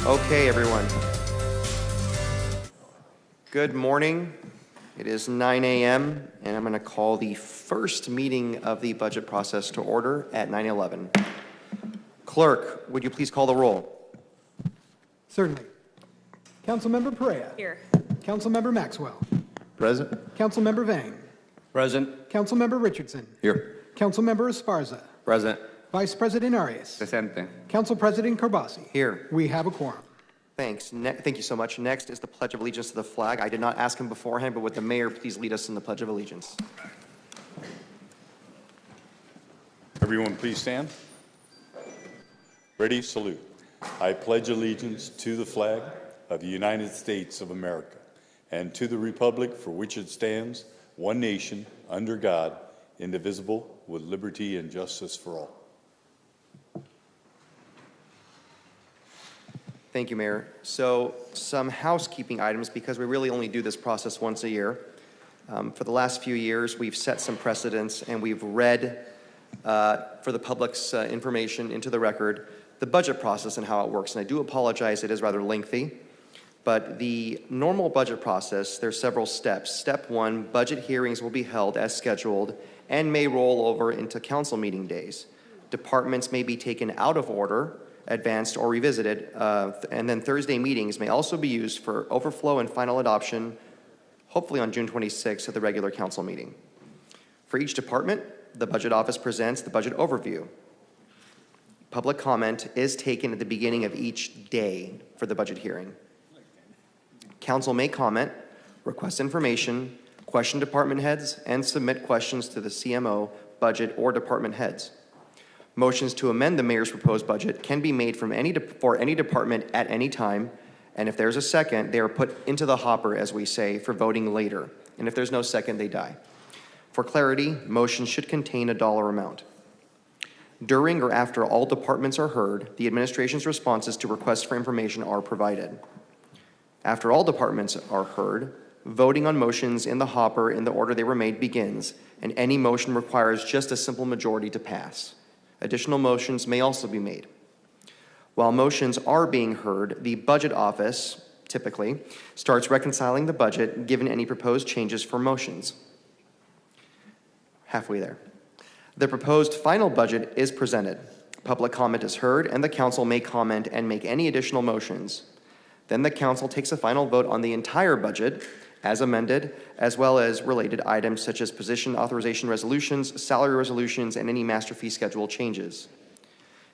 Okay, everyone. Good morning. It is 9 a.m., and I'm going to call the first meeting of the budget process to order at 9:11. Clerk, would you please call the roll? Certainly. Councilmember Perea. Here. Councilmember Maxwell. Present. Councilmember Vang. Present. Councilmember Richardson. Here. Councilmember Esparza. Present. Vice President Arias. Presente. Council President Karbasi. Here. We have a quorum. Thanks. Thank you so much. Next is the Pledge of Allegiance to the flag. I did not ask him beforehand, but would the mayor please lead us in the Pledge of Allegiance? Everyone please stand. Ready, salute. I pledge allegiance to the flag of the United States of America and to the republic for which it stands, one nation, under God, indivisible, with liberty and justice for all. Thank you, Mayor. So some housekeeping items, because we really only do this process once a year. For the last few years, we've set some precedents, and we've read for the public's information into the record the budget process and how it works. And I do apologize, it is rather lengthy. But the normal budget process, there's several steps. Step one, budget hearings will be held as scheduled and may roll over into council meeting days. Departments may be taken out of order, advanced, or revisited, and then Thursday meetings may also be used for overflow and final adoption, hopefully on June 26th at the regular council meeting. For each department, the budget office presents the budget overview. Public comment is taken at the beginning of each day for the budget hearing. Council may comment, request information, question department heads, and submit questions to the CMO, budget, or department heads. Motions to amend the mayor's proposed budget can be made for any department at any time, and if there's a second, they are put into the hopper, as we say, for voting later. And if there's no second, they die. For clarity, motions should contain a dollar amount. During or after all departments are heard, the administration's responses to requests for information are provided. After all departments are heard, voting on motions in the hopper in the order they were made begins, and any motion requires just a simple majority to pass. Additional motions may also be made. While motions are being heard, the budget office, typically, starts reconciling the budget given any proposed changes for motions. Halfway there. The proposed final budget is presented. Public comment is heard, and the council may comment and make any additional motions. Then the council takes a final vote on the entire budget as amended, as well as related items such as position authorization resolutions, salary resolutions, and any master fee schedule changes.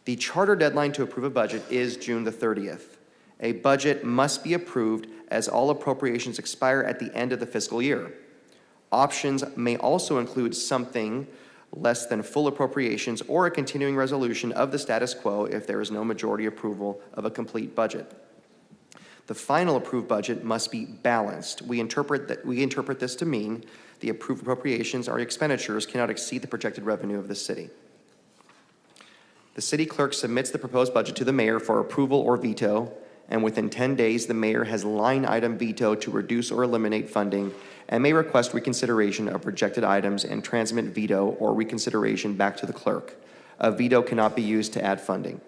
The charter deadline to approve a budget is June the 30th. A budget must be approved as all appropriations expire at the end of the fiscal year. Options may also include something less than full appropriations or a continuing resolution of the status quo if there is no majority approval of a complete budget. The final approved budget must be balanced. We interpret this to mean the approved appropriations or expenditures cannot exceed the projected revenue of the city. The city clerk submits the proposed budget to the mayor for approval or veto, and within 10 days, the mayor has line item veto to reduce or eliminate funding and may request reconsideration of rejected items and transmit veto or reconsideration back to the clerk. A veto cannot be used to add funding.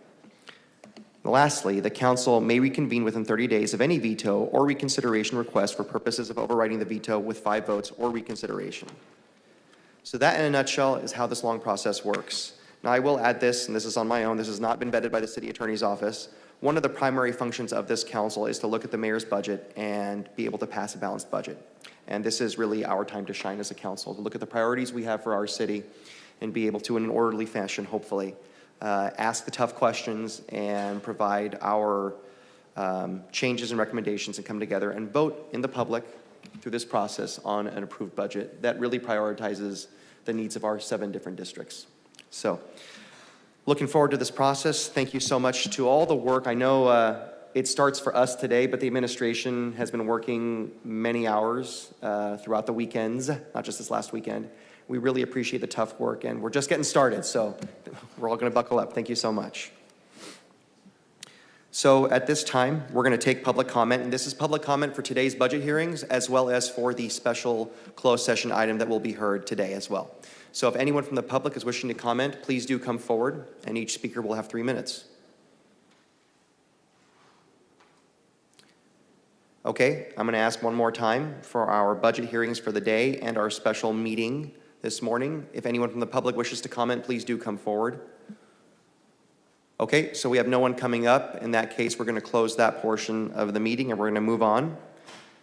Lastly, the council may reconvene within 30 days of any veto or reconsideration request for purposes of overriding the veto with 5 votes or reconsideration. So that, in a nutshell, is how this long process works. Now, I will add this, and this is on my own. This has not been vetted by the city attorney's office. One of the primary functions of this council is to look at the mayor's budget and be able to pass a balanced budget. And this is really our time to shine as a council, to look at the priorities we have for our city and be able to, in an orderly fashion, hopefully, ask the tough questions and provide our changes and recommendations and come together and vote in the public through this process on an approved budget that really prioritizes the needs of our 7 different districts. So, looking forward to this process. Thank you so much to all the work. I know it starts for us today, but the administration has been working many hours throughout the weekends, not just this last weekend. We really appreciate the tough work, and we're just getting started, so we're all going to buckle up. Thank you so much. So at this time, we're going to take public comment, and this is public comment for today's budget hearings, as well as for the special closed session item that will be heard today as well. So if anyone from the public is wishing to comment, please do come forward, and each speaker will have 3 minutes. Okay, I'm going to ask one more time for our budget hearings for the day and our special meeting this morning. If anyone from the public wishes to comment, please do come forward. Okay, so we have no one coming up. In that case, we're going to close that portion of the meeting and we're going to move on.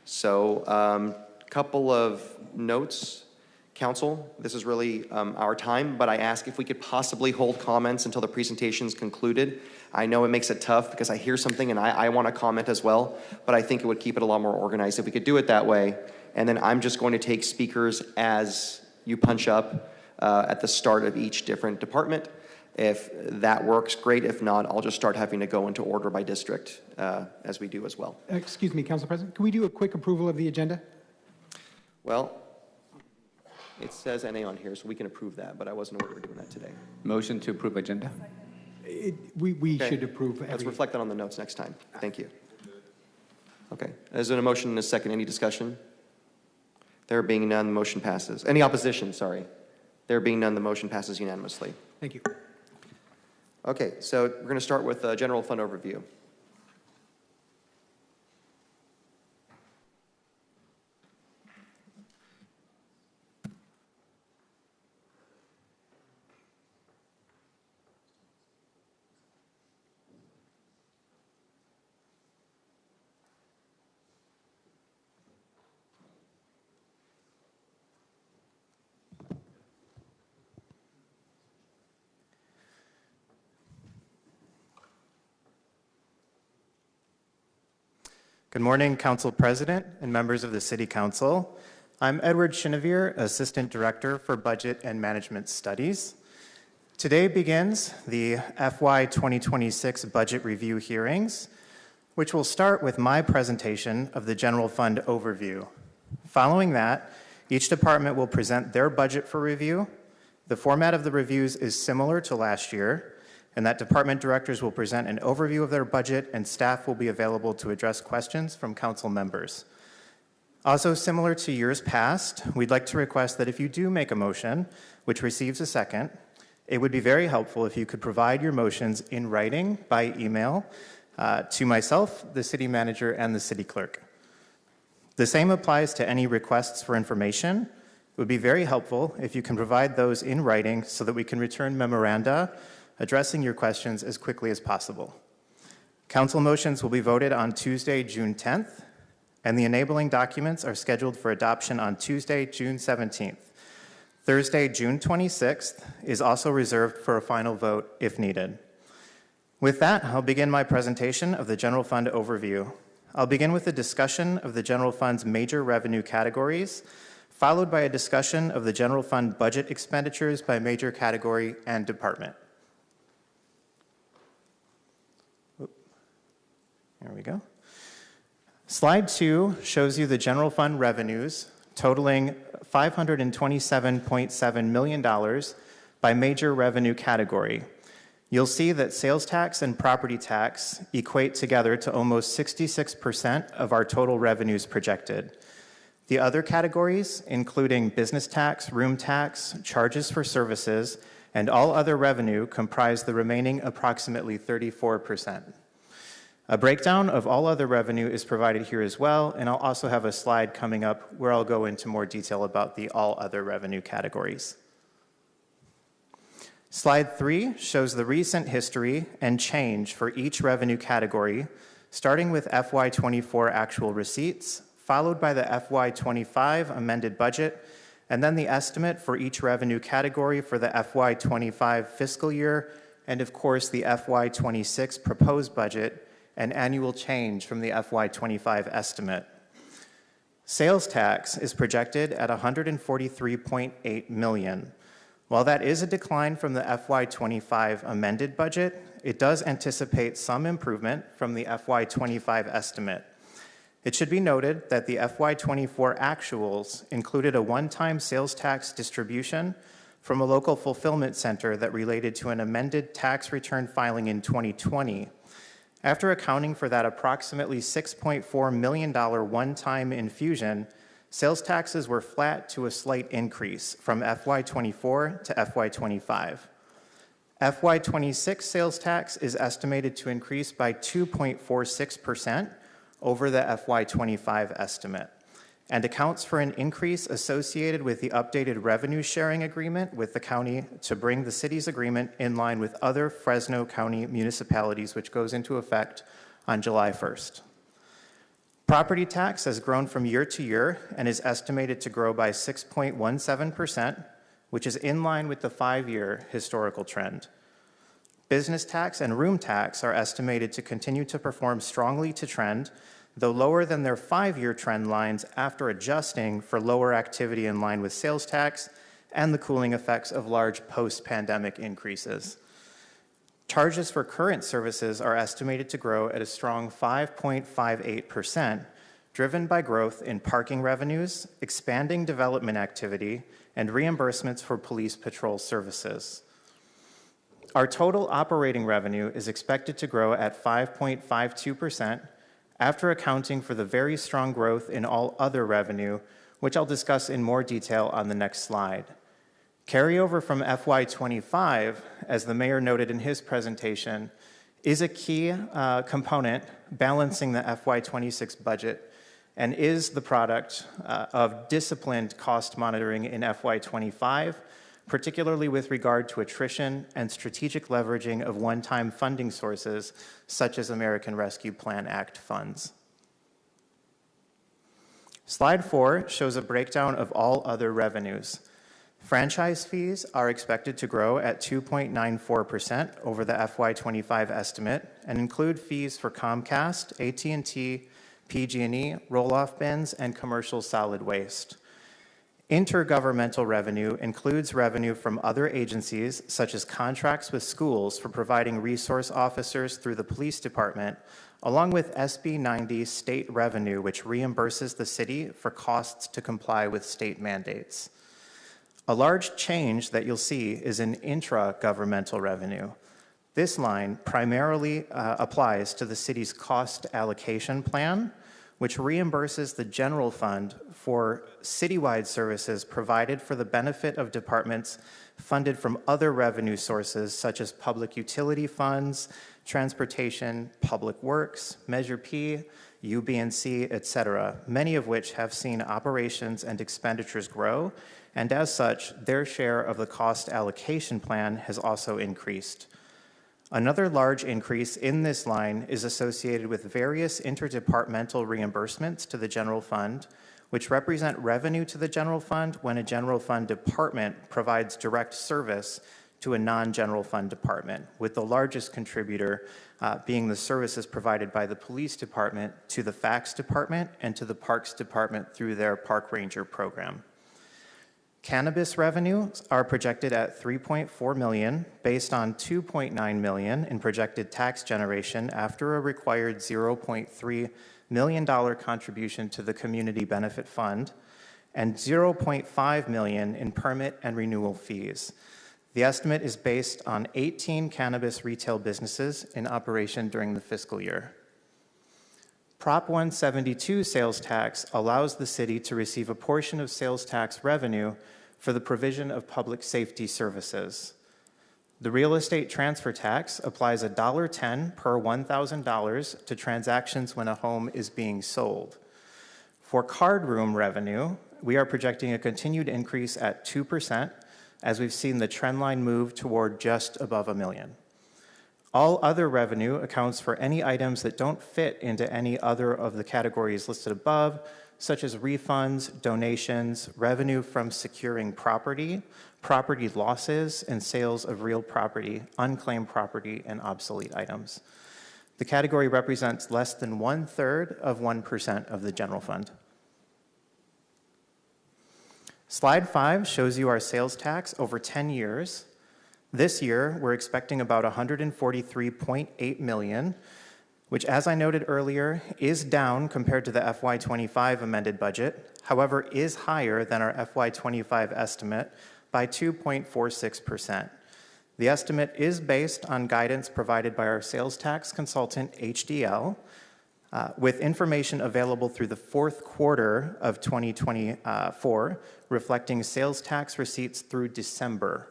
So, couple of notes. Council, this is really our time, but I ask if we could possibly hold comments until the presentation's concluded. I know it makes it tough because I hear something and I want to comment as well, but I think it would keep it a lot more organized if we could do it that way. And then I'm just going to take speakers as you punch up at the start of each different department. If that works, great. If not, I'll just start having to go into order by district as we do as well. Excuse me, Council President, can we do a quick approval of the agenda? Well, it says NA on here, so we can approve that, but I wasn't aware we were doing that today. Motion to approve agenda. We Okay. should approve Let's every. reflect that on the notes next time. Thank you. Okay. Is there a motion and a second? Any discussion? There being none, the motion passes. Any opposition? Sorry. There being none, the motion passes unanimously. Thank you. Okay, so we're going to start with a general fund overview. Good morning, Council President and members of the City Council. I'm Edward Chinevere, Assistant Director for Budget and Management Studies. Today begins the FY 2026 Budget Review hearings, which will start with my presentation of the General Fund overview. Following that, each department will present their budget for review. The format of the reviews is similar to last year, and that department directors will present an overview of their budget and staff will be available to address questions from council members. Also similar to years past, we'd like to request that if you do make a motion, which receives a second, it would be very helpful if you could provide your motions in writing by email to myself, the city manager, and the city clerk. The same applies to any requests for information. It would be very helpful if you can provide those in writing so that we can return memoranda addressing your questions as quickly as possible. Council motions will be voted on Tuesday, June 10th, and the enabling documents are scheduled for adoption on Tuesday, June 17th. Thursday, June 26th is also reserved for a final vote if needed. With that, I'll begin my presentation of the General Fund overview. I'll begin with a discussion of the General Fund's major revenue categories, followed by a discussion of the General Fund budget expenditures by major category and department. There we go. Slide 2 shows you the general fund revenues totaling $527.7 million by major revenue category. You'll see that sales tax and property tax equate together to almost 66% of our total revenues projected. The other categories, including business tax, room tax, charges for services, and all other revenue, comprise the remaining approximately 34%. A breakdown of all other revenue is provided here as well, and I'll also have a slide coming up where I'll go into more detail about the all other revenue categories. Slide 3 shows the recent history and change for each revenue category, starting with FY24 actual receipts, followed by the FY25 amended budget, and then the estimate for each revenue category for the FY25 fiscal year, and of course the FY26 proposed budget, and annual change from the FY25 estimate. Sales tax is projected at $143.8 million. While that is a decline from the FY25 amended budget, it does anticipate some improvement from the FY25 estimate. It should be noted that the FY24 actuals included a one-time sales tax distribution from a local fulfillment center that related to an amended tax return filing in 2020. After accounting for that approximately $6.4 million one-time infusion, sales taxes were flat to a slight increase from FY24 to FY25. FY26 sales tax is estimated to increase by 2.46%, over the FY25 estimate and accounts for an increase associated with the updated revenue sharing agreement with the county to bring the city's agreement in line with other Fresno County municipalities, which goes into effect on July 1st. Property tax has grown from year to year and is estimated to grow by 6.17%, which is in line with the 5-year historical trend. Business tax and room tax are estimated to continue to perform strongly to trend, though lower than their 5-year trend lines after adjusting for lower activity in line with sales tax and the cooling effects of large post-pandemic increases. Charges for current services are estimated to grow at a strong 5.58%, driven by growth in parking revenues, expanding development activity, and reimbursements for police patrol services. Our total operating revenue is expected to grow at 5.52% after accounting for the very strong growth in all other revenue, which I'll discuss in more detail on the next slide. Carryover from FY25, as the mayor noted in his presentation, is a key component balancing the FY26 budget and is the product of disciplined cost monitoring in FY25, particularly with regard to attrition and strategic leveraging of one-time funding sources such as American Rescue Plan Act funds. Slide 4 shows a breakdown of all other revenues. Franchise fees are expected to grow at 2.94% over the FY25 estimate and include fees for Comcast, AT&T, PG&E, roll-off bins, and commercial solid waste. Intergovernmental revenue includes revenue from other agencies, such as contracts with schools for providing resource officers through the police department, along with SB 90 state revenue, which reimburses the city for costs to comply with state mandates. A large change that you'll see is in intra-governmental revenue. This line primarily applies to the city's cost allocation plan, which reimburses the general fund for citywide services provided for the benefit of departments funded from other revenue sources such as public utility funds, transportation, public works, Measure P, UB&C, etc., many of which have seen operations and expenditures grow, and as such, their share of the cost allocation plan has also increased. Another large increase in this line is associated with various interdepartmental reimbursements to the general fund, which represent revenue to the general fund when a general fund department provides direct service to a non-general fund department, with the largest contributor being the services provided by the police department to the FACS department and to the parks department through their park ranger program. Cannabis revenues are projected at $3.4 million based on $2.9 million in projected tax generation after a required $0.3 million contribution to the Community Benefit Fund and $0.5 million in permit and renewal fees. The estimate is based on 18 cannabis retail businesses in operation during the fiscal year. Prop 172 sales tax allows the city to receive a portion of sales tax revenue for the provision of public safety services. The real estate transfer tax applies $1.10 per $1,000 to transactions when a home is being sold. For card room revenue, we are projecting a continued increase at 2%, as we've seen the trend line move toward just above $1 million. All other revenue accounts for any items that don't fit into any other of the categories listed above, such as refunds, donations, revenue from securing property, property losses, and sales of real property, unclaimed property, and obsolete items. The category represents less than 1/3 of 1% of the general fund. Slide 5 shows you our sales tax over 10 years. This year, we're expecting about $143.8 million, which, as I noted earlier, is down compared to the FY25 amended budget, however, is higher than our FY25 estimate by 2.46%. The estimate is based on guidance provided by our sales tax consultant, HDL, with information available through the fourth quarter of 2024, reflecting sales tax receipts through December.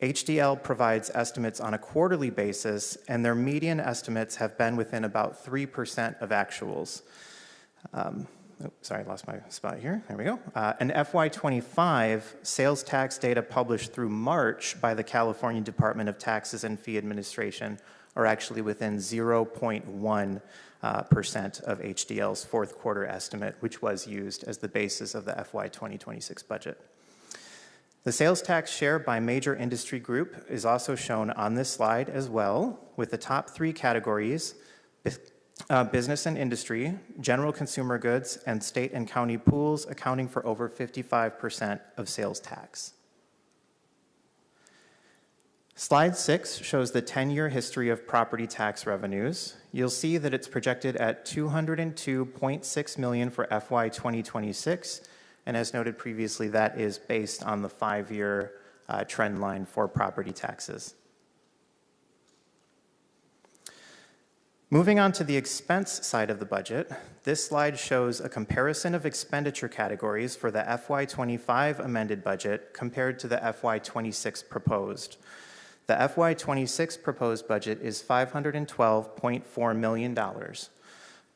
HDL provides estimates on a quarterly basis, and their median estimates have been within about 3% of actuals. Sorry, I lost my spot here. There we go. And FY25 sales tax data published through March by the California Department of Taxes and Fee Administration are actually within 0.1% of HDL's fourth quarter estimate, which was used as the basis of the FY 2026 budget. The sales tax share by major industry group is also shown on this slide as well, with the top three categories: business and industry, general consumer goods, and state and county pools accounting for over 55% of sales tax. Slide 6 shows the 10-year history of property tax revenues. You'll see that it's projected at $202.6 million for FY 2026, and as noted previously, that is based on the 5-year trend line for property taxes. Moving on to the expense side of the budget, this slide shows a comparison of expenditure categories for the FY 25 amended budget compared to the FY 26 proposed. The FY 26 proposed budget is $512.4 million.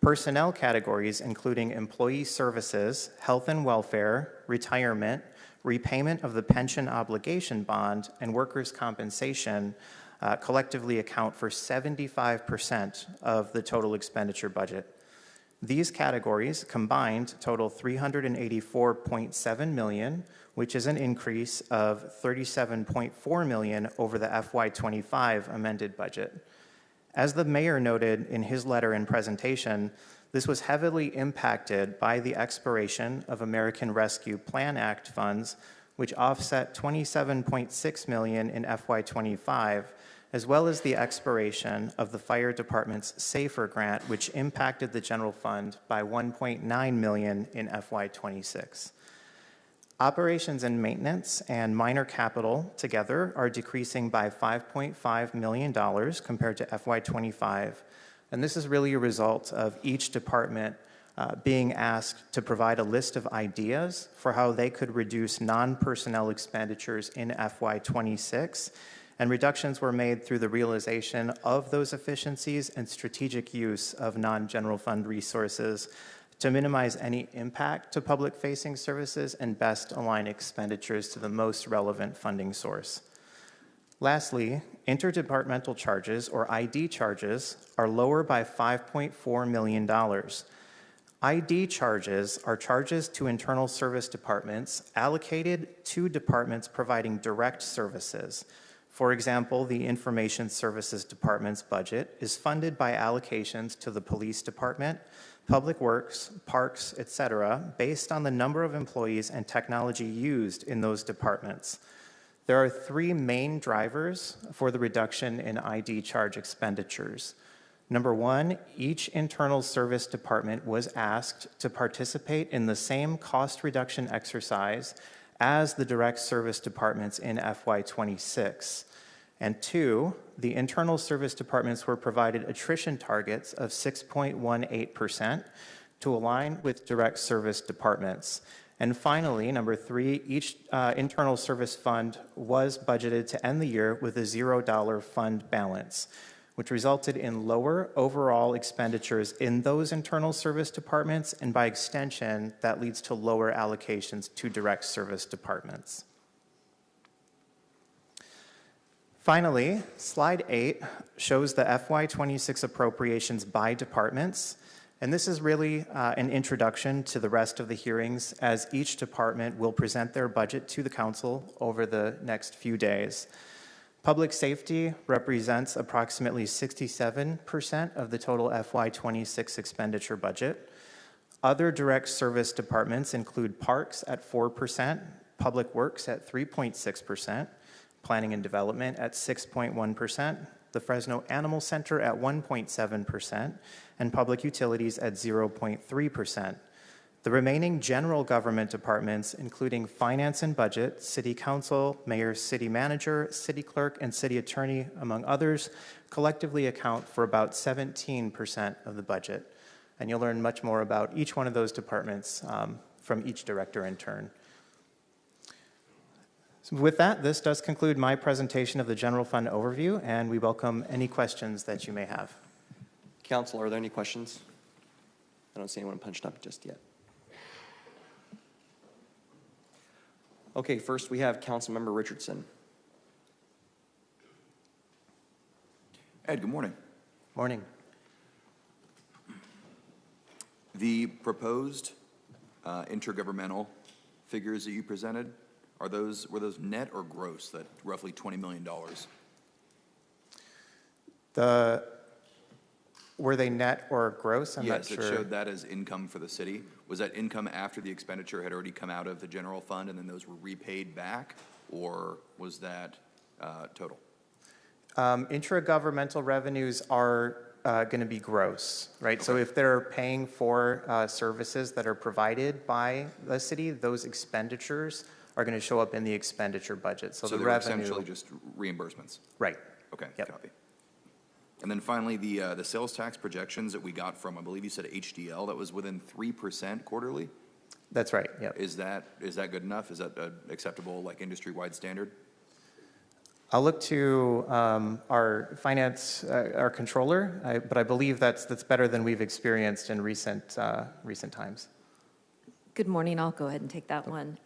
Personnel categories including employee services, health and welfare, retirement, repayment of the pension obligation bond, and workers' compensation collectively account for 75% of the total expenditure budget. These categories combined total $384.7 million, which is an increase of $37.4 million over the FY25 amended budget. As the mayor noted in his letter and presentation, this was heavily impacted by the expiration of American Rescue Plan Act funds, which offset $27.6 million in FY25, as well as the expiration of the fire department's SAFER grant, which impacted the general fund by $1.9 million in FY26. Operations and maintenance and minor capital together are decreasing by $5.5 million compared to FY25, and this is really a result of each department being asked to provide a list of ideas for how they could reduce non-personnel expenditures in FY26, and reductions were made through the realization of those efficiencies and strategic use of non-general fund resources to minimize any impact to public-facing services and best align expenditures to the most relevant funding source. Lastly, interdepartmental charges, or ID charges, are lower by $5.4 million. ID charges are charges to internal service departments allocated to departments providing direct services. For example, the Information Services Department's budget is funded by allocations to the Police Department, Public Works, Parks, etc., based on the number of employees and technology used in those departments. There are three main drivers for the reduction in ID charge expenditures. Number one, each internal service department was asked to participate in the same cost reduction exercise as the direct service departments in FY26. And two, the internal service departments were provided attrition targets of 6.18% to align with direct service departments. And finally, number three, each internal service fund was budgeted to end the year with a $0 fund balance, which resulted in lower overall expenditures in those internal service departments, and by extension, that leads to lower allocations to direct service departments. Finally, slide 8 shows the FY26 appropriations by departments, and this is really an introduction to the rest of the hearings, as each department will present their budget to the council over the next few days. Public safety represents approximately 67% of the total FY26 expenditure budget. Other direct service departments include Parks at 4%, Public Works at 3.6%, Planning and Development at 6.1%, the Fresno Animal Center at 1.7%, and Public Utilities at 0.3%. The remaining general government departments, including Finance and Budget, City Council, Mayor, City Manager, City Clerk, and City Attorney, among others, collectively account for about 17% of the budget. And you'll learn much more about each one of those departments from each director in turn. So with that, this does conclude my presentation of the general fund overview, and we welcome any questions that you may have. Council, are there any questions? I don't see anyone punched up just yet. Okay, first we have Councilmember Richardson. Ed, good morning. Morning. The proposed intergovernmental figures that you presented, were those net or gross, that roughly $20 million? Were they net or gross? I'm not Yes, sure. it showed that as income for the city. Was that income after the expenditure had already come out of the general fund and then those were repaid back? Or was that total? Intragovernmental revenues are going to be gross, right? So if they're paying for services that are provided by the city, those expenditures are going to show up in the expenditure budget. So the they're revenue, essentially just reimbursements? right? Okay, Yep. copy. And then finally, the sales tax projections that we got from, I believe you said HDL, that was within 3% quarterly? That's right. Yep. Is that good enough? Is that an acceptable, like, industry-wide standard? I'll look to our finance, our controller, but I believe that's better than we've experienced in recent times. Good morning. I'll go ahead and take that one.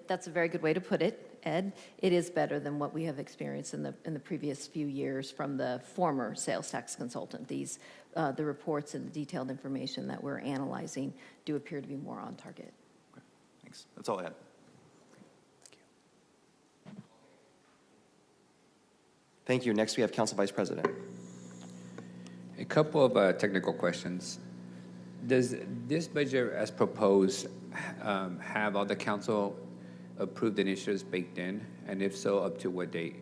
That's a very good way to put it, Ed. It is better than what we have experienced in the previous few years from the former sales tax consultant. The reports and the detailed information that we're analyzing do appear to be more on target. Okay, thanks. That's all I had. Thank you. Next, we have Council Vice President. A couple of technical questions. Does this budget as proposed have all the council approved initiatives baked in? And if so, up to what date?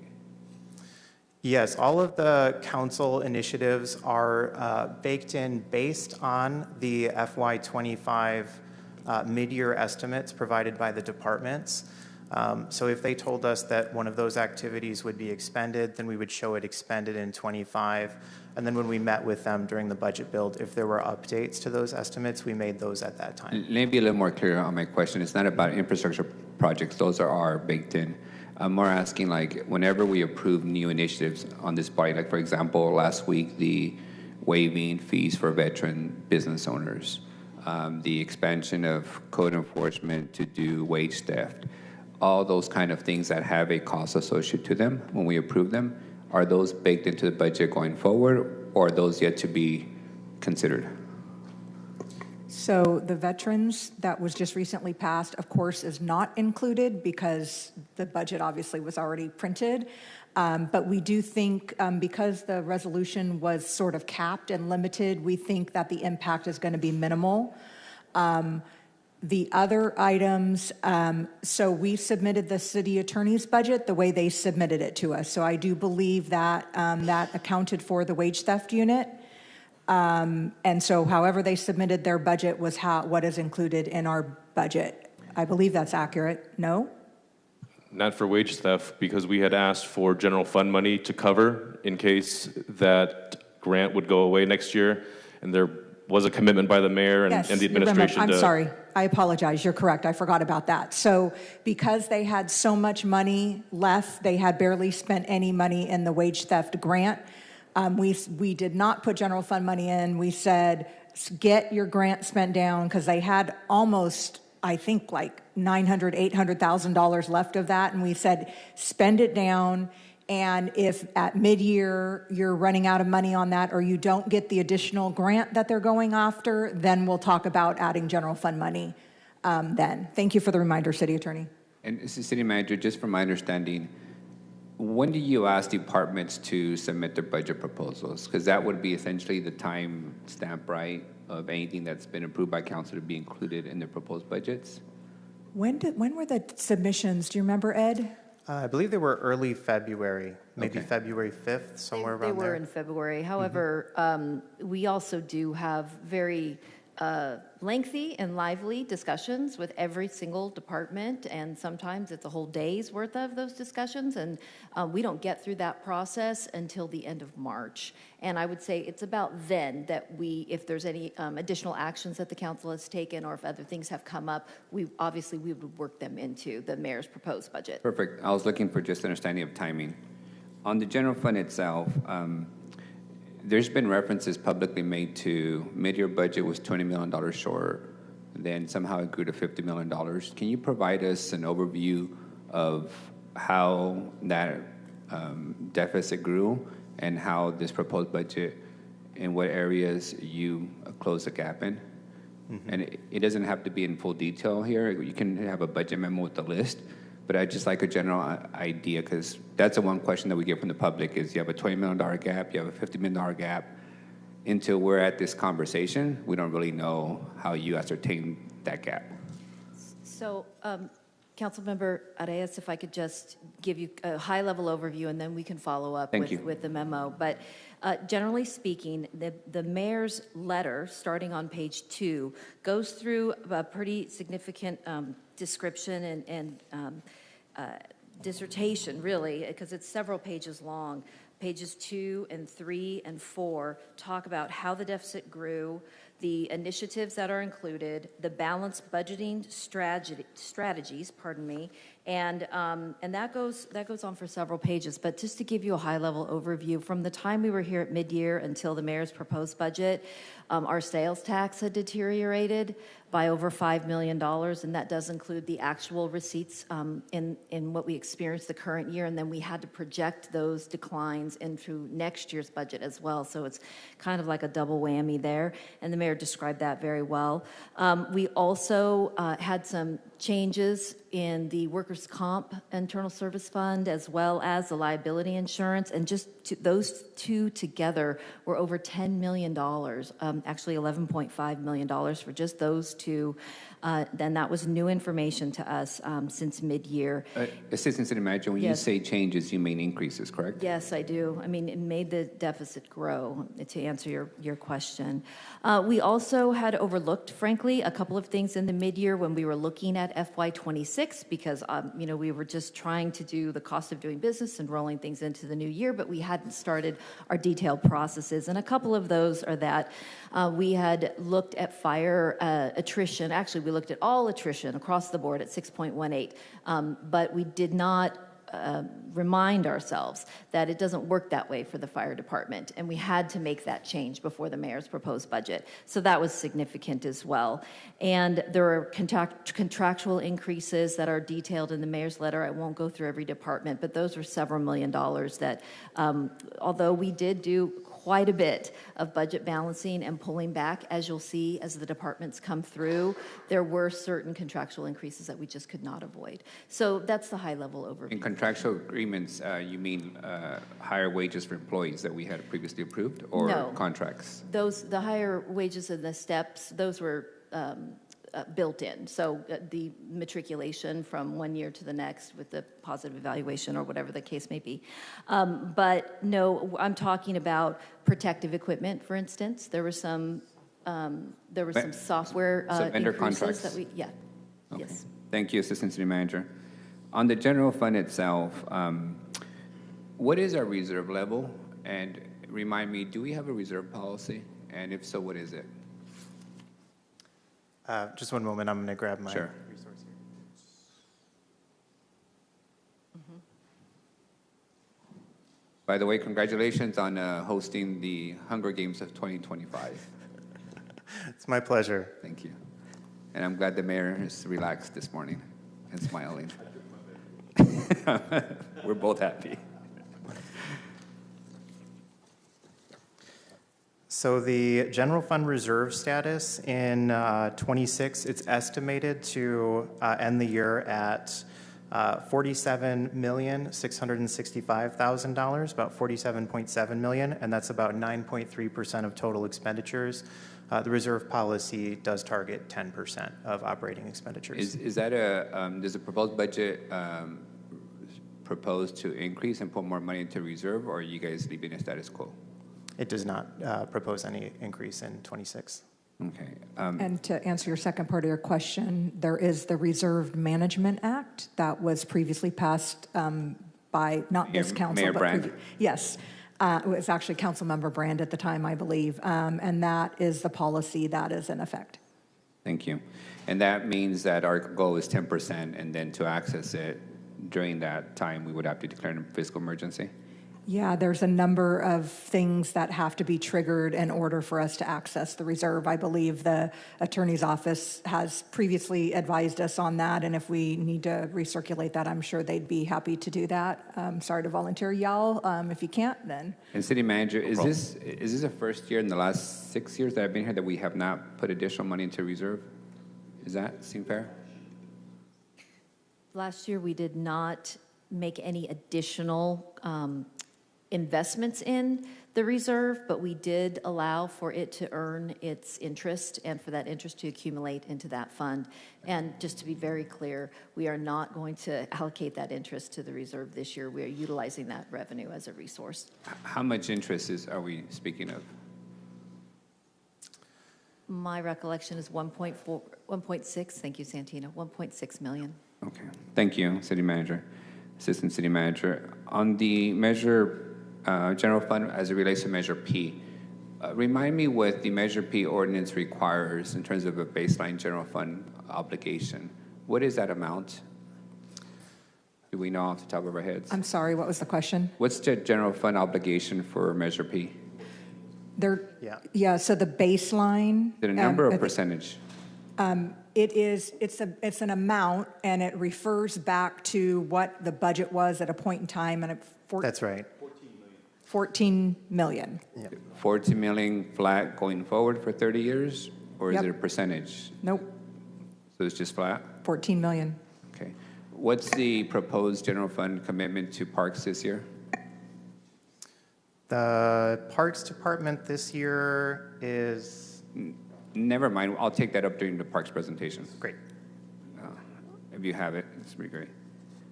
Yes, all of the council initiatives are baked in based on the FY25 mid-year estimates provided by the departments. So if they told us that one of those activities would be expended, then we would show it expended in 25. And then when we met with them during the budget build, if there were updates to those estimates, we made those at that time. Let me be a little more clear on my question. It's not about infrastructure projects. Those are baked in. I'm more asking, like, whenever we approve new initiatives on this body, like, for example, last week, the waiving fees for veteran business owners, the expansion of code enforcement to do wage theft, all those kind of things that have a cost associated to them when we approve them, are those baked into the budget going forward, or are those yet to be considered? So the veterans that was just recently passed, of course, is not included because the budget obviously was already printed. But we do think because the resolution was sort of capped and limited, we think that the impact is going to be minimal. The other items, so we submitted the city attorney's budget the way they submitted it to us. So I do believe that that accounted for the wage theft unit. And so however they submitted their budget was what is included in our budget. I believe that's accurate. No? Not for wage theft, because we had asked for general fund money to cover in case that grant would go away next year, and there was a commitment by the mayor and, Yes, and the administration. I'm sorry. I apologize. You're correct. I forgot about that. So because they had so much money left, they had barely spent any money in the wage theft grant. We did not put general fund money in. We said, get your grant spent down, because they had almost, I think, like $900,000, $800,000 left of that. And we said, spend it down. And if at mid-year you're running out of money on that, or you don't get the additional grant that they're going after, then we'll talk about adding general fund money then. Thank you for the reminder, City Attorney. And City Manager, just from my understanding, when do you ask departments to submit their budget proposals? Because that would be essentially the time stamp, right, of anything that's been approved by council to be included in their proposed budgets? When were the submissions? Do you remember, Ed? I believe they were early February, maybe Okay. February 5th, somewhere They around were there. in February. However, we also do have very lengthy and lively discussions with every single department, and sometimes it's a whole day's worth of those discussions, and we don't get through that process until the end of March. And I would say it's about then that if there's any additional actions that the council has taken, or if other things have come up, we would work them into the mayor's proposed budget. Perfect. I was looking for just understanding of timing. On the general fund itself, there's been references publicly made to mid-year budget was $20 million short, then somehow it grew to $50 million. Can you provide us an overview of how that deficit grew and how this proposed budget, in what areas you close the gap in? Mm-hmm. And it doesn't have to be in full detail here. You can have a budget memo with the list, but I'd just like a general idea, because that's the one question that we get from the public is you have a $20 million gap, you have a $50 million gap. Until we're at this conversation, we don't really know how you ascertain that gap. So, Councilmember Arias, if I could just give you a high-level overview, and then we can follow up with the memo. But generally speaking, the mayor's letter, starting on page 2, goes through a pretty significant description and dissertation, really, because it's several pages long. Pages 2 and 3 and 4 talk about how the deficit grew, the initiatives that are included, the balanced budgeting strategies, and that goes on for several pages. But just to give you a high-level overview, from the time we were here at mid-year until the mayor's proposed budget, our sales tax had deteriorated by over $5 million, and that does include the actual receipts in what we experienced the current year, and then we had to project those declines into next year's budget as well. So it's kind of like a double whammy there, and the mayor described that very well. We also had some changes in the workers' comp internal service fund, as well as the liability insurance, and just those two together were over $10 million, actually $11.5 million for just those two. Then that was new information to us since mid-year. Assistant City Manager, when you say changes, you mean increases, correct? Yes, I do. I mean, it made the deficit grow, to answer your question. We also had overlooked, frankly, a couple of things in the mid-year when we were looking at FY26, because we were just trying to do the cost of doing business and rolling things into the new year, but we hadn't started our detailed processes. And a couple of those are that we had looked at fire attrition. Actually, we looked at all attrition across the board at 6.18, but we did not remind ourselves that it doesn't work that way for the fire department, and we had to make that change before the mayor's proposed budget. So that was significant as well. And there are contractual increases that are detailed in the mayor's letter. I won't go through every department, but those were several $1 million that, although we did do quite a bit of budget balancing and pulling back, as you'll see as the departments come through, there were certain contractual increases that we just could not avoid. So that's the high-level overview. In contractual agreements, you mean higher wages for employees that we had previously approved, or No. contracts? The higher wages and the steps, those were built in. So the matriculation from one year to the next with the positive evaluation or whatever the case may be. But no, I'm talking about protective equipment, for instance. There were some software some vendor increases contracts. that we, Okay. yes. Thank you, Assistant City Manager. On the general fund itself, what is our reserve level? And remind me, do we have a reserve policy? And if so, what is it? Just one moment, I'm going to grab my Sure. resource here. By the way, congratulations on hosting the Hunger Games of 2025. It's my pleasure. Thank you. And I'm glad the mayor is relaxed this morning and smiling. We're both happy. So the general fund reserve status in 26, it's estimated to end the year at $47,665,000, about $47.7 million, and that's about 9.3% of total expenditures. The reserve policy does target 10% of operating expenditures. Is that does the proposed budget propose to increase and put more money into reserve, or are you guys leaving a status quo? It does not propose any increase in 26. Okay. And to answer your second part of your question, there is the Reserve Management Act that was previously passed by, not this council, Mayor but Brand. yes. It was actually Councilmember Brand at the time, I believe. And that is the policy that is in effect. Thank you. And that means that our goal is 10%, and then to access it during that time, we would have to declare a fiscal emergency? Yeah, there's a number of things that have to be triggered in order for us to access the reserve. I believe the attorney's office has previously advised us on that, and if we need to recirculate that, I'm sure they'd be happy to do that. Sorry to volunteer, y'all. If you can't, then. And City Manager, is this the first year in the last 6 years that I've been here that we have not put additional money into reserve? Does that seem fair? Last year, we did not make any additional investments in the reserve, but we did allow for it to earn its interest and for that interest to accumulate into that fund. And just to be very clear, we are not going to allocate that interest to the reserve this year. We are utilizing that revenue as a resource. How much interest are we speaking of? My recollection is 1.6, thank you, Santino, 1.6 million. Okay, thank you, City Manager, Assistant City Manager. On the measure general fund as it relates to Measure P, remind me what the Measure P ordinance requires in terms of a baseline general fund obligation. What is that amount? Do we know off the top of our heads? I'm sorry, what was the question? What's the general fund obligation for Measure P? Yeah, so the baseline. Is it a number or percentage? It's an amount, and it refers back to what the budget was at a point in time, and That's right. 14 million. 14 million flat going forward for 30 years, or is Yep. it a percentage? Nope, So it's just flat? 14 million. Okay. What's the proposed general fund commitment to parks this year? The Parks Department this year is, Never mind, I'll take that up during the parks presentation. great. If you have it, it's pretty great.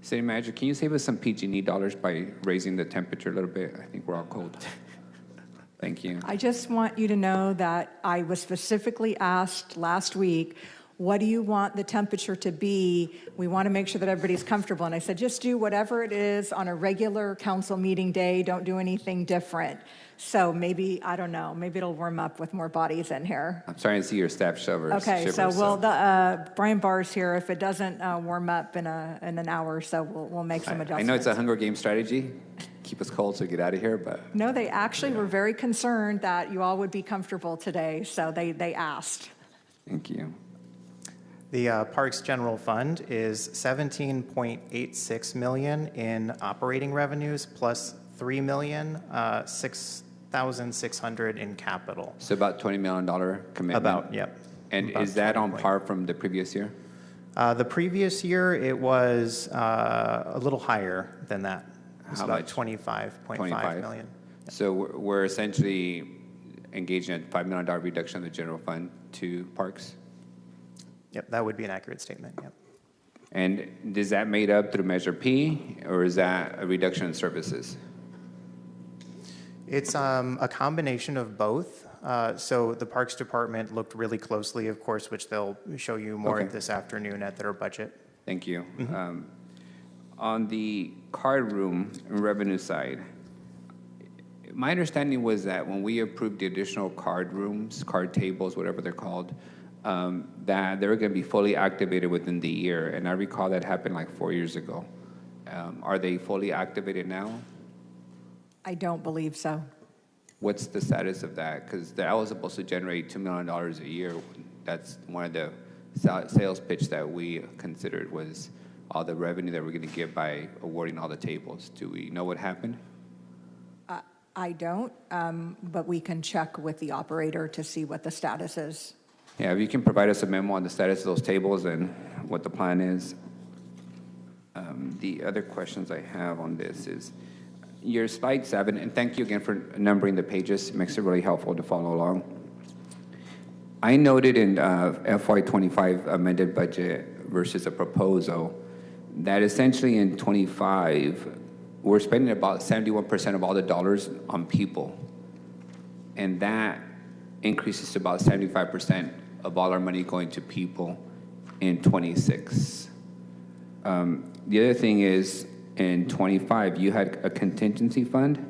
City Manager, can you save us some PG&E dollars by raising the temperature a little bit? I think we're all cold. Thank you. I just want you to know that I was specifically asked last week, what do you want the temperature to be? We want to make sure that everybody's comfortable. And I said, just do whatever it is on a regular council meeting day. Don't do anything different. So maybe, I don't know, maybe it'll warm up with more bodies in here. I'm starting to see your staff shivers. Okay, so Brian Barr's here. If it doesn't warm up in an hour or so, we'll make some adjustments. I know it's a Hunger Games strategy. Keep us cold so we get out of here, but. No, they actually were very concerned that you all would be comfortable today, so they asked. Thank you. The Parks General Fund is 17.86 million in operating revenues plus 3 million, 6,600 in capital. So about $20 million commitment? About, yep. And About is that on 20. par from the previous year? The previous year, it was a little higher than that. It was How about much? 25.5 million. So we're essentially engaging in a $5 million reduction in the general fund to parks? Yep, that would be an accurate statement, yep. And is that made up through Measure P, or is that a reduction in services? It's a combination of both. So the Parks Department looked really closely, of course, which they'll show you more Okay. this afternoon at their budget. Thank you. On the card room revenue side, my understanding was that when we approved the additional card rooms, card tables, whatever they're called, that they were going to be fully activated within the year. And I recall that happened like 4 years ago. Are they fully activated now? I don't believe so. What's the status of that? Because that was supposed to generate $2 million a year. That's one of the sales pitch that we considered was all the revenue that we're going to get by awarding all the tables. Do we know what happened? I don't, but we can check with the operator to see what the status is. Yeah, if you can provide us a memo on the status of those tables and what the plan is. The other questions I have on this is your slide 7, and thank you again for numbering the pages. It makes it really helpful to follow along. I noted in FY25 amended budget versus a proposal that essentially in 25, we're spending about 71% of all the dollars on people. And that increases to about 75% of all our money going to people in 26. The other thing is, in 25, you had a contingency fund.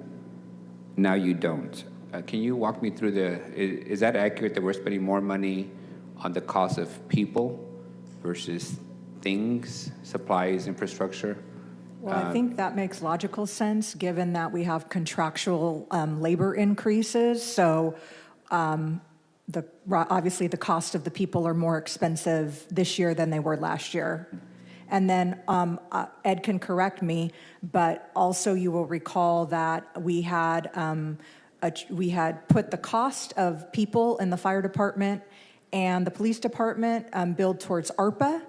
Now you don't. Can you walk me through is that accurate that we're spending more money on the cost of people versus things, supplies, infrastructure? Well, I think that makes logical sense, given that we have contractual labor increases. So obviously, the cost of the people are more expensive this year than they were last year. And then Ed can correct me, but also you will recall that we had put the cost of people in the fire department and the police department billed towards ARPA,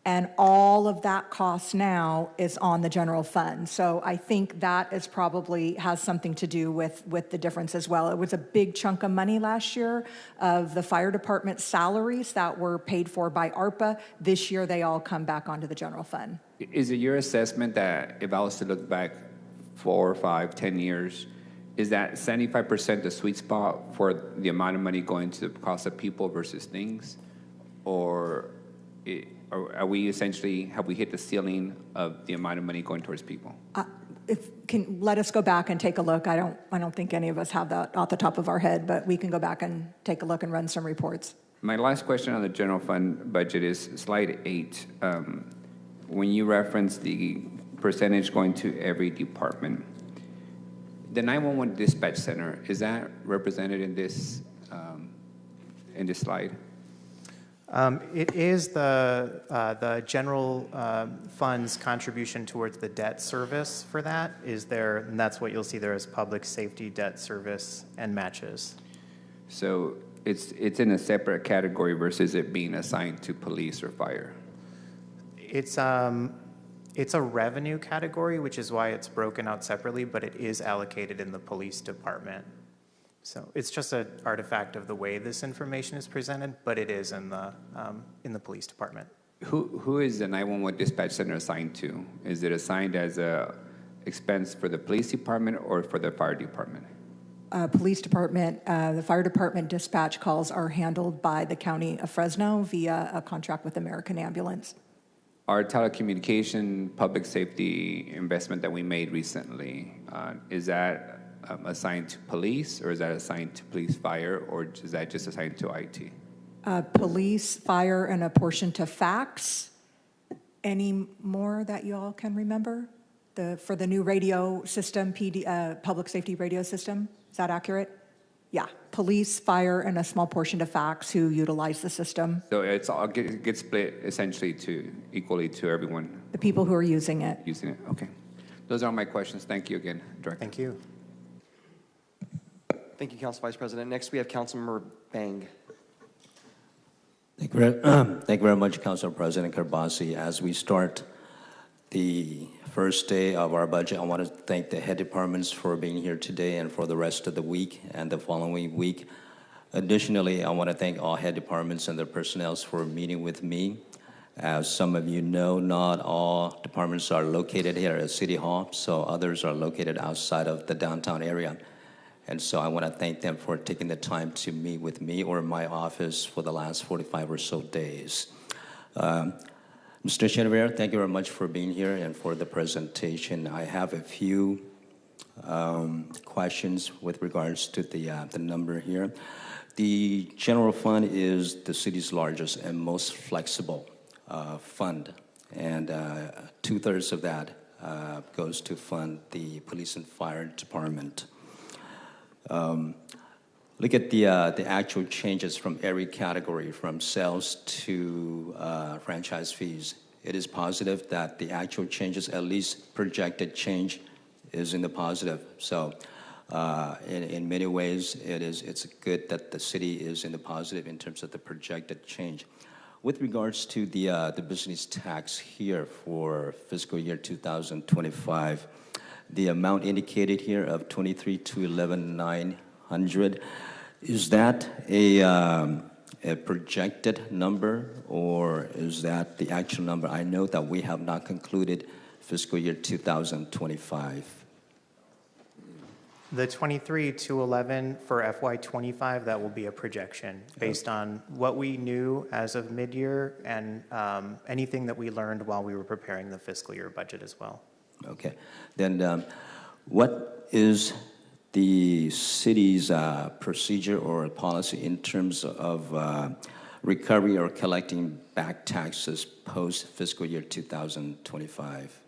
and all of that cost now is on the general fund. So I think that is probably has something to do with the difference as well. It was a big chunk of money last year of the fire department salaries that were paid for by ARPA. This year, they all come back onto the general fund. Is it your assessment that if I was to look back 4, 5, 10 years, is that 75% the sweet spot for the amount of money going to the cost of people versus things? Or are we essentially, have we hit the ceiling of the amount of money going towards people? Let us go back and take a look. I don't think any of us have that off the top of our head, but we can go back and take a look and run some reports. My last question on the general fund budget is slide 8. When you reference the percentage going to every department, the 911 dispatch center, is that represented in this slide? It is the general fund's contribution towards the debt service for that is there, and that's what you'll see there as public safety debt service and matches. So it's in a separate category versus it being assigned to police or fire. It's a revenue category, which is why it's broken out separately, but it is allocated in the police department. So it's just an artifact of the way this information is presented, but it is in the police department. Who is the 911 dispatch center assigned to? Is it assigned as a expense for the police department or for the fire department? Police department, the fire department dispatch calls are handled by the county of Fresno via a contract with American Ambulance. Our telecommunication public safety investment that we made recently, is that assigned to police, or is that assigned to police fire, or is that just assigned to IT? Police, fire, and a portion to fax. Any more that you all can remember? For the new radio system, public safety radio system, is that accurate? Yeah, police, fire, and a small portion to fax who utilize the system. So it gets split essentially equally to everyone. The people who are using it. Using it, okay. Those are my questions. Thank you again, Director. Thank you. Thank you, Council Vice President. Next, we have Councilmember Bang. Thank you very much, Council President Karbasi. As we start the first day of our budget, I want to thank the head departments for being here today and for the rest of the week and the following week. Additionally, I want to thank all head departments and their personnel for meeting with me. As some of you know, not all departments are located here at City Hall, so others are located outside of the downtown area. And so I want to thank them for taking the time to meet with me or my office for the last 45 or so days. Mr. Chenevert, thank you very much for being here and for the presentation. I have a few questions with regards to the number here. The general fund is the city's largest and most flexible fund, and 2/3 of that goes to fund the police and fire department. Look at the actual changes from every category, from sales to franchise fees. It is positive that the actual changes, at least projected change, is in the positive. So in many ways, it's good that the city is in the positive in terms of the projected change. With regards to the business tax here for fiscal year 2025, the amount indicated here of $23 to $11,900, is that a projected number, or is that the actual number? I know that we have not concluded fiscal year 2025. The 23,211 for FY25, that will be a projection based on what we knew as of mid-year and anything that we learned while we were preparing the fiscal year budget as well. Okay. Then what is the city's procedure or policy in terms of recovery or collecting back taxes post fiscal year 2025?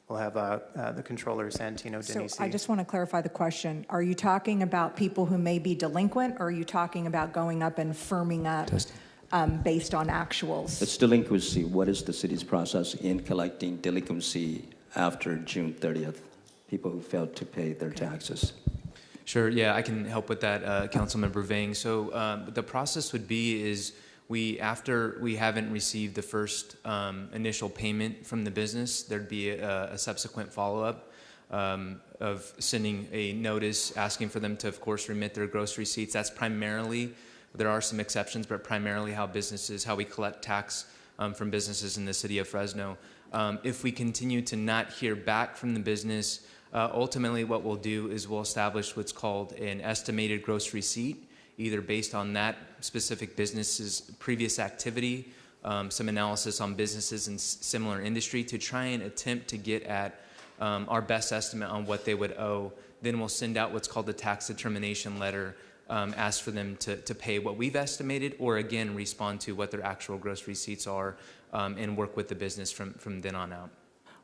We'll have the Controller, Santino Denisi. So I just want to clarify the question. Are you talking about people who may be delinquent, or are you talking about going up and firming up based on actuals? It's delinquency. What is the city's process in collecting delinquency after June 30th? People who failed to pay their taxes. Sure, yeah, I can help with that, Councilmember Vang. So the process would be is after we haven't received the first initial payment from the business, there'd be a subsequent follow-up of sending a notice asking for them to, of course, remit their gross receipts. That's primarily, there are some exceptions, but primarily how we collect tax from businesses in the city of Fresno. If we continue to not hear back from the business, ultimately what we'll do is we'll establish what's called an estimated gross receipt, either based on that specific business's previous activity, some analysis on businesses in similar industry to try and attempt to get at our best estimate on what they would owe. Then we'll send out what's called the tax determination letter, ask for them to pay what we've estimated, or again, respond to what their actual gross receipts are and work with the business from then on out.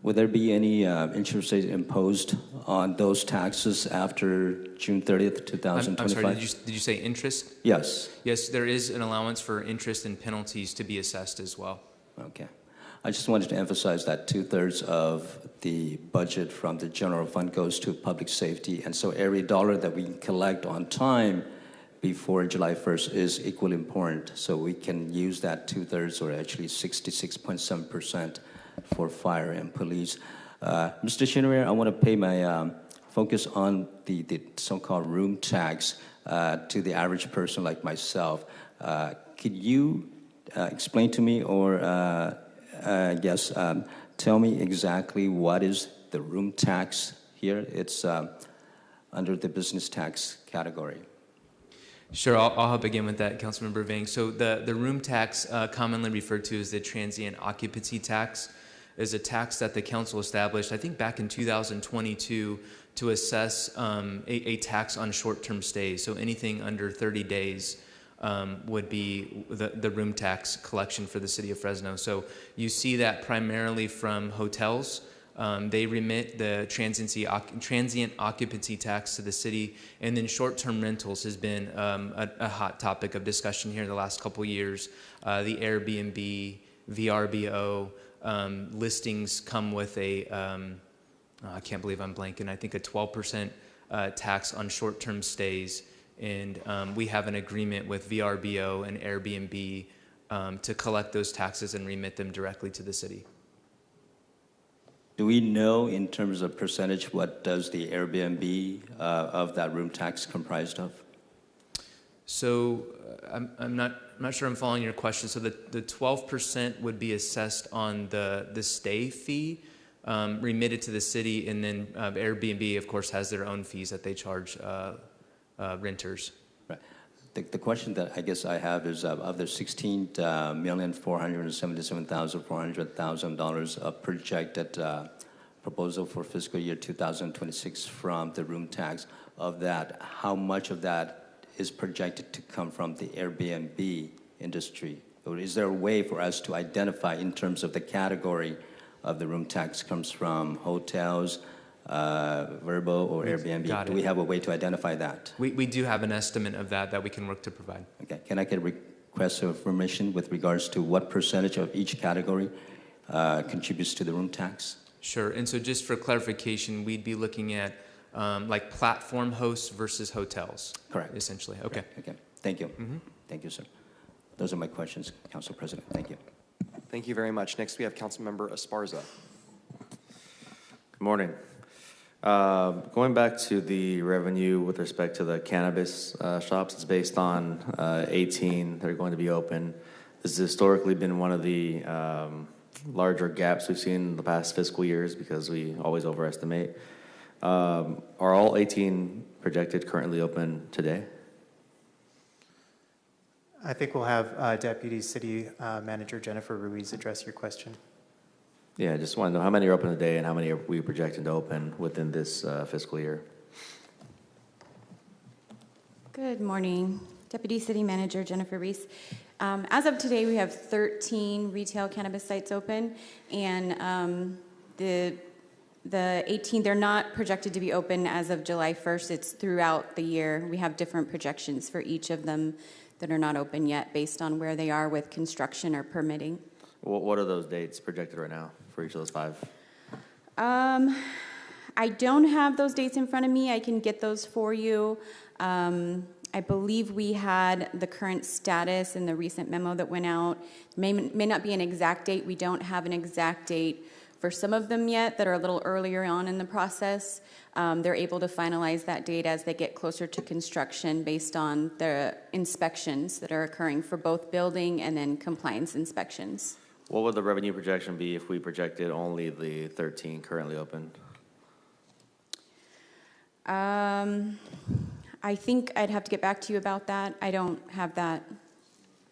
Will there be any interest rate imposed on those taxes after June 30th, 2025? I'm sorry, did you say interest? Yes. Yes, there is an allowance for interest and penalties to be assessed as well. Okay. I just wanted to emphasize that 2/3 of the budget from the general fund goes to public safety, and so every dollar that we collect on time before July 1st is equally important. So we can use that 2/3, or actually 66.7%, for fire and police. Mr. Chenevert, I want to pay my focus on the so-called room tax to the average person like myself. Could you explain to me, or tell me exactly what is the room tax here? It's under the business tax category. Sure, I'll help again with that, Councilmember Vang. So the room tax, commonly referred to as the transient occupancy tax, is a tax that the council established, I think back in 2022, to assess a tax on short-term stays. So anything under 30 days would be the room tax collection for the city of Fresno. So you see that primarily from hotels. They remit the transient occupancy tax to the city, and then short-term rentals has been a hot topic of discussion here in the last couple years. The Airbnb, VRBO listings come with I can't believe I'm blanking, I think a 12% tax on short-term stays, and we have an agreement with VRBO and Airbnb to collect those taxes and remit them directly to the city. Do we know in terms of percentage what does the Airbnb of that room tax comprised of? So I'm not sure I'm following your question. So the 12% would be assessed on the stay fee remitted to the city, and then Airbnb, of course, has their own fees that they charge renters. Right. The question that I guess I have is of the $16,477,400 of projected proposal for fiscal year 2026 from the room tax, of that, how much of that is projected to come from the Airbnb industry? Or is there a way for us to identify in terms of the category of the room tax comes from hotels, Vrbo, or Airbnb? Do we have a way to identify that? We do have an estimate of that we can work to provide. Okay. Can I get a request of permission with regards to what percentage of each category contributes to the room tax? Sure. And so just for clarification, we'd be looking at like platform hosts versus hotels. Correct. Essentially. Okay. Correct. Okay. Thank you. Mm-hmm. Thank you, sir. Those are my questions, Council President. Thank you. Thank you very much. Next, we have Councilmember Esparza. Good morning. Going back to the revenue with respect to the cannabis shops, it's based on 18 that are going to be open. This has historically been one of the larger gaps we've seen in the past fiscal years because we always overestimate. Are all 18 projected currently open today? I think we'll have Deputy City Manager Jennifer Ruiz address your question. Yeah, I just want to know how many are open today and how many are we projecting to open within this fiscal year? Good morning. Deputy City Manager Jennifer Reese. As of today, we have 13 retail cannabis sites open, and the 18, they're not projected to be open as of July 1st. It's throughout the year. We have different projections for each of them that are not open yet based on where they are with construction or permitting. What are those dates projected right now for each of those 5? I don't have those dates in front of me. I can get those for you. I believe we had the current status in the recent memo that went out. May not be an exact date. We don't have an exact date for some of them yet that are a little earlier on in the process. They're able to finalize that date as they get closer to construction based on the inspections that are occurring for both building and then compliance inspections. What would the revenue projection be if we projected only the 13 currently open? I think I'd have to get back to you about that. I don't have that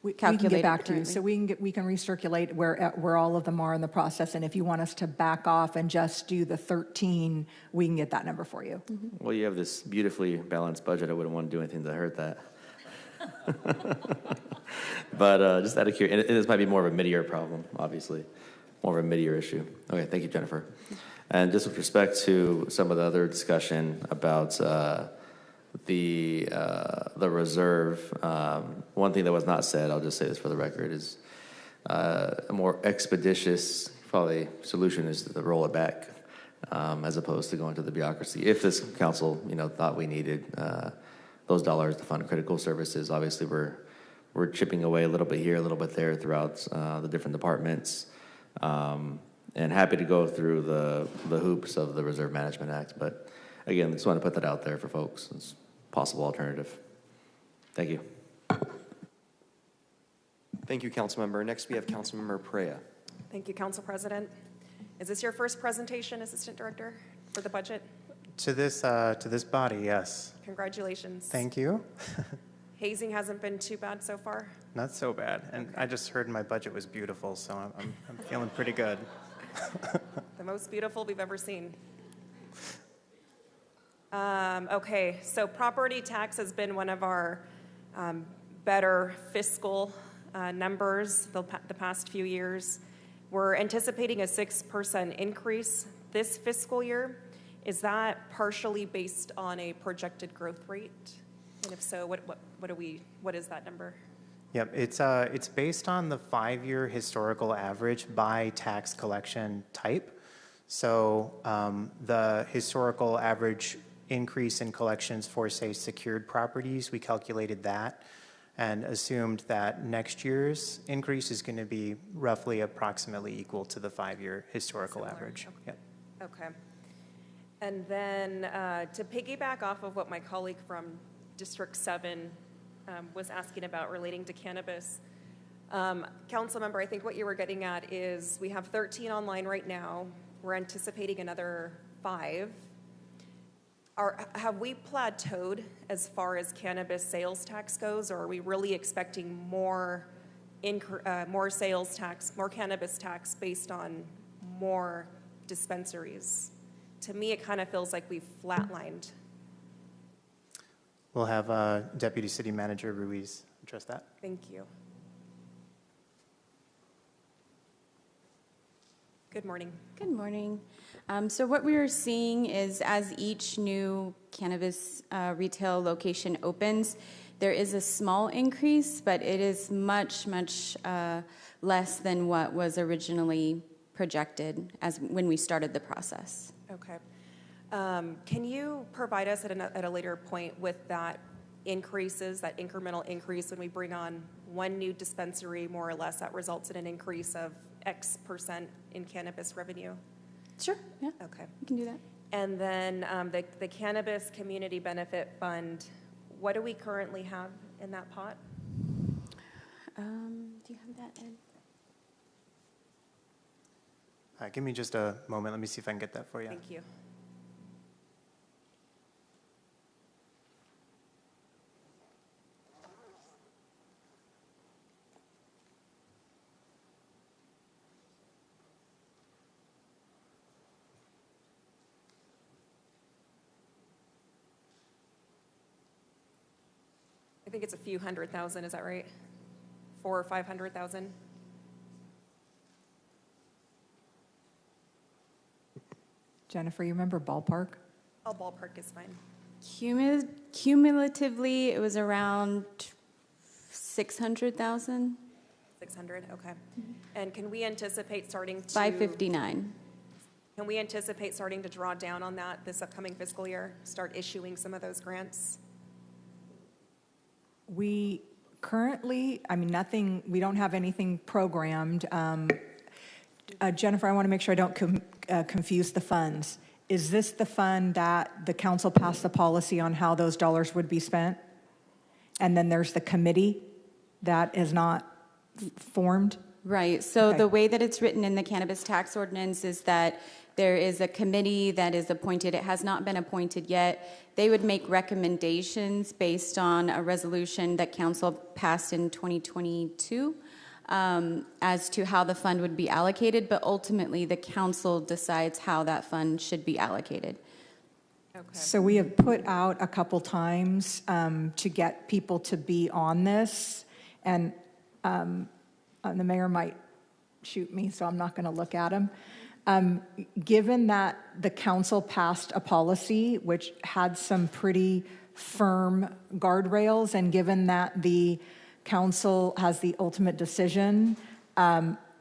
We calculated can get back to you. currently. So we can recirculate where all of them are in the process. And if you want us to back off and just do the 13, we can get that number for you. Well, you have this beautifully balanced budget. I wouldn't want to do anything to hurt that. But just out of curiosity, and this might be more of a mid-year problem, obviously, more of a mid-year issue. Okay, thank you, Jennifer. And just with respect to some of the other discussion about the reserve, one thing that was not said, I'll just say this for the record, is a more expeditious probably solution is to roll it back as opposed to going to the bureaucracy. If this council, thought we needed those dollars to fund critical services, obviously we're chipping away a little bit here, a little bit there throughout the different departments. And happy to go through the hoops of the Reserve Management Act. But again, just want to put that out there for folks as a possible alternative. Thank you. Thank you, Councilmember. Next, we have Councilmember Perea. Thank you, Council President. Is this your first presentation, Assistant Director, for the budget? To this body, yes. Congratulations. Thank you. Hazing hasn't been too bad so far? Not so bad. And I just heard my budget was beautiful, so I'm feeling pretty good. The most beautiful we've ever seen. Okay, so property tax has been one of our better fiscal numbers the past few years. We're anticipating a 6% increase this fiscal year. Is that partially based on a projected growth rate? And if so, what is that number? Yep, it's based on the 5-year historical average by tax collection type. So the historical average increase in collections for, say, secured properties, we calculated that and assumed that next year's increase is going to be roughly approximately equal to the 5-year historical average. Okay. Yep. Okay. And then to piggyback off of what my colleague from District 7 was asking about relating to cannabis, Council Member, I think what you were getting at is we have 13 online right now. We're anticipating another 5. Have we plateaued as far as cannabis sales tax goes, or are we really expecting more sales tax, more cannabis tax based on more dispensaries? To me, it kind of feels like we've flatlined. We'll have Deputy City Manager Ruiz address that. Thank you. Good morning. Good morning. So what we are seeing is as each new cannabis retail location opens, there is a small increase, but it is much, much less than what was originally projected when we started the process. Okay. Can you provide us at a later point with that incremental increase when we bring on one new dispensary, more or less, that results in an increase of X% in cannabis revenue? Sure, yeah. Okay. We can do that. And then the Cannabis Community Benefit Fund, what do we currently have in that pot? Do you have that, Ed? Give me just a moment. Let me see if I can get that for you. Thank you. I think it's a few $100,000, is that right? 400,000 or 500,000? Jennifer, you remember ballpark? Oh, ballpark is fine. Cumulatively, it was around 600,000. 600, okay. And can we anticipate starting to? 559. Can we anticipate starting to draw down on that this upcoming fiscal year? Start issuing some of those grants? We currently, we don't have anything programmed. Jennifer, I want to make sure I don't confuse the funds. Is this the fund that the council passed the policy on how those dollars would be spent? And then there's the committee that is not formed? Right. So Okay. the way that it's written in the cannabis tax ordinance is that there is a committee that is appointed. It has not been appointed yet. They would make recommendations based on a resolution that council passed in 2022 as to how the fund would be allocated, but ultimately the council decides how that fund should be allocated. Okay. So we have put out a couple times to get people to be on this, and the mayor might shoot me, so I'm not going to look at him. Given that the council passed a policy which had some pretty firm guardrails, and given that the council has the ultimate decision,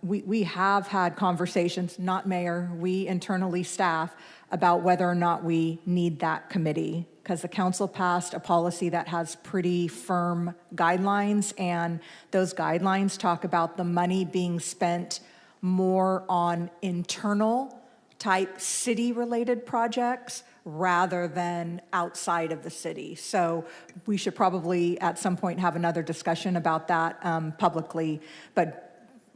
we have had conversations, not mayor, we internally staff, about whether or not we need that committee, because the council passed a policy that has pretty firm guidelines, and those guidelines talk about the money being spent more on internal type city-related projects rather than outside of the city. So we should probably at some point have another discussion about that publicly, but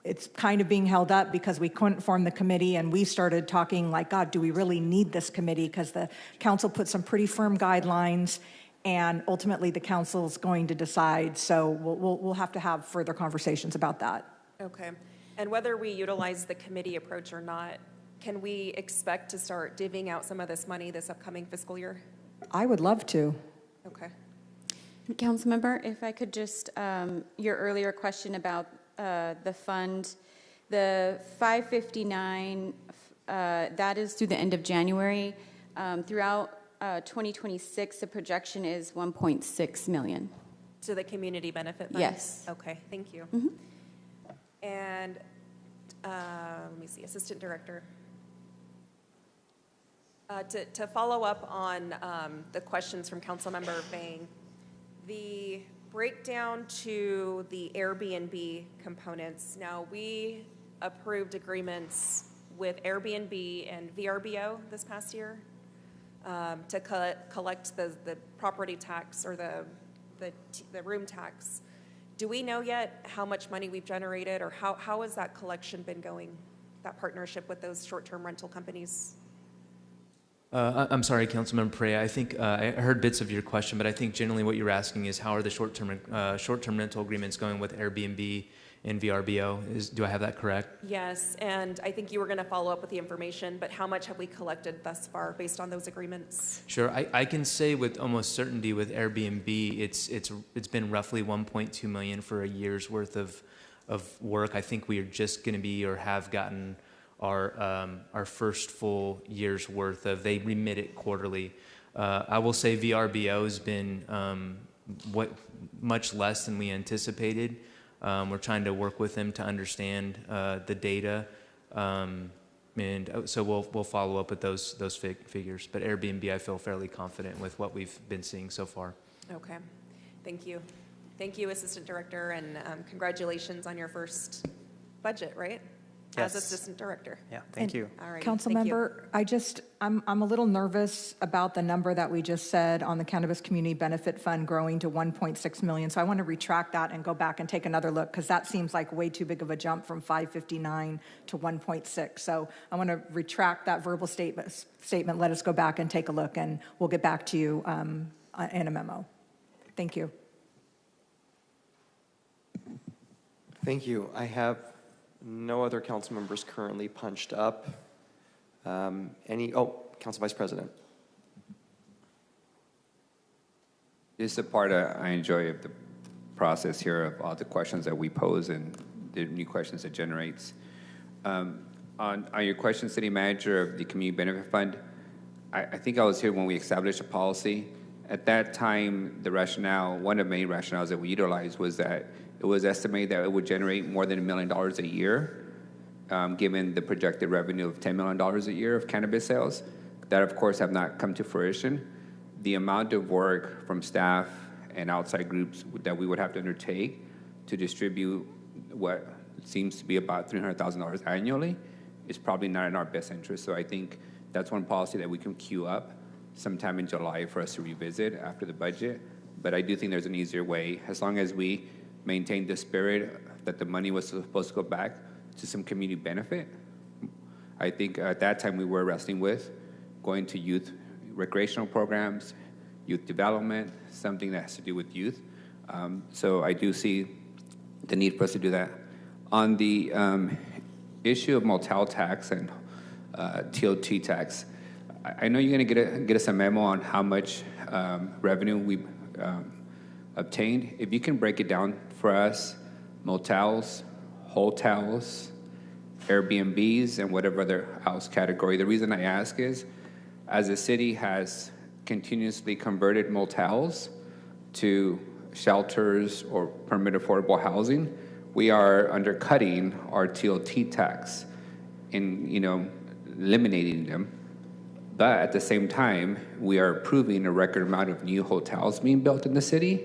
it's kind of being held up because we couldn't form the committee, and we started talking like, God, do we really need this committee? Because the council put some pretty firm guidelines, and ultimately the council's going to decide. So we'll have to have further conversations about that. Okay. And whether we utilize the committee approach or not, can we expect to start divvying out some of this money this upcoming fiscal year? I would love to. Okay. Councilmember, if I could just, your earlier question about the fund, the 559, that is through the end of January. Throughout 2026, the projection is 1.6 million. To the community benefit fund? Yes. Okay, thank you. Mm-hmm. And let me see, Assistant Director. To follow up on the questions from Councilmember Vang, the breakdown to the Airbnb components. Now, we approved agreements with Airbnb and VRBO this past year to collect the property tax or the room tax. Do we know yet how much money we've generated, or how has that collection been going, that partnership with those short-term rental companies? I'm sorry, Councilmember Perea. I think I heard bits of your question, but I think generally what you're asking is how are the short-term rental agreements going with Airbnb and VRBO? Do I have that correct? Yes, and I think you were going to follow up with the information, but how much have we collected thus far based on those agreements? Sure. I can say with almost certainty with Airbnb, it's been roughly 1.2 million for a year's worth of work. I think we are just going to be or have gotten our first full year's worth of. They remit it quarterly. I will say VRBO has been much less than we anticipated. We're trying to work with them to understand the data, and so we'll follow up with those figures. But Airbnb, I feel fairly confident with what we've been seeing so far. Okay, thank you. Thank you, Assistant Director, and congratulations on your first budget, right? as Yes. Assistant Director. Yeah, thank you. All right. thank you. Councilmember, I'm a little nervous about the number that we just said on the Cannabis Community Benefit Fund growing to 1.6 million. So I want to retract that and go back and take another look, because that seems like way too big of a jump from 559 to 1.6. So I want to retract that verbal statement. Let us go back and take a look, and we'll get back to you in a memo. Thank you. Thank you. I have no other council members currently punched up. Council Vice President. This is the part I enjoy of the process here, of all the questions that we pose and the new questions it generates. On your question, City Manager, of the Community Benefit Fund, I think I was here when we established a policy. At that time, the rationale, one of the main rationales that we utilized was that it was estimated that it would generate more than $1 million a year, given the projected revenue of $10 million a year of cannabis sales. That, of course, have not come to fruition. The amount of work from staff and outside groups that we would have to undertake to distribute what seems to be about $300,000 annually is probably not in our best interest. So I think that's one policy that we can queue up sometime in July for us to revisit after the budget. But I do think there's an easier way, as long as we maintain the spirit that the money was supposed to go back to some community benefit. I think at that time we were wrestling with going to youth recreational programs, youth development, something that has to do with youth. So I do see the need for us to do that. On the issue of motel tax and TOT tax, I know you're going to get us a memo on how much revenue we obtained. If you can break it down for us, motels, hotels, Airbnbs, and whatever other house category. The reason I ask is, as the city has continuously converted motels to shelters or permanent affordable housing, we are undercutting our TOT tax in, eliminating them. But at the same time, we are approving a record amount of new hotels being built in the city.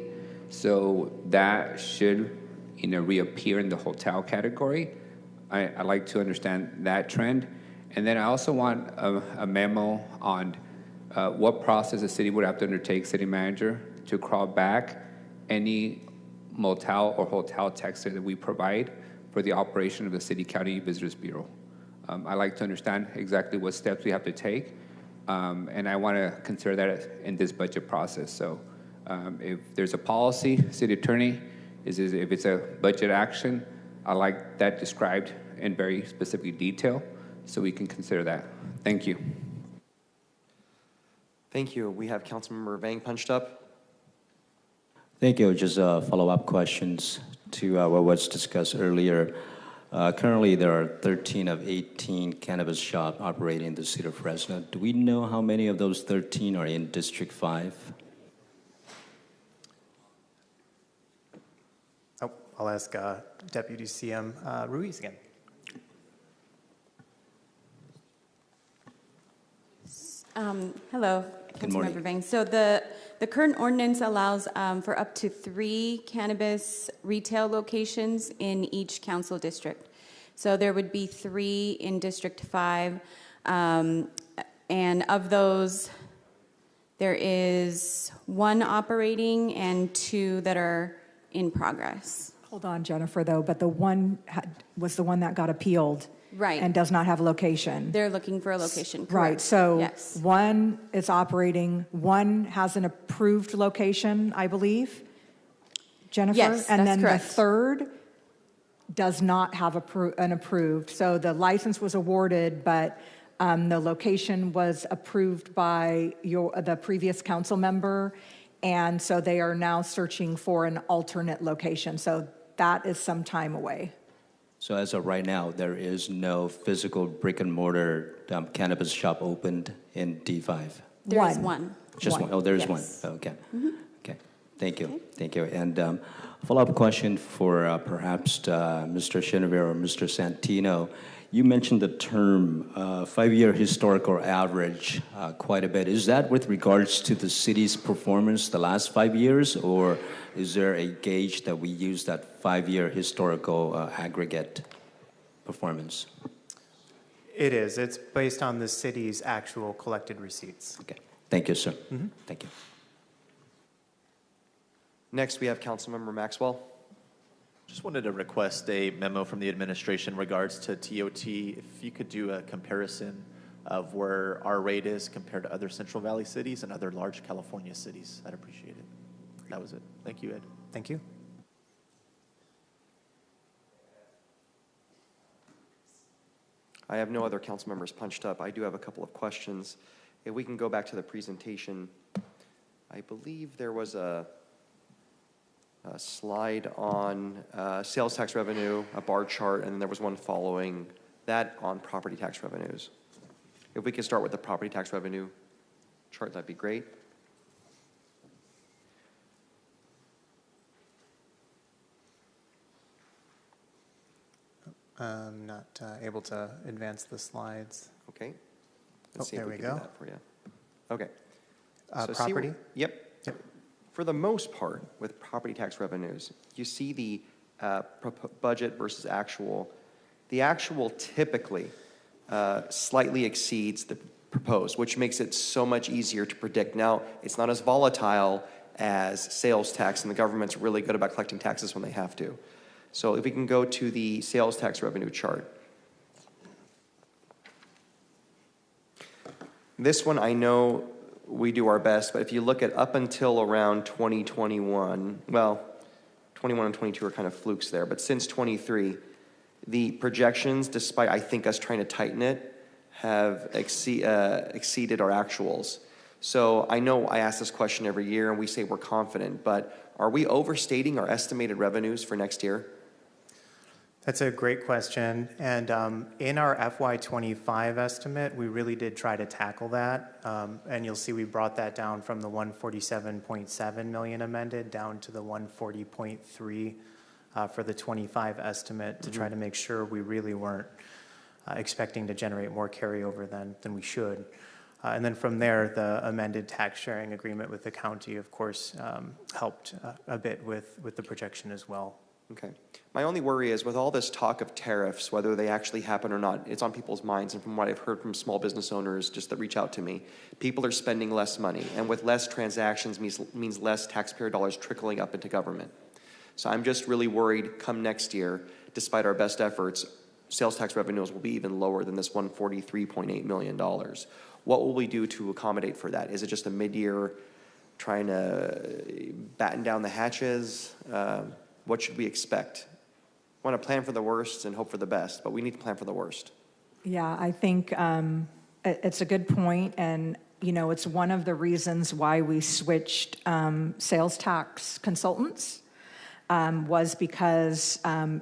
So that should, reappear in the hotel category. I like to understand that trend. And then I also want a memo on what process the city would have to undertake, City Manager, to crawl back any motel or hotel tax that we provide for the operation of the City County Visitors Bureau. I like to understand exactly what steps we have to take, and I want to consider that in this budget process. So if there's a policy, City Attorney, if it's a budget action, I like that described in very specific detail so we can consider that. Thank you. Thank you. We have Councilmember Vang punched up. Thank you. Just follow-up questions to what was discussed earlier. Currently, there are 13 of 18 cannabis shops operating in the city of Fresno. Do we know how many of those 13 are in District 5? Oh, I'll ask Deputy CM Ruiz again. Hello, Councilmember Vang. So the current ordinance allows for up to 3 cannabis retail locations in each council district. So there would be 3 in District 5, and of those, there is 1 operating and 2 that are in progress. Hold on, Jennifer, though, but the one was the one that got appealed. Right. And does not have a location. They're looking for a location, correct. Right, so yes. 1 is operating, 1 has an approved location, I believe, Jennifer? Yes, and that's then correct. the third does not have an approved. So the license was awarded, but the location was approved by the previous council member, and so they are now searching for an alternate location. So that is some time away. So as of right now, there is no physical brick and mortar cannabis shop opened in D5? There is one. Just one? Oh, there's Yes. one. Okay. Mm-hmm. Okay. Thank you. Thank you. And follow-up question for perhaps Mr. Chenevert or Mr. Santino. You mentioned the term 5-year historical average quite a bit. Is that with regards to the city's performance the last 5 years, or is there a gauge that we use that 5-year historical aggregate? performance? It is. It's based on the city's actual collected receipts. Okay. Thank you, sir. Thank you. Next, we have Councilmember Maxwell. Just wanted to request a memo from the administration in regards to TOT. If you could do a comparison of where our rate is compared to other Central Valley cities and other large California cities, I'd appreciate it. That was it. Thank you, Ed. Thank you. I have no other council members punched up. I do have a couple of questions. If we can go back to the presentation, I believe there was a slide on sales tax revenue, a bar chart, and then there was one following that on property tax revenues. If we could start with the property tax revenue chart, that'd be great. I'm not able to advance the slides. Okay. Let's see if there we we can do go. that for you. Okay. So see Property? Yep. For the most part, with property tax revenues, you see the budget versus actual. The actual typically slightly exceeds the proposed, which makes it so much easier to predict. Now, it's not as volatile as sales tax, and the government's really good about collecting taxes when they have to. So if we can go to the sales tax revenue chart. This one, I know we do our best, but if you look at up until around 2021, well, 21 and 22 are kind of flukes there, but since 23, the projections, despite I think us trying to tighten it, have exceeded our actuals. So I know I ask this question every year and we say we're confident, but are we overstating our estimated revenues for next year? That's a great question. And in our FY25 estimate, we really did try to tackle that. And you'll see we brought that down from the 147.7 million amended down to the 140.3 for the 25 estimate to try to make sure we really weren't expecting to generate more carryover than we should. And then from there, the amended tax sharing agreement with the county, of course, helped a bit with the projection as well. Okay. My only worry is with all this talk of tariffs, whether they actually happen or not, it's on people's minds. And from what I've heard from small business owners just that reach out to me, people are spending less money. And with less transactions means less taxpayer dollars trickling up into government. So I'm just really worried come next year, despite our best efforts, sales tax revenues will be even lower than this $143.8 million. What will we do to accommodate for that? Is it just a mid-year trying to batten down the hatches? What should we expect? We want to plan for the worst and hope for the best, but we need to plan for the worst. Yeah, I think it's a good point, and you know, it's one of the reasons why we switched sales tax consultants. Was because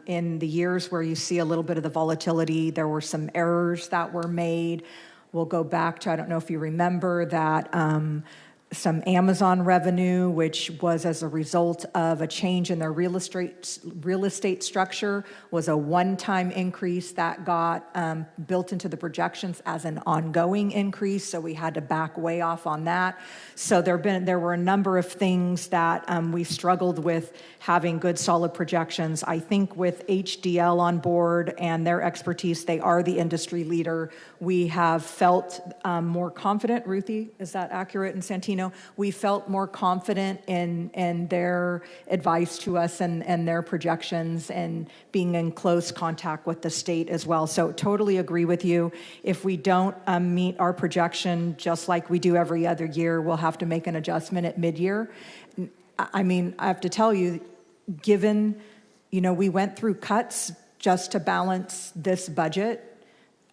in the years where you see a little bit of the volatility, there were some errors that were made. We'll go back to, I don't know if you remember that some Amazon revenue, which was as a result of a change in their real estate structure, was a one-time increase that got built into the projections as an ongoing increase. So we had to back way off on that. So there were a number of things that we struggled with having good, solid projections. I think with HDL on board and their expertise, they are the industry leader. We have felt more confident. Ruthie, is that accurate? And Santino, we felt more confident in their advice to us and their projections and being in close contact with the state as well. So totally agree with you. If we don't meet our projection, just like we do every other year, we'll have to make an adjustment at mid-year. I mean, I have to tell you, given, you know, we went through cuts just to balance this budget,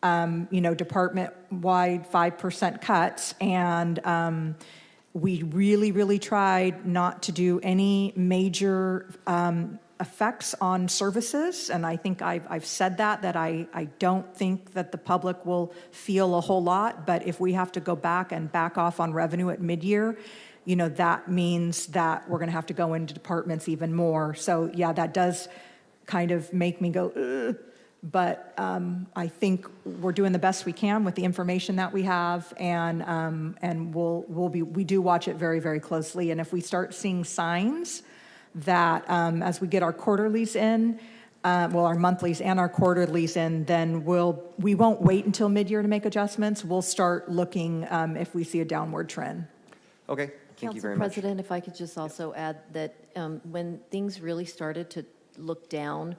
you know, department-wide 5% cuts, and we really, really tried not to do any major effects on services, and I think I've said that I don't think that the public will feel a whole lot, but if we have to go back and back off on revenue at mid-year, you know, that means that we're going to have to go into departments even more. So yeah, that does kind of make me go, ugh. But I think we're doing the best we can with the information that we have, and we do watch it very, very closely. And if we start seeing signs that as we get our quarterlies in, well, our monthlies and our quarterlies, and then we won't wait until mid-year to make adjustments. We'll start looking if we see a downward trend. Okay, thank you very Council much. President, if I could just also add that when things really started to look down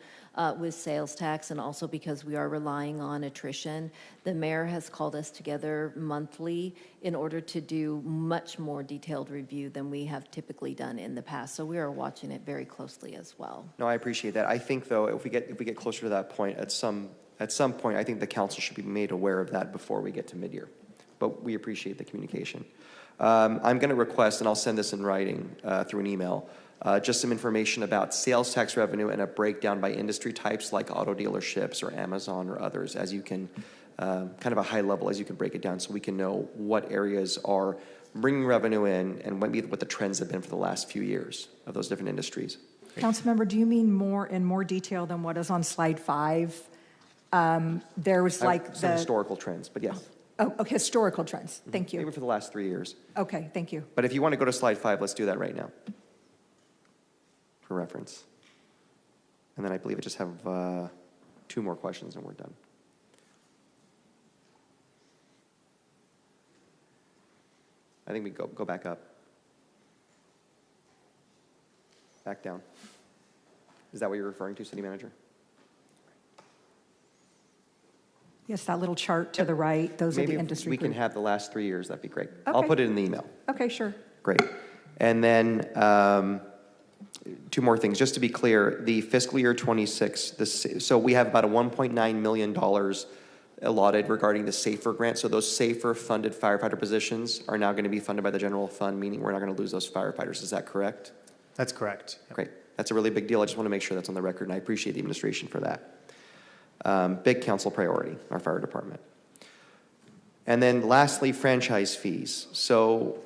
with sales tax, and also because we are relying on attrition, the mayor has called us together monthly in order to do much more detailed review than we have typically done in the past. So we are watching it very closely as well. No, I appreciate that. I think, though, if we get closer to that point, at some point, I think the council should be made aware of that before we get to mid-year. But we appreciate the communication. I'm going to request, and I'll send this in writing through an email, just some information about sales tax revenue and a breakdown by industry types like auto dealerships or Amazon or others, as you can, kind of a high level, as you can break it down so we can know what areas are bringing revenue in and what the trends have been for the last few years of those different industries. Councilmember, do you mean in more detail than what is on slide 5? There was like some historical trends, but yes. Oh, okay, historical trends. Thank you. Maybe for the last 3 years. Okay, thank you. But if you want to go to slide 5, let's do that right now for reference. And then I believe I just have 2 more questions and we're done. I think we go back up. Back down. Is that what you're referring to, City Manager? Yes, that little chart to the right, those are the Maybe industry we can groups. have the last 3 years, that'd be great. I'll Okay. put it in the email. Okay, sure. Great. And then 2 more things. Just to be clear, the fiscal year 26, so we have about a $1.9 million allotted regarding the SAFER grant. So those SAFER funded firefighter positions are now going to be funded by the general fund, meaning we're not going to lose those firefighters. Is that correct? That's correct. Great. That's a really big deal. I just want to make sure that's on the record, and I appreciate the administration for that. Big council priority, our fire department. And then lastly, franchise fees. So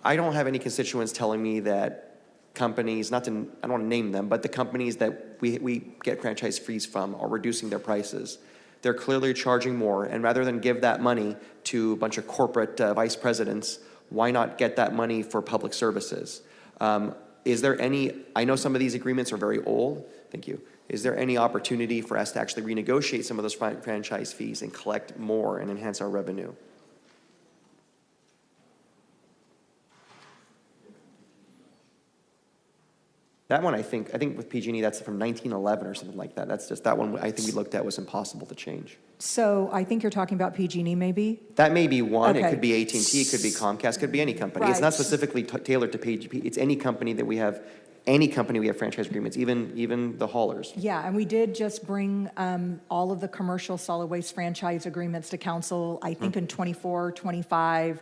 I don't have any constituents telling me that companies, I don't want to name them, but the companies that we get franchise fees from are reducing their prices. They're clearly charging more, and rather than give that money to a bunch of corporate vice presidents, why not get that money for public services? Is there any, I know some of these agreements are very old, thank you. Is there any opportunity for us to actually renegotiate some of those franchise fees and collect more and enhance our revenue? That one, I think with PG&E, that's from 1911 or something like that. That's just, that one I think we looked at was impossible to change. So I think you're talking about PG&E maybe? That may be one. Okay. It could be AT&T, it could be Comcast, it could be any company. It's Right. not specifically tailored to PG&E. It's any company that we have, franchise agreements, even the haulers. Yeah, and we did just bring all of the commercial solid waste franchise agreements to council, I think in 24, 25,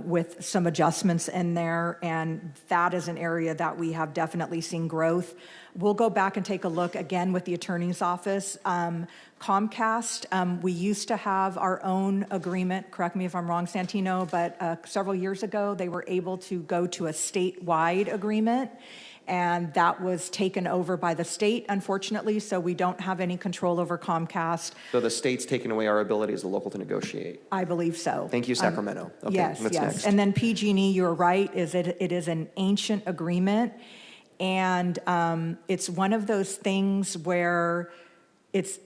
with some adjustments in there, and that is an area that we have definitely seen growth. We'll go back and take a look again with the attorney's office. Comcast, we used to have our own agreement, correct me if I'm wrong, Santino, but several years ago, they were able to go to a statewide agreement, and that was taken over by the state, unfortunately, so we don't have any control over Comcast. So the state's taken away our ability as a local to negotiate. I believe so. Thank you, Sacramento. Okay, Yes, what's yes. next? And then PG&E, you're right, it is an ancient agreement, and it's one of those things where it's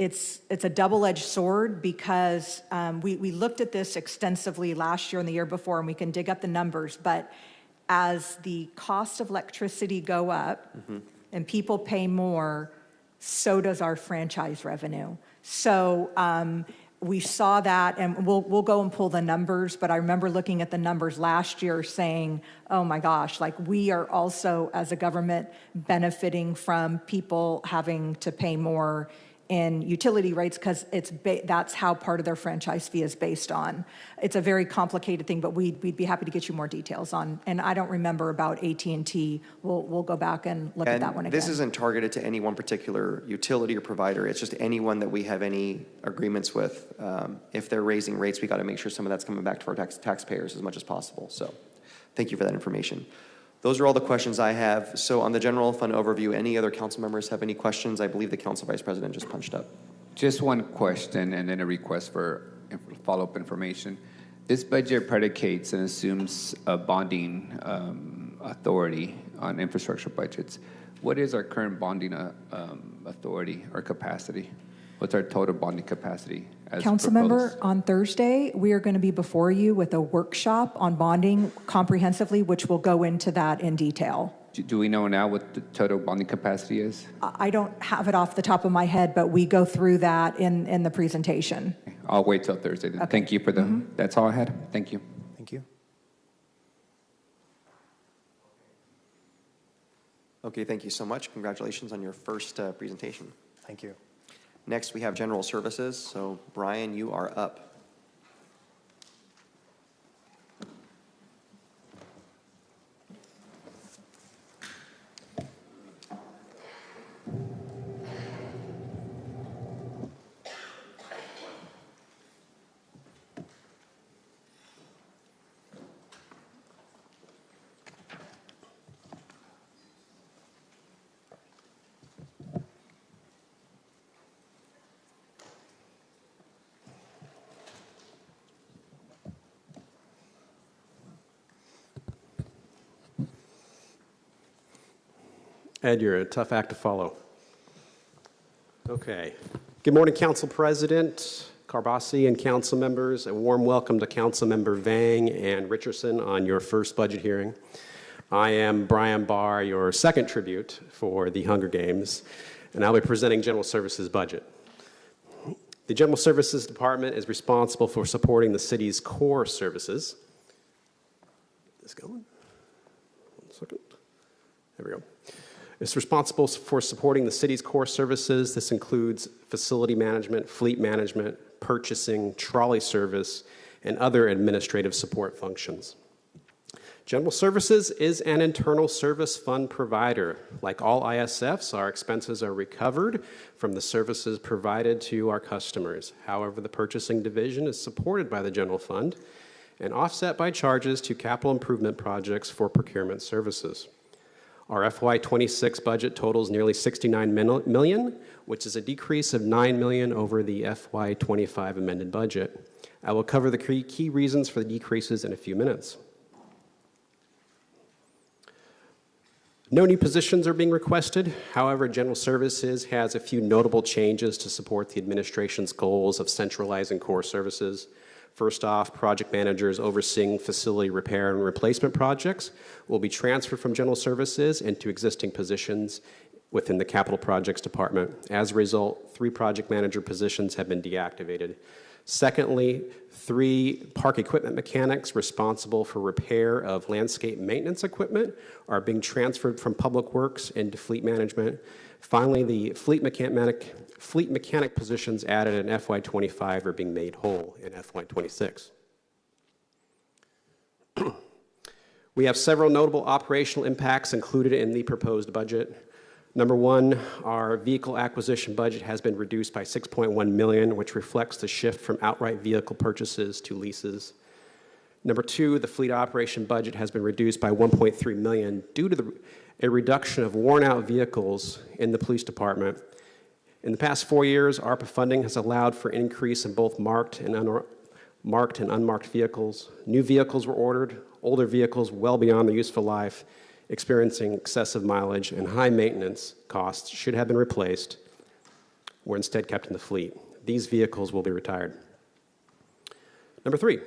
a double-edged sword, because we looked at this extensively last year and the year before, and we can dig up the numbers, but as the cost of electricity go up and people pay more, so does our franchise revenue. So we saw that, and we'll go and pull the numbers, but I remember looking at the numbers last year saying, oh my gosh, like we are also as a government benefiting from people having to pay more in utility rates, because that's how part of their franchise fee is based on. It's a very complicated thing, but we'd be happy to get you more details on. And I don't remember about AT&T. We'll go back and look at that one again. This isn't targeted to any one particular utility or provider. It's just anyone that we have any agreements with. If they're raising rates, we got to make sure some of that's coming back to our taxpayers as much as possible. So thank you for that information. Those are all the questions I have. So on the general fund overview, any other council members have any questions? I believe the council vice president just punched up. Just one question and then a request for follow-up information. This budget predicates and assumes a bonding authority on infrastructure budgets. What is our current bonding authority or capacity? What's our total bonding capacity? Councilmember, on Thursday, we are going to be before you with a workshop on bonding comprehensively, which will go into that in detail. Do we know now what the total bonding capacity is? I don't have it off the top of my head, but we go through that in the presentation. I'll wait till Thursday then. Okay. Thank you for the, that's all I had. Thank you. Thank you. Okay, thank you so much. Congratulations on your first presentation. Thank you. Next, we have general services. So, Brian, you are up. Ed, you're a tough act to follow. Okay. Good morning, Council President Carbasi and council members. A warm welcome to Council Member Vang and Richardson on your first budget hearing. I am Brian Barr, your second tribute for the Hunger Games, and I'll be presenting General Services budget. The General Services Department is responsible for supporting the city's core services. Is this going? 1 second. There we go. It's responsible for supporting the city's core services. This includes facility management, fleet management, purchasing, trolley service, and other administrative support functions. General Services is an internal service fund provider. Like all ISFs, our expenses are recovered from the services provided to our customers. However, the purchasing division is supported by the general fund and offset by charges to capital improvement projects for procurement services. Our FY26 budget totals nearly $69 million, which is a decrease of $9 million over the FY25 amended budget. I will cover the key reasons for the decreases in a few minutes. No new positions are being requested. However, General Services has a few notable changes to support the administration's goals of centralizing core services. First off, project managers overseeing facility repair and replacement projects will be transferred from General Services into existing positions within the Capital Projects Department. As a result, 3 project manager positions have been deactivated. Secondly, 3 park equipment mechanics responsible for repair of landscape maintenance equipment are being transferred from Public Works into Fleet Management. Finally, the fleet mechanic positions added in FY25 are being made whole in FY26. We have several notable operational impacts included in the proposed budget. Number 1, our vehicle acquisition budget has been reduced by $6.1 million, which reflects the shift from outright vehicle purchases to leases. Number 2, the fleet operation budget has been reduced by $1.3 million due to a reduction of worn-out vehicles in the police department. In the past 4 years, ARPA funding has allowed for an increase in both marked and unmarked vehicles. New vehicles were ordered, older vehicles well beyond their useful life, experiencing excessive mileage and high maintenance costs should have been replaced, were instead kept in the fleet. These vehicles will be retired. Number 3,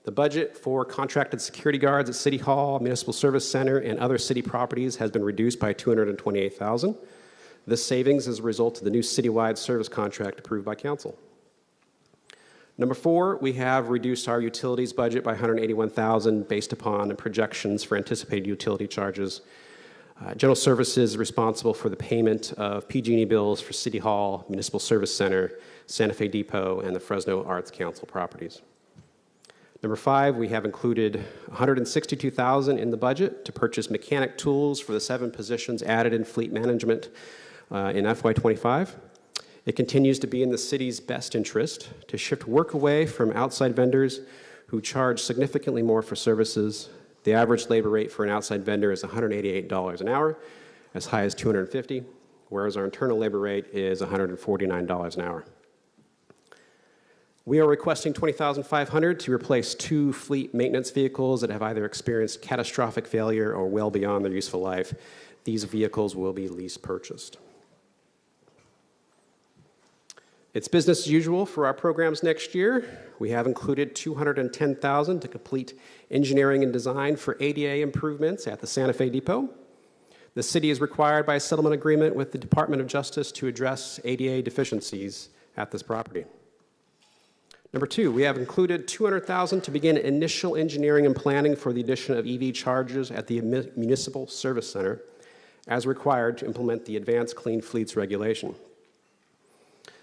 the budget for contracted security guards at City Hall, Municipal Service Center, and other city properties has been reduced by $228,000. This savings is a result of the new citywide service contract approved by Council. Number 4, we have reduced our utilities budget by $181,000 based upon projections for anticipated utility charges. General Services is responsible for the payment of PG&E bills for City Hall, Municipal Service Center, Santa Fe Depot, and the Fresno Arts Council properties. Number 5, we have included $162,000 in the budget to purchase mechanic tools for the 7 positions added in fleet management in FY25. It continues to be in the city's best interest to shift work away from outside vendors who charge significantly more for services. The average labor rate for an outside vendor is $188 an hour, as high as $250, whereas our internal labor rate is $149 an hour. We are requesting $20,500 to replace 2 fleet maintenance vehicles that have either experienced catastrophic failure or well beyond their useful life. These vehicles will be lease purchased. It's business as usual for our programs next year. We have included $210,000 to complete engineering and design for ADA improvements at the Santa Fe Depot. The city is required by a settlement agreement with the Department of Justice to address ADA deficiencies at this property. Number two, we have included $200,000 to begin initial engineering and planning for the addition of EV chargers at the Municipal Service Center as required to implement the Advanced Clean Fleets regulation.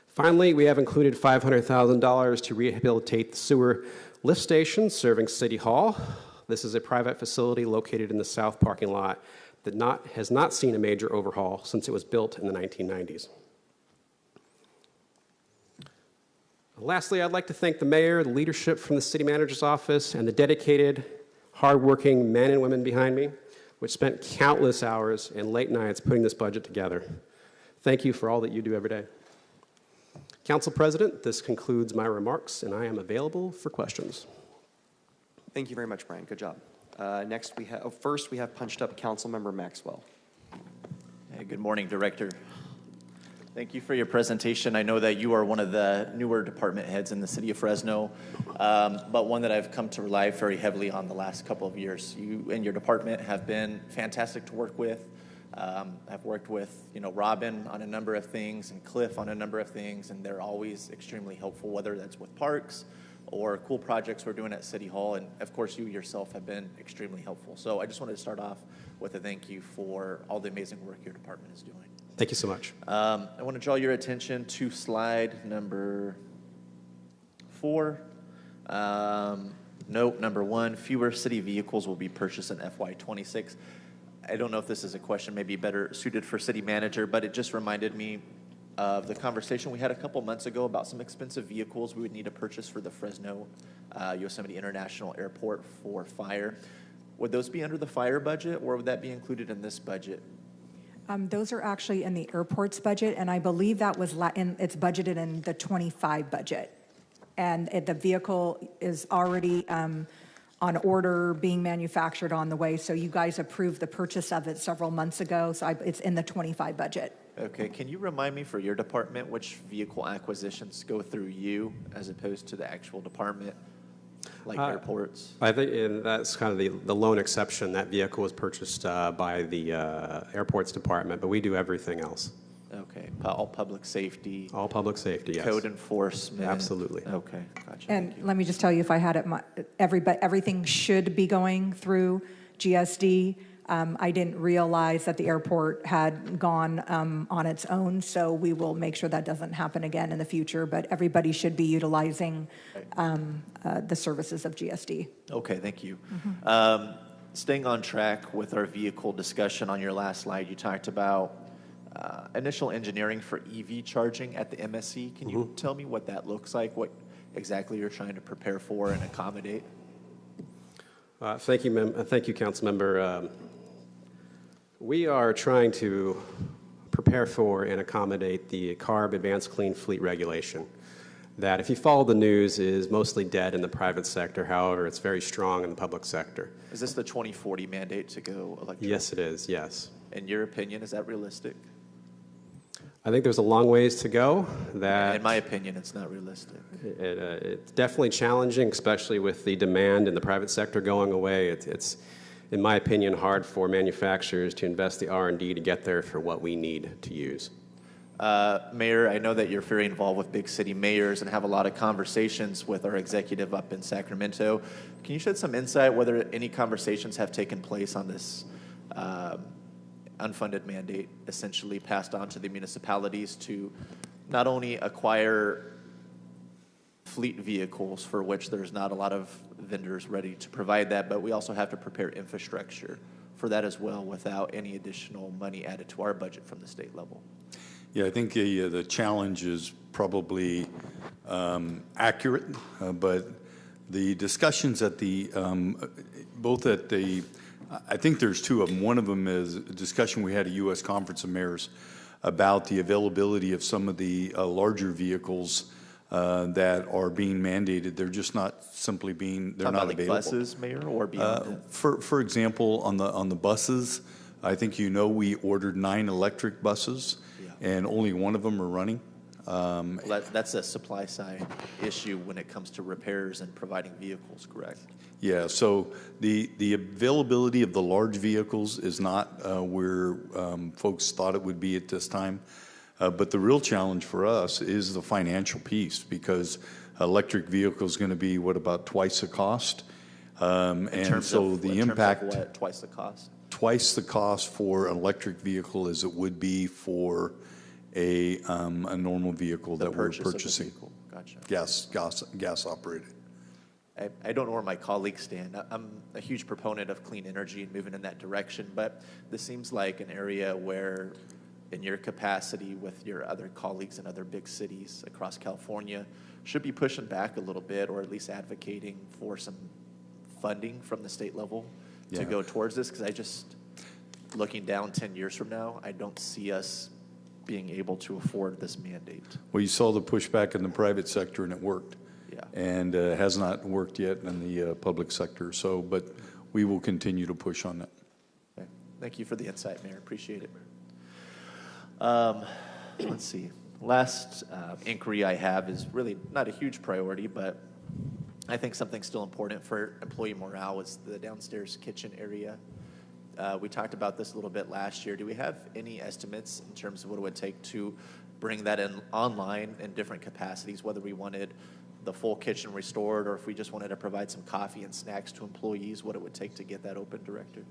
Finally, we have included $500,000 to rehabilitate the sewer lift station serving City Hall. This is a private facility located in the south parking lot that has not seen a major overhaul since it was built in the 1990s. Lastly, I'd like to thank the mayor, the leadership from the city manager's office, and the dedicated, hardworking men and women behind me, which spent countless hours and late nights putting this budget together. Thank you for all that you do every day. Council President, this concludes my remarks, and I am available for questions. Thank you very much, Brian. Good job. First we have punched up Councilmember Maxwell. Hey, good morning, Director. Thank you for your presentation. I know that you are one of the newer department heads in the city of Fresno, but one that I've come to rely very heavily on the last couple of years. You and your department have been fantastic to work with. I've worked with, Robin on a number of things and Cliff on a number of things, and they're always extremely helpful, whether that's with parks or cool projects we're doing at City Hall. And of course, you yourself have been extremely helpful. So I just wanted to start off with a thank you for all the amazing work your department is doing. Thank you so much. I want to draw your attention to slide number 4. Note number 1, fewer city vehicles will be purchased in FY26. I don't know if this is a question maybe better suited for city manager, but it just reminded me of the conversation we had a couple months ago about some expensive vehicles we would need to purchase for the Fresno Yosemite International Airport for fire. Would those be under the fire budget, or would that be included in this budget? Those are actually in the airport's budget, and I believe that was it's budgeted in the 25 budget. And the vehicle is already on order, being manufactured on the way. So you guys approved the purchase of it several months ago, so it's in the 25 budget. Okay, can you remind me for your department which vehicle acquisitions go through you as opposed to the actual department, like airports? I think that's kind of the lone exception. That vehicle was purchased by the airports department, but we do everything else. Okay, all public safety. All public safety, yes. Code enforcement. Absolutely. Okay, gotcha. And let me just tell you, if I had it, everything should be going through GSD. I didn't realize that the airport had gone on its own, so we will make sure that doesn't happen again in the future, but everybody should be utilizing the services of GSD. Okay, thank you. Staying on track with our vehicle discussion, on your last slide, you talked about initial engineering for EV charging at the MSC. Can you tell me what that looks like, what exactly you're trying to prepare for and accommodate? Thank you, Council Member. We are trying to prepare for and accommodate the CARB Advanced Clean Fleet regulation that, if you follow the news, is mostly dead in the private sector. However, it's very strong in the public sector. Is this the 2040 mandate to go electric? Yes, it is, yes. In your opinion, is that realistic? I think there's a long ways to go. In my opinion, it's not realistic. It's definitely challenging, especially with the demand in the private sector going away. It's, in my opinion, hard for manufacturers to invest the R&D to get there for what we need to use. Mayor, I know that you're very involved with big city mayors and have a lot of conversations with our executive up in Sacramento. Can you shed some insight whether any conversations have taken place on this unfunded mandate essentially passed on to the municipalities to not only acquire fleet vehicles, for which there's not a lot of vendors ready to provide that, but we also have to prepare infrastructure for that as well without any additional money added to our budget from the state level? Yeah, I think the challenge is probably accurate, but the discussions at the, both at the, I think there's two of them. One of them is a discussion we had at U.S. Conference of Mayors about the availability of some of the larger vehicles that are being mandated. They're just not simply being, they're not like available. Buses, Mayor, or beyond? For example, on the buses, I think you know we ordered 9 electric buses, and only one of them are running. Well, that's a supply side issue when it comes to repairs and providing vehicles, correct? Yeah, so the availability of the large vehicles is not where folks thought it would be at this time. But the real challenge for us is the financial piece, because electric vehicle is going to be, what, about twice the cost? And so the impact. In terms of what, twice the cost? Twice the cost for an electric vehicle as it would be for a normal vehicle that we're purchasing. Gotcha. Gas operated. I don't know where my colleagues stand. I'm a huge proponent of clean energy and moving in that direction, but this seems like an area where, in your capacity with your other colleagues in other big cities across California, should be pushing back a little bit, or at least advocating for some funding from the state level to go towards this, because looking down 10 years from now, I don't see us being able to afford this mandate. Well, you saw the pushback in the private sector, and it worked. Yeah. And has not worked yet in the public sector. So, but we will continue to push on that. Okay. Thank you for the insight, Mayor. Appreciate it. Let's see. Last inquiry I have is really not a huge priority, but I think something still important for employee morale is the downstairs kitchen area. We talked about this a little bit last year. Do we have any estimates in terms of what it would take to bring that in online in different capacities, whether we wanted the full kitchen restored, or if we just wanted to provide some coffee and snacks to employees, what it would take to get that open, Director?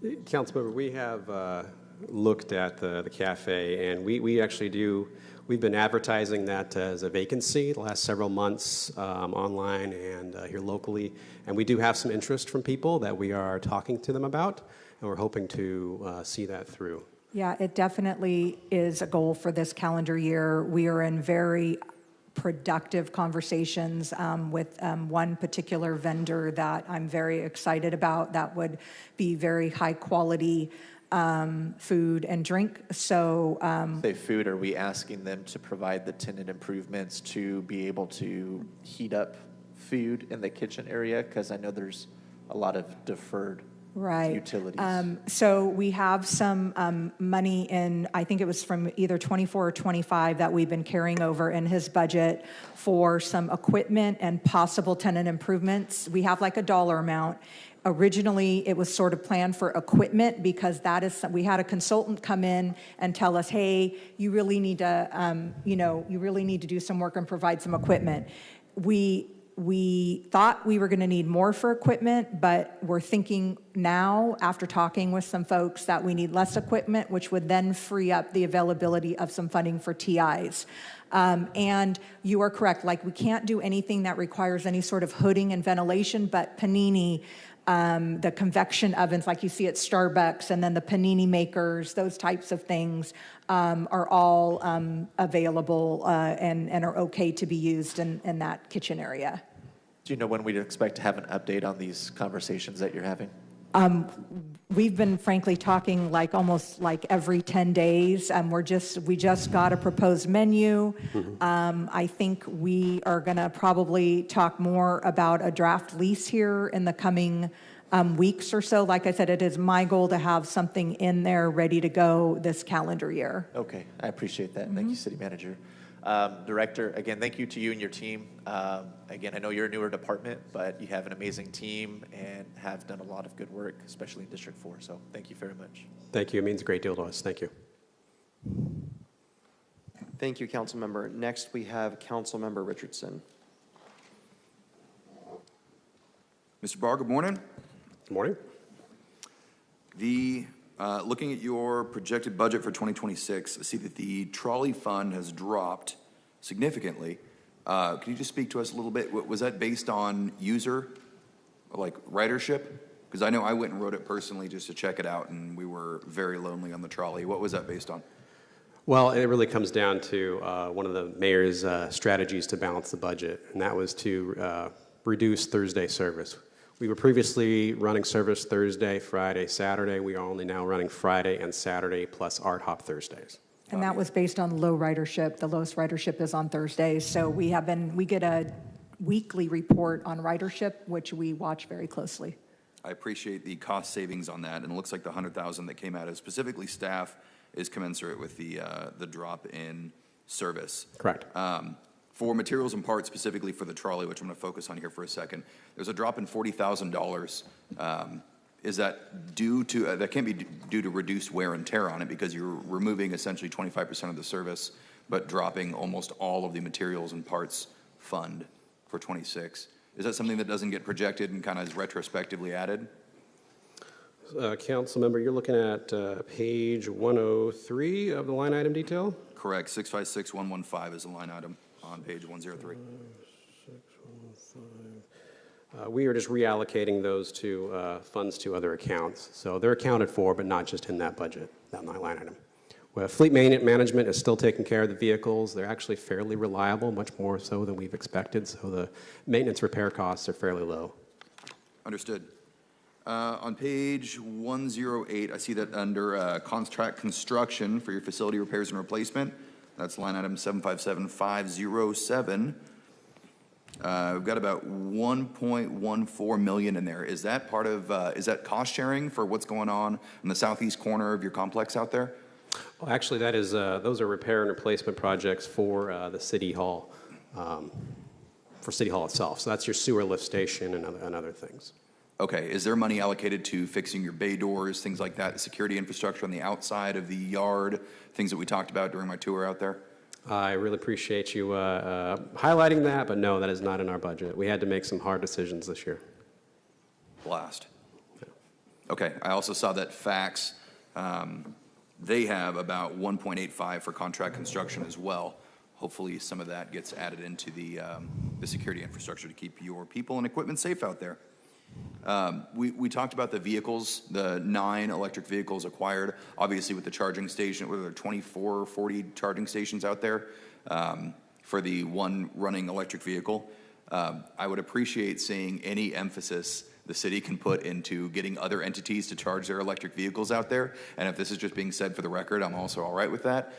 Councilmember, we have looked at the cafe, and we actually we've been advertising that as a vacancy the last several months online and here locally, and we do have some interest from people that we are talking to them about, and we're hoping to see that through. Yeah, it definitely is a goal for this calendar year. We are in very productive conversations with one particular vendor that I'm very excited about that would be very high quality food and drink. So Say food, are we asking them to provide the tenant improvements to be able to heat up food in the kitchen area? Because I know there's a lot of deferred utilities. So we have some money in, I think it was from either 24 or 25 that we've been carrying over in his budget for some equipment and possible tenant improvements. We have like a dollar amount. Originally, it was sort of planned for equipment because that is, we had a consultant come in and tell us, hey, you really need to, you really need to do some work and provide some equipment. We thought we were going to need more for equipment, but we're thinking now, after talking with some folks, that we need less equipment, which would then free up the availability of some funding for TIs. And you are correct, like we can't do anything that requires any sort of hooding and ventilation, but panini, the convection ovens like you see at Starbucks, and then the panini makers, those types of things are all available and are okay to be used in that kitchen area. Do you know when we'd expect to have an update on these conversations that you're having? We've been frankly talking like almost like every 10 days. We just got a proposed menu. I think we are going to probably talk more about a draft lease here in the coming weeks or so. Like I said, it is my goal to have something in there ready to go this calendar year. Okay, I appreciate that. Thank you, City Manager. Director, again, thank you to you and your team. Again, I know you're a newer department, but you have an amazing team and have done a lot of good work, especially in District 4. So thank you very much. Thank you. It means a great deal to us. Thank you. Thank you, Councilmember. Next, we have Councilmember Richardson. Mr. Barr, good morning. Good morning. Looking at your projected budget for 2026, I see that the trolley fund has dropped significantly. Can you just speak to us a little bit? Was that based on user, like ridership? Because I know I went and rode it personally just to check it out, and we were very lonely on the trolley. What was that based on? Well, it really comes down to one of the mayor's strategies to balance the budget, and that was to reduce Thursday service. We were previously running service Thursday, Friday, Saturday. We are only now running Friday and Saturday plus Art Hop Thursdays. And that was based on low ridership. The lowest ridership is on Thursdays. So we get a weekly report on ridership, which we watch very closely. I appreciate the cost savings on that, and it looks like the 100,000 that came out of specifically staff is commensurate with the drop in service. Correct. For materials and parts, specifically for the trolley, which I'm going to focus on here for a second, there's a drop in $40,000. Is that due to, that can't be due to reduced wear and tear on it because you're removing essentially 25% of the service, but dropping almost all of the materials and parts fund for 26. Is that something that doesn't get projected and kind of is retrospectively added? Council member, you're looking at page 103 of the line item detail? Correct. 656115 is the line item on page 103. We are just reallocating those funds to other accounts. So they're accounted for, but not just in that budget, that line item. Well, fleet management is still taking care of the vehicles. They're actually fairly reliable, much more so than we've expected. So the maintenance repair costs are fairly low. Understood. On page 108, I see that under contract construction for your facility repairs and replacement, that's line item 757507. We've got about 1.14 million in there. Is that part of, is that cost sharing for what's going on in the southeast corner of your complex out there? Well, actually, that is, those are repair and replacement projects for the City Hall, for City Hall itself. So that's your sewer lift station and other things. Okay, is there money allocated to fixing your bay doors, things like that, security infrastructure on the outside of the yard, things that we talked about during my tour out there? I really appreciate you highlighting that, but no, that is not in our budget. We had to make some hard decisions this year. Blast. Okay, I also saw that FACTS, they have about 1.85 for contract construction as well. Hopefully some of that gets added into the security infrastructure to keep your people and equipment safe out there. We talked about the vehicles, the 9 electric vehicles acquired, obviously with the charging station, whether there are 24 or 40 charging stations out there for the one running electric vehicle. I would appreciate seeing any emphasis the city can put into getting other entities to charge their electric vehicles out there. And if this is just being said for the record, I'm also all right with that.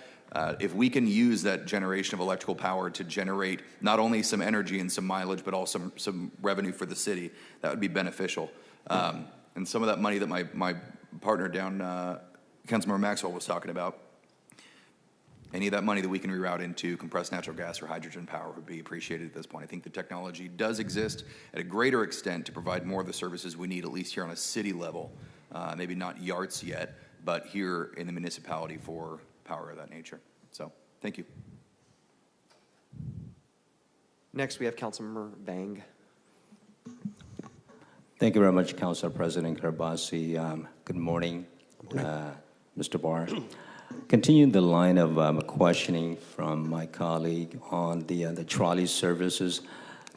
If we can use that generation of electrical power to generate not only some energy and some mileage, but also some revenue for the city, that would be beneficial. And some of that money that my partner down, Councilmember Maxwell was talking about, any of that money that we can reroute into compressed natural gas or hydrogen power would be appreciated at this point. I think the technology does exist at a greater extent to provide more of the services we need, at least here on a city level. Maybe not YARTS yet, but here in the municipality for power of that nature. So, thank you. Next, we have Councilmember Vang. Thank you very much, Council President Karbasi. Good morning, Mr. Barr. Continuing the line of questioning from my colleague on the trolley services.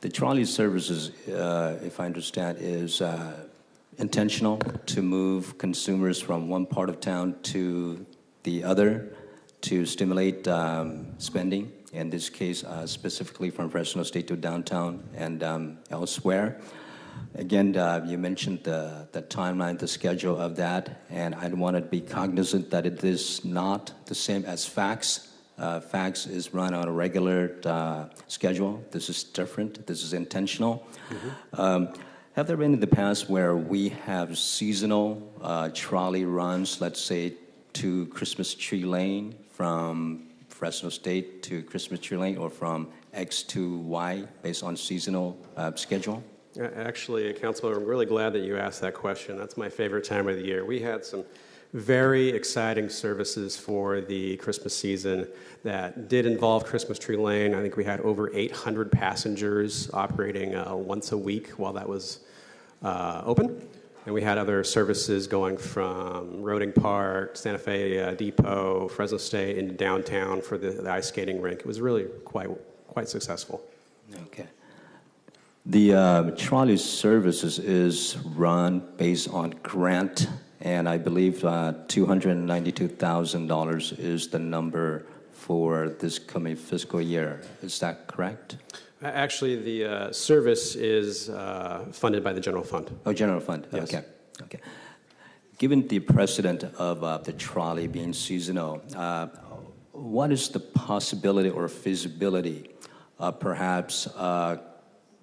The trolley services, if I understand, is intentional to move consumers from one part of town to the other to stimulate spending, in this case specifically from Fresno State to downtown and elsewhere. Again, you mentioned the timeline, the schedule of that, and I want to be cognizant that it is not the same as FACTS. FACTS is run on a regular schedule. This is different. This is intentional. Mm-hmm. Have there been in the past where we have seasonal trolley runs, let's say, to Christmas Tree Lane from Fresno State to Christmas Tree Lane, or from X to Y based on seasonal schedule? Actually, Councilman, I'm really glad that you asked that question. That's my favorite time of the year. We had some very exciting services for the Christmas season that did involve Christmas Tree Lane. I think we had over 800 passengers operating once a week while that was open. And we had other services going from Roding Park, Santa Fe Depot, Fresno State, into downtown for the ice skating rink. It was really quite successful. Okay. The trolley services is run based on grant, and I believe $292,000 is the number for this coming fiscal year. Is that correct? Actually, the service is funded by the general fund. Oh, general fund. Yes. Okay. Okay. Given the precedent of the trolley being seasonal, what is the possibility or feasibility of perhaps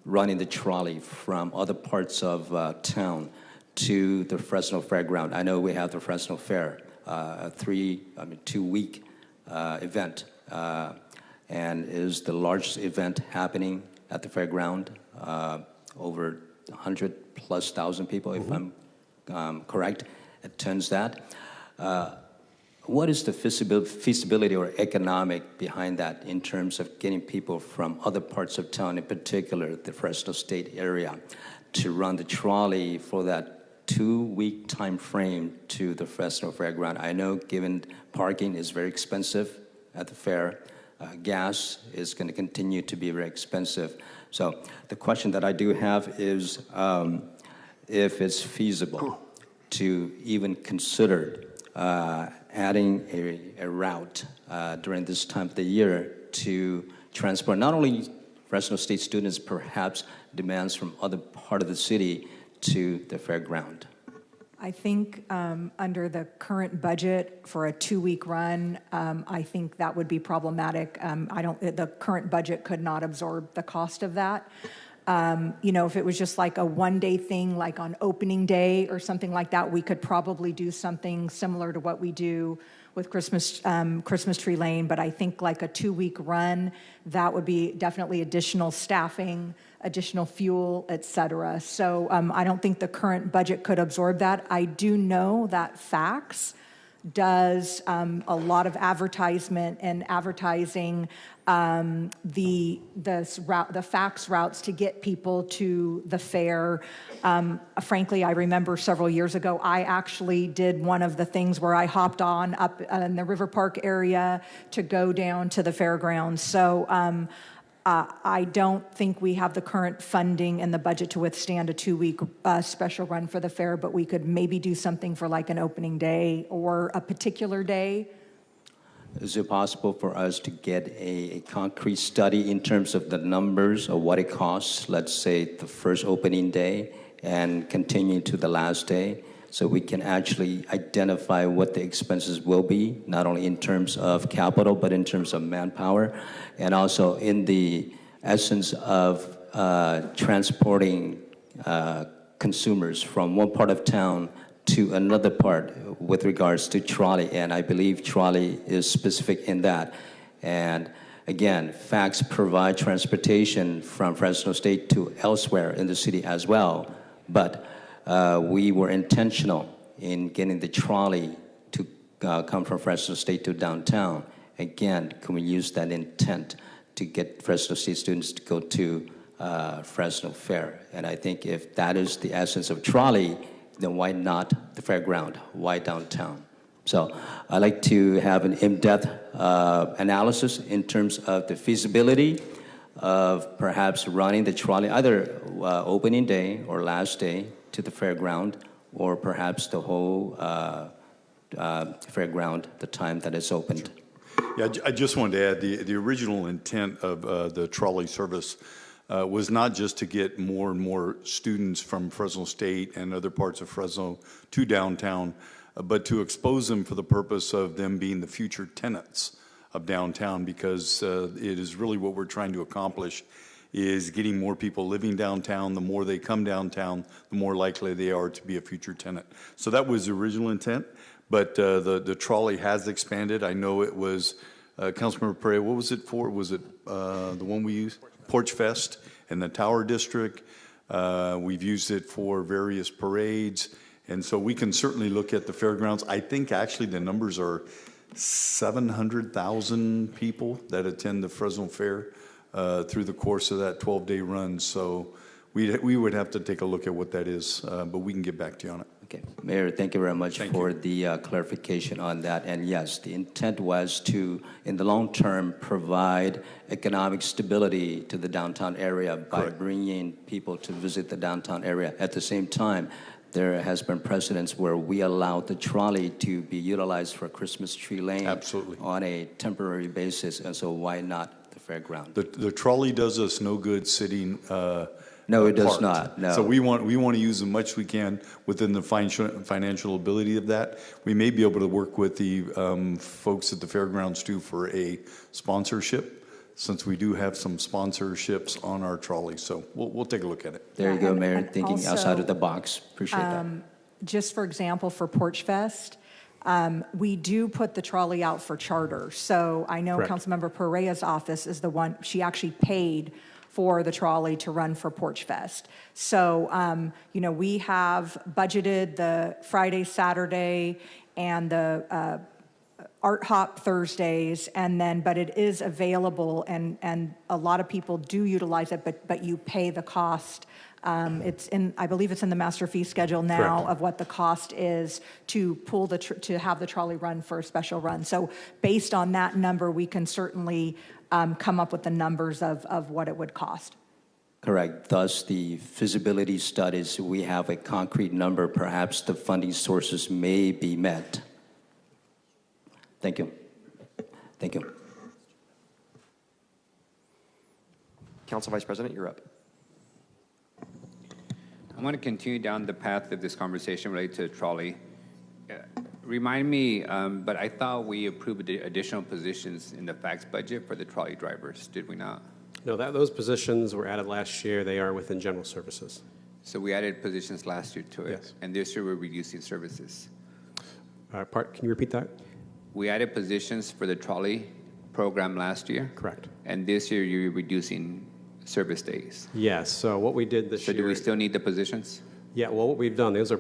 running the trolley from other parts of town to the Fresno Fairground. I know we have the Fresno Fair, a 2-week event, and is the largest event happening at the fairground. Over 100,000+ people, if I'm correct, attends that. What is the feasibility or economic behind that in terms of getting people from other parts of town, in particular the Fresno State area, to run the trolley for that 2-week time frame to the Fresno Fairground? I know given parking is very expensive at the fair, gas is going to continue to be very expensive. So the question that I do have is if it's feasible to even consider adding a route during this time of the year to transport not only Fresno State students, perhaps demands from other part of the city to the fairground. I think under the current budget for a 2-week run, I think that would be problematic. The current budget could not absorb the cost of that. If it was just like a 1-day thing, like on opening day or something like that, we could probably do something similar to what we do with Christmas Tree Lane. But I think like a 2-week run, that would be definitely additional staffing, additional fuel, et cetera. So I don't think the current budget could absorb that. I do know that FACTS does a lot of advertisement and advertising the FACTS routes to get people to the fair. Frankly, I remember several years ago, I actually did one of the things where I hopped on up in the River Park area to go down to the fairgrounds. So I don't think we have the current funding and the budget to withstand a 2-week special run for the fair, but we could maybe do something for like an opening day or a particular day. Is it possible for us to get a concrete study in terms of the numbers of what it costs, let's say the first opening day and continue to the last day, so we can actually identify what the expenses will be, not only in terms of capital, but in terms of manpower, and also in the essence of transporting consumers from one part of town to another part with regards to trolley, and I believe trolley is specific in that. And again, FACTS provide transportation from Fresno State to elsewhere in the city as well, but we were intentional in getting the trolley to come from Fresno State to downtown. Again, can we use that intent to get Fresno State students to go to Fresno Fair? And I think if that is the essence of trolley, then why not the fairground? Why downtown? So I'd like to have an in-depth analysis in terms of the feasibility of perhaps running the trolley either opening day or last day to the fairground, or perhaps the whole fairground, the time that it's opened. Yeah, I just wanted to add the original intent of the trolley service was not just to get more and more students from Fresno State and other parts of Fresno to downtown, but to expose them for the purpose of them being the future tenants of downtown, because it is really what we're trying to accomplish is getting more people living downtown. The more they come downtown, the more likely they are to be a future tenant. So that was the original intent, but the trolley has expanded. I know it was, Councilmember Pereira, what was it for? Was it the one we used? Porch Fest in the Tower District. We've used it for various parades, and so we can certainly look at the fairgrounds. I think actually the numbers are 700,000 people that attend the Fresno Fair through the course of that 12-day run. So we would have to take a look at what that is, but we can get back to you on it. Okay, Mayor, thank you very much for the clarification on that. And yes, the intent was to, in the long term, provide economic stability to the downtown area by bringing people to visit the downtown area. At the same time, there has been precedents where we allowed the trolley to be utilized for Christmas Tree Lane on a temporary basis, and so why not the fairground? The trolley does us no good sitting No, it does apart. not, no. So we want to use as much as we can within the financial ability of that. We may be able to work with the folks at the fairgrounds too for a sponsorship since we do have some sponsorships on our trolley. So we'll take a look at it. There you go, Mayor, and thinking also, outside of the box. Appreciate that. Just for example, for Porch Fest, we do put the trolley out for charter. So I know Correct. Councilmember Pereira's office is the one, she actually paid for the trolley to run for Porch Fest. So, we have budgeted the Friday, Saturday, and the Art Hop Thursdays, but it is available, and a lot of people do utilize it, but you pay the cost. I believe it's in the master fee schedule now. Correct. Of what the cost is to pull to have the trolley run for a special run. So based on that number, we can certainly come up with the numbers of what it would cost. Correct. Thus, the feasibility studies, we have a concrete number. Perhaps the funding sources may be met. Thank you. Thank you. Council Vice President, you're up. I want to continue down the path of this conversation related to the trolley. Remind me, but I thought we approved the additional positions in the fax budget for the trolley drivers, did we not? No, those positions were added last year. They are within general services. So we added positions last year to it? Yes. And this year we're reducing services. Can you repeat that? We added positions for the trolley program last year? Correct. And this year you're reducing service days? Yes, so what we did this year... So do we still need the positions? Yeah, well, what we've done, those are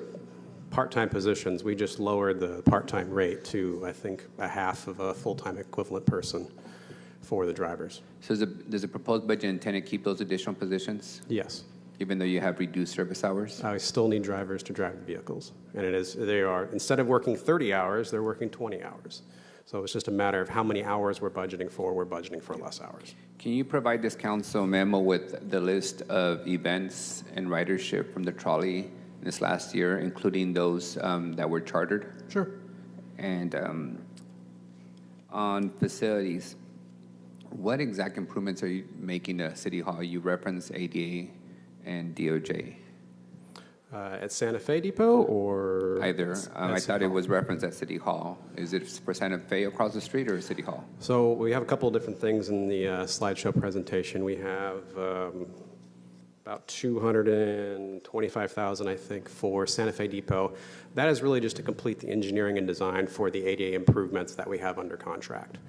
part-time positions. We just lowered the part-time rate to, I think, a half of a full-time equivalent person for the drivers. So does the proposed budget intend to keep those additional positions? Yes. Even though you have reduced service hours? I still need drivers to drive the vehicles. And they are, instead of working 30 hours, they're working 20 hours. So it's just a matter of how many hours we're budgeting for. We're budgeting for less hours. Can you provide this council memo with the list of events and ridership from the trolley this last year, including those that were chartered? Sure. And on facilities, what exact improvements are you making to City Hall? You reference ADA and DOJ. At Santa Fe Depot or? Either. I thought it was referenced at City Hall. Is it for Santa Fe across the street or City Hall? So we have a couple of different things in the slideshow presentation. We have about $225,000, I think, for Santa Fe Depot. That is really just to complete the engineering and design for the ADA improvements that we have under contract.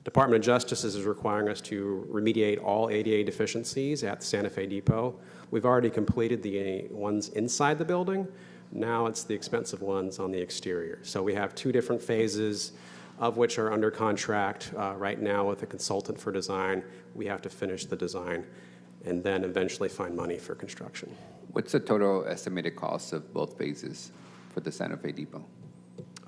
Department of Justice is requiring us to remediate all ADA deficiencies at Santa Fe Depot. We've already completed the ones inside the building. Now it's the expensive ones on the exterior. So we have two different phases, of which are under contract right now with a consultant for design. We have to finish the design and then eventually find money for construction. What's the total estimated cost of both phases for the Santa Fe Depot?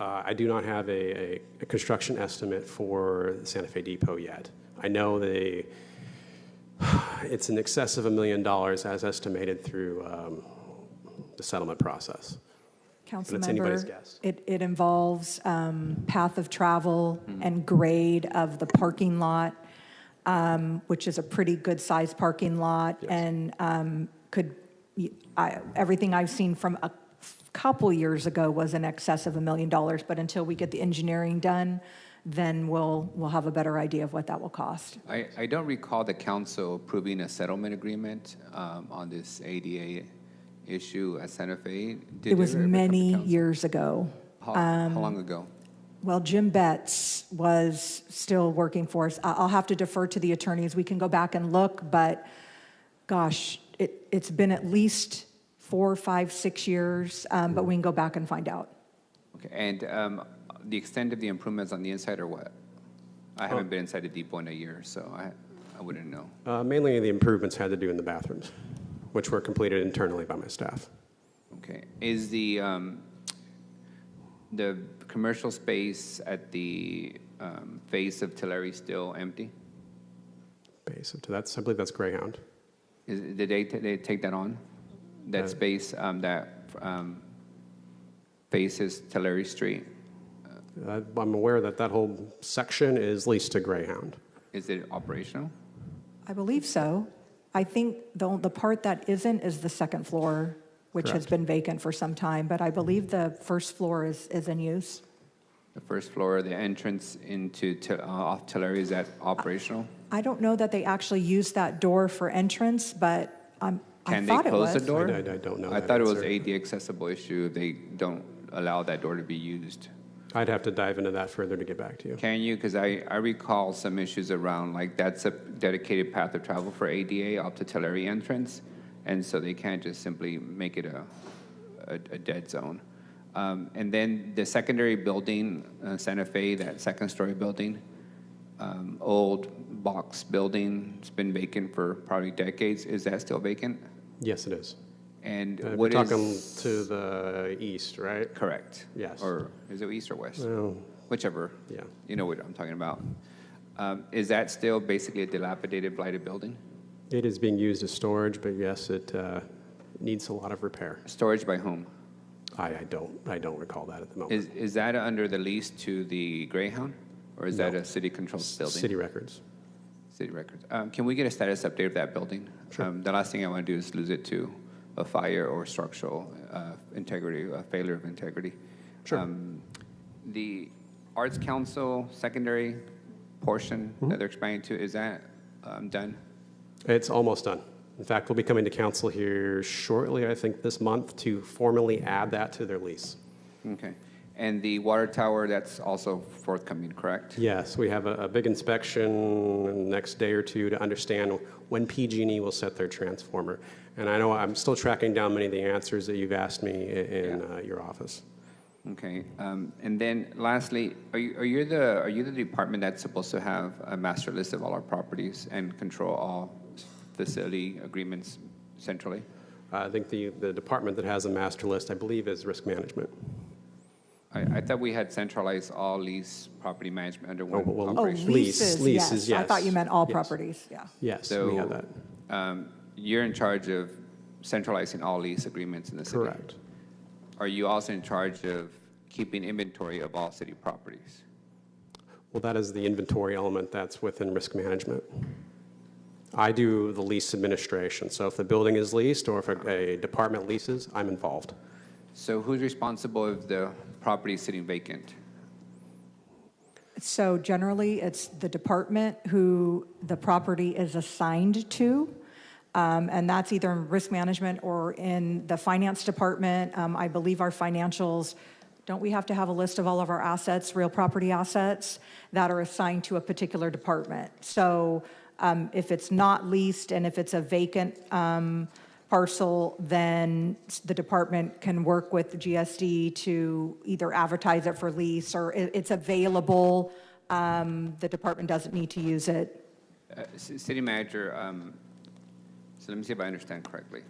I do not have a construction estimate for Santa Fe Depot yet. I know it's in excess of $1 million as estimated through the settlement process. Council But it's member, anybody's guess. it involves path of travel and grade of the parking lot, which is a pretty good-sized parking lot, Yes. and everything I've seen from a couple years ago was in excess of $1 million, but until we get the engineering done, then we'll have a better idea of what that will cost. I don't recall the council approving a settlement agreement on this ADA issue at Santa Fe. Did It was ever come to many council? years ago. How long ago? Well, Jim Betts was still working for us. I'll have to defer to the attorneys. We can go back and look, but gosh, it's been at least 4, 5, 6 years, but we can go back and find out. Okay, and the extent of the improvements on the inside or what? I haven't been inside the depot in a year, so I wouldn't know. Mainly the improvements had to do in the bathrooms, which were completed internally by my staff. Okay, is the commercial space at the face of Tulare still empty? Base of I believe that's Greyhound. Did they take that on? That space that faces Tulare Street? I'm aware that whole section is leased to Greyhound. Is it operational? I believe so. I think the part that isn't is the second floor, which has Correct. been vacant for some time, but I believe the first floor is in use. The first floor, the entrance into off Tulare, is that operational? I don't know that they actually use that door for entrance, but I Can they thought it close was. the door? I don't know I that thought it was answer. AD accessible issue. They don't allow that door to be used. I'd have to dive into that further to get back to you. Can you? Because I recall some issues around, like, that's a dedicated path of travel for ADA up to Tulare entrance, and so they can't just simply make it a dead zone. And then the secondary building, Santa Fe, that second-story building, old box building, it's been vacant for probably decades. Is that still vacant? Yes, it is. And We're what talking is... to the east, right? Correct. Yes. Or is it east or west? Well, Whichever. yeah. You know what I'm talking about. Is that still basically a dilapidated, blighted building? It is being used as storage, but yes, it needs a lot of repair. Storage by whom? I don't recall that at the moment. Is that under the lease to the Greyhound, or is that a city-controlled building? City records. City records. Can we get a status update of that building? Sure. The last thing I want to do is lose it to a fire or structural integrity, a failure of integrity. Sure. The Arts Council secondary portion that they're expanding to, is that done? It's almost done. In fact, we'll be coming to council here shortly, I think this month, to formally add that to their lease. Okay. And the water tower, that's also forthcoming, correct? Yes, we have a big inspection in the next day or two to understand when PG&E will set their transformer. And I know I'm still tracking down many of the answers that you've asked me in your office. Okay. And then lastly, are you the department that's supposed to have a master list of all our properties and control all facility agreements centrally? I think the department that has a master list, I believe, is risk management. I thought we had centralized all lease property management under one operation. Leases, yes. I thought you meant all Yes. properties, yeah. Yes, So, we have that. You're in charge of centralizing all lease agreements in the city? Correct. Are you also in charge of keeping inventory of all city properties? Well, that is the inventory element that's within risk management. I do the lease administration. So if the building is leased or if a department leases, I'm involved. So who's responsible if the property is sitting vacant? So generally, it's the department who the property is assigned to, and that's either in risk management or in the finance department. I believe our financials, don't we have to have a list of all of our assets, real property assets, that are assigned to a particular department? So if it's not leased and if it's a vacant parcel, then the department can work with the GSD to either advertise it for lease or it's available. The department doesn't need to use it. City manager, so let me see if I understand correctly.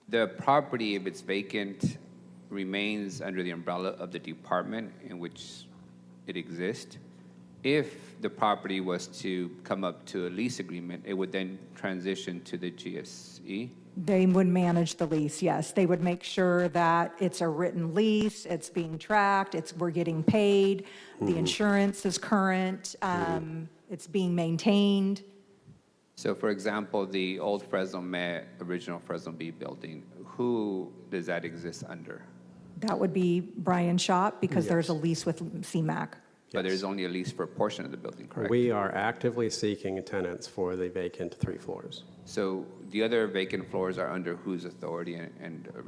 The property, if it's vacant, remains under the umbrella of the department in which it exists. If the property was to come up to a lease agreement, it would then transition to the GSE? They would manage the lease, yes. They would make sure that it's a written lease, it's being tracked, we're getting paid, the insurance is current, it's being maintained. So for example, the old Fresno Met, original Fresno B building, who does that exist under? That would be Brian's shop because there's a lease with CMAQ. But there's only a lease for a portion of the building, correct? We are actively seeking tenants for the vacant 3 floors. So the other vacant floors are under whose authority and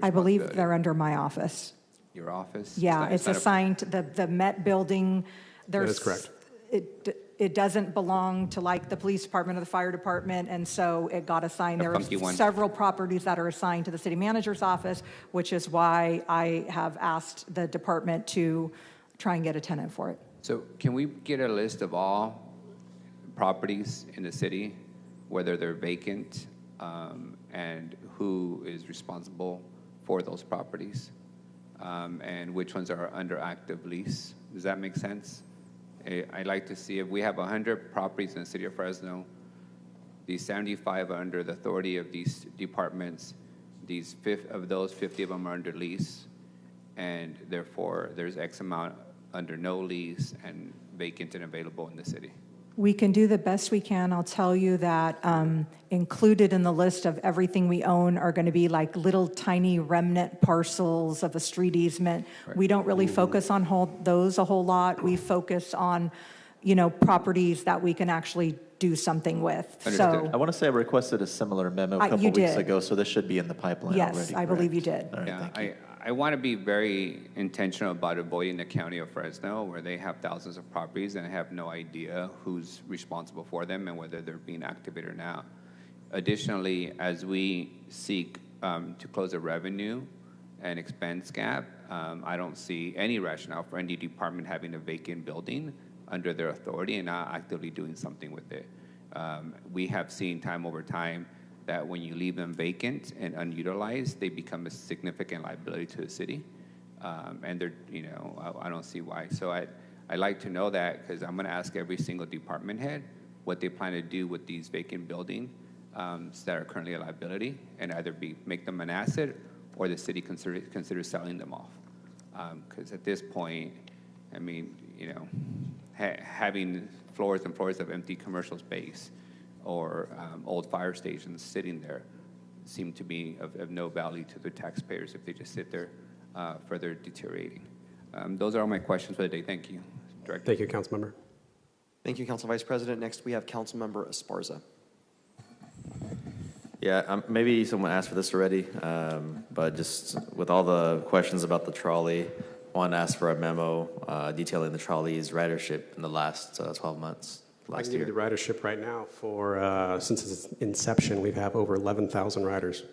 I believe responsibility? they're under my office. Your office? Yeah, it's not a- assigned to the Met building. That is correct. It doesn't belong to like the police department or the fire department, and so it got assigned. A There are funky one. several properties that are assigned to the city manager's office, which is why I have asked the department to try and get a tenant for it. So can we get a list of all properties in the city, whether they're vacant, and who is responsible for those properties, and which ones are under active lease? Does that make sense? I'd like to see if we have 100 properties in the city of Fresno, these 75 are under the authority of these departments, of those 50 of them are under lease, and therefore there's X amount under no lease and vacant and available in the city. We can do the best we can. I'll tell you that included in the list of everything we own are going to be like little tiny remnant parcels of a street easement. Right. We don't really focus on those a whole lot. We focus on, properties that we can actually do something with. Understood. I want to say I requested a similar memo a couple you weeks did. ago, so this should be in the pipeline already. Yes, I believe you did. All right, Yeah, thank you. I want to be very intentional about avoiding the county of Fresno, where they have thousands of properties and I have no idea who's responsible for them and whether they're being activated or not. Additionally, as we seek to close a revenue and expense gap, I don't see any rationale for any department having a vacant building under their authority and not actively doing something with it. We have seen time over time that when you leave them vacant and unutilized, they become a significant liability to the city. And they're, I don't see why. So I like to know that because I'm going to ask every single department head what they plan to do with these vacant buildings that are currently a liability, and either make them an asset or the city consider selling them off. Because at this point, I mean, having floors and floors of empty commercial space or old fire stations sitting there seem to be of no value to the taxpayers if they just sit there further deteriorating. Those are all my questions for the day. Thank you, Director. Thank you, Councilmember. Thank you, Council Vice President. Next, we have Councilmember Esparza. Yeah, maybe someone asked for this already, but just with all the questions about the trolley, I want to ask for a memo detailing the trolley's ridership in the last 12 months. I can give you the ridership right now. Since its inception, we have over 11,000 riders,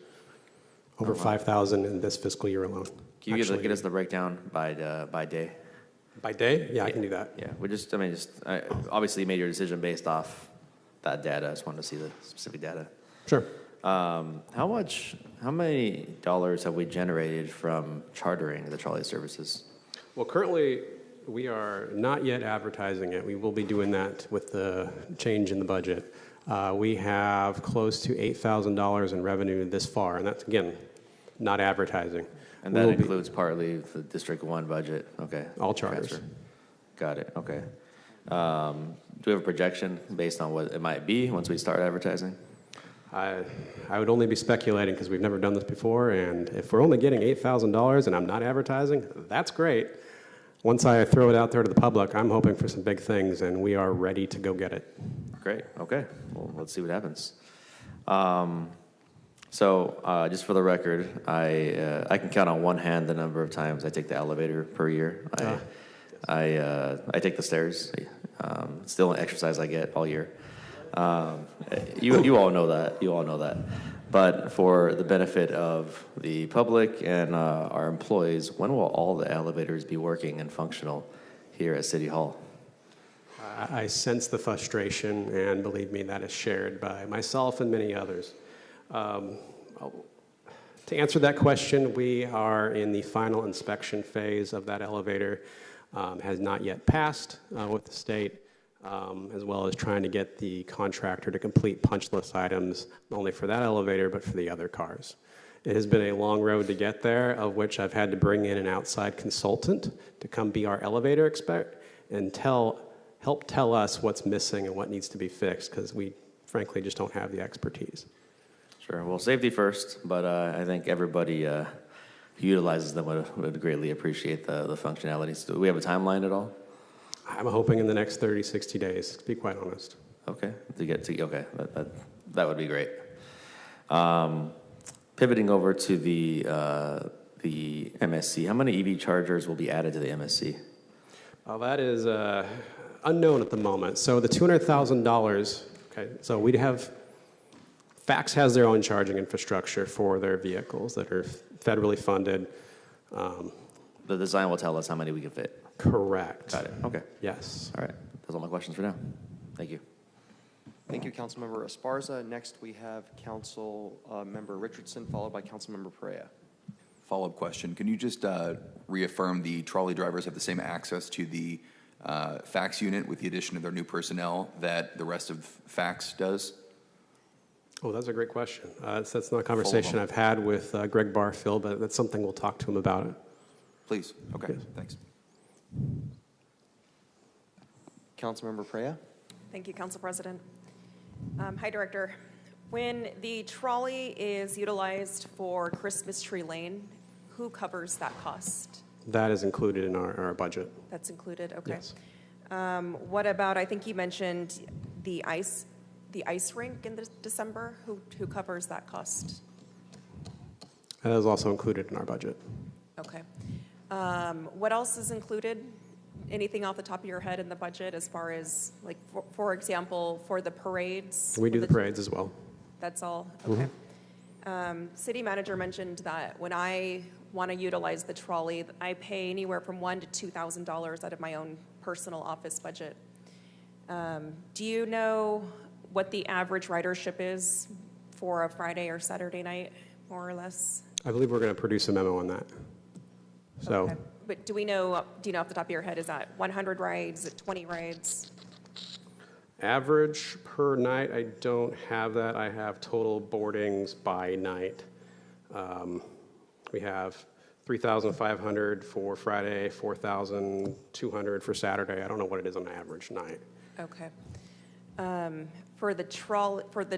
over 5,000 in this fiscal year alone. Can you get us the breakdown by day? By day? Yeah, I can do that. Yeah, obviously you made your decision based off that data. I just wanted to see the specific data. Sure. How many dollars have we generated from chartering the trolley services? Well, currently, we are not yet advertising it. We will be doing that with the change in the budget. We have close to $8,000 in revenue this far, and that's, again, not advertising. And that includes partly the District 1 budget. Okay. All charters. Transfer. Got it. Okay. Do we have a projection based on what it might be once we start advertising? I would only be speculating because we've never done this before, and if we're only getting $8,000 and I'm not advertising, that's great. Once I throw it out there to the public, I'm hoping for some big things, and we are ready to go get it. Great. Okay. Well, let's see what happens. Just for the record, I can count on one hand the number of times I take the elevator per year. I take the stairs. Still an exercise I get all year. You all know that. You all know that. But for the benefit of the public and our employees, when will all the elevators be working and functional here at City Hall? I sense the frustration, and believe me, that is shared by myself and many others. To answer that question, we are in the final inspection phase of that elevator. Has not yet passed with the state. As well as trying to get the contractor to complete punch list items, not only for that elevator, but for the other cars. It has been a long road to get there, of which I've had to bring in an outside consultant to come be our elevator expert and help tell us what's missing and what needs to be fixed, because we frankly just don't have the expertise. Sure. Well, safety first, but I think everybody who utilizes them would greatly appreciate the functionalities. Do we have a timeline at all? I'm hoping in the next 30, 60 days, to be quite honest. Okay, that would be great. Pivoting over to the MSC, how many EV chargers will be added to the MSC? That is unknown at the moment. So the $200,000, okay, so we'd have, Fax has their own charging infrastructure for their vehicles that are federally funded. The design will tell us how many we can fit. Correct. Got it. Okay. Yes. All right. Those are all my questions for now. Thank you. Thank you, Councilmember Esparza. Next, we have Member Richardson, followed by Councilmember Perea. Follow-up question. Can you just reaffirm the trolley drivers have the same access to the fax unit with the addition of their new personnel that the rest of fax does? Oh, that's a great question. That's not a conversation I've had with Greg Barfield, but that's something we'll talk to him about. Please. Okay. Yes. Thanks. Councilmember Perea. Thank you, Council President. Hi, Director. When the trolley is utilized for Christmas Tree Lane, who covers that cost? That is included in our budget. That's included, okay. Yes. What about, I think you mentioned the ice rink in December? Who covers that cost? That is also included in our budget. Okay. What else is included? Anything off the top of your head in the budget as far as, like, for example, for the parades? We do the parades as well. That's all? Okay. City manager mentioned that when I want to utilize the trolley, I pay anywhere from $1,000 to $2,000 out of my own personal office budget. Do you know what the average ridership is for a Friday or Saturday night, more or less? I believe we're going to produce a memo on that. So, Okay. But do you know off the top of your head, is that 100 rides, 20 rides? average per night, I don't have that. I have total boardings by night. We have 3,500 for Friday, 4,200 for Saturday. I don't know what it is on an average night. Okay. For the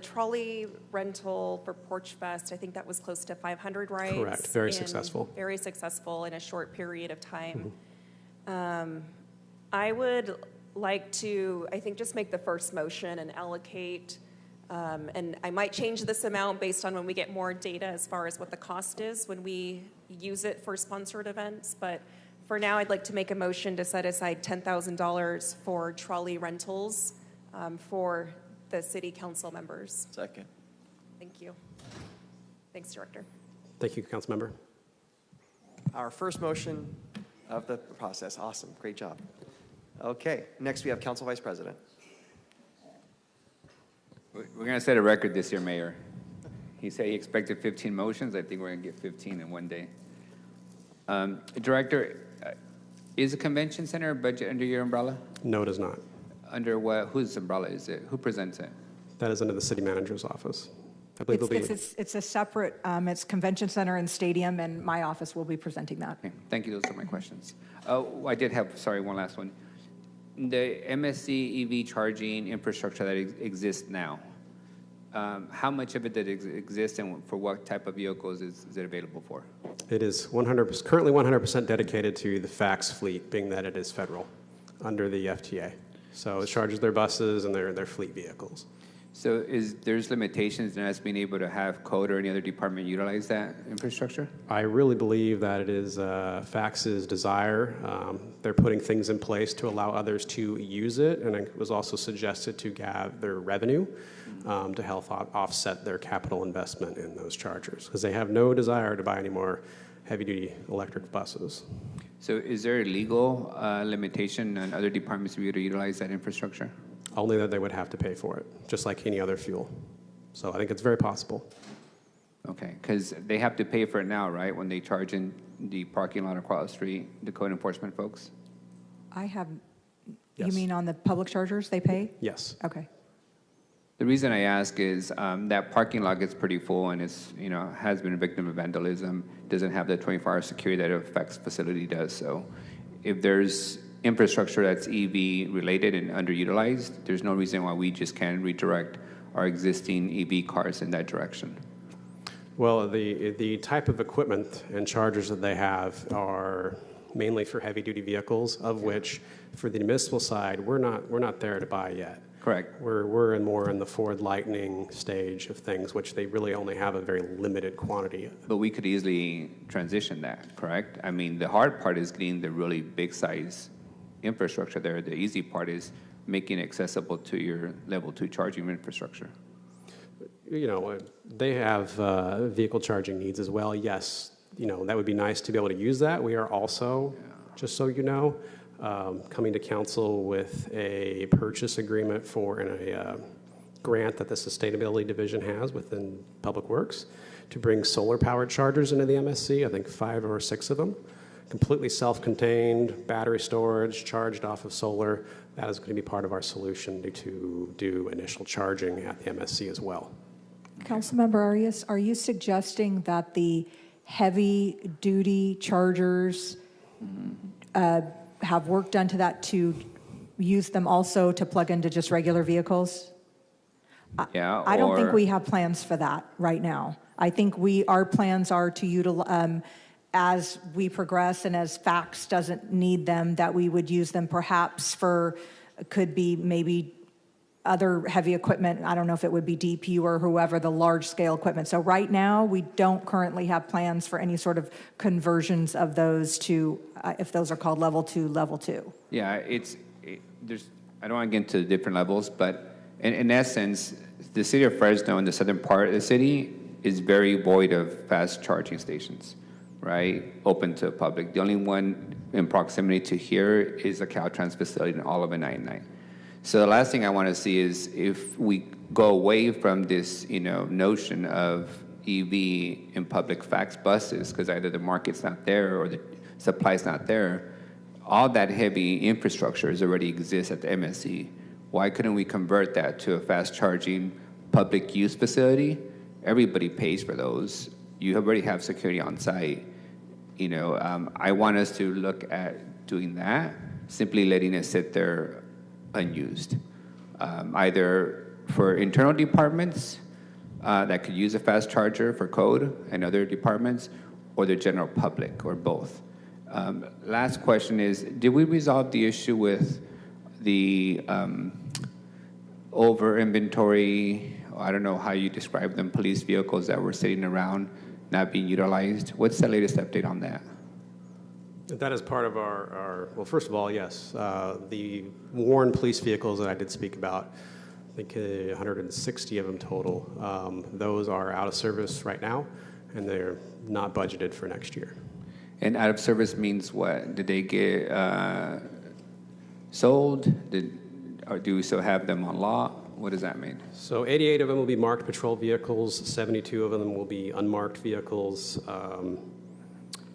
trolley rental for Porch Fest, I think that was close to 500 rides. Correct. Very successful. Very successful in a short period of time. I would like to, I think, just make the first motion and allocate, and I might change this amount based on when we get more data as far as what the cost is when we use it for sponsored events. But for now, I'd like to make a motion to set aside $10,000 for trolley rentals for the city council members. Second. Thank you. Thanks, Director. Thank you, Councilmember. Our first motion of the process. Awesome. Great job. Okay. Next, we have Council Vice President. We're going to set a record this year, Mayor. He said he expected 15 motions. I think we're going to get 15 in one day. Director, is the convention center budget under your umbrella? No, it is not. Under what? Whose umbrella is it? Who presents it? That is under the city manager's office. I believe it'll be. It's a separate, it's convention center and stadium, and my office will be presenting that. Okay, thank you. Those are my questions. Oh, I did have, sorry, one last one. The MSC EV charging infrastructure that exists now, how much of it that exists and for what type of vehicles is it available for? It is currently 100% dedicated to the fax fleet, being that it is federal under the FTA. So it charges their buses and their fleet vehicles. So there's limitations in us being able to have code or any other department utilize that infrastructure? I really believe that it is Fax's desire. They're putting things in place to allow others to use it, and it was also suggested to gather revenue to help offset their capital investment in those chargers, because they have no desire to buy any more heavy-duty electric buses. So is there a legal limitation on other departments to be able to utilize that infrastructure? Only that they would have to pay for it, just like any other fuel. So I think it's very possible. Okay, because they have to pay for it now, right, when they charge in the parking lot across the street, the code enforcement folks? I have, Yes. you mean on the public chargers, they pay? Yes. Okay. The reason I ask is that parking lot gets pretty full and it's, has been a victim of vandalism, doesn't have the 24-hour security that a fax facility does. So if there's infrastructure that's EV related and underutilized, there's no reason why we just can't redirect our existing EV cars in that direction. Well, the type of equipment and chargers that they have are mainly for heavy-duty vehicles, of which, for the municipal side, we're not there to buy yet. Correct. We're more in the Ford Lightning stage of things, which they really only have a very limited quantity of. But we could easily transition that, correct? I mean, the hard part is getting the really big size infrastructure there. The easy part is making it accessible to your level 2 charging infrastructure. They have vehicle charging needs as well. Yes, that would be nice to be able to use that. We are also, just so you know, coming to council with a purchase agreement for a grant that the Sustainability Division has within Public Works to bring solar-powered chargers into the MSC, I think 5 or 6 of them, completely self-contained, battery storage, charged off of solar. That is going to be part of our solution to do initial charging at the MSC as well. Councilmember Arias, are you suggesting that the heavy-duty chargers have work done to that to use them also to plug into just regular vehicles? Yeah, I don't think or- we have plans for that right now. I think our plans are to utilize, as we progress and as FACTS doesn't need them, that we would use them perhaps for, could be maybe other heavy equipment. I don't know if it would be DPU or whoever, the large scale equipment. So right now, we don't currently have plans for any sort of conversions of those to, if those are called level 2, level 2. Yeah, there's, I don't want to get into the different levels, but in essence, the city of Fresno and the southern part of the city is very void of fast charging stations, right? Open to the public. The only one in proximity to here is the Caltrans facility in Olive and 99. So the last thing I want to see is if we go away from this, notion of EV in public FACTS buses, because either the market's not there or the supply's not there, all that heavy infrastructure already exists at the MSC. Why couldn't we convert that to a fast charging public use facility? Everybody pays for those. You already have security on site. I want us to look at doing that, simply letting it sit there unused, either for internal departments that could use a fast charger for code and other departments, or the general public, or both. Last question is, did we resolve the issue with the over inventory, I don't know how you describe them, police vehicles that were sitting around not being utilized? What's the latest update on that? That is part of well, first of all, yes. The worn police vehicles that I did speak about, I think 160 of them total, those are out of service right now, and they're not budgeted for next year. And out of service means what? Did they get sold? Or do we still have them on lot? What does that mean? So 88 of them will be marked patrol vehicles, 72 of them will be unmarked vehicles.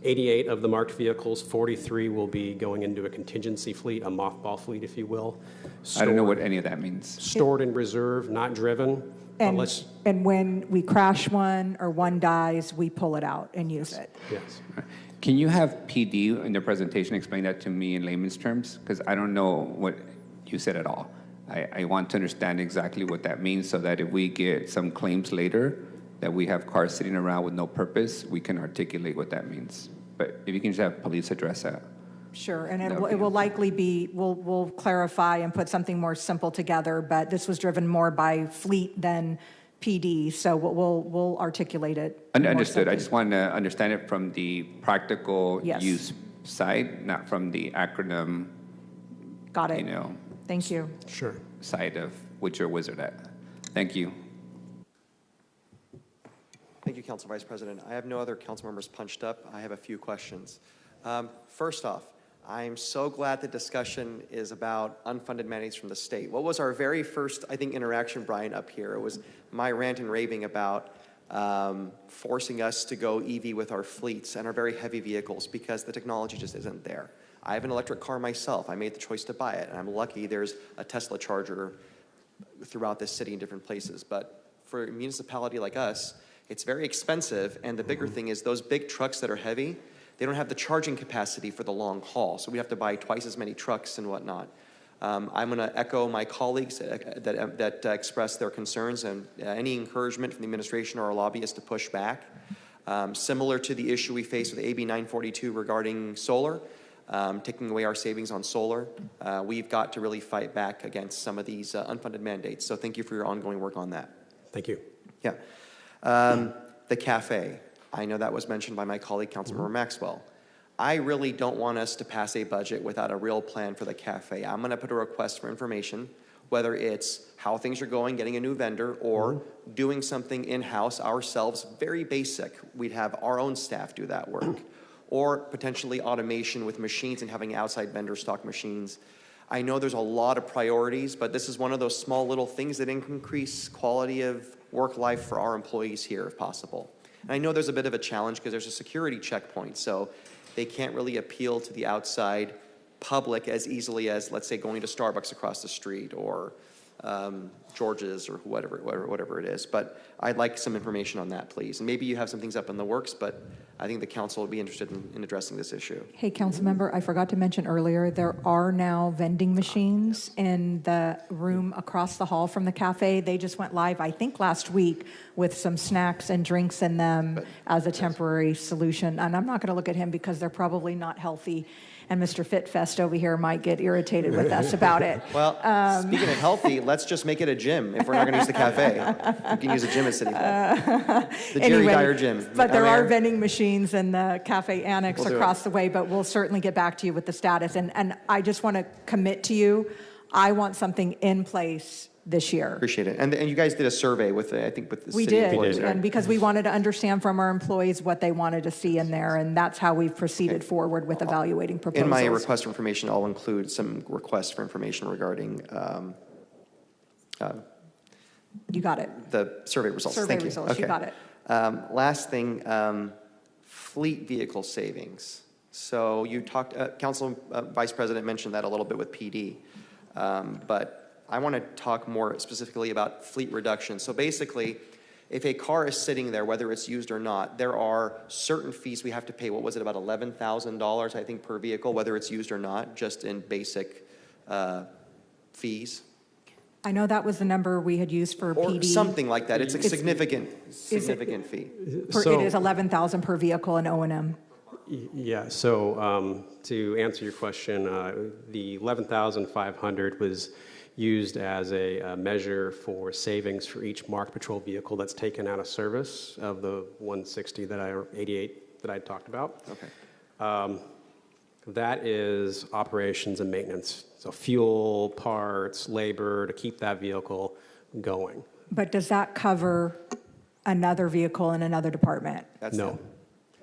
88 of the marked vehicles, 43 will be going into a contingency fleet, a mothball fleet, if you will. I don't know what any of that means. Stored in reserve, not driven. And when we crash one or one dies, we pull it out and use it. Yes. Can you have PD in the presentation explain that to me in layman's terms? Because I don't know what you said at all. I want to understand exactly what that means so that if we get some claims later that we have cars sitting around with no purpose, we can articulate what that means. But if you can just have police address that. Sure, and it will likely be, we'll clarify and put something more simple together, but this was driven more by fleet than PD, so we'll articulate it. Understood. I just wanted to understand it from the practical Yes. use side, not from the acronym. Got it. Thank you. Sure. Side of which you're a wizard at. Thank you. Thank you, Council Vice President. I have no other council members punched up. I have a few questions. First off, I'm so glad the discussion is about unfunded mandates from the state. What was our very first, I think, interaction, Brian, up here? It was my rant and raving about forcing us to go EV with our fleets and our very heavy vehicles because the technology just isn't there. I have an electric car myself. I made the choice to buy it, and I'm lucky there's a Tesla charger throughout this city in different places. But for a municipality like us, it's very expensive, and the bigger thing is those big trucks that are heavy, they don't have the charging capacity for the long haul, so we have to buy twice as many trucks and whatnot. I'm going to echo my colleagues that expressed their concerns and any encouragement from the administration or our lobbyists to push back. Similar to the issue we faced with AB 942 regarding solar, taking away our savings on solar, we've got to really fight back against some of these unfunded mandates. So thank you for your ongoing work on that. Thank you. Yeah. The cafe. I know that was mentioned by my colleague, Councilmember Maxwell. I really don't want us to pass a budget without a real plan for the cafe. I'm going to put a request for information, whether it's how things are going, getting a new vendor, or doing something in-house ourselves, very basic. We'd have our own staff do that work. Or potentially automation with machines and having outside vendors stock machines. I know there's a lot of priorities, but this is one of those small little things that increase quality of work life for our employees here if possible. And I know there's a bit of a challenge because there's a security checkpoint, so they can't really appeal to the outside public as easily as, let's say, going to Starbucks across the street or George's or whatever it is. But I'd like some information on that, please. And maybe you have some things up in the works, but I think the council would be interested in addressing this issue. Hey, council member, I forgot to mention earlier, there are now vending machines in the room across the hall from the cafe. They just went live, I think, last week with some snacks and drinks in them as a temporary solution. And I'm not going to look at him because they're probably not healthy. And Mr. Fitfest over here might get irritated with us about it. Well, speaking of healthy, let's just make it a gym if we're not going to use the cafe. We can use a gym at City Hall. The Jerry Dyer gym. But there are vending machines in the cafe annex We'll do across it. the way, but we'll certainly get back to you with the status. And I just want to commit to you, I want something in place this year. Appreciate it. And you guys did a survey with, I think, with the We city did, employees, right? and because we wanted to understand from our employees what they wanted to see in there, and that's how we've proceeded forward with evaluating proposals. In my request for information, I'll include some requests for information regarding You got it. the survey results. Survey Thank you. results, you Okay. got it. Last thing, fleet vehicle savings. So you talked, Council Vice President mentioned that a little bit with PD, but I want to talk more specifically about fleet reduction. So basically, if a car is sitting there, whether it's used or not, there are certain fees we have to pay. What was it, about $11,000, I think, per vehicle, whether it's used or not, just in basic fees? I know that was the number we had used for Or PD. something like that. It's a significant fee. It is 11,000 per vehicle in O&M. Yeah, so to answer your question, the 11,500 was used as a measure for savings for each Mark Patrol vehicle that's taken out of service of the 160 or 88 that I talked about. Okay. That is operations and maintenance, so fuel, parts, labor to keep that vehicle going. But does that cover another vehicle in another department? No,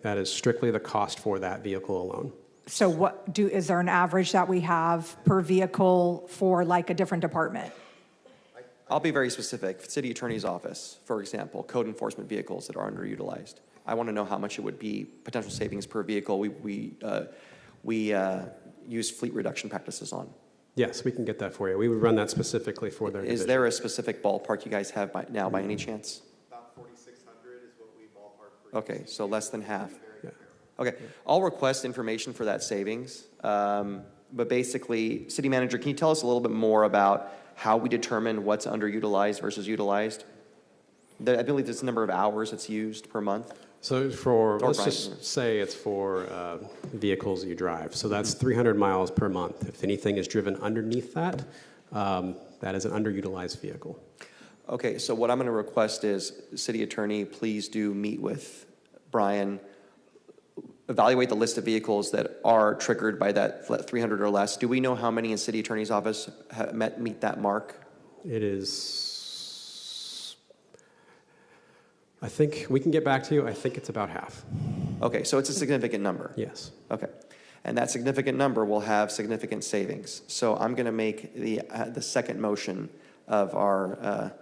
that is strictly the cost for that vehicle alone. So is there an average that we have per vehicle for like a different department? I'll be very specific. City Attorney's Office, for example, code enforcement vehicles that are underutilized. I want to know how much it would be, potential savings per vehicle we use fleet reduction practices on. Yes, we can get that for you. We would run that specifically for their Is division. there a specific ballpark you guys have by any chance? About 4,600 is what we ballpark for. Okay, so less than half. Yeah. Okay, I'll request information for that savings. But basically, City Manager, can you tell us a little bit more about how we determine what's underutilized versus utilized? I believe there's a number of hours it's used per month. So let's just say it's for vehicles that you drive. So that's 300 miles per month. If anything is driven underneath that, that is an underutilized vehicle. Okay, so what I'm going to request is, City Attorney, please do meet with Brian, evaluate the list of vehicles that are triggered by that 300 or less. Do we know how many in City Attorney's Office meet that mark? It is, I think, we can get back to you. I think it's about half. Okay, so it's a significant number. Yes. Okay, and that significant number will have significant savings. So I'm going to make the second motion of our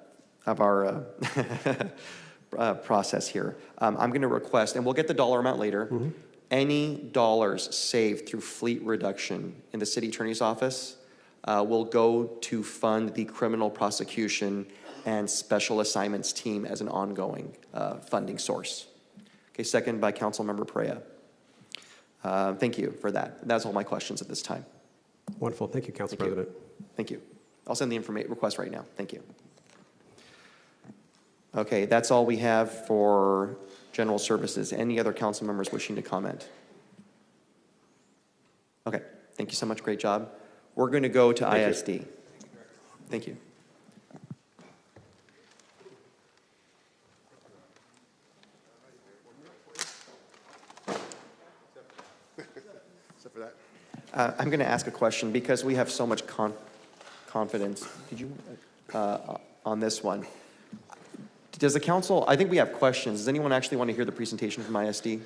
process here. I'm going to request, and we'll get the dollar amount later. Mm-hmm. Any dollars saved through fleet reduction in the City Attorney's Office will go to fund the criminal prosecution and special assignments team as an ongoing funding source. Okay, second by Councilmember Perea. Thank you for that. That's all my questions at this time. Wonderful. Thank you, Council President. Thank you. I'll send the request right now. Thank you. Okay, that's all we have for general services. Any other council members wishing to comment? Okay, thank you so much. Great job. We're going to go to ISD. Thank you. Except for that. I'm going to ask a question because we have so much confidence. Did you on this one? Does the council? I think we have questions. Does anyone actually want to hear the presentation from ISD?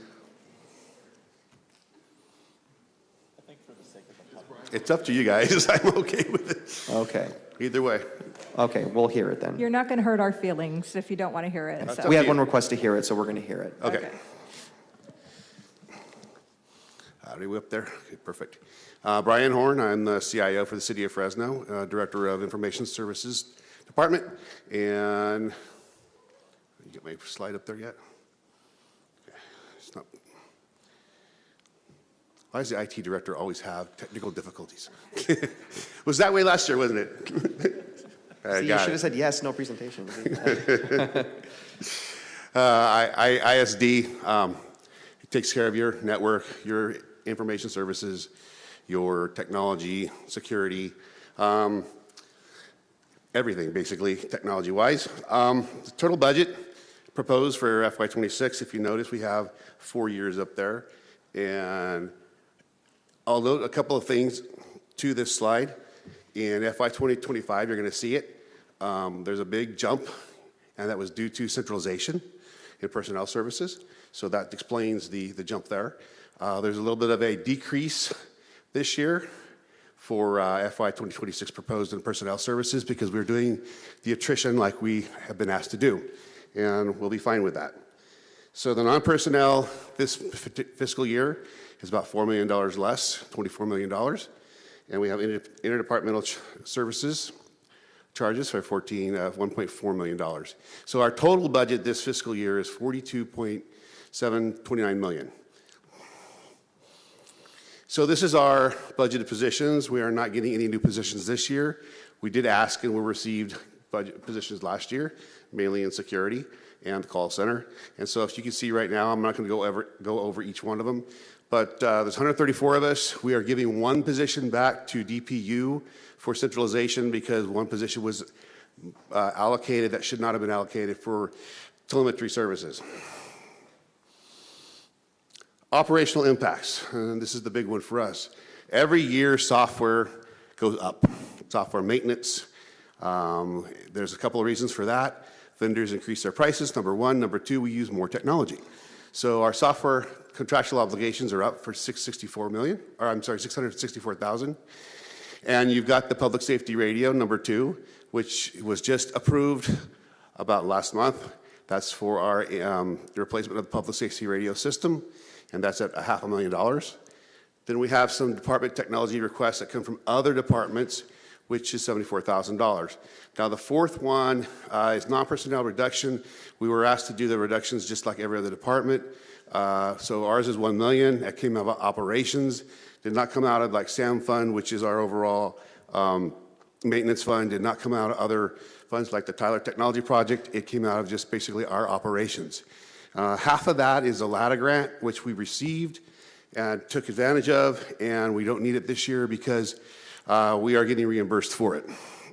It's up to you guys. I'm okay with it. Okay. Either way. Okay, we'll hear it then. You're not going to hurt our feelings if you don't want to hear it. So. We had one request to hear it, so we're going to hear it. Okay. Are we up there? Okay, perfect. Brian Horn, I'm the CIO for the City of Fresno, Director of Information Services Department. And you get my slide up there yet? Okay. It's not. Why does the IT director always have technical difficulties? Was that way last year, wasn't it? See, you should have said yes, no presentation. ISD takes care of your network, your information services, your technology, security, everything basically technology-wise. The total budget proposed for FY26, if you notice, we have 4 years up there. And although a couple of things to this slide, in FY 2025, you're going to see it. There's a big jump, and that was due to centralization in personnel services. So that explains the jump there. There's a little bit of a decrease this year for FY 2026 proposed in personnel services because we're doing the attrition like we have been asked to do, and we'll be fine with that. So the non-personnel this fiscal year is about $4 million less, $24 million. And we have interdepartmental services charges for $1.4 million. So our total budget this fiscal year is $42.729 million. So this is our budgeted positions. We are not getting any new positions this year. We did ask and we received budget positions last year, mainly in security and the call center. And so if you can see right now, I'm not going to go over each one of them, but there's 134 of us. We are giving one position back to DPU for centralization because one position was allocated that should not have been allocated for telemetry services. Operational impacts, and this is the big one for us. Every year, software goes up. Software maintenance, there's a couple of reasons for that. Vendors increase their prices, number one. Number two, we use more technology. So our software contractual obligations are up for $664,000. And you've got the public safety radio, number two, which was just approved about last month. That's for our the replacement of the public safety radio system, and that's at $500,000. Then we have some department technology requests that come from other departments, which is $74,000. Now the fourth one is non-personnel reduction. We were asked to do the reductions just like every other department. So ours is $1 million. That came out of operations. Did not come out of like SAM fund, which is our overall maintenance fund. Did not come out of other funds like the Tyler Technology Project. It came out of just basically our operations. Half of that is a LATA grant, which we received and took advantage of, and we don't need it this year because we are getting reimbursed for it.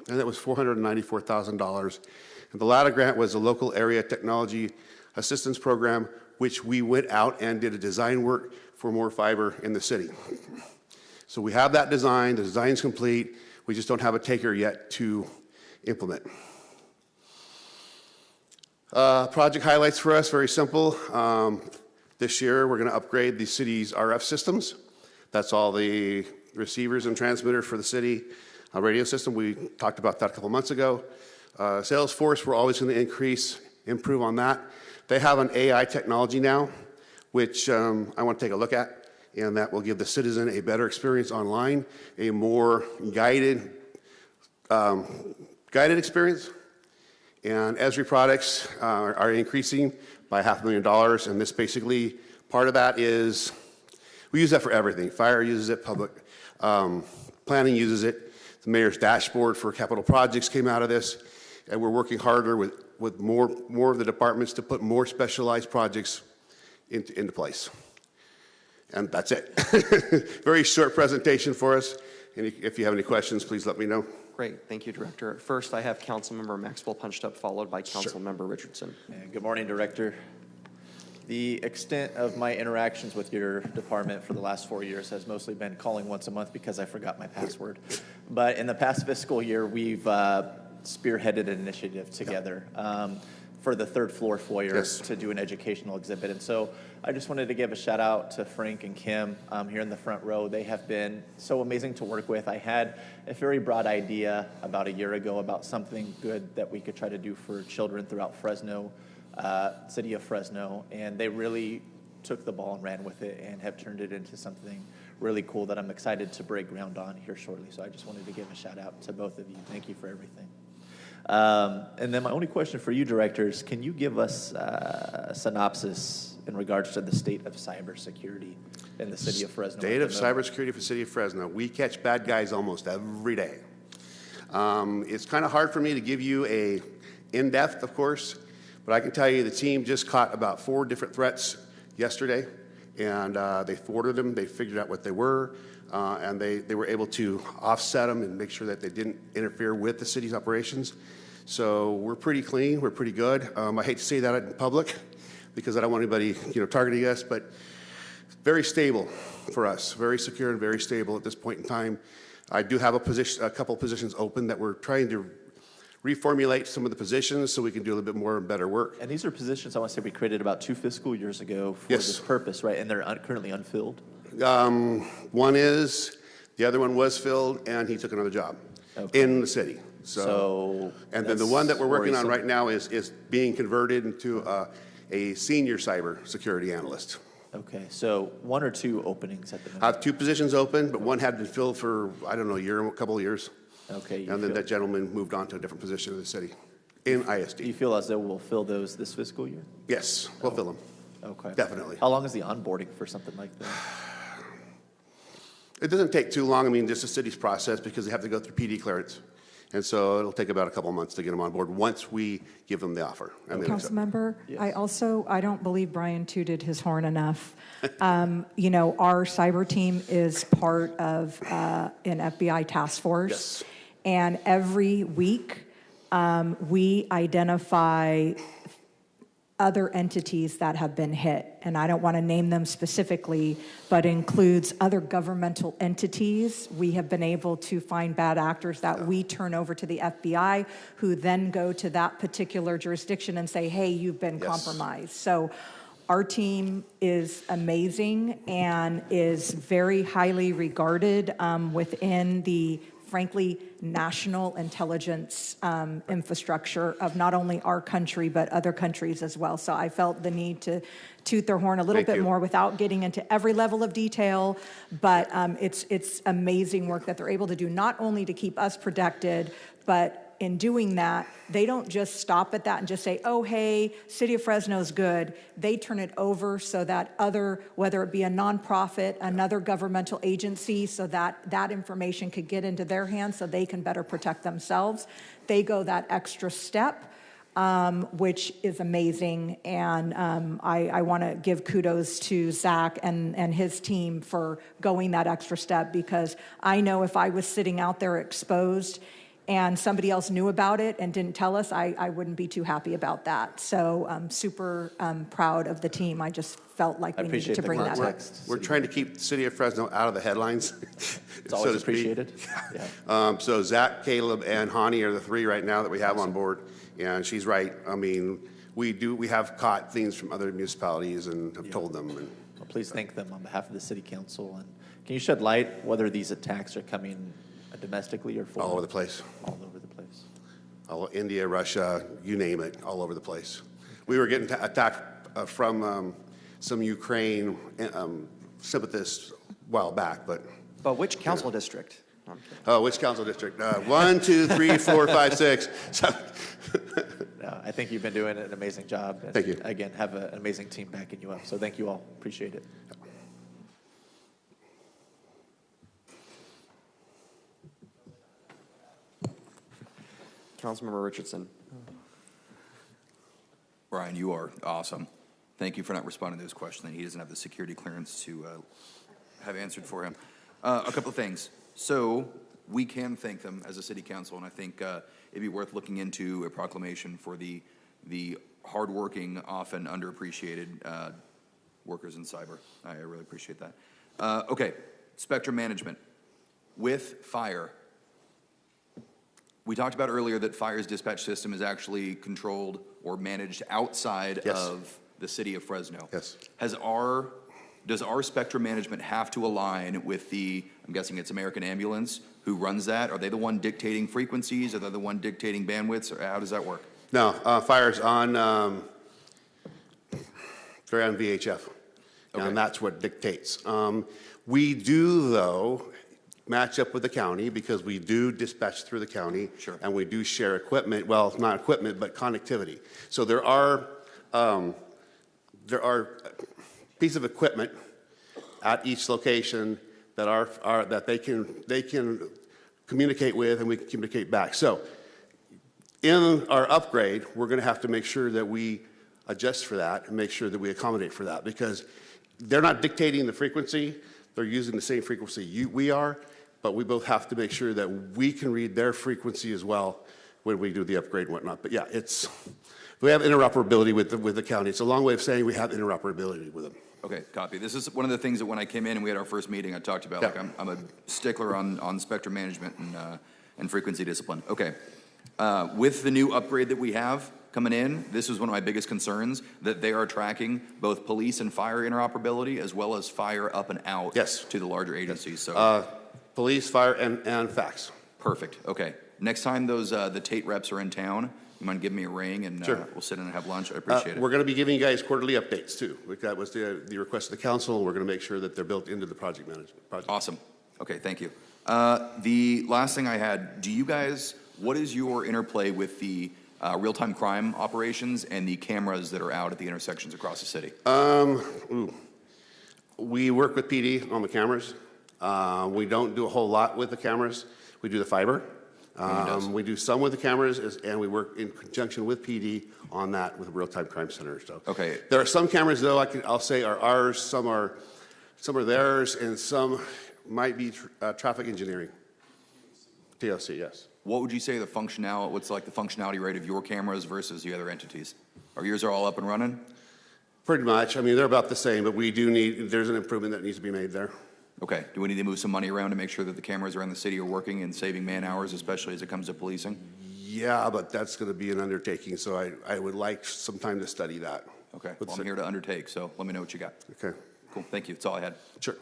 And that was $494,000. And the LATA grant was a local area technology assistance program, which we went out and did a design work for more fiber in the city. So we have that design, the design's complete, we just don't have a taker yet to implement. Project highlights for us, very simple. This year we're going to upgrade the city's RF systems. That's all the receivers and transmitters for the city radio system. We talked about that a couple months ago. Salesforce, we're always going to improve on that. They have an AI technology now, which I want to take a look at, and that will give the citizen a better experience online, a more guided experience. And Esri products are increasing by $500,000, and this basically, part of that is, we use that for everything. Fire uses it, public planning uses it. The mayor's dashboard for capital projects came out of this, and we're working harder with more of the departments to put more specialized projects into place. And that's it. Very short presentation for us. And if you have any questions, please let me know. Great, thank you, Director. First, I have Councilmember Maxwell punched up, followed by Councilmember Richardson. And good morning, Director. The extent of my interactions with your department for the last 4 years has mostly been calling once a month because I forgot my password. But in the past fiscal year, we've spearheaded an initiative together for the third floor foyer to do an educational exhibit. And so I just wanted to give a shout out to Frank and Kim here in the front row. They have been so amazing to work with. I had a very broad idea about a year ago about something good that we could try to do for children throughout Fresno, city of Fresno, and they really took the ball and ran with it and have turned it into something really cool that I'm excited to break ground on here shortly. So I just wanted to give a shout out to both of you. Thank you for everything. And then my only question for you, directors, can you give us a synopsis in regards to the state of cybersecurity in the city of Fresno? State of cybersecurity for the city of Fresno. We catch bad guys almost every day. It's kind of hard for me to give you a in-depth, of course, but I can tell you the team just caught about 4 different threats yesterday, and they thwarted them. They figured out what they were, and they were able to offset them and make sure that they didn't interfere with the city's operations. So we're pretty clean. We're pretty good. I hate to say that in public because I don't want anybody, targeting us, but very stable for us. Very secure and very stable at this point in time. I do have a couple positions open that we're trying to reformulate some of the positions so we can do a little bit more and better work. And these are positions I want to say we created about 2 fiscal years ago for this purpose, right? And they're currently unfilled? One is, the other one was filled, and he took another job in the city. And then the one that we're working on right now is being converted into a senior cyber security analyst. Okay, so 1 or 2 openings at the moment? I have 2 positions open, but one had been filled for, I don't know, a couple of years. Okay. And then that gentleman moved on to a different position in the city, in ISD. Do you feel as though we'll fill those this fiscal year? Yes, we'll fill them. Okay. Definitely. How long is the onboarding for something like that? It doesn't take too long. I mean, just the city's process because they have to go through PD clearance. And so it'll take about a couple of months to get them on board once we give them the offer. Councilmember, I don't believe Brian tooted his horn enough. Our cyber team is part of an FBI task force. Yes. And every week we identify other entities that have been hit. And I don't want to name them specifically, but includes other governmental entities. We have been able to find bad actors that we turn over to the FBI, who then go to that particular jurisdiction and say, hey, you've been compromised. So our team is amazing and is very highly regarded within the, frankly, national intelligence infrastructure of not only our country, but other countries as well. So I felt the need to toot their horn a little bit more without getting into every level of detail, but it's amazing work that they're able to do, not only to keep us protected, but in doing that, they don't just stop at that and just say, oh, hey, City of Fresno is good. They turn it over so that whether it be a nonprofit, another governmental agency, so that that information could get into their hands so they can better protect themselves. They go that extra step, which is amazing. And I want to give kudos to Zach and his team for going that extra step, because I know if I was sitting out there exposed and somebody else knew about it and didn't tell us, I wouldn't be too happy about that. So I'm super proud of the team. I just felt like we needed to bring that up. We're trying to keep the city of Fresno out of the headlines. It's always appreciated. So Zach, Caleb, and Hani are the 3 right now that we have on board. And she's right. I mean, we have caught things from other municipalities and have told them. And well, please thank them on behalf of the city council. And can you shed light whether these attacks are coming domestically or foreign? All over the place. All over the place. India, Russia, you name it, all over the place. We were getting attacked from some Ukraine sympathists a while back, but which council district? Which council district? 1, 2, 3, 4, 5, 6. No, I think you've been doing an amazing job. And thank you. Again, have an amazing team backing you up. So thank you all. Appreciate it. Councilmember Richardson. Brian, you are awesome. Thank you for not responding to this question. He doesn't have the security clearance to have answered for him. A couple of things. So we can thank them as a city council, and I think it'd be worth looking into a proclamation for the hardworking, often underappreciated workers in cyber. I really appreciate that. Okay, spectrum management. With fire, we talked about earlier that fire's dispatch system is actually controlled or managed outside of the city of Fresno. Yes. Does our spectrum management have to align with I'm guessing it's American Ambulance, who runs that? Are they the one dictating frequencies? Are they the one dictating bandwidths? Or how does that work? No, fire's on, they're on VHF. and that's what dictates. We do, though, match up with the county because we do dispatch through the county. Sure. And we do share equipment, well, not equipment, but connectivity. So there are pieces of equipment at each location that that they can communicate with, and we can communicate back. So in our upgrade, we're going to have to make sure that we adjust for that and make sure that we accommodate for that, because they're not dictating the frequency. They're using the same frequency we are, but we both have to make sure that we can read their frequency as well when we do the upgrade and whatnot. But yeah, we have interoperability with the county. It's a long way of saying we have interoperability with them. Okay, copy. This is one of the things that when I came in and we had our first meeting, I talked about. Like I'm a stickler on spectrum management and frequency discipline. Okay, with the new upgrade that we have coming in, this was one of my biggest concerns, that they are tracking both police and fire interoperability as well as fire up and out to the larger agencies. So police, fire, and fax. Perfect. Okay. Next time those the Tate reps are in town, you mind giving me a ring and we'll sit in and have lunch? I appreciate it. We're going to be giving you guys quarterly updates too. That was the request of the council, and we're going to make sure that they're built into the project management project. Awesome. Okay, thank you. The last thing I had, what is your interplay with the real-time crime operations and the cameras that are out at the intersections across the city? We work with PD on the cameras. We don't do a whole lot with the cameras. We do the fiber. We do some with the cameras, and we work in conjunction with PD on that with real-time crime centers. So okay, there are some cameras though I'll say are ours, some are theirs, and some might be traffic engineering. TLC, yes. What would you say what's like the functionality rate of your cameras versus the other entities? Are yours all up and running? Pretty much. I mean, they're about the same, but there's an improvement that needs to be made there. Okay. Do we need to move some money around to make sure that the cameras around the city are working and saving man hours, especially as it comes to policing? Yeah, but that's going to be an undertaking, so I would like some time to study that. Okay. Well, I'm here to undertake, so let me know what you got. Okay. Cool. Thank you. That's all I had. Sure.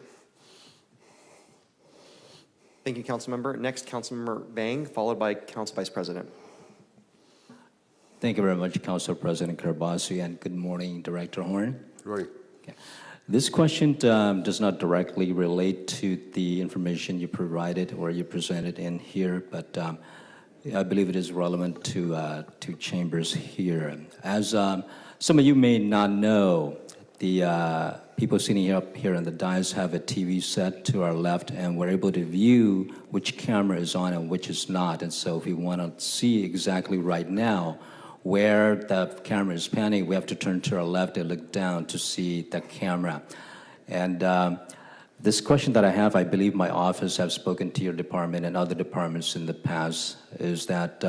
Thank you, Councilmember. Next, Councilmember Vang, followed by Council Vice President. Thank you very much, Council President Karbasi, and good morning, Director Horn. Good morning. Okay. This question does not directly relate to the information you provided or you presented in here, but I believe it is relevant to chambers here. As some of you may not know, the people sitting up here on the dais have a TV set to our left, and we're able to view which camera is on and which is not. And so if we want to see exactly right now where the camera is panning, we have to turn to our left and look down to see the camera. And this question that I have, I believe my office have spoken to your department and other departments in the past, is that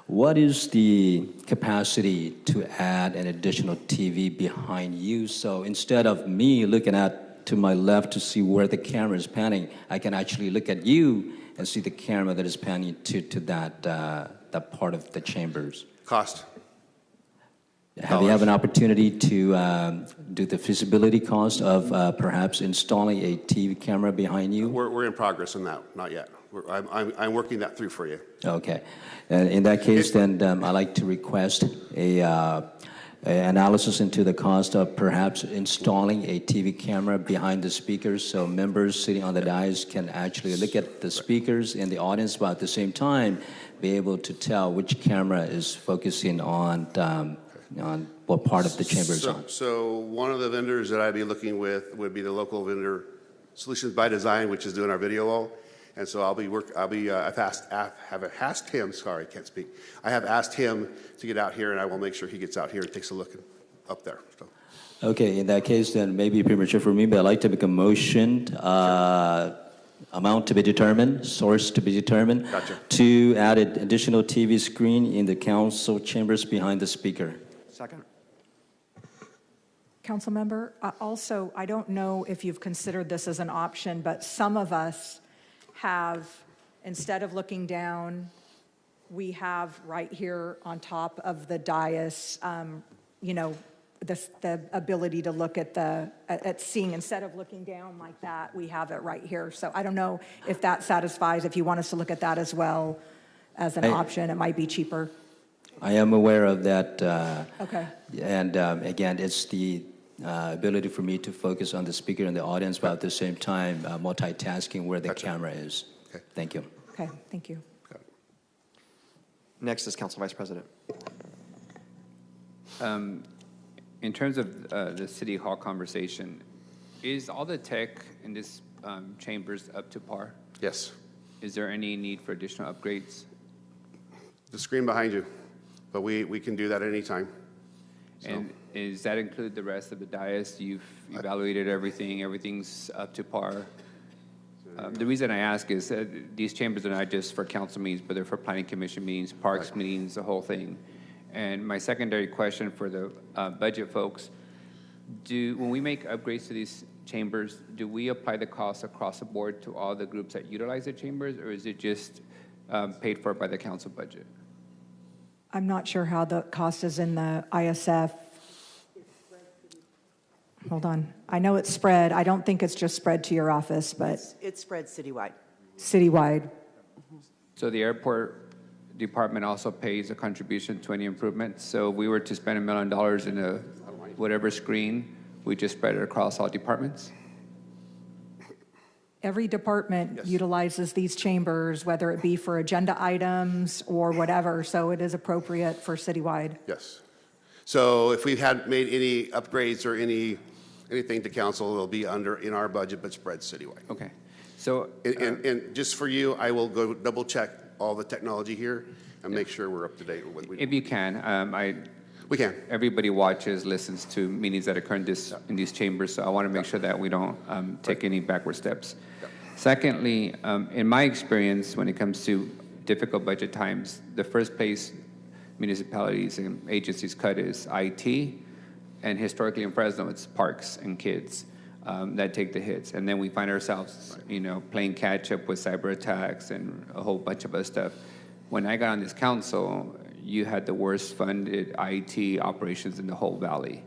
what is the capacity to add an additional TV behind you? So instead of me looking to my left to see where the camera is panning, I can actually look at you and see the camera that is panning to that part of the chambers. Cost. Have you have an opportunity to do the feasibility cost of perhaps installing a TV camera behind you? We're in progress on that, not yet. I'm working that through for you. Okay. In that case, then I'd like to request a analysis into the cost of perhaps installing a TV camera behind the speakers so members sitting on the dais can actually look at the speakers in the audience, but at the same time be able to tell which camera is focusing on what part of the chamber is on. So one of the vendors that I'd be looking with would be the local vendor Solutions by Design, which is doing our video wall. And so I've asked him, sorry, I can't speak. I have asked him to get out here, and I will make sure he gets out here and takes a look up there. So. Okay, in that case, then maybe premature for me, but I'd like to make a motion, amount to be determined, source to be determined, to add an additional TV screen in the council chambers behind the speaker. Second. Council member, also, I don't know if you've considered this as an option, but some of us have, instead of looking down, we have right here on top of the dais, the ability to look at seeing, instead of looking down like that, we have it right here. So I don't know if that satisfies, if you want us to look at that as well as an option, it might be cheaper. I am aware of that. Okay. And again, it's the ability for me to focus on the speaker and the audience, but at the same time, multitasking where the camera is. Okay. Thank you. Okay, thank you. Next is Council Vice President. In terms of the City Hall conversation, is all the tech in this chambers up to par? Yes. Is there any need for additional upgrades? The screen behind you, but we can do that at any time. And does that include the rest of the dais? You've evaluated everything, everything's up to par? The reason I ask is these chambers are not just for council meetings, but they're for planning commission meetings, parks meetings, the whole thing. And my secondary question for the budget folks, when we make upgrades to these chambers, do we apply the cost across the board to all the groups that utilize the chambers, or is it just paid for by the council budget? I'm not sure how the cost is in the ISF. Hold on. I know it's spread. I don't think it's just spread to your office, but It's spread citywide. citywide. So the airport department also pays a contribution to any improvements. So if we were to spend $1 million in a whatever screen, we just spread it across all departments? Every department utilizes these chambers, whether it be for agenda items or whatever, so it is appropriate for citywide. Yes. So if we had made any upgrades or anything to council, it'll be in our budget, but spread citywide. Okay. So and just for you, I will go double check all the technology here and make sure we're up to date with what we do. If you can, we can. Everybody watches, listens to meetings that occur in these chambers, so I want to make sure that we don't take any backward steps. Secondly, in my experience, when it comes to difficult budget times, the first place municipalities and agencies cut is IT, and historically in Fresno, it's parks and kids that take the hits. And then we find ourselves, playing catch up with cyber attacks and a whole bunch of other stuff. When I got on this council, you had the worst funded IT operations in the whole valley.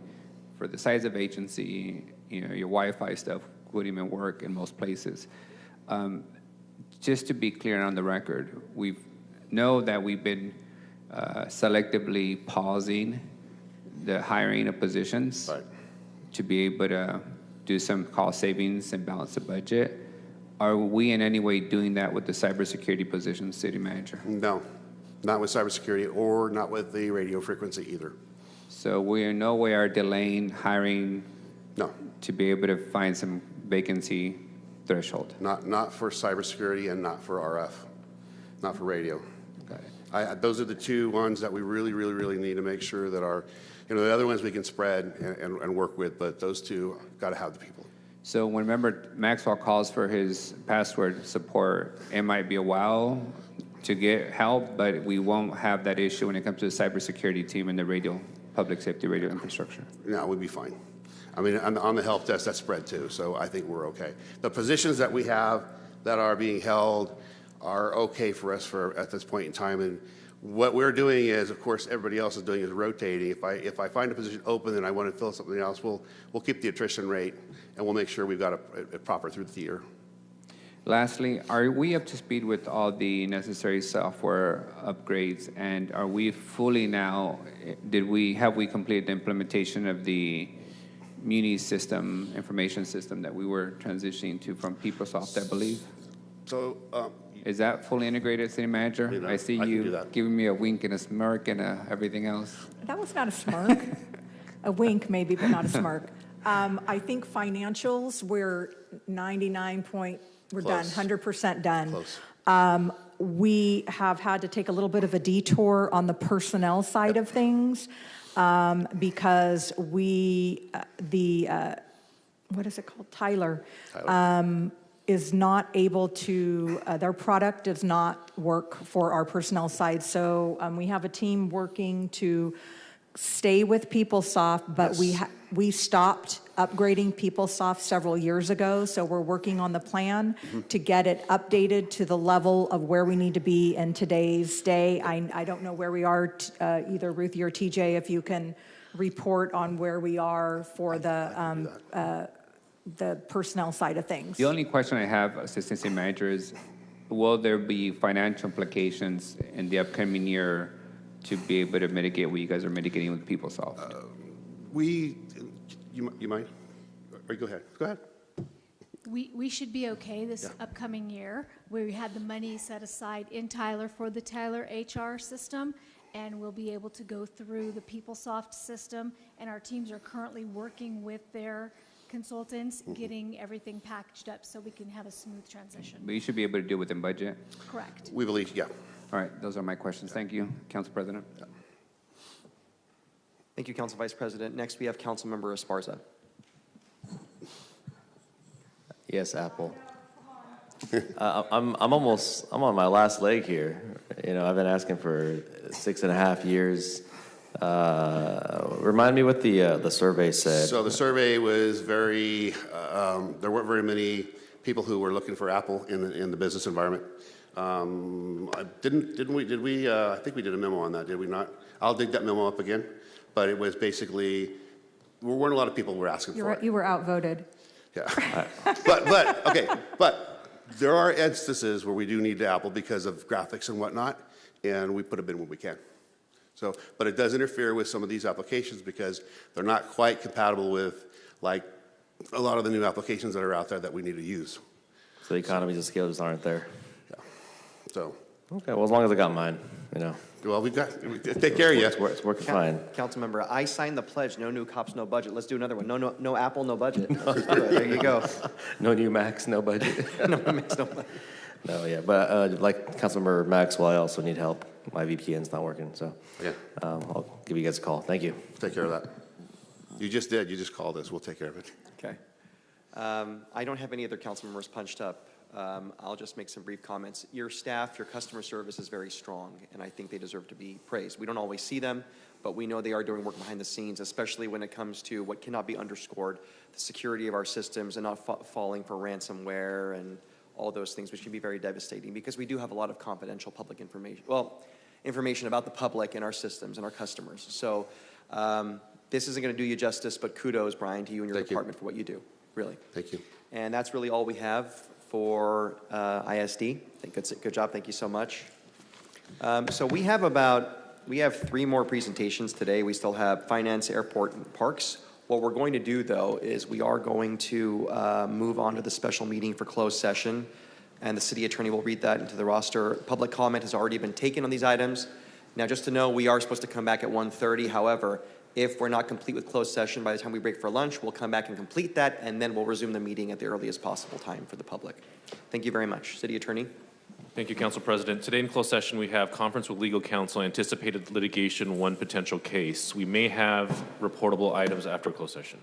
For the size of agency, your Wi-Fi stuff wouldn't even work in most places. Just to be clear on the record, we know that we've been selectively pausing the hiring of positions to be able to do some cost savings and balance the budget. Are we in any way doing that with the cybersecurity position, city manager? No, not with cybersecurity or not with the radio frequency either. So we in no way are delaying hiring No. to be able to find some vacancy threshold? Not for cybersecurity and not for RF, not for radio. Got it. Those are the two ones that we really need to make sure that our, the other ones we can spread and work with, but those two got to have the people. So whenever Maxwell calls for his password support, it might be a while to get help, but we won't have that issue when it comes to the cybersecurity team and the radio, public safety radio infrastructure. No, we'd be fine. I mean, on the help desk, that's spread too, so I think we're okay. The positions that we have that are being held are okay for us at this point in time, and what we're doing is, of course, everybody else is doing is rotating. If I find a position open and I want to fill something else, we'll keep the attrition rate, and we'll make sure we've got it proper through the year. Lastly, are we up to speed with all the necessary software upgrades, and are we fully now, have we completed the implementation of the Muni system, information system that we were transitioning to from PeopleSoft, I believe? So, is that fully integrated, City Manager? I see you giving me a wink and a smirk and everything else. That was not a smirk. A wink maybe, but not a smirk. I think financials, we're 99 we're done, 100% done. Close. We have had to take a little bit of a detour on the personnel side of things because what is it called? Tyler. Is not able to, their product does not work for our personnel side. So we have a team working to stay with PeopleSoft, but we stopped upgrading PeopleSoft several years ago. So we're working on the plan to get it updated to the level of where we need to be in today's day. I don't know where we are, either Ruthie or TJ, if you can report on where we are for the personnel side of things. The only question I have, Assistant City Manager, is will there be financial implications in the upcoming year to be able to mitigate what you guys are mitigating with PeopleSoft? You mind? Or go ahead. Go ahead. We should be okay this Yeah. upcoming year. We had the money set aside in Tyler for the Tyler HR system, and we'll be able to go through the PeopleSoft system, and our teams are currently working with their consultants, getting everything packaged up so we can have a smooth transition. But you should be able to do it within budget? Correct. We believe, yeah. All right, those are my questions. Thank you, Council President. Thank you, Council Vice President. Next, we have Councilmember Esparza. Yes, Apple. I'm on my last leg here. You know, I've been asking for 6.5 years. Remind me what the survey said. So the survey was very, there weren't very many people who were looking for Apple in the business environment. I think we did a memo on that, did we not? I'll dig that memo up again. But it was basically, there weren't a lot of people who were asking for it. You were outvoted. Yeah. But there are instances where we do need Apple because of graphics and whatnot, and we put them in when we can. So, but it does interfere with some of these applications because they're not quite compatible with, like, a lot of the new applications that are out there that we need to use. So the economies of scale just aren't there. Yeah. So. Okay, well, as long as I got mine, you know. Well, take care of you. It's working fine. Councilmember, I signed the pledge, no new cops, no budget. Let's do another one. No Apple, no budget. Let's do it. There you go. No new Macs, no budget. No Macs, no budget. No, yeah, but like Councilmember Maxwell, I also need help. My VPN's not working, so yeah, I'll give you guys a call. Thank you. Take care of that. You just did. You just called us. We'll take care of it. Okay. I don't have any other council members punched up. I'll just make some brief comments. Your staff, your customer service is very strong, and I think they deserve to be praised. We don't always see them, but we know they are doing work behind the scenes, especially when it comes to what cannot be underscored, the security of our systems and not falling for ransomware and all those things, which can be very devastating because we do have a lot of confidential public information, information about the public and our systems and our customers. So this isn't going to do you justice, but kudos, Brian, to you and your department for what you do, really. Thank you. And that's really all we have for ISD. I think that's a good job. Thank you so much. So we have 3 more presentations today. We still have finance, airport, and parks. What we're going to do, though, is we are going to move on to the special meeting for closed session, and the city attorney will read that into the roster. Public comment has already been taken on these items. Now, just to know, we are supposed to come back at 1:30. However, if we're not complete with closed session by the time we break for lunch, we'll come back and complete that, and then we'll resume the meeting at the earliest possible time for the public. Thank you very much. City Attorney. Thank you, Council President. Today in closed session, we have conference with legal counsel, anticipated litigation, 1 potential case. We may have reportable items after closed session.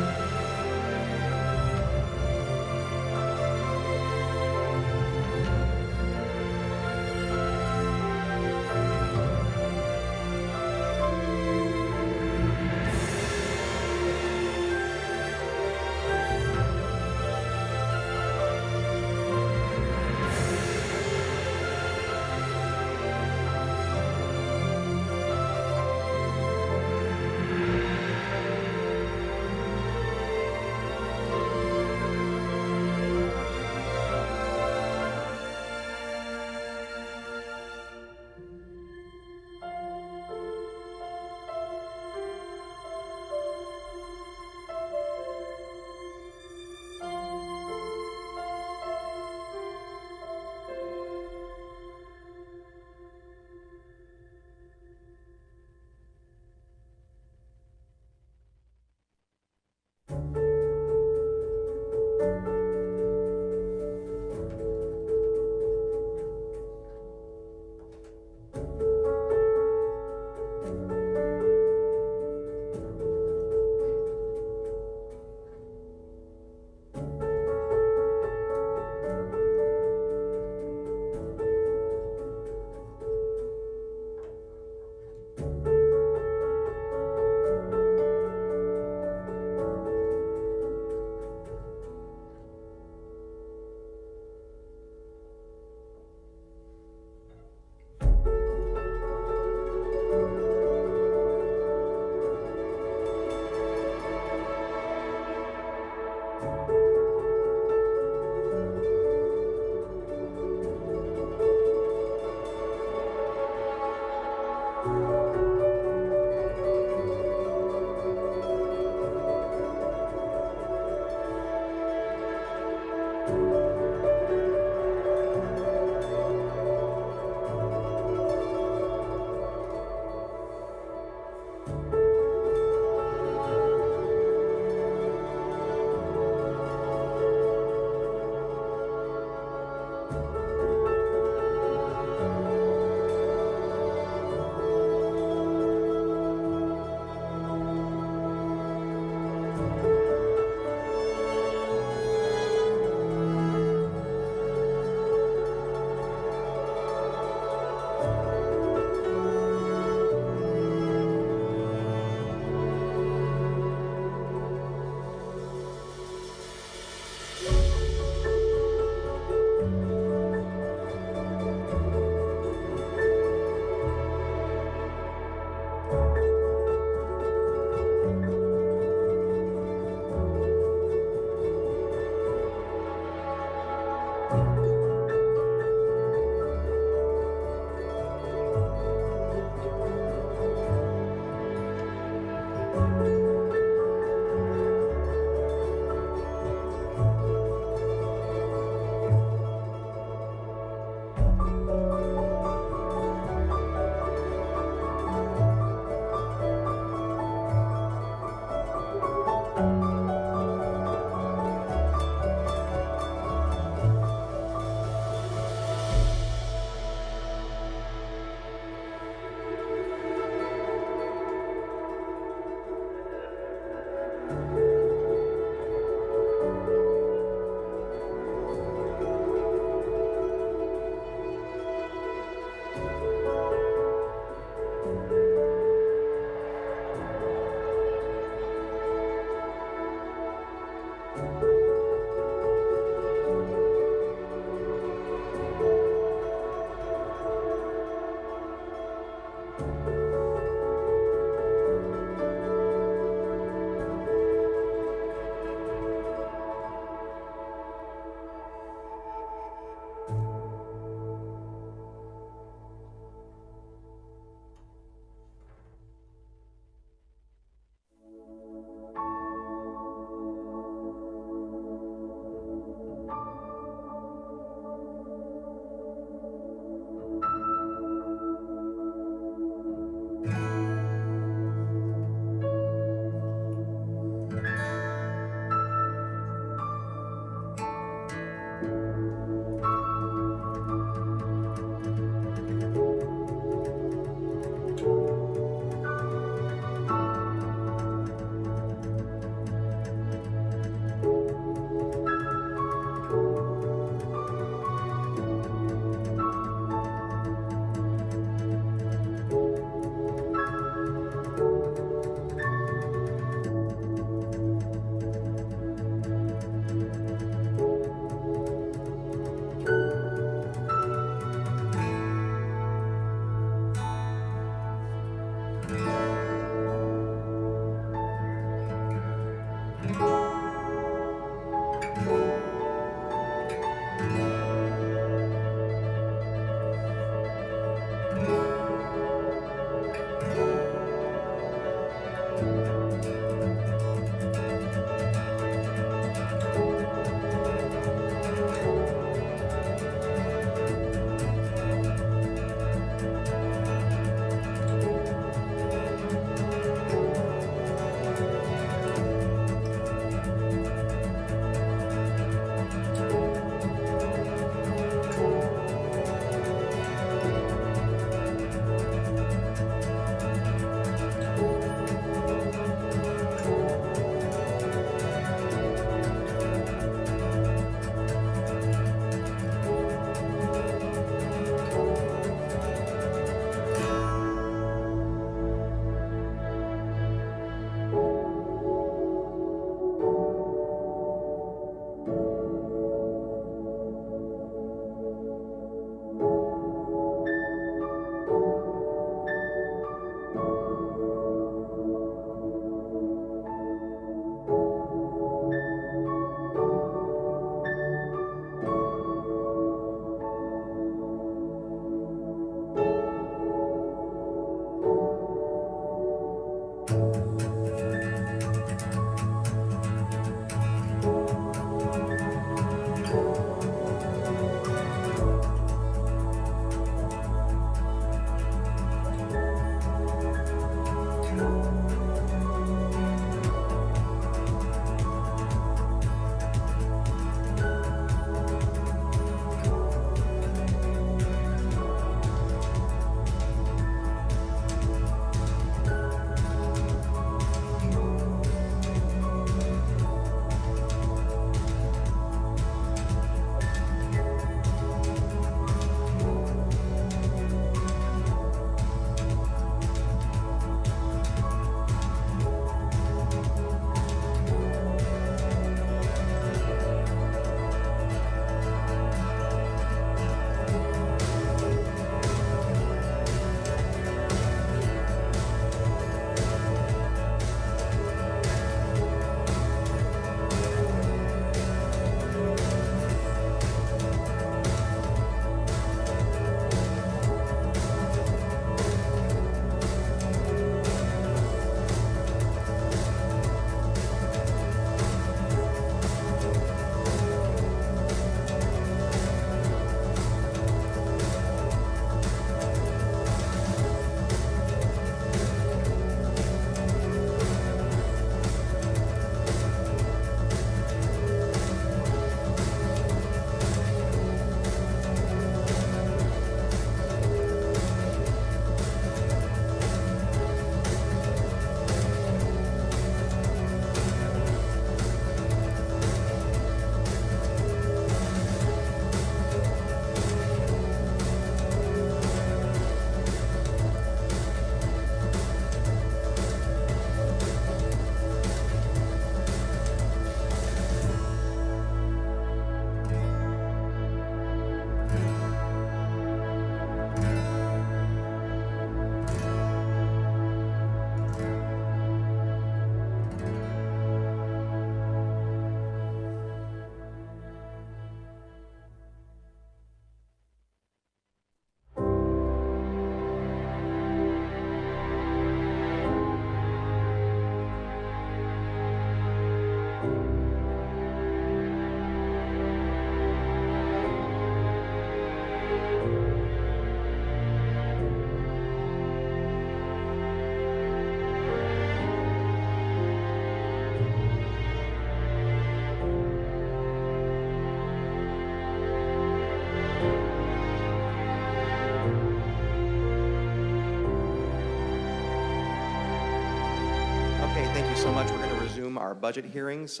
our budget hearings.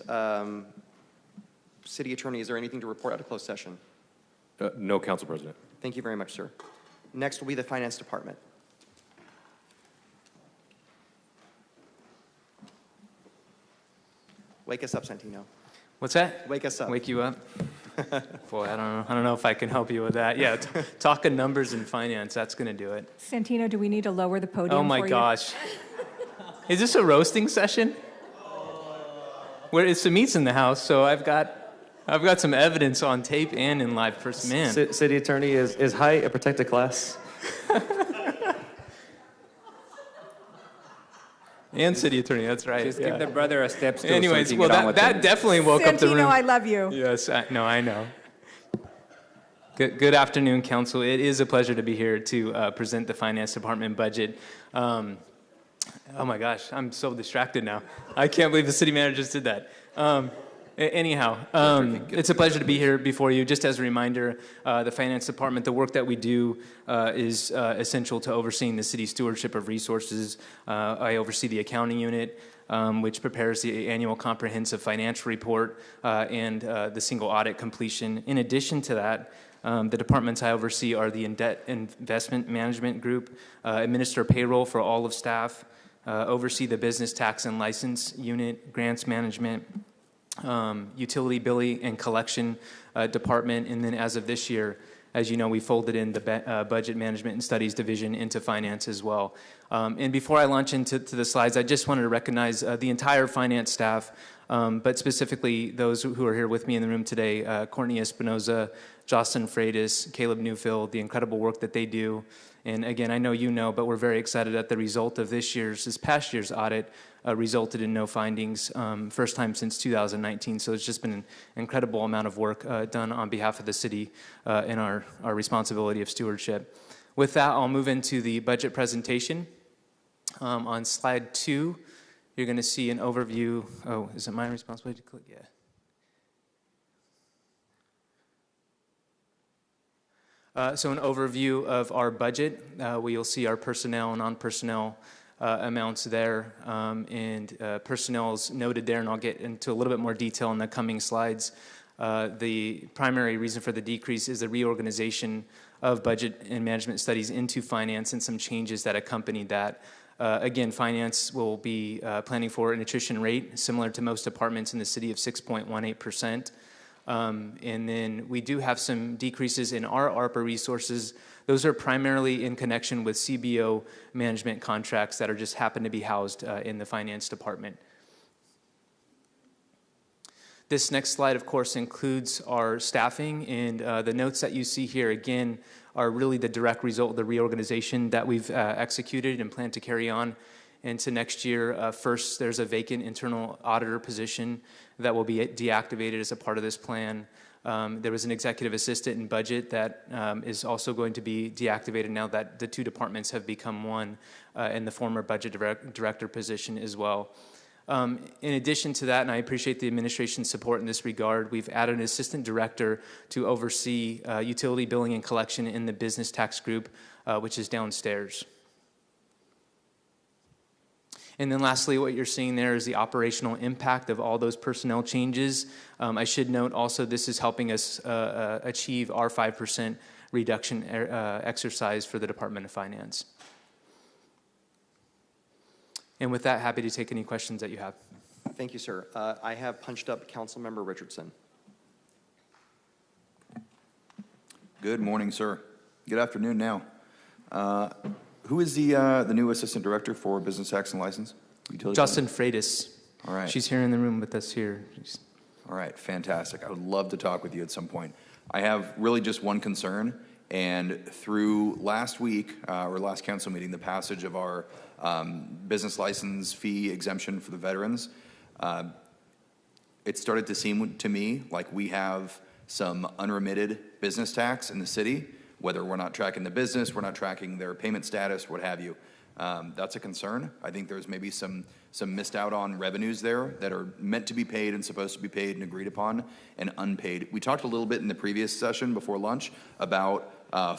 City Attorney, is there anything to report out of closed session? No, Council President. Thank you very much, sir. Next will be the Finance Department. Wake us up, Santino. What's that? Wake us up. Wake you up? Boy, I don't know if I can help you with that. Yeah, talking numbers and finance, that's going to do it. Santino, do we need to lower the podium Oh my for gosh. Is this a roasting session? Where it's Samit's in the house, so I've got some evidence on tape and in live person. Man. City Attorney, is height a protected class? And City Attorney, that's right. Just give the brother a step stool. Anyways, so he well, can get on with that it. definitely woke up the room. Santino, I love you. Yes, I know. Good afternoon, Council. It is a pleasure to be here to present the Finance Department budget. Oh my gosh, I'm so distracted now. I can't believe the city manager just did that. Anyhow, it's a pleasure to be here before you. Just as a reminder, the Finance Department, the work that we do is essential to overseeing the city's stewardship of resources. I oversee the accounting unit, which prepares the annual comprehensive financial report and the single audit completion. In addition to that, the departments I oversee are the Debt Investment Management Group, administer payroll for all of staff, oversee the Business Tax and License Unit, Grants Management, Utility Billing and Collection Department, and then as of this year, as you know, we folded in the Budget Management and Studies Division into Finance as well. And before I launch into the slides, I just wanted to recognize the entire finance staff, but specifically those who are here with me in the room today, Courtney Espinoza, Jocelyn Freitas, Caleb Newfield, the incredible work that they do. And again, I know you know, but we're very excited that the result of this past year's audit resulted in no findings, first time since 2019. So it's just been an incredible amount of work done on behalf of the city in our responsibility of stewardship. With that, I'll move into the budget presentation. On slide 2, you're going to see an overview. Oh, is it my responsibility to click? Yeah. So an overview of our budget, where you'll see our personnel and non-personnel amounts there, and personnel is noted there, and I'll get into a little bit more detail in the coming slides. The primary reason for the decrease is the reorganization of budget and management studies into finance and some changes that accompany that. Again, finance will be planning for an attrition rate similar to most departments in the city of 6.18%. And then we do have some decreases in our ARPA resources. Those are primarily in connection with CBO management contracts that are just happen to be housed in the finance department. This next slide, of course, includes our staffing, and the notes that you see here, again, are really the direct result of the reorganization that we've executed and plan to carry on into next year. First, there's a vacant internal auditor position that will be deactivated as a part of this plan. There was an executive assistant in budget that is also going to be deactivated now that the two departments have become one, and the former budget director position as well. In addition to that, and I appreciate the administration's support in this regard, we've added an assistant director to oversee utility billing and collection in the business tax group, which is downstairs. And then lastly, what you're seeing there is the operational impact of all those personnel changes. I should note also this is helping us achieve our 5% reduction exercise for the Department of Finance. And with that, happy to take any questions that you have. Thank you, sir. I have punched up Councilmember Richardson. Good morning, sir. Good afternoon now. Who is the new assistant director for business tax and license? Jocelyn Freitas. All right. She's here in the room with us here. All right, fantastic. I would love to talk with you at some point. I have really just one concern, and through last week, or last council meeting, the passage of our business license fee exemption for the veterans, it started to seem to me like we have some unremitted business tax in the city, whether we're not tracking the business, we're not tracking their payment status, what have you. That's a concern. I think there's maybe some missed out on revenues there that are meant to be paid and supposed to be paid and agreed upon and unpaid. We talked a little bit in the previous session before lunch about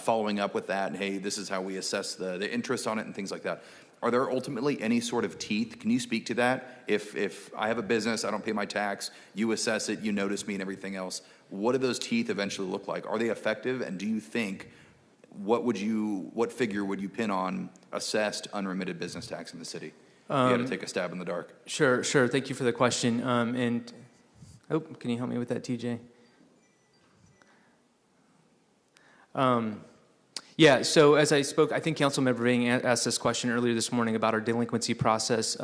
following up with that, and hey, this is how we assess the interest on it and things like that. Are there ultimately any sort of teeth? Can you speak to that? If I have a business, I don't pay my tax, you assess it, you notice me and everything else, what do those teeth eventually look like? Are they effective? And do you think, what figure would you pin on assessed unremitted business tax in the city? If you had to take a stab in the dark. Sure. Thank you for the question. Can you help me with that, TJ? Yeah, so as I spoke, I think Councilmember Vang asked this question earlier this morning about our delinquency process.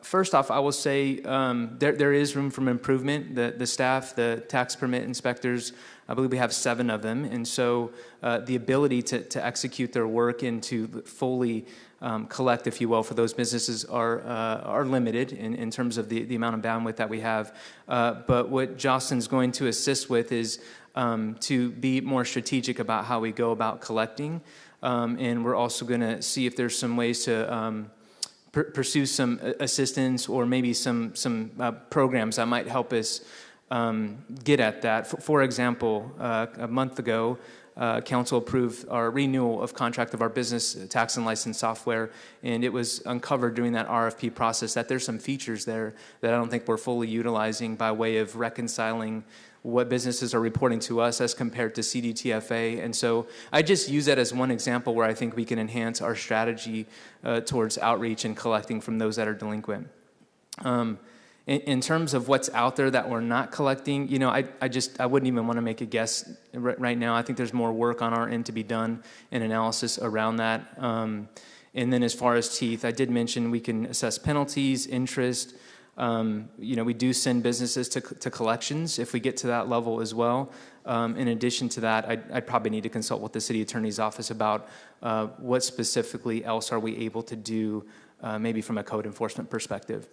First off, I will say there is room for improvement. The staff, the tax permit inspectors, I believe we have 7 of them. And so the ability to execute their work and to fully collect, if you will, for those businesses are limited in terms of the amount of bandwidth that we have. But what Jocelyn's going to assist with is to be more strategic about how we go about collecting. And we're also going to see if there's some ways to pursue some assistance or maybe some programs that might help us get at that. For example, a month ago, Council approved our renewal of contract of our business tax and license software, and it was uncovered during that RFP process that there's some features there that I don't think we're fully utilizing by way of reconciling what businesses are reporting to us as compared to CDTFA. And so I just use that as one example where I think we can enhance our strategy towards outreach and collecting from those that are delinquent. In terms of what's out there that we're not collecting, you know, I wouldn't even want to make a guess right now. I think there's more work on our end to be done and analysis around that. And then as far as teeth, I did mention we can assess penalties, interest. You know, we do send businesses to collections if we get to that level as well. In addition to that, I'd probably need to consult with the city attorney's office about what specifically else are we able to do, maybe from a code enforcement perspective.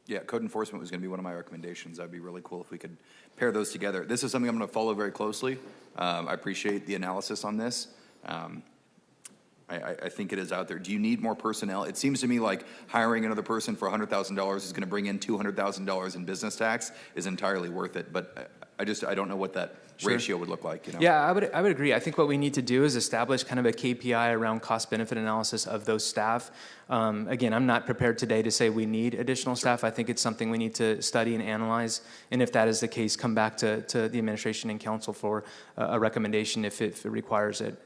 Yeah, code enforcement was going to be one of my recommendations. That'd be really cool if we could pair those together. This is something I'm going to follow very closely. I appreciate the analysis on this. I think it is out there. Do you need more personnel? It seems to me like hiring another person for $100,000 is going to bring in $200,000 in business tax is entirely worth it. But I don't know what that ratio would look like. You know? Yeah, I would agree. I think what we need to do is establish kind of a KPI around cost-benefit analysis of those staff. Again, I'm not prepared today to say we need additional staff. I think it's something we need to study and analyze. And if that is the case, come back to the administration and council for a recommendation if it requires it.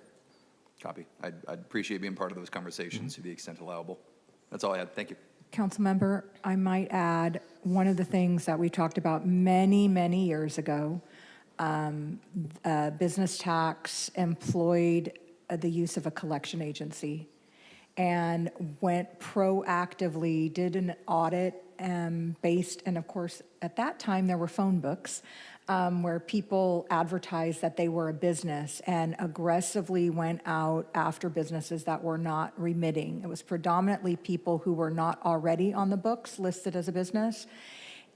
Copy. I'd appreciate being part of those conversations to the extent allowable. That's all I had. Thank you. Councilmember, I might add, one of the things that we talked about many, many years ago, business tax employed the use of a collection agency and went proactively, did an audit based, and of course, at that time, there were phone books where people advertised that they were a business and aggressively went out after businesses that were not remitting. It was predominantly people who were not already on the books listed as a business.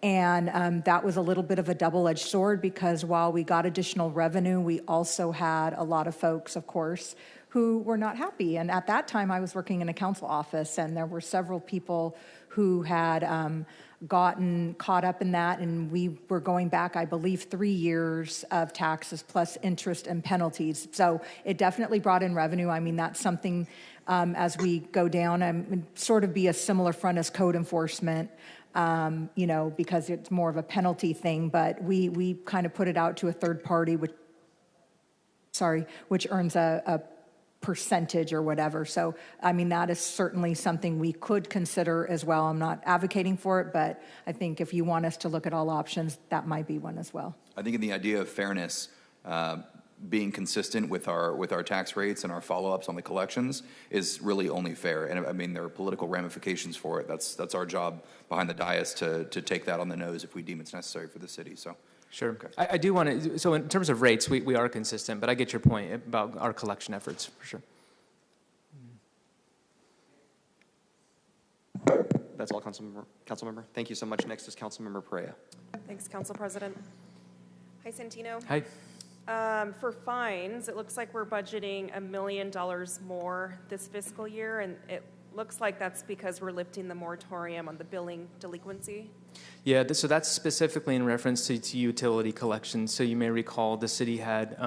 And that was a little bit of a double-edged sword because while we got additional revenue, we also had a lot of folks, of course, who were not happy. And at that time, I was working in a council office, and there were several people who had gotten caught up in that, and we were going back, I believe, 3 years of taxes plus interest and penalties. So it definitely brought in revenue. I mean, that's something as we go down, sort of be a similar front as code enforcement, you know, because it's more of a penalty thing, but we kind of put it out to a third party, which earns a percentage or whatever. So, I mean, that is certainly something we could consider as well. I'm not advocating for it, but I think if you want us to look at all options, that might be one as well. I think in the idea of fairness, being consistent with our tax rates and our follow-ups on the collections is really only fair. And I mean, there are political ramifications for it. That's our job behind the dais to take that on the nose if we deem it's necessary for the city. So. Sure. Okay. I do want to, so in terms of rates, we are consistent, but I get your point about our collection efforts, for sure. That's all, Councilmember. Thank you so much. Next is Councilmember Perea. Thanks, Council President. Hi, Santino. Hi. For fines, it looks like we're budgeting $1 million more this fiscal year, and it looks like that's because we're lifting the moratorium on the billing delinquency. Yeah, so that's specifically in reference to utility collections. So you may recall the city had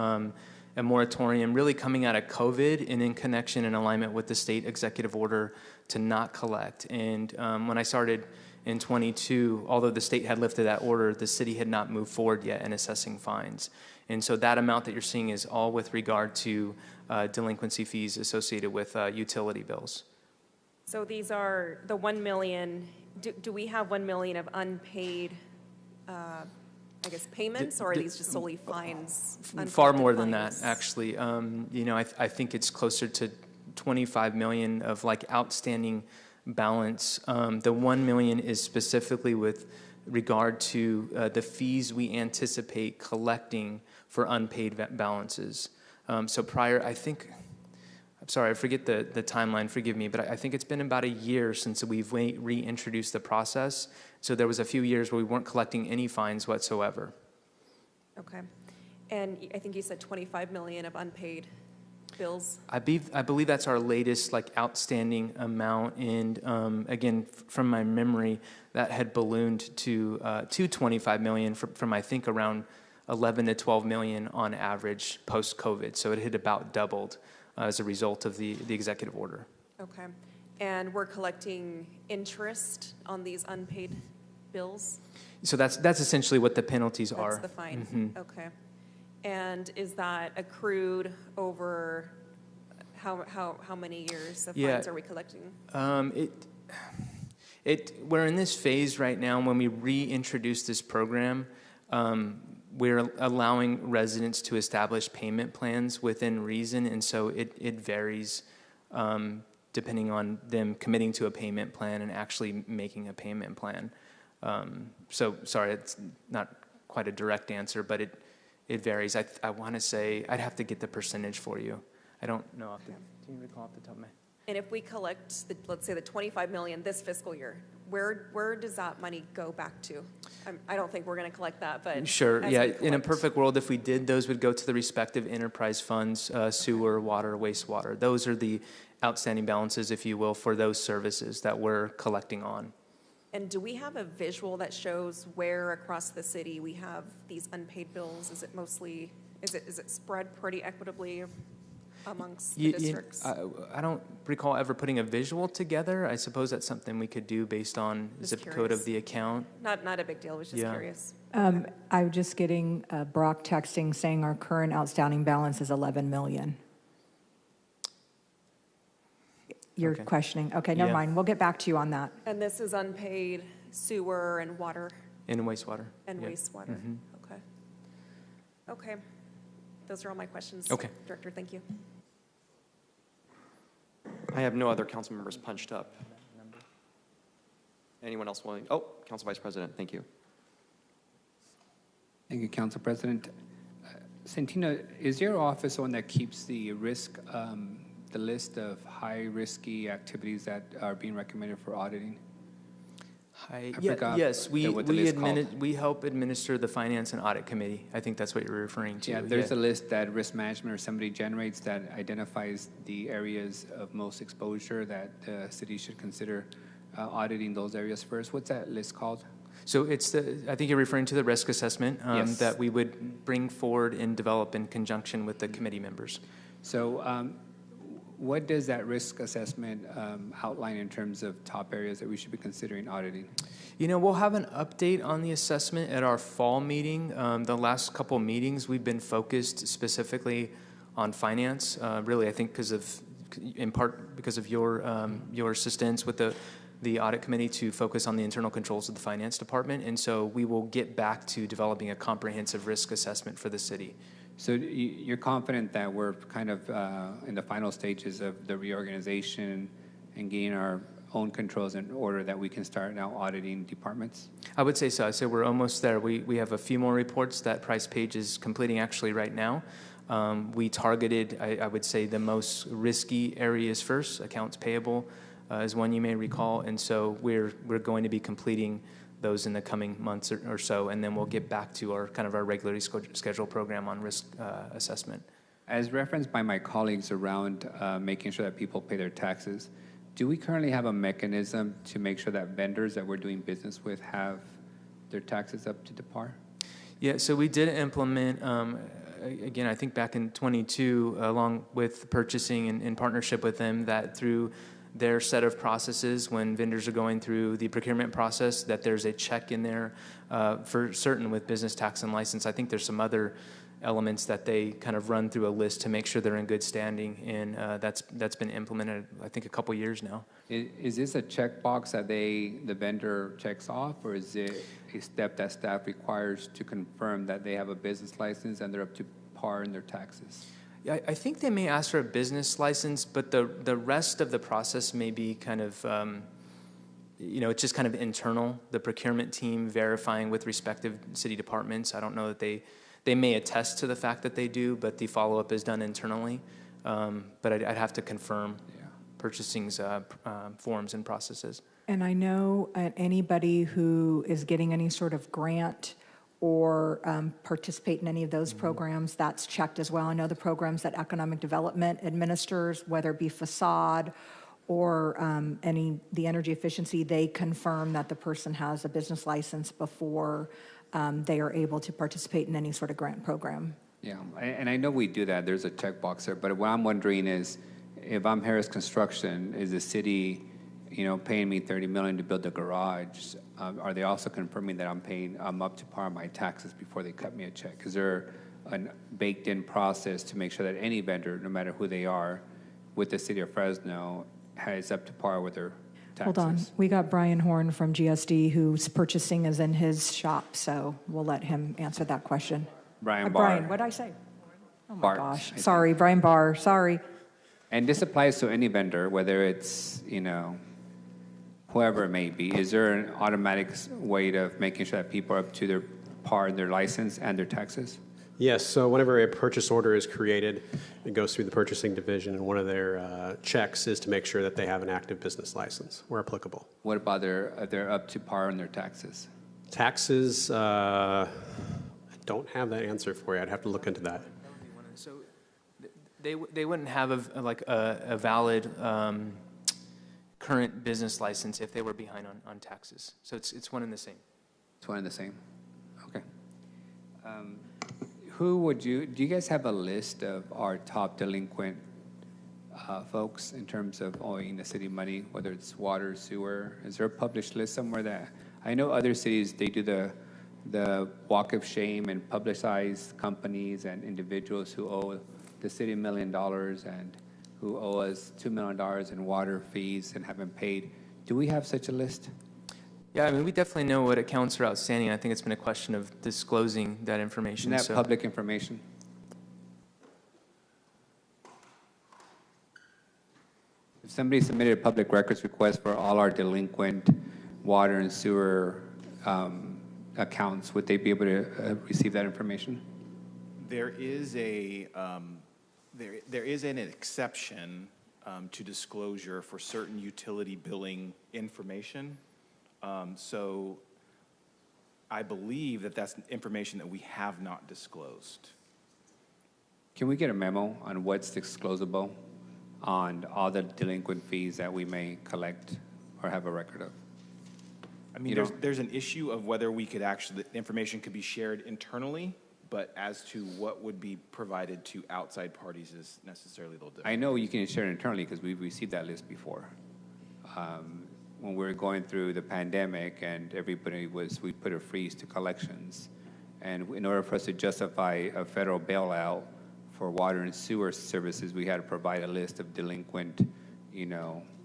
a moratorium really coming out of COVID and in connection and alignment with the state executive order to not collect. And when I started in 22, although the state had lifted that order, the city had not moved forward yet in assessing fines. And so that amount that you're seeing is all with regard to delinquency fees associated with utility bills. So these are the 1 million, do we have 1 million of unpaid, I guess, payments, or are these just solely fines? Far more than fines? that, actually. You know, I think it's closer to 25 million of like outstanding balance. The 1 million is specifically with regard to the fees we anticipate collecting for unpaid balances. So prior, I think, I'm sorry, I forget the timeline, forgive me, but I think it's been about a year since we've reintroduced the process. So there was a few years where we weren't collecting any fines whatsoever. Okay. And I think you said 25 million of unpaid bills? I believe that's our latest like outstanding amount, and again, from my memory, that had ballooned to 25 million from I think around 11 to 12 million on average post-COVID. So it had about doubled as a result of the executive order. Okay. And we're collecting interest on these unpaid bills? So that's essentially what the penalties are. That's the fine. Mm-hmm. Okay. And is that accrued over how many years of fines are we collecting? We're in this phase right now. When we reintroduce this program, we're allowing residents to establish payment plans within reason, and so it varies depending on them committing to a payment plan and actually making a payment plan. So sorry, it's not quite a direct answer, but it varies. I want to say, I'd have to get the percentage for you. I don't know. Can you recall off the top of my head? And if we collect, let's say the 25 million this fiscal year, where does that money go back to? I don't think we're going to collect that, but sure, yeah. In a perfect world, if we did, those would go to the respective enterprise funds, sewer, water, wastewater. Those are the outstanding balances, if you will, for those services that we're collecting on. And do we have a visual that shows where across the city we have these unpaid bills? Is it mostly, is it spread pretty equitably amongst the districts? I don't recall ever putting a visual together. I suppose that's something we could do based on zip code of the account. Not a big deal, I was just curious. I'm just getting Brock texting saying our current outstanding balance is 11 million. You're questioning. Okay, never mind. We'll get back to you on that. And this is unpaid sewer and water? And wastewater. And wastewater. Mm-hmm. Okay. Okay. Those are all my questions. Okay. Director, thank you. I have no other council members punched up. Anyone else willing? Oh, Council Vice President, thank you. Thank you, Council President. Santina, is your office one that keeps the risk, the list of high risky activities that are being recommended for auditing? Yes, we help administer the Finance and Audit Committee. I think that's what you're referring to. Yeah, there's a list that risk management or somebody generates that identifies the areas of most exposure that the city should consider auditing those areas first. What's that list called? So it's I think you're referring to the risk assessment Yes. that we would bring forward and develop in conjunction with the committee members. So what does that risk assessment outline in terms of top areas that we should be considering auditing? You know, we'll have an update on the assessment at our fall meeting. The last couple meetings, we've been focused specifically on finance. Really, I think in part because of your assistance with the audit committee to focus on the internal controls of the finance department. And so we will get back to developing a comprehensive risk assessment for the city. So you're confident that we're kind of in the final stages of the reorganization and getting our own controls in order that we can start now auditing departments? I would say so. I'd say we're almost there. We have a few more reports that Price Page is completing actually right now. We targeted, I would say, the most risky areas first. Accounts payable is one you may recall. And so we're going to be completing those in the coming months or so, and then we'll get back to our regularly scheduled program on risk assessment. As referenced by my colleagues around making sure that people pay their taxes, do we currently have a mechanism to make sure that vendors that we're doing business with have their taxes up to par? Yeah, so we did implement, again, I think back in '22, along with purchasing in partnership with them, that through their set of processes, when vendors are going through the procurement process, that there's a check in there for certain with business tax and license. I think there's some other elements that they kind of run through a list to make sure they're in good standing, and that's been implemented, I think, a couple years now. Is this a checkbox that the vendor checks off, or is it a step that staff requires to confirm that they have a business license and they're up to par in their taxes? Yeah, I think they may ask for a business license, but the rest of the process may be kind of, it's just kind of internal. The procurement team verifying with respective city departments. I don't know that they may attest to the fact that they do, but the follow-up is done internally. But I'd have to confirm purchasing's forms and processes. And I know anybody who is getting any sort of grant or participate in any of those programs, that's checked as well. I know the programs that Economic Development administers, whether it be facade or the energy efficiency, they confirm that the person has a business license before they are able to participate in any sort of grant program. Yeah, and I know we do that. There's a checkbox there. But what I'm wondering is, if I'm Harris Construction, is the city, paying me $30 million to build a garage? Are they also confirming that I'm up to par on my taxes before they cut me a check? Is there a baked-in process to make sure that any vendor, no matter who they are, with the city of Fresno, is up to par with their taxes? Hold on. We got Brian Horn from GSD, whose purchasing is in his shop, so we'll let him answer that question. Brian Barr. Brian, what did I say? Oh, my Bart, gosh. I Sorry, Brian Barr. Sorry. And this applies to any vendor, whether it's, whoever it may be. Is there an automatic way of making sure that people are up to their par in their license and their taxes? Yes, so whenever a purchase order is created, it goes through the purchasing division, and one of their checks is to make sure that they have an active business license, where applicable. What about they're up to par on their taxes? Taxes, I don't have that answer for you. I'd have to look into that. So they wouldn't have a valid current business license if they were behind on taxes. So it's one and the same. It's one and the same. Okay. Do you guys have a list of our top delinquent folks in terms of owing the city money, whether it's water, sewer? Is there a published list somewhere that, I know other cities, they do the walk of shame and publicize companies and individuals who owe the city $1 million and who owe us $2 million in water fees and haven't paid. Do we have such a list? Yeah, I mean, we definitely know what accounts are outstanding. I think it's been a question of disclosing that information. Isn't that public information? If somebody submitted a public records request for all our delinquent water and sewer accounts, would they be able to receive that information? There is there is an exception to disclosure for certain utility billing information. So I believe that that's information that we have not disclosed. Can we get a memo on what's disclosable on all the delinquent fees that we may collect or have a record of? I mean, there's an issue of whether we could actually, the information could be shared internally, but as to what would be provided to outside parties is necessarily a little different. I know you can share it internally because we've received that list before. When we were going through the pandemic and we put a freeze to collections. And in order for us to justify a federal bailout for water and sewer services, we had to provide a list of delinquent,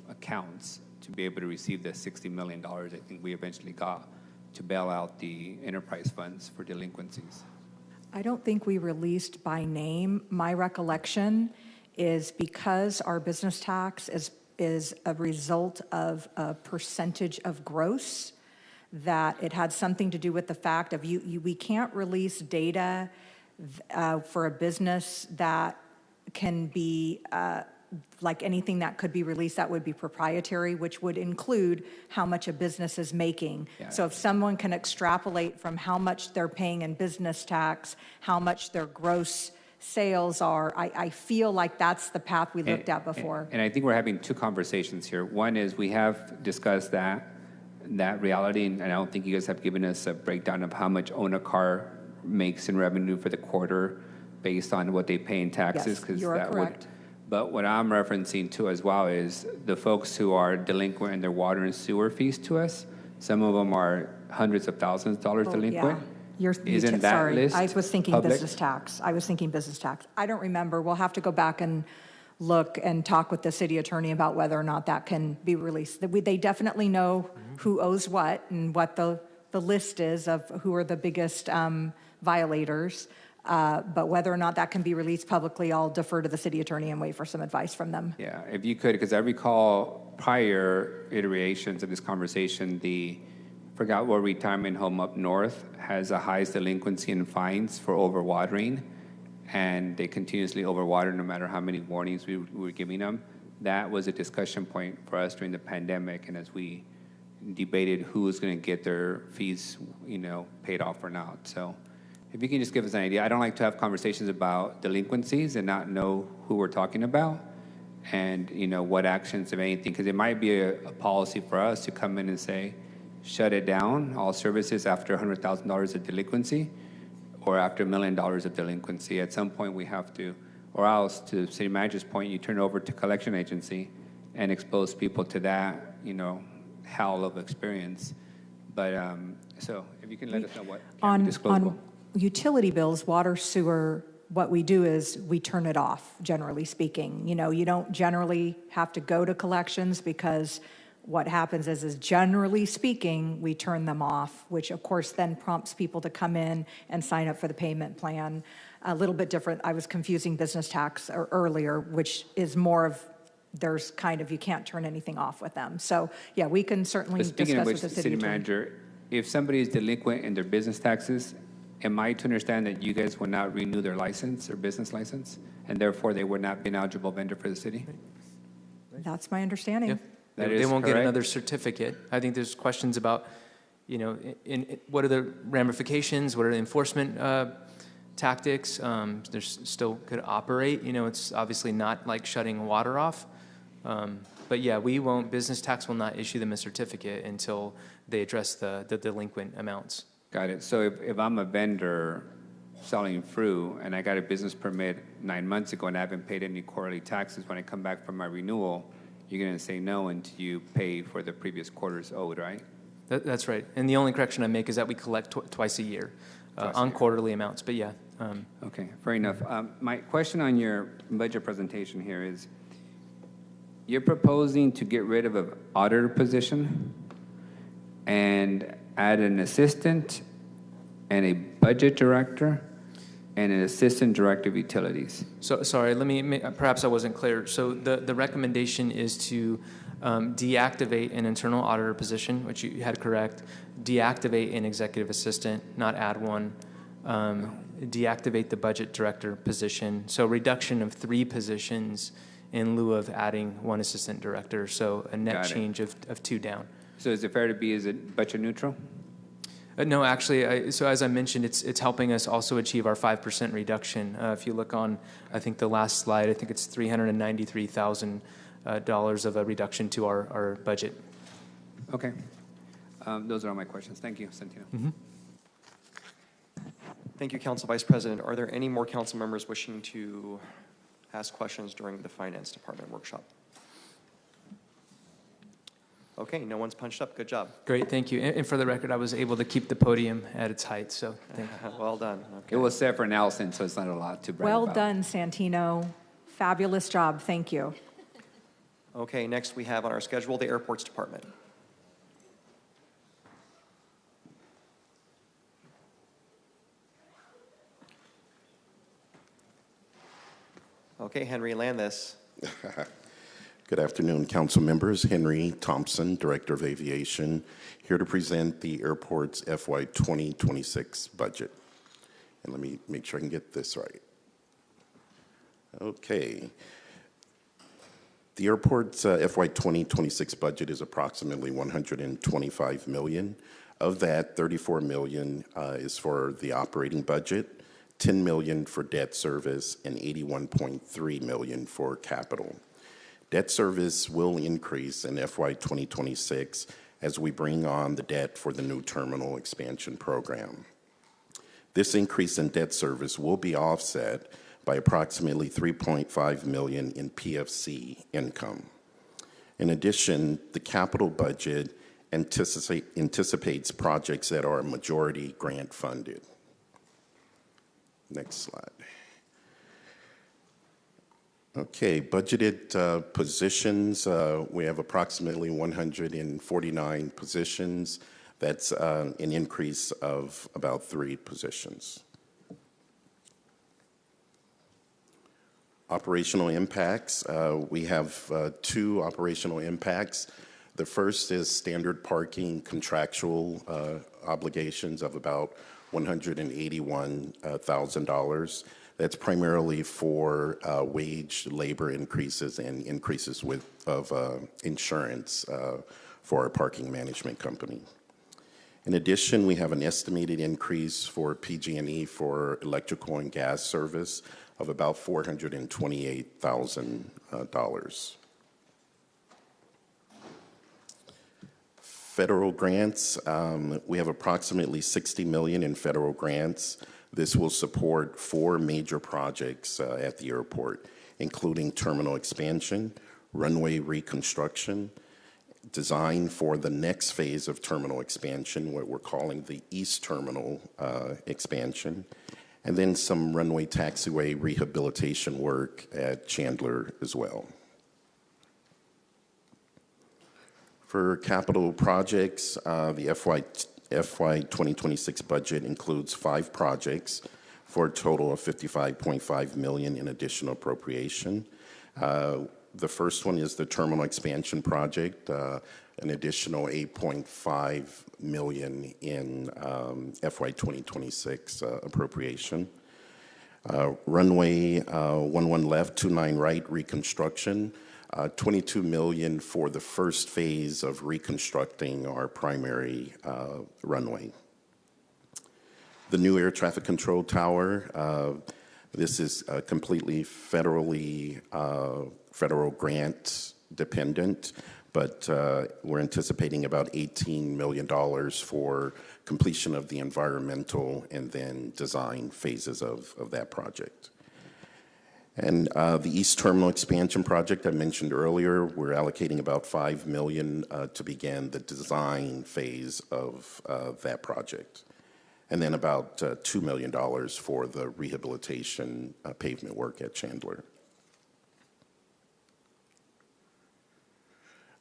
accounts to be able to receive the $60 million I think we eventually got to bail out the enterprise funds for delinquencies. I don't think we released by name. My recollection is because our business tax is a result of a percentage of gross, that it had something to do with the fact of we can't release data for a business that can be like anything that could be released that would be proprietary, which would include how much a business is making. Yeah. So if someone can extrapolate from how much they're paying in business tax, how much their gross sales are, I feel like that's the path we looked at before. And I think we're having two conversations here. One is we have discussed that reality, and I don't think you guys have given us a breakdown of how much own a car makes in revenue for the quarter based on what they pay in taxes. Yes, you are correct. But what I'm referencing to as well is the folks who are delinquent in their water and sewer fees to us. Some of them are hundreds of thousands of dollars delinquent. Isn't that sorry, list I was thinking public? business tax. I was thinking business tax. I don't remember. We'll have to go back and look and talk with the city attorney about whether or not that can be released. They definitely know who owes what and what the list is of who are the biggest violators. But whether or not that can be released publicly, I'll defer to the city attorney and wait for some advice from them. Yeah, if you could, because I recall prior iterations of this conversation, forgot what retirement home up north has the highest delinquency and fines for overwatering, and they continuously overwater no matter how many warnings we were giving them. That was a discussion point for us during the pandemic, and as we debated who was going to get their fees, paid off or not. So if you can just give us an idea. I don't like to have conversations about delinquencies and not know who we're talking about and, what actions, if anything, because it might be a policy for us to come in and say, shut it down, all services after $100,000 of delinquency or after $1 million of delinquency. At some point we have to, or else, to the city manager's point, you turn over to collection agency and expose people to that, hell of experience. But, so if you can let us know what can be disclosable. On utility bills, water, sewer, what we do is we turn it off, generally speaking. You don't generally have to go to collections because what happens is generally speaking, we turn them off, which of course then prompts people to come in and sign up for the payment plan. A little bit different. I was confusing business tax earlier, which is more of you can't turn anything off with them. So yeah, we can certainly discuss with the city manager. If somebody is delinquent in their business taxes, am I to understand that you guys will not renew their license, their business license, and therefore they would not be an eligible vendor for the city? That's my understanding. Yeah. They won't get another certificate. I think there's questions about, what are the ramifications? What are the enforcement tactics? There's still could operate. It's obviously not like shutting water off. But yeah, business tax will not issue them a certificate until they address the delinquent amounts. Got it. So if I'm a vendor selling fruit and I got a business permit 9 months ago and I haven't paid any quarterly taxes, when I come back from my renewal, you're going to say no until you pay for the previous quarter's owed, right? That's right. And the only correction I make is that we collect twice a year on quarterly amounts. But yeah. Okay, fair enough. My question on your budget presentation here is, you're proposing to get rid of an auditor position and add an assistant and a budget director and an assistant director of utilities. So sorry, perhaps I wasn't clear. So the recommendation is to deactivate an internal auditor position, which you had correct, deactivate an executive assistant, not add one, deactivate the budget director position. So reduction of 3 positions in lieu of adding 1 assistant director. So a net change of 2 down. So is it fair to be, is it budget neutral? No, actually, so as I mentioned, it's helping us also achieve our 5% reduction. If you look on, I think the last slide, I think it's $393,000 of a reduction to our budget. Okay. Those are all my questions. Thank you, Santino. Mm-hmm. Thank you, Council Vice President. Are there any more council members wishing to ask questions during the Finance Department workshop? Okay, no one's punched up. Good job. Great, thank you. And for the record, I was able to keep the podium at its height, so thank you. Well done. Okay. It was set for Nelson, so it's not a lot to brag Well about. done, Santino. Fabulous job. Thank you. Okay, next we have on our schedule the Airports Department. Okay, Henry Landis. Good afternoon, council members. Henry Thompson, Director of Aviation, here to present the airport's FY 2026 budget. And let me make sure I can get this right. Okay. The airport's FY 2026 budget is approximately $125 million. Of that, $34 million is for the operating budget, $10 million for debt service, and $81.3 million for capital. Debt service will increase in FY 2026 as we bring on the debt for the new terminal expansion program. This increase in debt service will be offset by approximately $3.5 million in PFC income. In addition, the capital budget anticipates projects that are majority grant funded. Next slide. Okay, budgeted positions. We have approximately 149 positions. That's an increase of about 3 positions. Operational impacts. We have 2 operational impacts. The first is standard parking contractual obligations of about $181,000. That's primarily for wage, labor increases, and increases of insurance for our parking management company. In addition, we have an estimated increase for PG&E for electrical and gas service of about $428,000. Federal grants, we have approximately $60 million in federal grants. This will support 4 major projects at the airport, including terminal expansion, runway reconstruction, design for the next phase of terminal expansion, what we're calling the East Terminal expansion, and then some runway taxiway rehabilitation work at Chandler as well. For capital projects, the FY 2026 budget includes 5 projects for a total of $55.5 million in additional appropriation. The first one is the terminal expansion project, an additional $8.5 million in FY 2026 appropriation. Runway 11 left, 29 right reconstruction, $22 million for the first phase of reconstructing our primary runway. The new air traffic control tower, this is completely federal grant dependent, but we're anticipating about $18 million for completion of the environmental and then design phases of that project. And the East Terminal expansion project I mentioned earlier, we're allocating about $5 million to begin the design phase of that project. And then about $2 million for the rehabilitation pavement work at Chandler.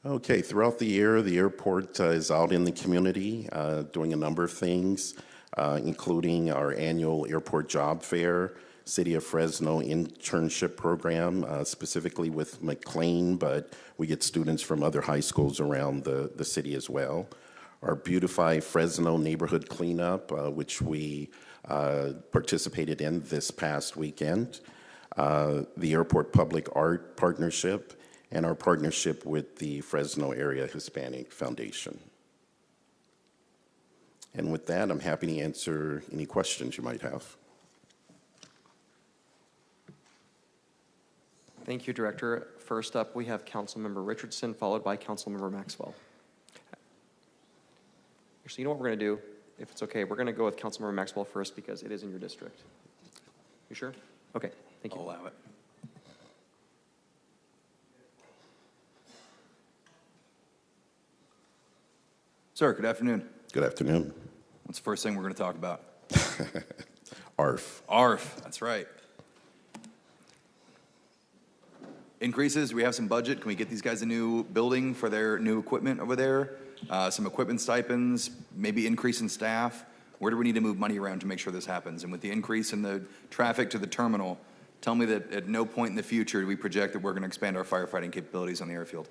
Okay, throughout the year, the airport is out in the community doing a number of things, including our annual airport job fair, City of Fresno internship program, specifically with McLean, but we get students from other high schools around the city as well. Our Beautify Fresno neighborhood cleanup, which we participated in this past weekend, the Airport Public Art Partnership, and our partnership with the Fresno Area Hispanic Foundation. And with that, I'm happy to answer any questions you might have. Thank you, Director. First up, we have Councilmember Richardson, followed by Councilmember Maxwell. Actually, you know what we're going to do? If it's okay, we're going to go with Councilmember Maxwell first because it is in your district. You sure? Okay, thank you. I'll allow it. Sir, good afternoon. Good afternoon. What's the first thing we're going to talk about? ARF. ARF, that's right. Increases, we have some budget. Can we get these guys a new building for their new equipment over there? Some equipment stipends, maybe increase in staff. Where do we need to move money around to make sure this happens? And with the increase in the traffic to the terminal, tell me that at no point in the future do we project that we're going to expand our firefighting capabilities on the airfield.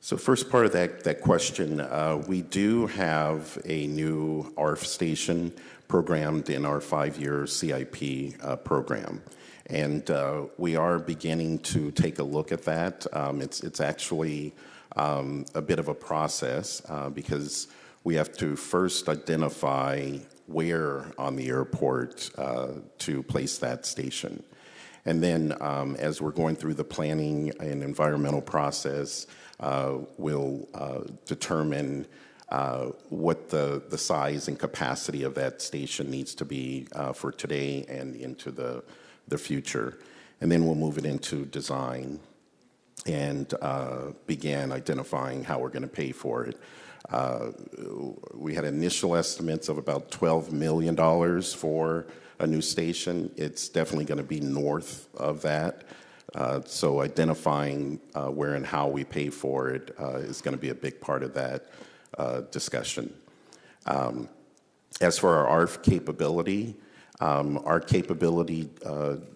So first part of that question, we do have a new ARF station programmed in our 5-year CIP program. And we are beginning to take a look at that. It's actually a bit of a process because we have to first identify where on the airport to place that station. And then as we're going through the planning and environmental process, we'll determine what the size and capacity of that station needs to be for today and into the future. And then we'll move it into design and begin identifying how we're going to pay for it. We had initial estimates of about $12 million for a new station. It's definitely going to be north of that. So identifying where and how we pay for it is going to be a big part of that discussion. As for our ARF capability, our capability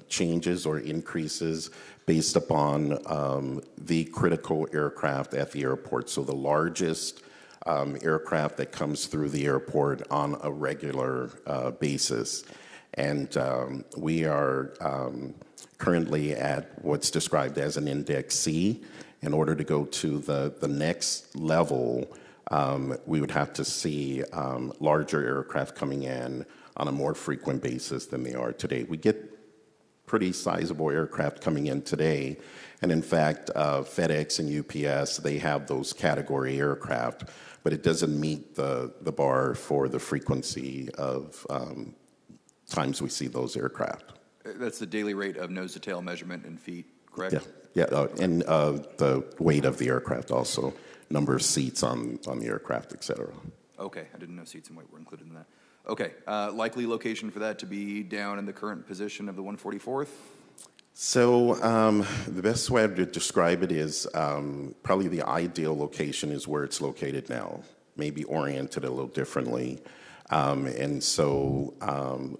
changes or increases based upon the critical aircraft at the airport. So the largest aircraft that comes through the airport on a regular basis. And we are currently at what's described as an Index C. In order to go to the next level, we would have to see larger aircraft coming in on a more frequent basis than they are today. We get pretty sizable aircraft coming in today, and in fact, FedEx and UPS, they have those category aircraft, but it doesn't meet the bar for the frequency of times we see those aircraft. That's the daily rate of nose-to-tail measurement in feet, correct? Yeah, and the weight of the aircraft also, number of seats on the aircraft, et cetera. Okay, I didn't know seats and weight were included in that. Okay, likely location for that to be down in the current position of the 144th? So the best way to describe it is probably the ideal location is where it's located now, maybe oriented a little differently. And so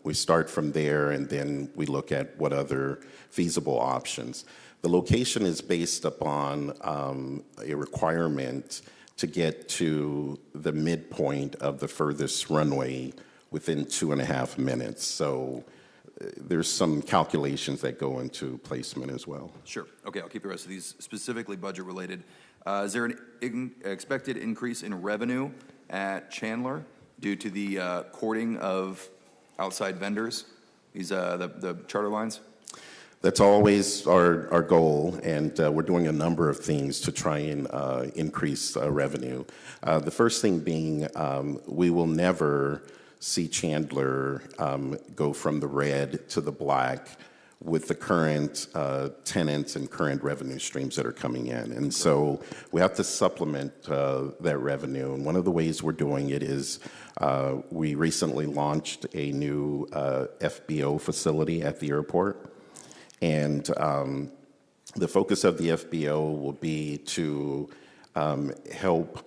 we start from there, and then we look at what other feasible options. The location is based upon a requirement to get to the midpoint of the furthest runway within 2.5 minutes. So there's some calculations that go into placement as well. Sure. Okay, I'll keep the rest of these specifically budget related. Is there an expected increase in revenue at Chandler due to the courting of outside vendors, these the charter lines? That's always our goal, and we're doing a number of things to try and increase revenue. The first thing being we will never see Chandler go from the red to the black with the current tenants and current revenue streams that are coming in. And so we have to supplement that revenue. And one of the ways we're doing it is we recently launched a new FBO facility at the airport. And the focus of the FBO will be to help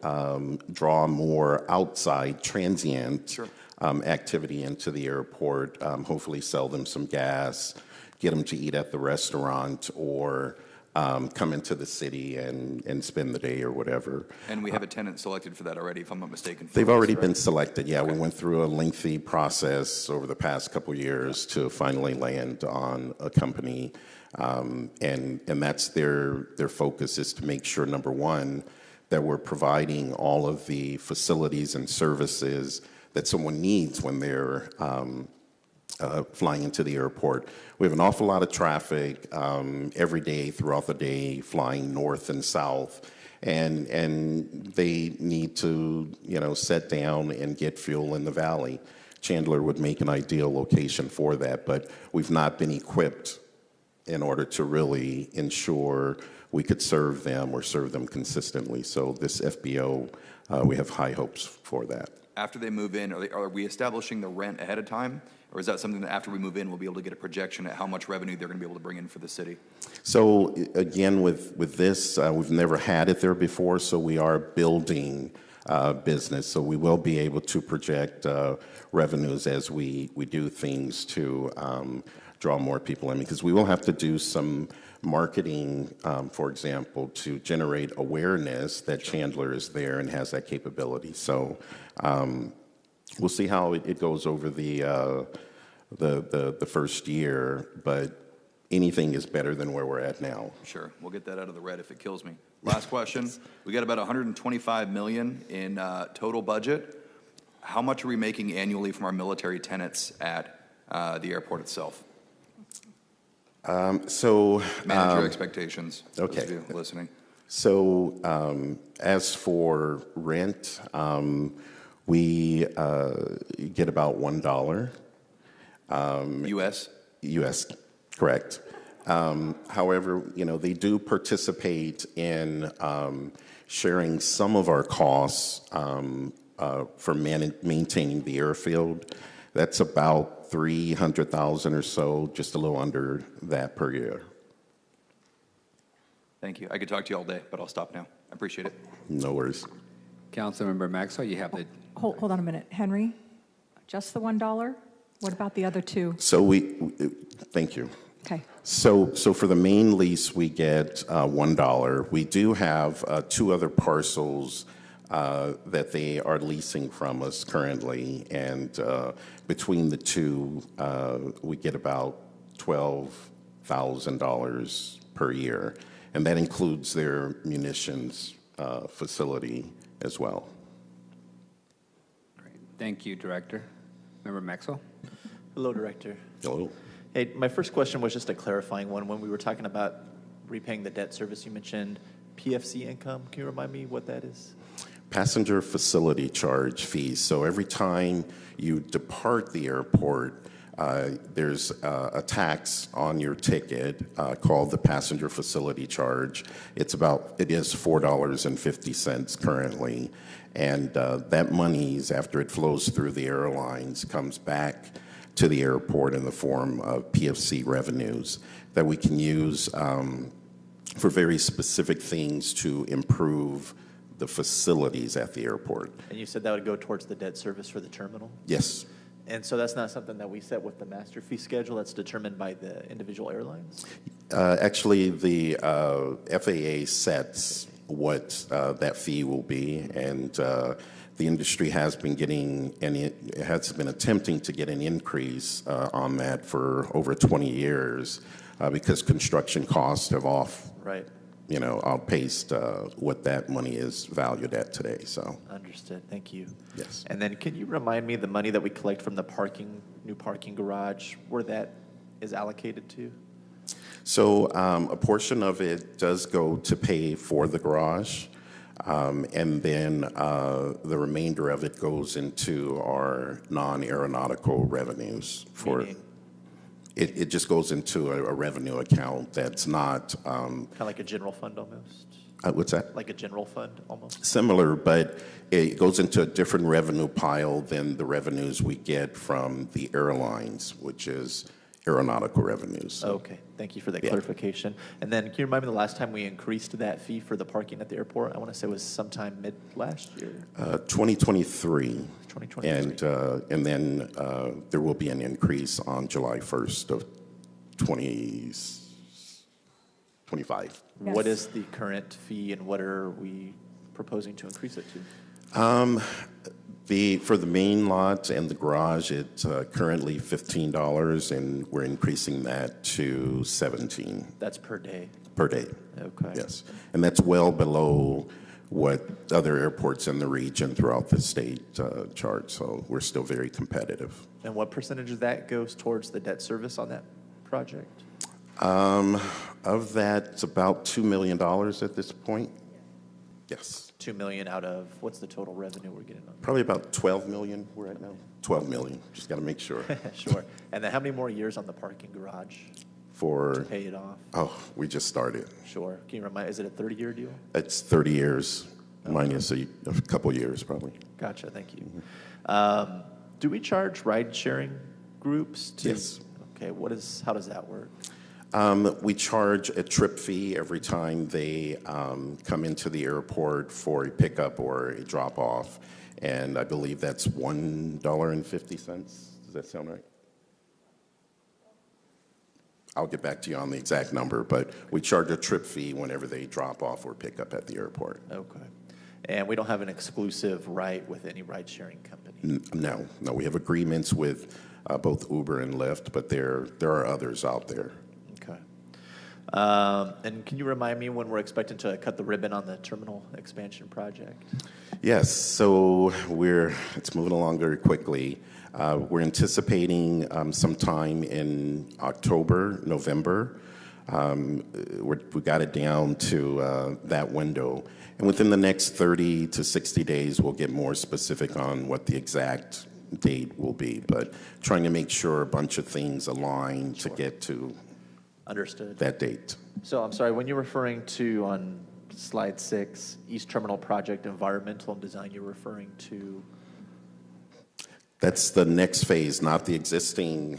draw more outside transient activity into the airport, hopefully sell them some gas, get them to eat at the restaurant, or come into the city and spend the day or whatever. And we have a tenant selected for that already, if I'm not mistaken. They've already been selected, yeah. Okay. We went through a lengthy process over the past couple years to finally land on a company. And that's their focus, is to make sure, number one, that we're providing all of the facilities and services that someone needs when they're flying into the airport. We have an awful lot of traffic every day, throughout the day, flying north and south, and they need to, set down and get fuel in the valley. Chandler would make an ideal location for that, but we've not been equipped in order to really ensure we could serve them or serve them consistently. So this FBO, we have high hopes for that. After they move in, are we establishing the rent ahead of time? Or is that something that after we move in, we'll be able to get a projection at how much revenue they're going to be able to bring in for the city? So again, with this, we've never had it there before, so we are building business. So we will be able to project revenues as we do things to draw more people in, because we will have to do some marketing, for example, to generate awareness that Chandler is there and has that capability. So we'll see how it goes over the first year, but anything is better than where we're at now. Sure, we'll get that out of the red if it kills me. Last question. We got about $125 million in total budget. How much are we making annually from our military tenants at the airport itself? Manage your expectations. Okay. Those of you listening. So as for rent, we get about $1. U.S.? U.S., correct. However, they do participate in sharing some of our costs for maintaining the airfield. That's about $300,000 or so, just a little under that per year. Thank you. I could talk to you all day, but I'll stop now. I appreciate it. No worries. Councilmember Maxwell, you have the. Hold on a minute. Henry, just the $1? What about the other two? So thank you. Okay. So for the main lease, we get $1. We do have two other parcels that they are leasing from us currently, and between the two, we get about $12,000 per year, and that includes their munitions facility as well. Great. Thank you, Director. Member Maxwell. Hello, Director. Hello. Hey, my first question was just a clarifying one. When we were talking about repaying the debt service, you mentioned PFC income. Can you remind me what that is? Passenger facility charge fees. So every time you depart the airport, there's a tax on your ticket called the passenger facility charge. It is $4.50 currently, and that money's, after it flows through the airlines, comes back to the airport in the form of PFC revenues that we can use for very specific things to improve the facilities at the airport. And you said that would go towards the debt service for the terminal? Yes. And so that's not something that we set with the master fee schedule, that's determined by the individual airlines? Actually, the FAA sets what that fee will be, and the industry has been attempting to get an increase on that for over 20 years because construction costs have outpaced what that money is valued at today. So understood. Thank you. Yes. And then can you remind me the money that we collect from the new parking garage, where that is allocated to? So a portion of it does go to pay for the garage, and then the remainder of it goes into our non-aeronautical revenues. It just goes into a revenue account that's not kind of like a general fund almost. What's that? Like a general fund almost. Similar, but it goes into a different revenue pile than the revenues we get from the airlines, which is aeronautical revenues. Okay, thank you for that clarification. And then can you remind me the last time we increased that fee for the parking at the airport? I want to say it was sometime mid last year. 2023. 2023. And then there will be an increase on July 1st of 2025. Yes. What is the current fee and what are we proposing to increase it to? For the main lot and the garage, it's currently $15, and we're increasing that to $17. That's per day? Per day. Okay. Yes. And that's well below what other airports in the region throughout the state charge, so we're still very competitive. And what percentage of that goes towards the debt service on that project? Of that, it's about $2 million at this point. Yes. $2 million out of, what's the total revenue we're getting on that? Probably about $12 million right now. $12 million, just got to make sure. Sure. And then how many more years on the parking garage to pay it off? Oh, we just started. Sure. Can you remind, is it a 30-year deal? It's 30 years, minus a couple years probably. Gotcha, thank you. Do we charge ride-sharing groups? Yes. Okay, how does that work? We charge a trip fee every time they come into the airport for a pickup or a drop-off, and I believe that's $1.50. Does that sound right? I'll get back to you on the exact number, but we charge a trip fee whenever they drop off or pick up at the airport. Okay. And we don't have an exclusive right with any ride-sharing company? No, we have agreements with both Uber and Lyft, but there are others out there. Okay. And can you remind me when we're expecting to cut the ribbon on the terminal expansion project? Yes, so it's moving along very quickly. We're anticipating sometime in October, November. We got it down to that window. And within the next 30 to 60 days, we'll get more specific on what the exact date will be. But trying to make sure a bunch of things align to get to Understood. that date. So I'm sorry, when you're referring to on slide 6, East Terminal Project Environmental and Design, you're referring to? That's the next phase, not the existing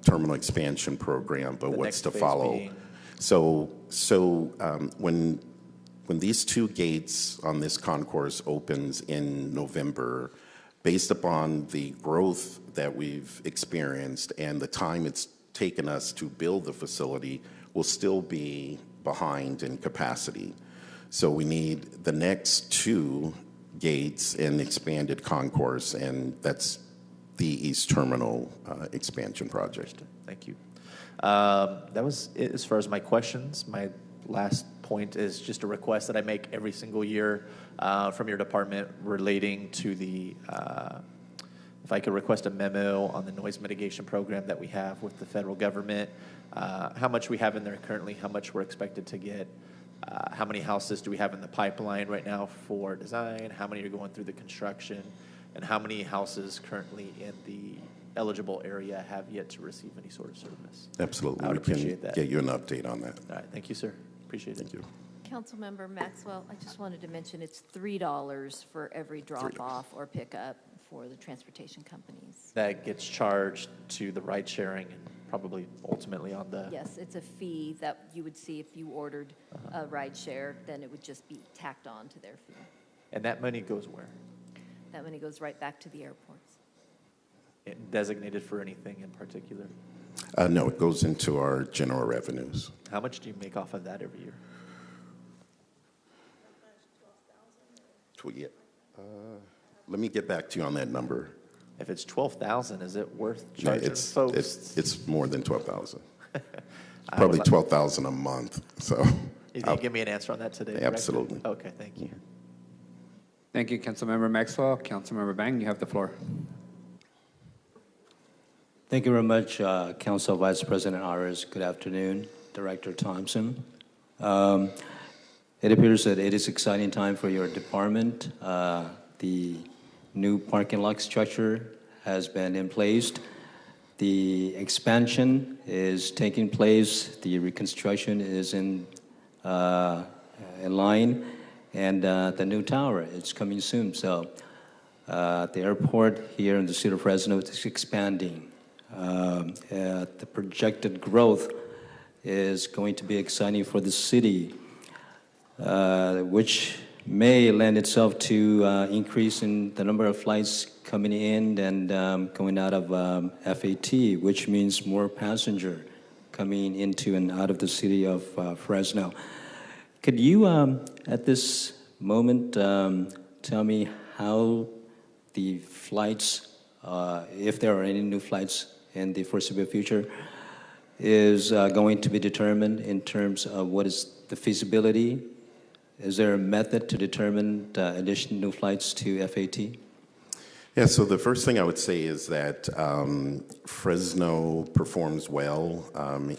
terminal expansion program, but The what's next to phase follow. being? When these two gates on this concourse opens in November, based upon the growth that we've experienced and the time it's taken us to build the facility, we'll still be behind in capacity. So we need the next two gates in expanded concourse, and that's the East Terminal expansion project. Thank you. That was it as far as my questions. My last point is just a request that I make every single year from your department relating to the, if I could request a memo on the noise mitigation program that we have with the federal government, how much we have in there currently, how much we're expected to get, how many houses do we have in the pipeline right now for design, how many are going through the construction, and how many houses currently in the eligible area have yet to receive any sort of service. Absolutely. I would We can appreciate that. get you an update on that. All right, thank you, sir. Appreciate it. Thank you. Councilmember Maxwell, I just wanted to mention it's $3 for every drop-off or pickup for the transportation companies. That gets charged to the ride sharing and probably ultimately on the. Yes, it's a fee that you would see if you ordered a ride share, then it would just be tacked on to their fee. And that money goes where? That money goes right back to the airports. Designated for anything in particular? No, it goes into our general revenues. How much do you make off of that every year? Let me get back to you on that number. If it's 12,000, is it worth No, charging folks? it's more than 12,000. Probably 12,000 a month. So You can give me an answer on that today? Director? Absolutely. Okay, thank you. Thank you, Councilmember Maxwell. Councilmember Bang, you have the floor. Thank you very much, Council Vice President Arias. Good afternoon, Director Thompson. It appears that it is exciting time for your department. The new parking lot structure has been in place. The expansion is taking place. The reconstruction is in line, and the new tower is coming soon. So the airport here in the city of Fresno is expanding. The projected growth is going to be exciting for the city, which may lend itself to increase in the number of flights coming in and going out of FAT, which means more passenger coming into and out of the city of Fresno. Could you, at this moment, tell me how the flights, if there are any new flights in the foreseeable future, is going to be determined in terms of what is the feasibility? Is there a method to determine additional new flights to FAT? Yeah, so the first thing I would say is that Fresno performs well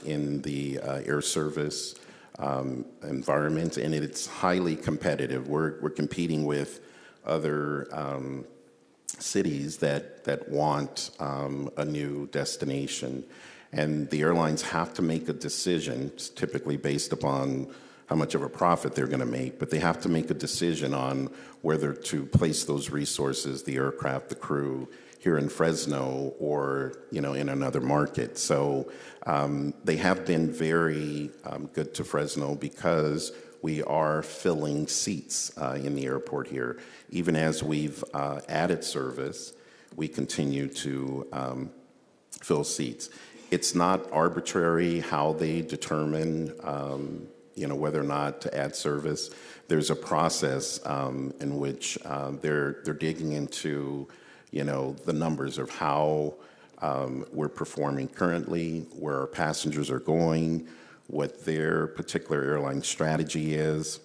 in the air service environment, and it's highly competitive. We're competing with other cities that want a new destination, and the airlines have to make a decision, typically based upon how much of a profit they're going to make, but they have to make a decision on whether to place those resources, the aircraft, the crew, here in Fresno or in another market. So they have been very good to Fresno because we are filling seats in the airport here. Even as we've added service, we continue to fill seats. It's not arbitrary how they determine whether or not to add service. There's a process in which they're digging into, the numbers of how we're performing currently, where our passengers are going, what their particular airline strategy is,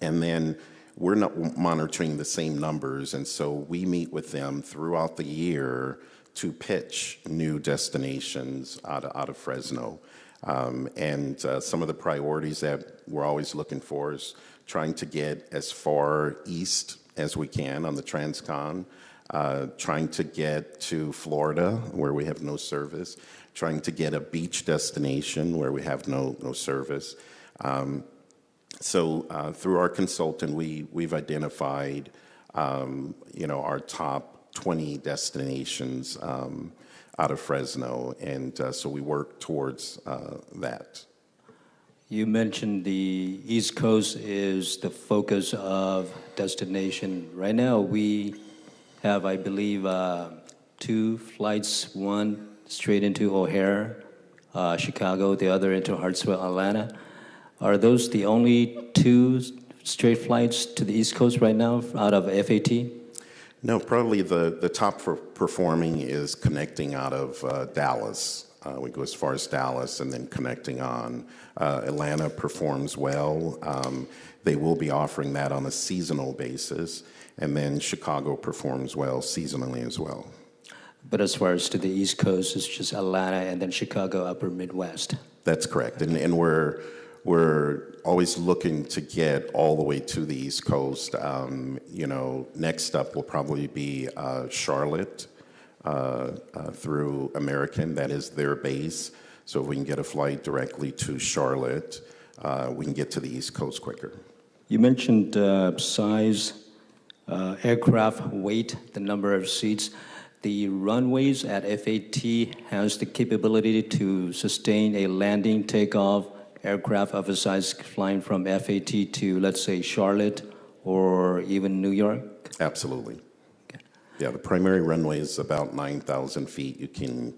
and then we're not monitoring the same numbers, and so we meet with them throughout the year to pitch new destinations out of Fresno. And some of the priorities that we're always looking for is trying to get as far east as we can on the Transcon, trying to get to Florida where we have no service, trying to get a beach destination where we have no service. So through our consultant, we've identified, our top 20 destinations out of Fresno, and so we work towards that. You mentioned the East Coast is the focus of destination. Right now, we have, I believe, 2 flights, one straight into O'Hare, Chicago, the other into Hartsville, Atlanta. Are those the only 2 straight flights to the East Coast right now out of FAT? No, probably the top for performing is connecting out of Dallas. We go as far as Dallas and then connecting on. Atlanta performs well. They will be offering that on a seasonal basis. And then Chicago performs well seasonally as well. But as far as to the East Coast, it's just Atlanta and then Chicago, upper Midwest. That's correct. And we're always looking to get all the way to the East Coast. Next up will probably be Charlotte through American. That is their base. So if we can get a flight directly to Charlotte, we can get to the East Coast quicker. You mentioned size, aircraft weight, the number of seats. The runways at FAT has the capability to sustain a landing, takeoff, aircraft of a size flying from FAT to, let's say, Charlotte or even New York? Absolutely. Okay. Yeah, the primary runway is about 9,000 feet. You can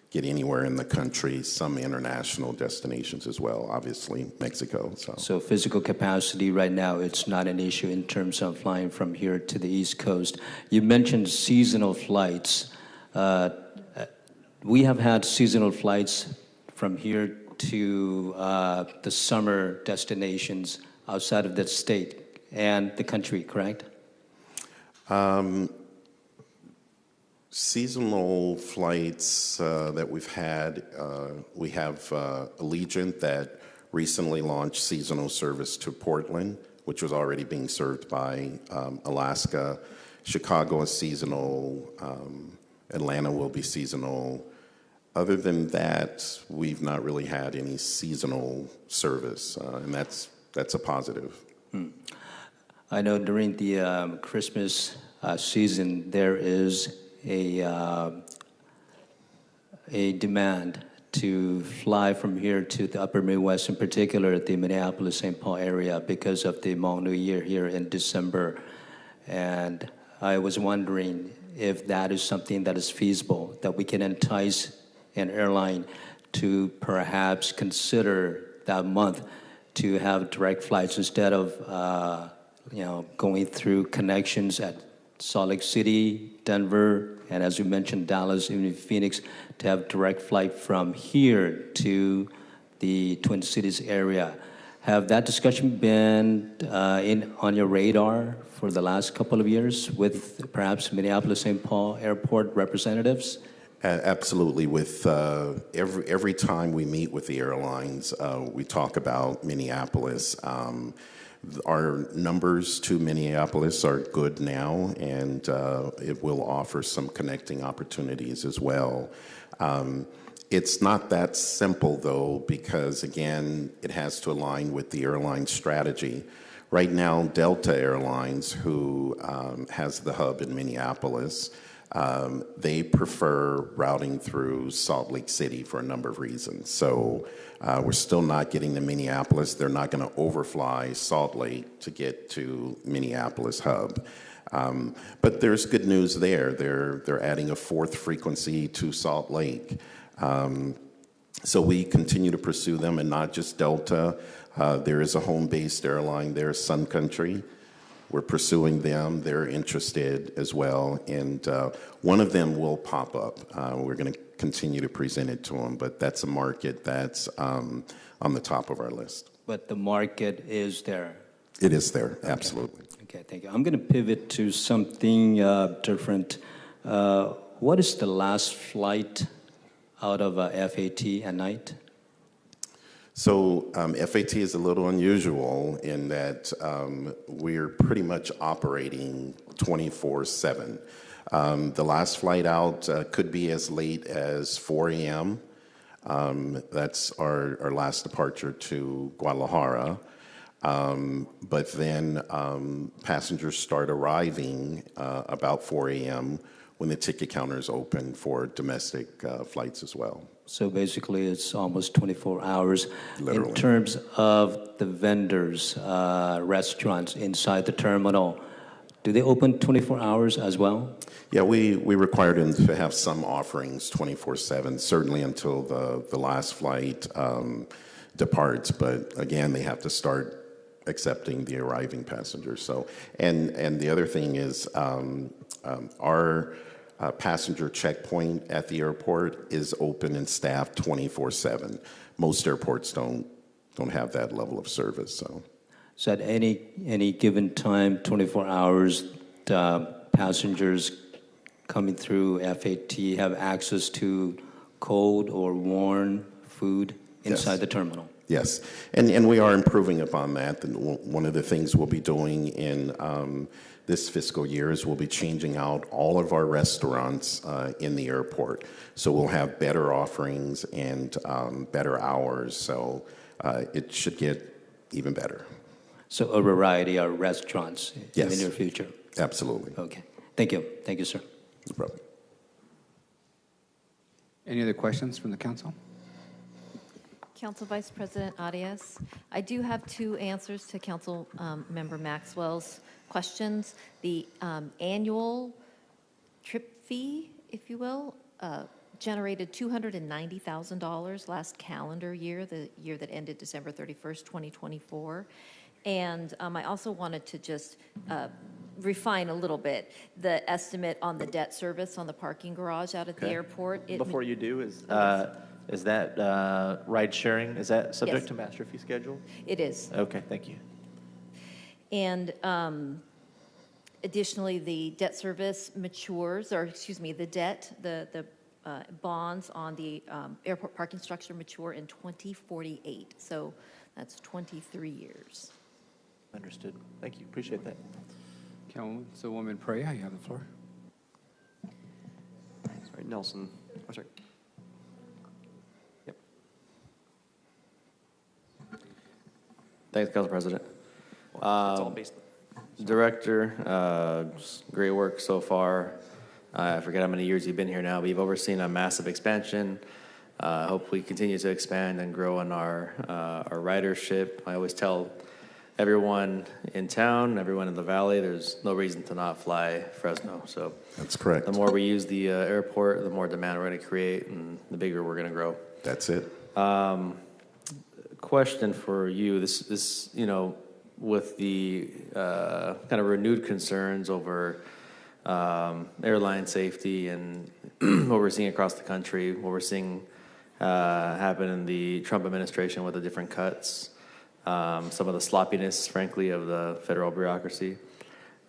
get anywhere in the country, some international destinations as well, obviously, Mexico. So physical capacity right now, it's not an issue in terms of flying from here to the East Coast. You mentioned seasonal flights. We have had seasonal flights from here to the summer destinations outside of the state and the country, correct? Seasonal flights that we've had, we have Allegiant that recently launched seasonal service to Portland, which was already being served by Alaska. Chicago is seasonal. Atlanta will be seasonal. Other than that, we've not really had any seasonal service, and that's a positive. I know during the Christmas season, there is a demand to fly from here to the upper Midwest, in particular the Minneapolis-St. Paul area, because of the Hmong New Year here in December. And I was wondering if that is something that is feasible, that we can entice an airline to perhaps consider that month to have direct flights instead of going through connections at Salt Lake City, Denver, and as you mentioned, Dallas, even Phoenix, to have direct flight from here to the Twin Cities area. Have that discussion been on your radar for the last couple of years with perhaps Minneapolis-St. Paul Airport representatives? Absolutely. With every time we meet with the airlines, we talk about Minneapolis. Our numbers to Minneapolis are good now, and it will offer some connecting opportunities as well. It's not that simple, though, because, again, it has to align with the airline strategy. Right now, Delta Airlines, who has the hub in Minneapolis, they prefer routing through Salt Lake City for a number of reasons. So we're still not getting to Minneapolis. They're not going to overfly Salt Lake to get to Minneapolis hub. But there's good news there. They're adding a 4th frequency to Salt Lake. So we continue to pursue them, and not just Delta. There is a home-based airline there, Sun Country. We're pursuing them. They're interested as well. And one of them will pop up. We're going to continue to present it to them, but that's a market that's on the top of our list. But the market is there. It is there, absolutely. Okay, thank you. I'm going to pivot to something different. What is the last flight out of FAT at night? So FAT is a little unusual in that we're pretty much operating 24/7. The last flight out could be as late as 4 a.m. That's our last departure to Guadalajara. But then passengers start arriving about 4 a.m. when the ticket counters open for domestic flights as well. So basically, it's almost 24 hours. Literally. In terms of the vendors, restaurants inside the terminal, do they open 24 hours as well? Yeah, we require them to have some offerings 24/7, certainly until the last flight departs. But again, they have to start accepting the arriving passengers. So, and the other thing is our passenger checkpoint at the airport is open and staffed 24/7. Most airports don't have that level of service. So at any given time, 24 hours, the passengers coming through FAT have access to cold or warm food inside the terminal? Yes, and we are improving upon that. And one of the things we'll be doing in this fiscal year is we'll be changing out all of our restaurants in the airport. So we'll have better offerings and better hours. So it should get even better. So a variety of restaurants in the near future? Absolutely. Okay. Thank you. Thank you, sir. No problem. Any other questions from the council? Council Vice President Arias, I do have two answers to Council Member Maxwell's questions. The annual trip fee, if you will, generated $290,000 last calendar year, the year that ended December 31st, 2024. And I also wanted to just refine a little bit the estimate on the debt service on the parking garage out at the airport. Before you do, is that ride sharing, is that subject to master fee schedule? It is. Okay, thank you. And additionally, the debt service matures, or excuse me, the debt, the bonds on the airport parking structure mature in 2048. So that's 23 years. Understood. Thank you. Appreciate that. Councilwoman Perea, you have the floor. Sorry, Nelson. Oh, sorry. Yep. Thanks, Council President. It's all based. Director, great work so far. I forget how many years you've been here now, but you've overseen a massive expansion. Hope we continue to expand and grow in our ridership. I always tell everyone in town, everyone in the valley, there's no reason to not fly Fresno. So that's correct. The more we use the airport, the more demand we're going to create, and the bigger we're going to grow. That's it. Question for you: This with the kind of renewed concerns over airline safety and what we're seeing across the country, what we're seeing happen in the Trump administration with the different cuts. Some of the sloppiness, frankly, of the federal bureaucracy.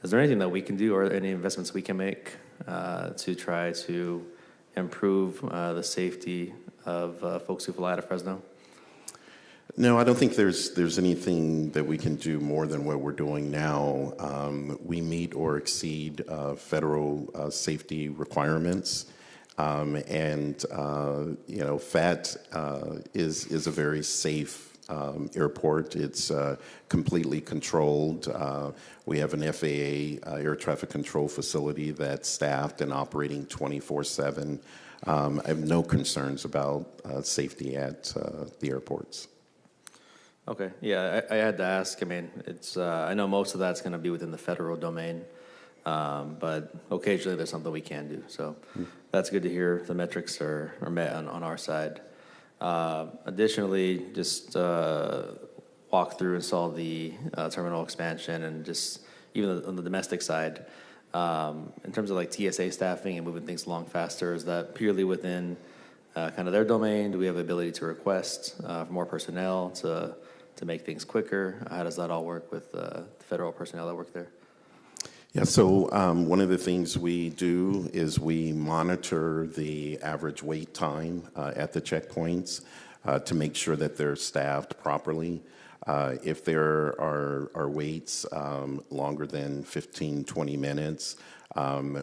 Is there anything that we can do or any investments we can make to try to improve the safety of folks who fly out of Fresno? No, I don't think there's anything that we can do more than what we're doing now. We meet or exceed federal safety requirements. FAT is a very safe airport. It's completely controlled. We have an FAA air traffic control facility that's staffed and operating 24/7. I have no concerns about safety at the airports. Okay, yeah, I had to ask. I mean, it's I know most of that's going to be within the federal domain, but occasionally there's something we can do. So that's good to hear. The metrics are met on our side. Additionally, just walk through and saw the terminal expansion and just even on the domestic side. In terms of like TSA staffing and moving things along faster, is that purely within kind of their domain? Do we have the ability to request for more personnel to make things quicker? How does that all work with the federal personnel that work there? Yeah, so one of the things we do is we monitor the average wait time at the checkpoints to make sure that they're staffed properly. If there are waits longer than 15, 20 minutes,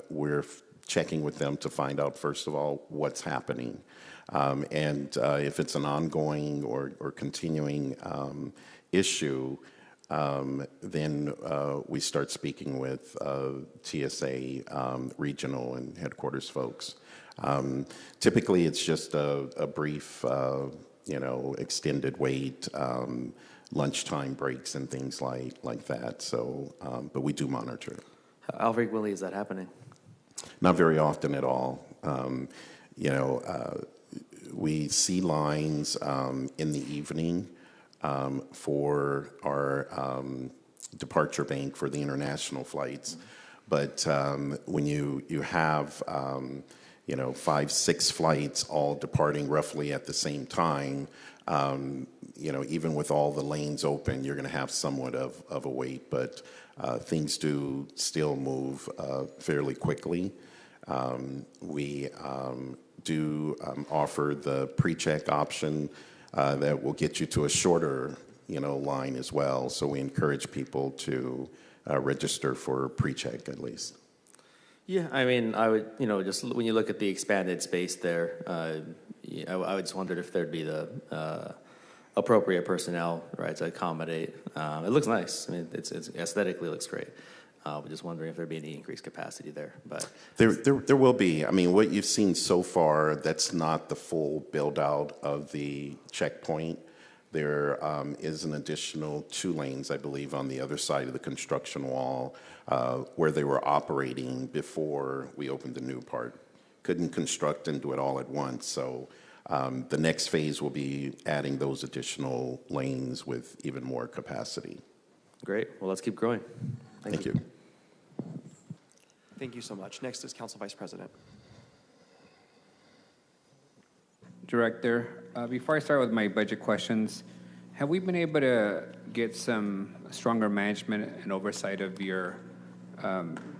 we're checking with them to find out, first of all, what's happening. And if it's an ongoing or continuing issue, then we start speaking with TSA regional and headquarters folks. Typically, it's just a brief, extended wait, lunchtime breaks and things like that. So, but we do monitor. How frequently is that happening? Not very often at all. We see lines in the evening for our departure bank for the international flights. But when you have 5, 6 flights all departing roughly at the same time, even with all the lanes open, you're going to have somewhat of a wait. But things do still move fairly quickly. We do offer the pre-check option that will get you to a shorter, line as well. So we encourage people to register for pre-check at least. Yeah, I mean, I would, just when you look at the expanded space there, I would just wondered if there'd be the appropriate personnel, right, to accommodate. It looks nice. I mean, it's aesthetically looks great. We're just wondering if there'd be any increased capacity there. But there will be. I mean, what you've seen so far, that's not the full build out of the checkpoint. There is an additional 2 lanes, I believe, on the other side of the construction wall where they were operating before we opened the new part. Couldn't construct and do it all at once. So the next phase will be adding those additional lanes with even more capacity. Great. Well, let's keep growing. Thank you. Thank you so much. Next is Council Vice President. Director, before I start with my budget questions, have we been able to get some stronger management and oversight of your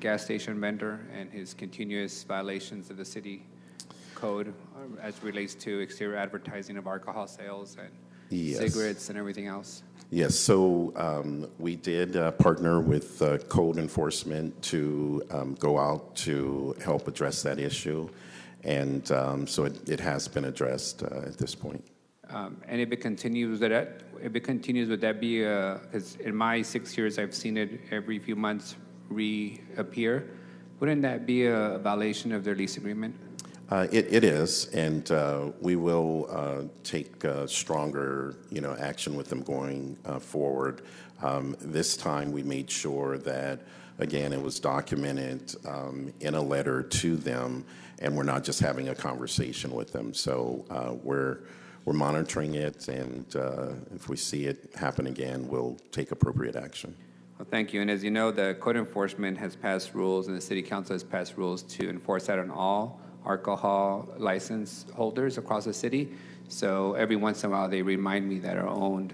gas station vendor and his continuous violations of the city code as relates to exterior advertising of alcohol sales and cigarettes and everything else? Yes, so we did partner with code enforcement to go out to help address that issue. And so it has been addressed at this point. And if it continues, would that be because in my 6 years I've seen it every few months reappear? Wouldn't that be a violation of their lease agreement? It is, and we will take stronger, action with them going forward. This time, we made sure that, again, it was documented in a letter to them, and we're not just having a conversation with them. So we're monitoring it, and if we see it happen again, we'll take appropriate action. Well, thank you. And as you know, the code enforcement has passed rules, and the City Council has passed rules to enforce that on all alcohol license holders across the city. So every once in a while, they remind me that our owned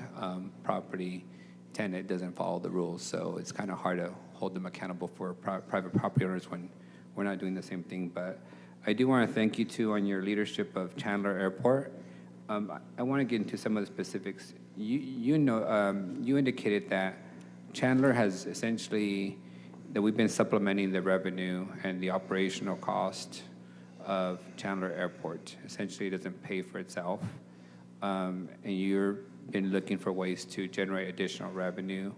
property tenant doesn't follow the rules. So it's kind of hard to hold them accountable for private property owners when we're not doing the same thing. But I do want to thank you, too, on your leadership of Chandler Airport. I want to get into some of the specifics. You indicated that Chandler has essentially, that we've been supplementing the revenue and the operational cost of Chandler Airport. Essentially, it doesn't pay for itself. And you've been looking for ways to generate additional revenue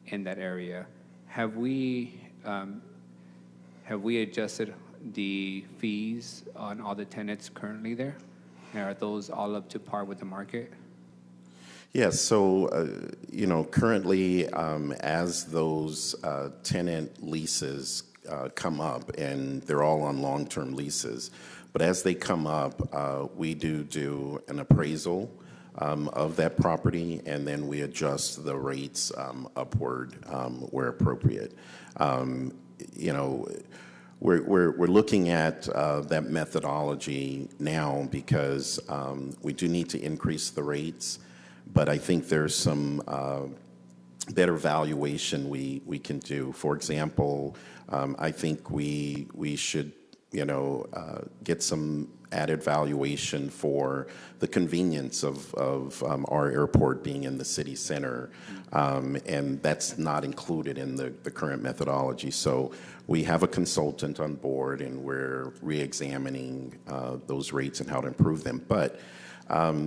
in that area. Have we adjusted the fees on all the tenants currently there? And are those all up to par with the market? Yes, so, currently, as those tenant leases come up, and they're all on long-term leases, but as they come up, we do an appraisal of that property, and then we adjust the rates upward where appropriate. We're looking at that methodology now because we do need to increase the rates, but I think there's some better valuation we can do. For example, I think we should, get some added valuation for the convenience of our airport being in the city center, and that's not included in the current methodology. So we have a consultant on board, and we're re-examining those rates and how to improve them. But at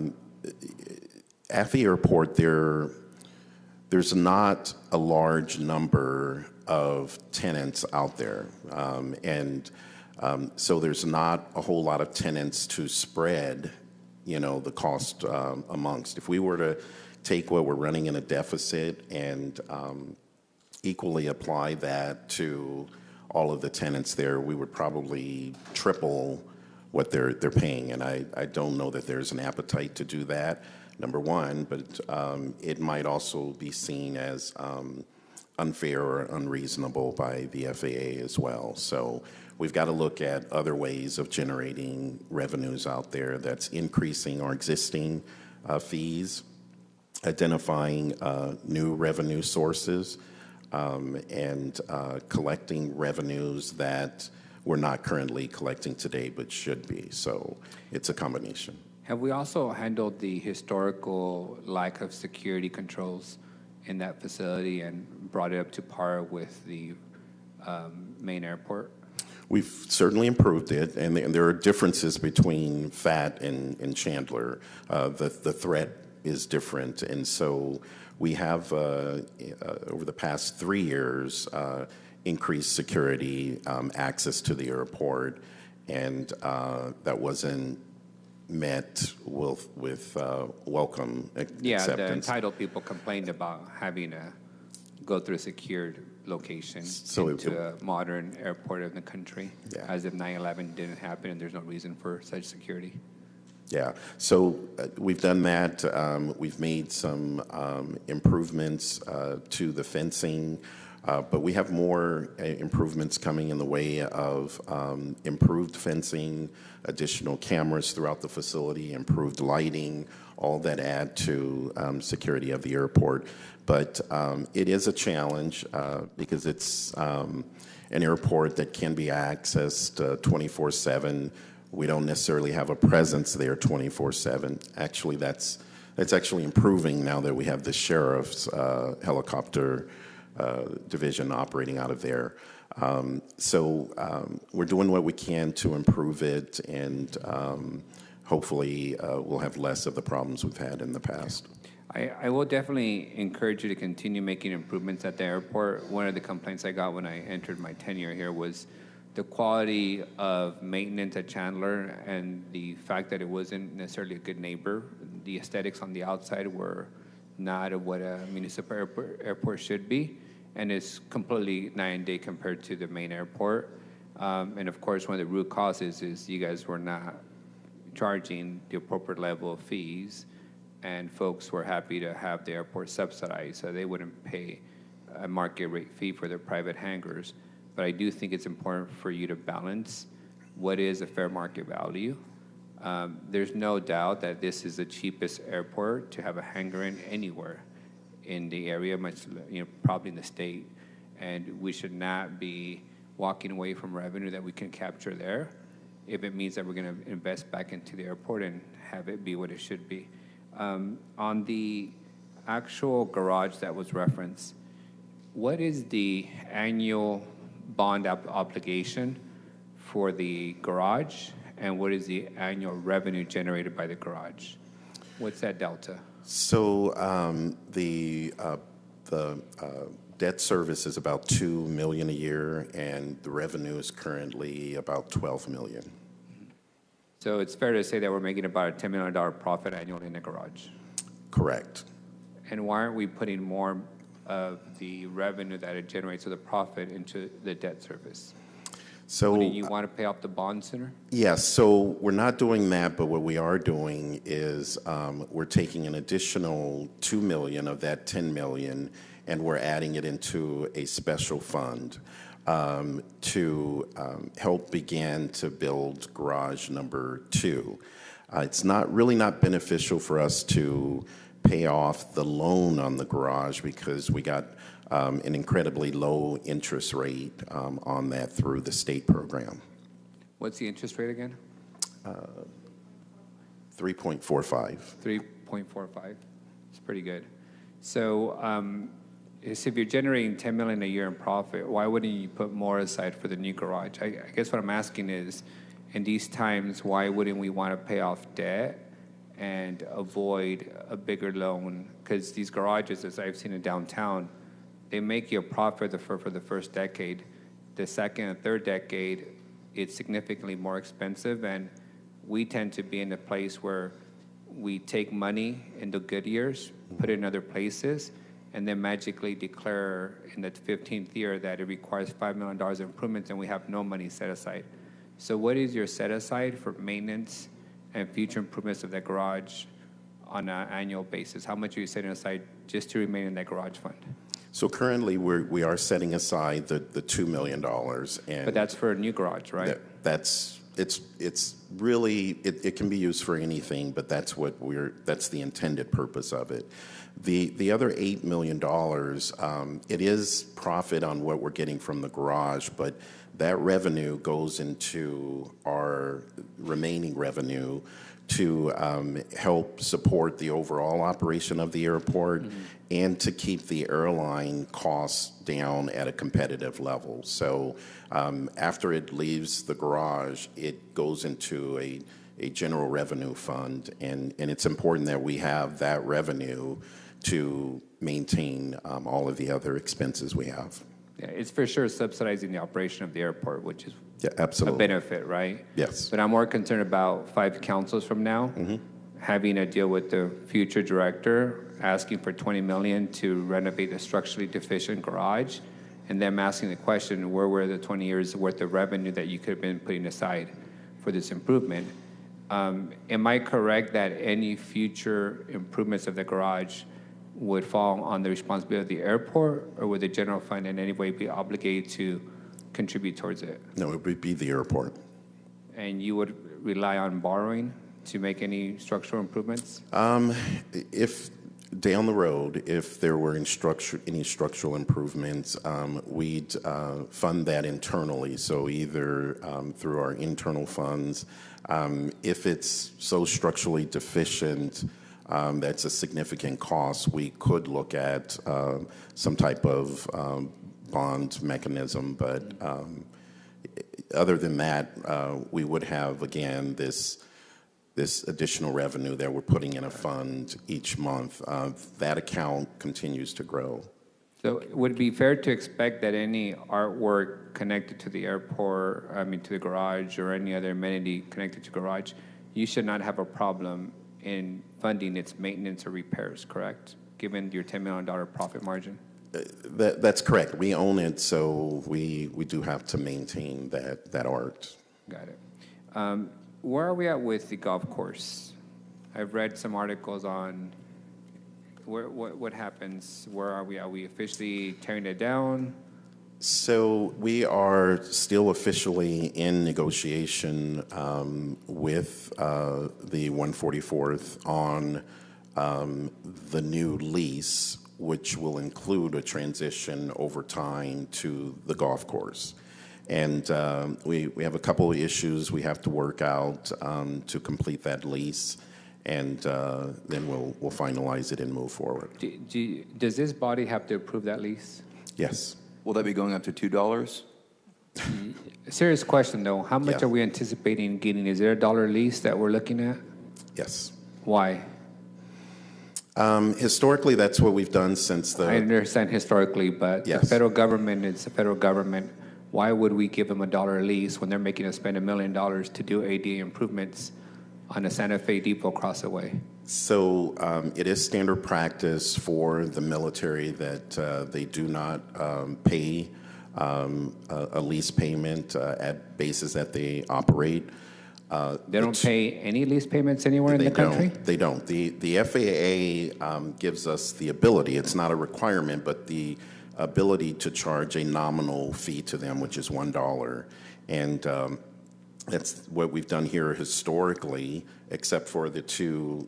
the airport, there's not a large number of tenants out there, so there's not a whole lot of tenants to spread, the cost amongst. If we were to take what we're running in a deficit and equally apply that to all of the tenants there, we would probably triple what they're paying, and I don't know that there's an appetite to do that, number one, but it might also be seen as unfair or unreasonable by the FAA as well. So we've got to look at other ways of generating revenues out there that's increasing our existing fees, identifying new revenue sources, and collecting revenues that we're not currently collecting today but should be. So it's a combination. Have we also handled the historical lack of security controls in that facility and brought it up to par with the main airport? We've certainly improved it, and there are differences between FAT and Chandler. The threat is different, and so we have, over the past 3 years, increased security, access to the airport, and that wasn't met with welcome acceptance. Yeah, the entitled people complained about having to go through a secured location into a modern airport of the country, as if 9/11 didn't happen and there's no reason for such security. Yeah, so we've done that. We've made some improvements to the fencing, but we have more improvements coming in the way of improved fencing, additional cameras throughout the facility, improved lighting, all that add to security of the airport. But it is a challenge because it's an airport that can be accessed 24/7. We don't necessarily have a presence there 24/7. Actually, that's actually improving now that we have the sheriff's helicopter division operating out of there. So we're doing what we can to improve it, and hopefully we'll have less of the problems we've had in the past. I will definitely encourage you to continue making improvements at the airport. One of the complaints I got when I entered my tenure here was the quality of maintenance at Chandler and the fact that it wasn't necessarily a good neighbor. The aesthetics on the outside were not of what a municipal airport should be, and it's completely night and day compared to the main airport. And of course, one of the root causes is you guys were not charging the appropriate level of fees, and folks were happy to have the airport subsidized, so they wouldn't pay a market rate fee for their private hangars. But I do think it's important for you to balance what is a fair market value. There's no doubt that this is the cheapest airport to have a hangar in anywhere in the area, much probably in the state, and we should not be walking away from revenue that we can capture there if it means that we're going to invest back into the airport and have it be what it should be. On the actual garage that was referenced, what is the annual bond obligation for the garage, and what is the annual revenue generated by the garage? What's that delta? So the debt service is about $2 million a year, and the revenue is currently about $12 million. So it's fair to say that we're making about a $10 million profit annually in the garage. Correct. And why aren't we putting more of the revenue that it generates or the profit into the debt service? So wouldn't you want to pay off the bond sooner? Yes, so we're not doing that, but what we are doing is we're taking an additional $2 million of that $10 million, and we're adding it into a special fund to help begin to build garage number 2. It's not beneficial for us to pay off the loan on the garage because we got an incredibly low interest rate on that through the state program. What's the interest rate again? 3.45. 3.45. It's pretty good. So if you're generating $10 million a year in profit, why wouldn't you put more aside for the new garage? I guess what I'm asking is, in these times, why wouldn't we want to pay off debt and avoid a bigger loan? Because these garages, as I've seen in downtown, they make you a profit for the first decade. The second and third decade, it's significantly more expensive, and we tend to be in a place where we take money in the good years, put it in other places, and then magically declare in the 15th year that it requires $5 million of improvements, and we have no money set aside. So what is your set aside for maintenance and future improvements of that garage on an annual basis? How much are you setting aside just to remain in that garage fund? So currently, we are setting aside the $2 million. And but that's for a new garage, right? It's really, it can be used for anything, but that's the intended purpose of it. The other $8 million, it is profit on what we're getting from the garage, but that revenue goes into our remaining revenue to help support the overall operation of the airport and to keep the airline costs down at a competitive level. So after it leaves the garage, it goes into a general revenue fund, and it's important that we have that revenue to maintain all of the other expenses we have. Yeah, it's for sure subsidizing the operation of the airport, which is absolutely a benefit, right? Yes. But I'm more concerned about 5 councils from now having a deal with the future director asking for $20 million to renovate a structurally deficient garage, and them asking the question, where were the 20 years worth of revenue that you could have been putting aside for this improvement? Am I correct that any future improvements of the garage would fall on the responsibility of the airport, or would the general fund in any way be obligated to contribute towards it? No, it would be the airport. And you would rely on borrowing to make any structural improvements? If down the road, if there were any structural improvements, we'd fund that internally. So either through our internal funds, if it's so structurally deficient, that's a significant cost, we could look at some type of bond mechanism. But other than that, we would have, again, this additional revenue that we're putting in a fund each month. That account continues to grow. So would it be fair to expect that any artwork connected to the airport, to the garage, or any other amenity connected to garage, you should not have a problem in funding its maintenance or repairs, correct? Given your $10 million profit margin? That's correct. We own it, so we do have to maintain that art. Got it. Where are we at with the golf course? I've read some articles on what happens. Where are we? Are we officially tearing it down? So we are still officially in negotiation with the 144th on the new lease, which will include a transition over time to the golf course. And we have a couple of issues we have to work out to complete that lease, and then we'll finalize it and move forward. Does this body have to approve that lease? Yes. Will that be going up to $2? Serious question, though. How much are we anticipating getting? Is there a dollar lease that we're looking at? Yes. Why? Historically, that's what we've done since the... I understand historically, but the federal government is the federal government. Why would we give them a dollar lease when they're making us spend $1 million to do ADA improvements on the Santa Fe Depot Crossaway? So it is standard practice for the military that they do not pay a lease payment at bases that they operate. They don't pay any lease payments anywhere in the country? They don't. The FAA gives us the ability, it's not a requirement, but the ability to charge a nominal fee to them, which is $1. And that's what we've done here historically, except for the 2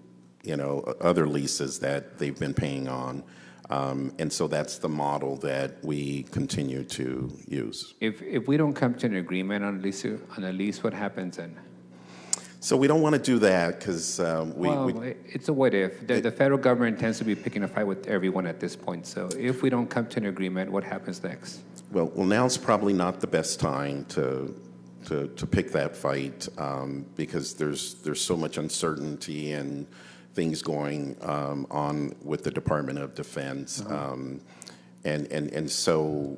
other leases that they've been paying on. And so that's the model that we continue to use. If we don't come to an agreement on a lease, what happens then? So we don't want to do that because it's a what if. The federal government tends to be picking a fight with everyone at this point. So if we don't come to an agreement, what happens next? Well, now's probably not the best time to pick that fight because there's so much uncertainty and things going on with the Department of Defense. And so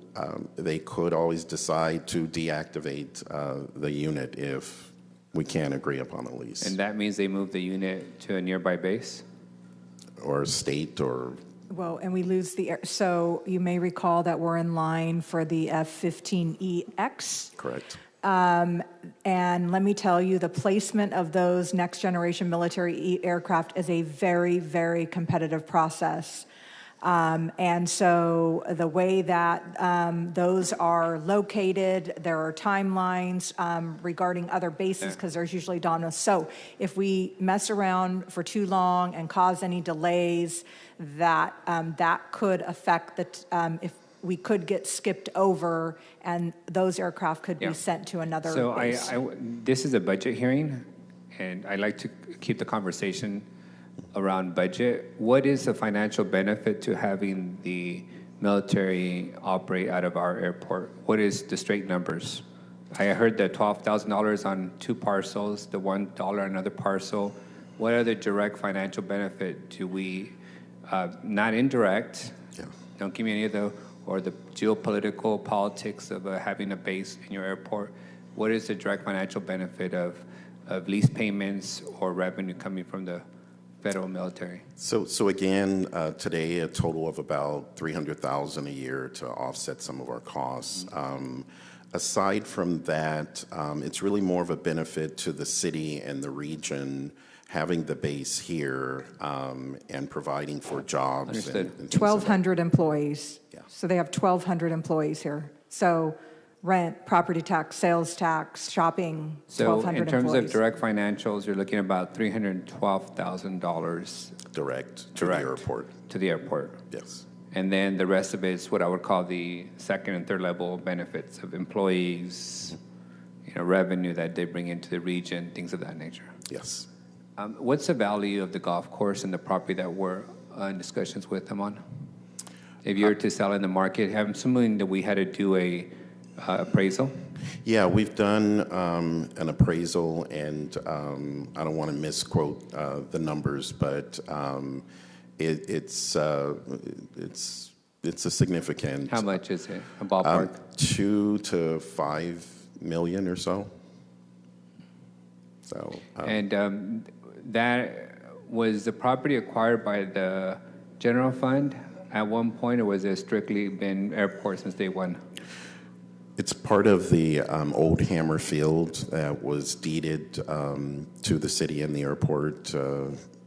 they could always decide to deactivate the unit if we can't agree upon a lease. And that means they move the unit to a nearby base? Or state or... Well, and we lose the, so you may recall that we're in line for the F-15EX. Correct. And let me tell you, the placement of those next generation military aircraft is a very, very competitive process. And so the way that those are located, there are timelines regarding other bases because there's usually dominoes. So if we mess around for too long and cause any delays, that could affect if we could get skipped over and those aircraft could be sent to another base. So this is a budget hearing, and I like to keep the conversation around budget. What is the financial benefit to having the military operate out of our airport? What is the straight numbers? I heard the $12,000 on 2 parcels, the $1 on another parcel. What other direct financial benefit do we, not indirect, don't give me any of the, or the geopolitical politics of having a base in your airport? What is the direct financial benefit of lease payments or revenue coming from the federal military? So again, today a total of about $300,000 a year to offset some of our costs. Aside from that, it's really more of a benefit to the city and the region having the base here and providing for jobs. Understood. And things like 1,200 employees. So they have 1,200 employees here. So rent, property tax, sales tax, shopping, 1,200 in terms employees. of direct financials, you're looking at about $312,000 direct to the airport. To the airport. Yes. And then the rest of it is what I would call the second and third level benefits of employees, revenue that they bring into the region, things of that nature. Yes. What's the value of the golf course and the property that we're in discussions with them on? If you were to sell in the market, I'm assuming that we had to do a appraisal? Yeah, we've done an appraisal, and I don't want to misquote the numbers, but it's a significant. How much is it? A ballpark? 2 to 5 million or so. So. And that was the property acquired by the general fund at one point, or was it strictly been airport since day one? It's part of the old Hammer Field that was deeded to the city and the airport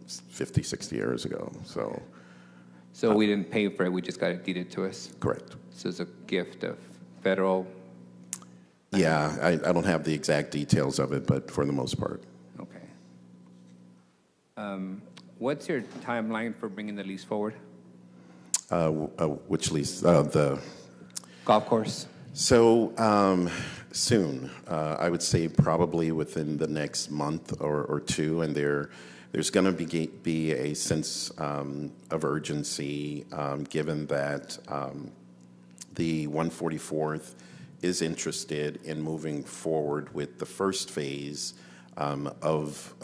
50, 60 years ago. So we didn't pay for it, we just got it deeded to us? Correct. So it's a gift of federal? Yeah, I don't have the exact details of it, but for the most part. Okay. What's your timeline for bringing the lease forward? Which lease? The golf course. So soon, I would say probably within the next month or two, and there's going to be a sense of urgency given that the 144th is interested in moving forward with the first phase of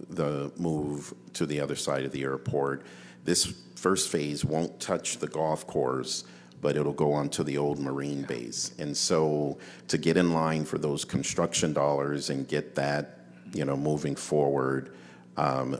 the move to the other side of the airport. This first phase won't touch the golf course, but it'll go on to the old Marine base. And so to get in line for those construction dollars and get that, moving forward,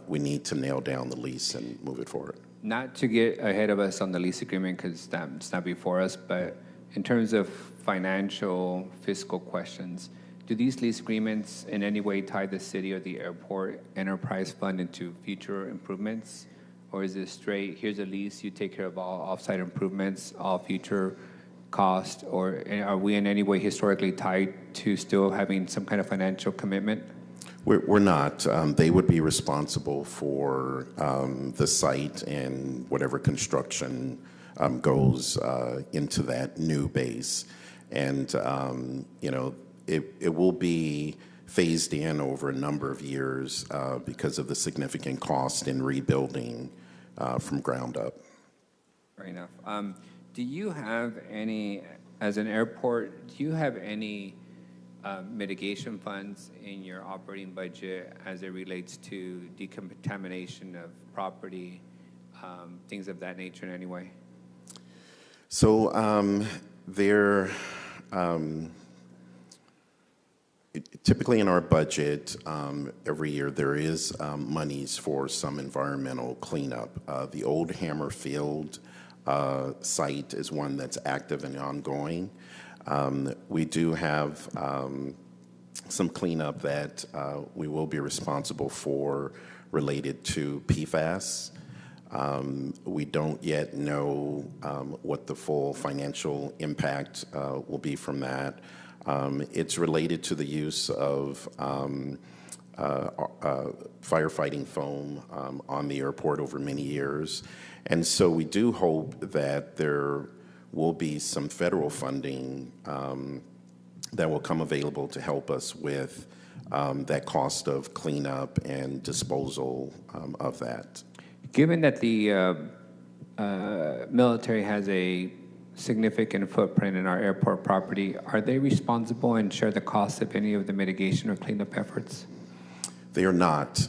we need to nail down the lease and move it forward. Not to get ahead of us on the lease agreement, because that's not before us, but in terms of financial, fiscal questions, do these lease agreements in any way tie the city or the airport enterprise fund into future improvements? Or is it straight, here's a lease, you take care of all off-site improvements, all future costs? Or are we in any way historically tied to still having some kind of financial commitment? We're not. They would be responsible for the site and whatever construction goes into that new base. And, it will be phased in over a number of years because of the significant cost in rebuilding from ground up. Fair enough. Do you have any, as an airport, do you have any mitigation funds in your operating budget as it relates to decontamination of property, things of that nature in any way? So typically in our budget, every year there is monies for some environmental cleanup. The old Hammer Field site is one that's active and ongoing. We do have some cleanup that we will be responsible for related to PFAS. We don't yet know what the full financial impact will be from that. It's related to the use of firefighting foam on the airport over many years. And so we do hope that there will be some federal funding that will come available to help us with that cost of cleanup and disposal of that. Given that the military has a significant footprint in our airport property, are they responsible and share the cost of any of the mitigation or cleanup efforts? They are not.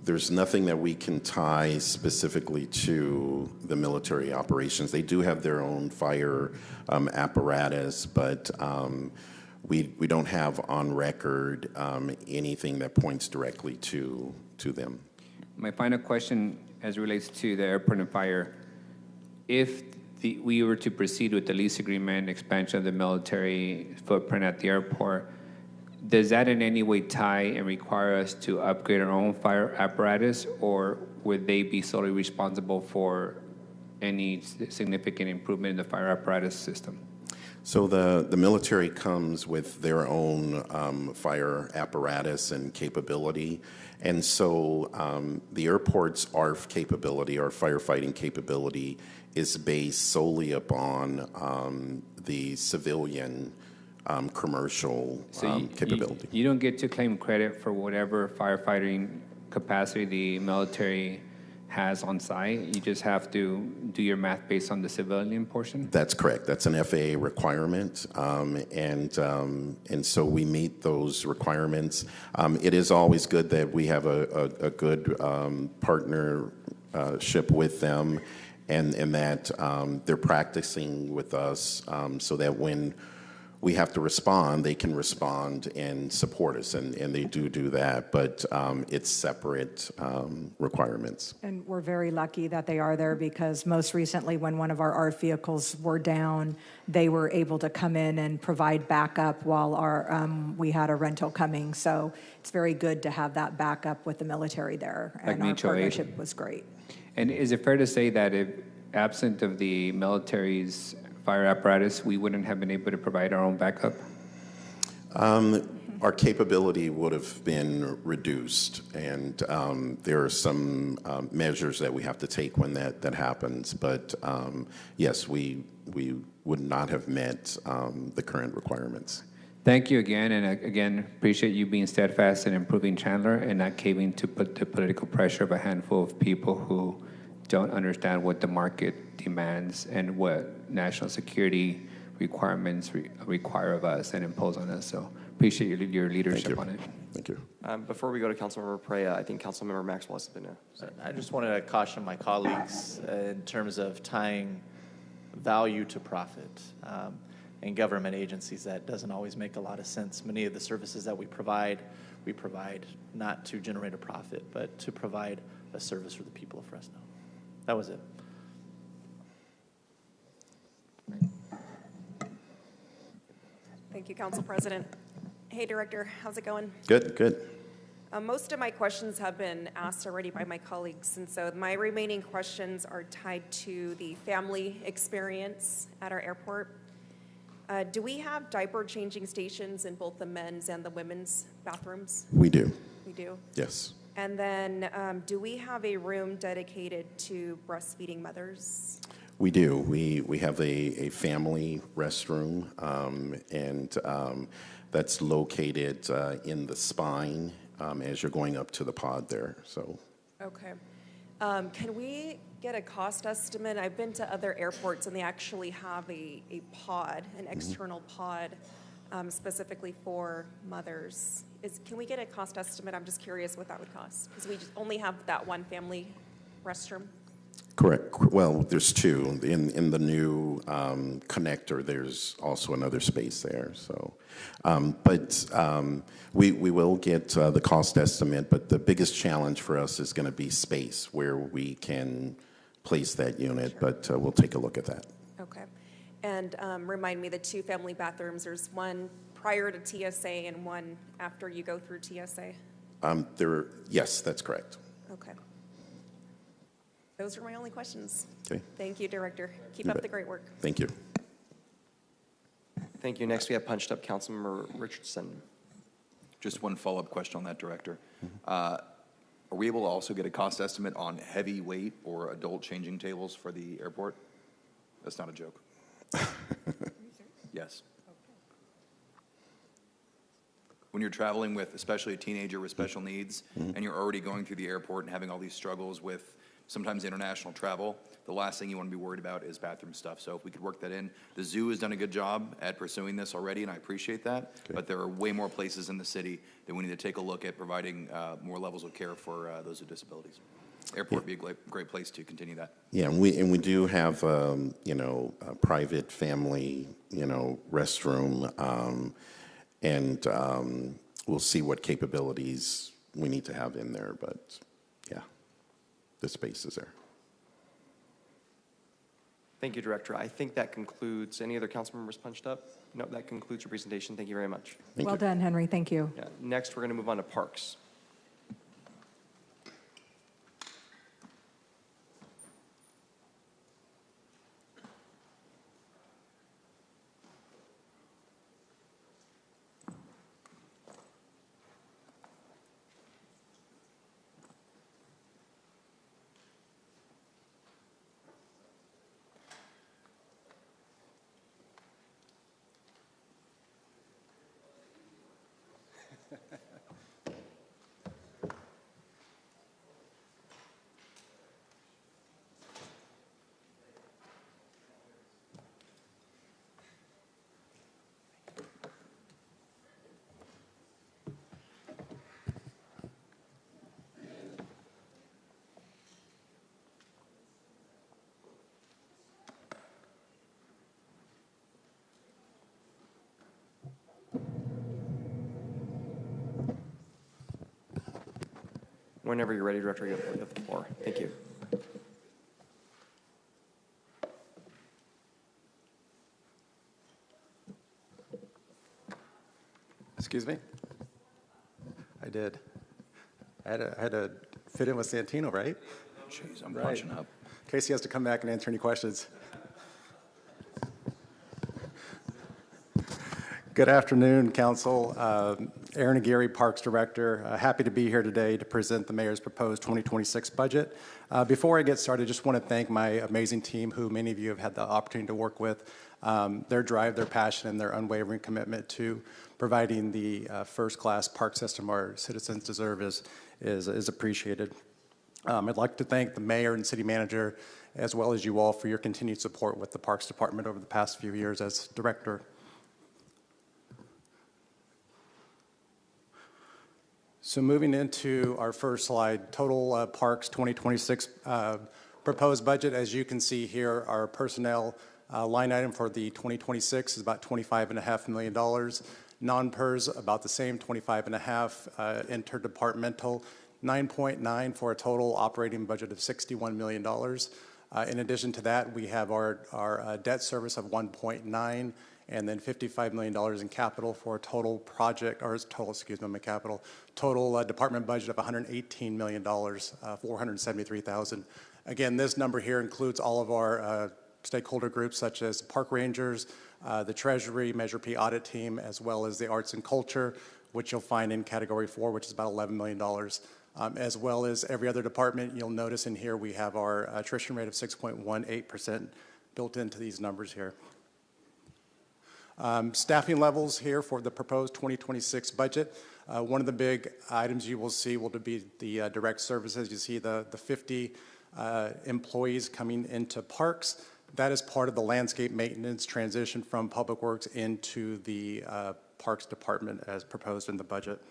There's nothing that we can tie specifically to the military operations. They do have their own fire apparatus, but we don't have on record anything that points directly to them. My final question as it relates to the airport and fire, if we were to proceed with the lease agreement, expansion of the military footprint at the airport, does that in any way tie and require us to upgrade our own fire apparatus, or would they be solely responsible for any significant improvement in the fire apparatus system? So the military comes with their own fire apparatus and capability. And so the airport's ARF capability, our firefighting capability, is based solely upon the civilian commercial capability. You don't get to claim credit for whatever firefighting capacity the military has on site. You just have to do your math based on the civilian portion? That's correct. That's an FAA requirement. And so we meet those requirements. It is always good that we have a good partnership with them, and that they're practicing with us so that when we have to respond, they can respond and support us, and they do that, but it's separate requirements. And we're very lucky that they are there, because most recently when one of our ARF vehicles were down, they were able to come in and provide backup while we had a rental coming. So it's very good to have that backup with the military there, and our partnership was great. And is it fair to say that if absent of the military's fire apparatus, we wouldn't have been able to provide our own backup? Our capability would have been reduced, and there are some measures that we have to take when that happens. But yes, we would not have met the current requirements. Thank you again, and again, appreciate you being steadfast in improving Chandler and not caving to put the political pressure of a handful of people who don't understand what the market demands and what national security requirements require of us and impose on us. So appreciate your leadership on it. Thank you. Before we go to Councilmember Perea, I think Councilmember Maxwell has been I just wanted to caution my colleagues in terms of tying value to profit. In government agencies, that doesn't always make a lot of sense. Many of the services that we provide not to generate a profit, but to provide a service for the people of Fresno. That was it. Thank you, Council President. Hey, Director, how's it going? Good. Most of my questions have been asked already by my colleagues, and so my remaining questions are tied to the family experience at our airport. Do we have diaper changing stations in both the men's and the women's bathrooms? We do. We do. Yes. And then do we have a room dedicated to breastfeeding mothers? We do. We have a family restroom, and that's located in the spine as you're going up to the pod there. So. Okay. Can we get a cost estimate? I've been to other airports and they actually have a pod, an external pod, specifically for mothers. Can we get a cost estimate? I'm just curious what that would cost because we just only have that one family restroom. Correct. Well, there's two. In the new connector, there's also another space there. So, we will get the cost estimate, but the biggest challenge for us is going to be space where we can place that unit, but we'll take a look at that. Okay. And remind me, the two family bathrooms, there's one prior to TSA and one after you go through TSA? Yes, that's correct. Okay. Those are my only questions. Okay. Thank you, Director. Keep You up bet. the great work. Thank you. Thank you. Next, we have punched up Councilmember Richardson. Just one follow-up question on that, Director. Are we able to also get a cost estimate on heavyweight or adult changing tables for the airport? That's not a joke. Yes. When you're traveling with, especially a teenager with special needs, and you're already going through the airport and having all these struggles with sometimes international travel, the last thing you want to be worried about is bathroom stuff. So if we could work that in. The zoo has done a good job at pursuing this already, and I appreciate that. Okay. But there are way more places in the city that we need to take a look at providing more levels of care for those with disabilities. Airport would be a great place to continue that. Yeah, and we do have a private family restroom, and we'll see what capabilities we need to have in there. But yeah, the space is there. Thank you, Director. I think that concludes. Any other council members punched up? No, that concludes your presentation. Thank you very much. Well done, Henry. Thank you. Yeah. Next, we're going to move on to Parks. Whenever you're ready, Director, you have the floor. Thank you. Excuse me? I did. I had to fit in with Santino, right? Jeez, I'm punching up. Casey has to come back and answer any questions. Good afternoon, Council. Aaron Aguirre, Parks Director. Happy to be here today to present the Mayor's proposed 2026 budget. Before I get started, I just want to thank my amazing team, who many of you have had the opportunity to work with. Their drive, their passion, and their unwavering commitment to providing the first-class park system our citizens deserve is appreciated. I'd like to thank the Mayor and City Manager, as well as you all, for your continued support with the Parks Department over the past few years as Director. So moving into our first slide, total Parks 2026 proposed budget. As you can see here, our personnel line item for the 2026 is about $25.5 million. Non-PERS about the same, 25.5. Interdepartmental, 9.9 for a total operating budget of $61 million. In addition to that, we have our debt service of 1.9. And then $55 million in capital for a total department budget of $118 million, $473,000. Again, this number here includes all of our stakeholder groups such as park rangers, the Treasury, Measure P audit team, as well as the arts and culture, which you'll find in Category 4, which is about $11 million. As well as every other department, you'll notice in here we have our attrition rate of 6.18% built into these numbers here. Staffing levels here for the proposed 2026 budget. One of the big items you will see will be the direct services. You see the 50 employees coming into parks. That is part of the landscape maintenance transition from Public Works into the Parks Department as proposed in the budget.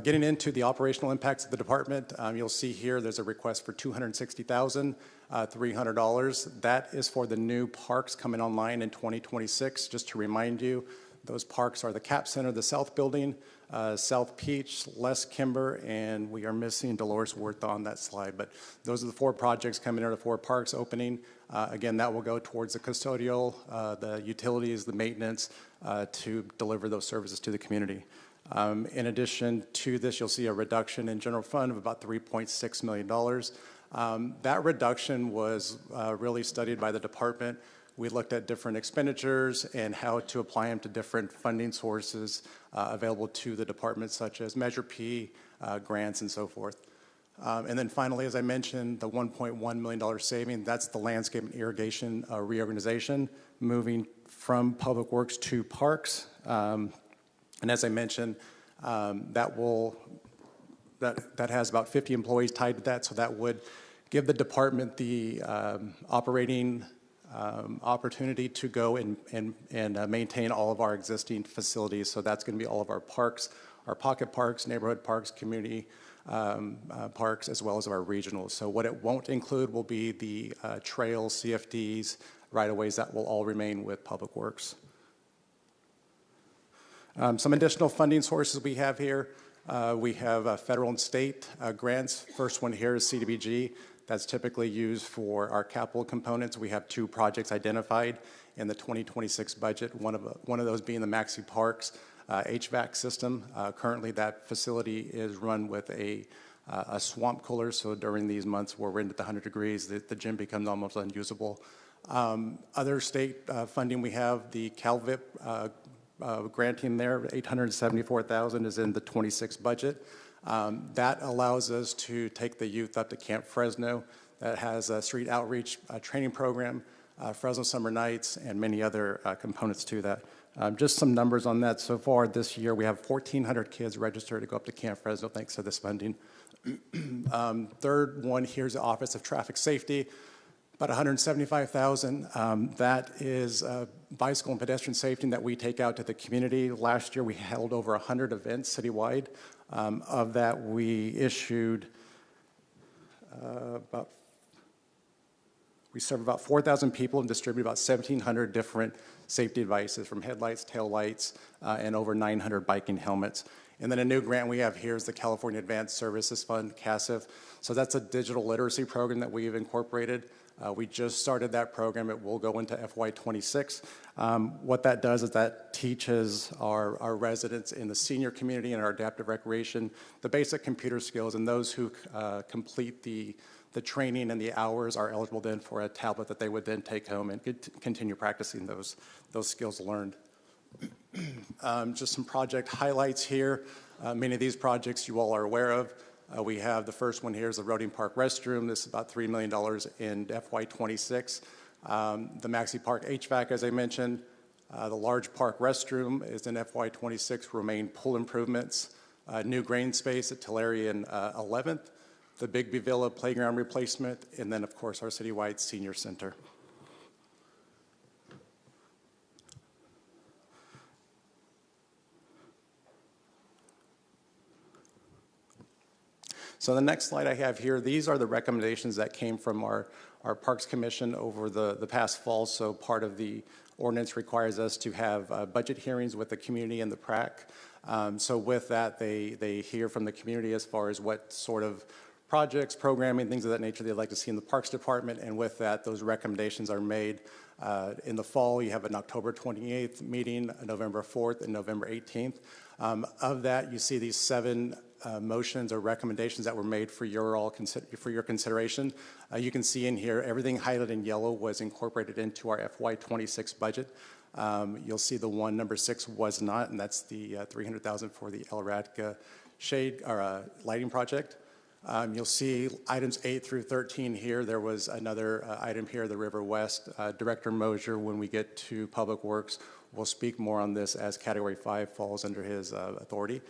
Getting into the operational impacts of the department, you'll see here there's a request for $260,300. That is for the new parks coming online in 2026. Just to remind you, those parks are the Cap Center, the South Building, South Peach, Les Kimber, and we are missing Dolores Worth on that slide. But those are the 4 projects coming out of 4 parks opening. Again, that will go towards the custodial, the utilities, the maintenance to deliver those services to the community. In addition to this, you'll see a reduction in general fund of about $3.6 million. That reduction was really studied by the department. We looked at different expenditures and how to apply them to different funding sources available to the department, such as Measure P, grants, and so forth. And then finally, as I mentioned, the $1.1 million saving, that's the landscape and irrigation reorganization, moving from Public Works to Parks. And as I mentioned, that has about 50 employees tied to that, so that would give the department the operating opportunity to go and maintain all of our existing facilities. So that's going to be all of our parks, our pocket parks, neighborhood parks, community parks, as well as our regionals. So what it won't include will be the trails, CFDs, right-of-ways that will all remain with Public Works. Some additional funding sources we have here. We have federal and state grants. First one here is CDBG. That's typically used for our capital components. We have 2 projects identified in the 2026 budget, one of those being the Maxi Parks HVAC system. Currently, that facility is run with a swamp cooler, so during these months where we're into the 100 degrees, the gym becomes almost unusable. Other state funding, we have the CalVIP granting there, $874,000 is in the 26 budget. That allows us to take the youth up to Camp Fresno. That has a street outreach training program, Fresno Summer Nights, and many other components to that. Just some numbers on that. So far this year, we have 1,400 kids registered to go up to Camp Fresno thanks to this funding. Third one here is the Office of Traffic Safety. About $175,000. That is bicycle and pedestrian safety that we take out to the community. Last year, we held over 100 events citywide. Of that, we issued we serve about 4,000 people and distribute about 1,700 different safety devices, from headlights, taillights, and over 900 biking helmets. And then a new grant we have here is the California Advanced Services Fund, CASF. So that's a digital literacy program that we've incorporated. We just started that program. It will go into FY26. What that does is that teaches our residents in the senior community and our adaptive recreation the basic computer skills, and those who complete the training and the hours are eligible then for a tablet that they would then take home and continue practicing those skills learned. Just some project highlights here. Many of these projects you all are aware of. We have the first one here is the Roding Park restroom. This is about $3 million in FY26. The Maxi Park HVAC, as I mentioned. The large park restroom is in FY26. Remain pool improvements. New green space at Tulare and 11th. The Bigby Villa playground replacement. And then, of course, our citywide senior center. So the next slide I have here, these are the recommendations that came from our Parks Commission over the past fall. So part of the ordinance requires us to have budget hearings with the community and the PRAC. So with that, they hear from the community as far as what sort of projects, programming, things of that nature they'd like to see in the Parks Department. And with that, those recommendations are made. In the fall, you have an October 28th meeting, November 4th, and November 18th. Of that, you see these 7 motions or recommendations that were made for your consideration. You can see in here, everything highlighted in yellow was incorporated into our FY26 budget. You'll see the one, number 6, was not, and that's the $300,000 for the El Radka shade or lighting project. You'll see items 8 through 13 here. There was another item here, the River West. Director Mosier, when we get to Public Works, will speak more on this as Category 5 falls under his authority.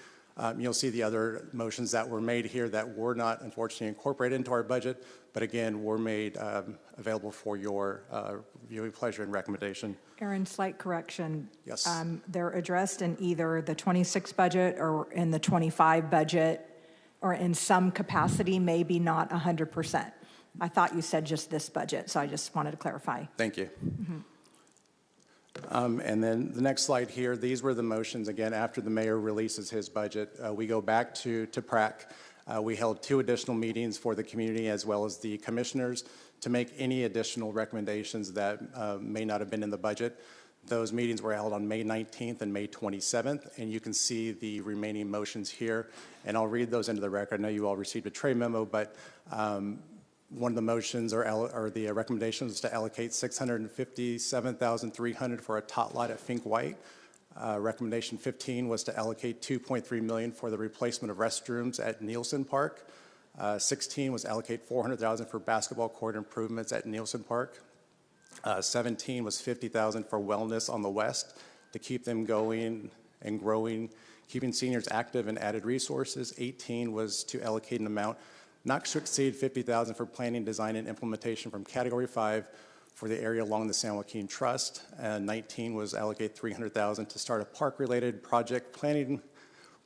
You'll see the other motions that were made here that were not, unfortunately, incorporated into our budget, but again, were made available for your viewing pleasure and recommendation. Aaron, slight correction. Yes. They're addressed in either the 26 budget or in the 25 budget, or in some capacity, maybe not 100%. I thought you said just this budget, so I just wanted to clarify. Thank you. And then the next slide here, these were the motions. Again, after the mayor releases his budget, we go back to PRAC. We held 2 additional meetings for the community as well as the commissioners to make any additional recommendations that may not have been in the budget. Those meetings were held on May 19th and May 27th, and you can see the remaining motions here. And I'll read those into the record. I know you all received a trade memo, but one of the motions or the recommendations is to allocate $657,300 for a tot lot at Fink White. Recommendation 15 was to allocate $2.3 million for the replacement of restrooms at Nielsen Park. 16 was allocate $400,000 for basketball court improvements at Nielsen Park. 17 was $50,000 for wellness on the west to keep them going and growing, keeping seniors active and added resources. 18 was to allocate an amount not to exceed $50,000 for planning, design, and implementation from Category 5 for the area along the San Joaquin Trust. And 19 was allocate $300,000 to start a park-related project planning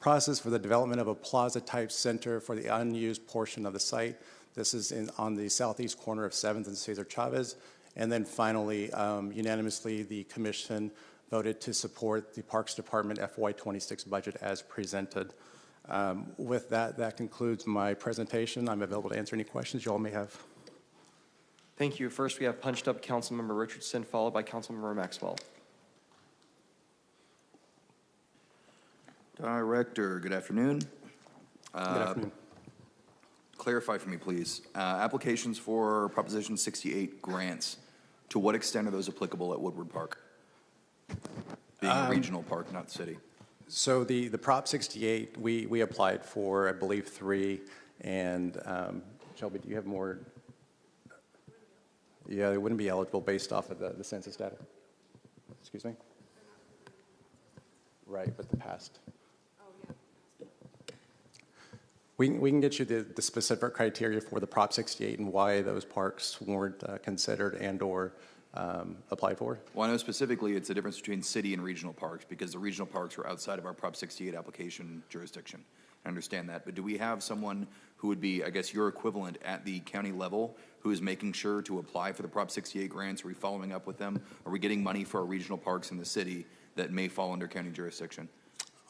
process for the development of a plaza-type center for the unused portion of the site. This is on the southeast corner of 7th and Cesar Chavez. And then finally, unanimously, the commission voted to support the Parks Department FY26 budget as presented. With that, that concludes my presentation. I'm available to answer any questions you all may have. Thank you. First, we have punched up Councilmember Richardson, followed by Councilmember Maxwell. Director, good afternoon. Good afternoon. Clarify for me, please. Applications for Proposition 68 grants, to what extent are those applicable at Woodward Park? Being a regional park, not city. So the Prop 68, we applied for, I believe, 3. And Shelby, do you have more? Yeah, they wouldn't be eligible based off of the census data. Excuse me? Right, but the past. We can get you the specific criteria for the Prop 68 and why those parks weren't considered and or applied for. Well, I know specifically it's the difference between city and regional parks because the regional parks are outside of our Prop 68 application jurisdiction. I understand that. But do we have someone who would be, I guess, your equivalent at the county level who is making sure to apply for the Prop 68 grants? Are we following up with them? Are we getting money for our regional parks in the city that may fall under county jurisdiction?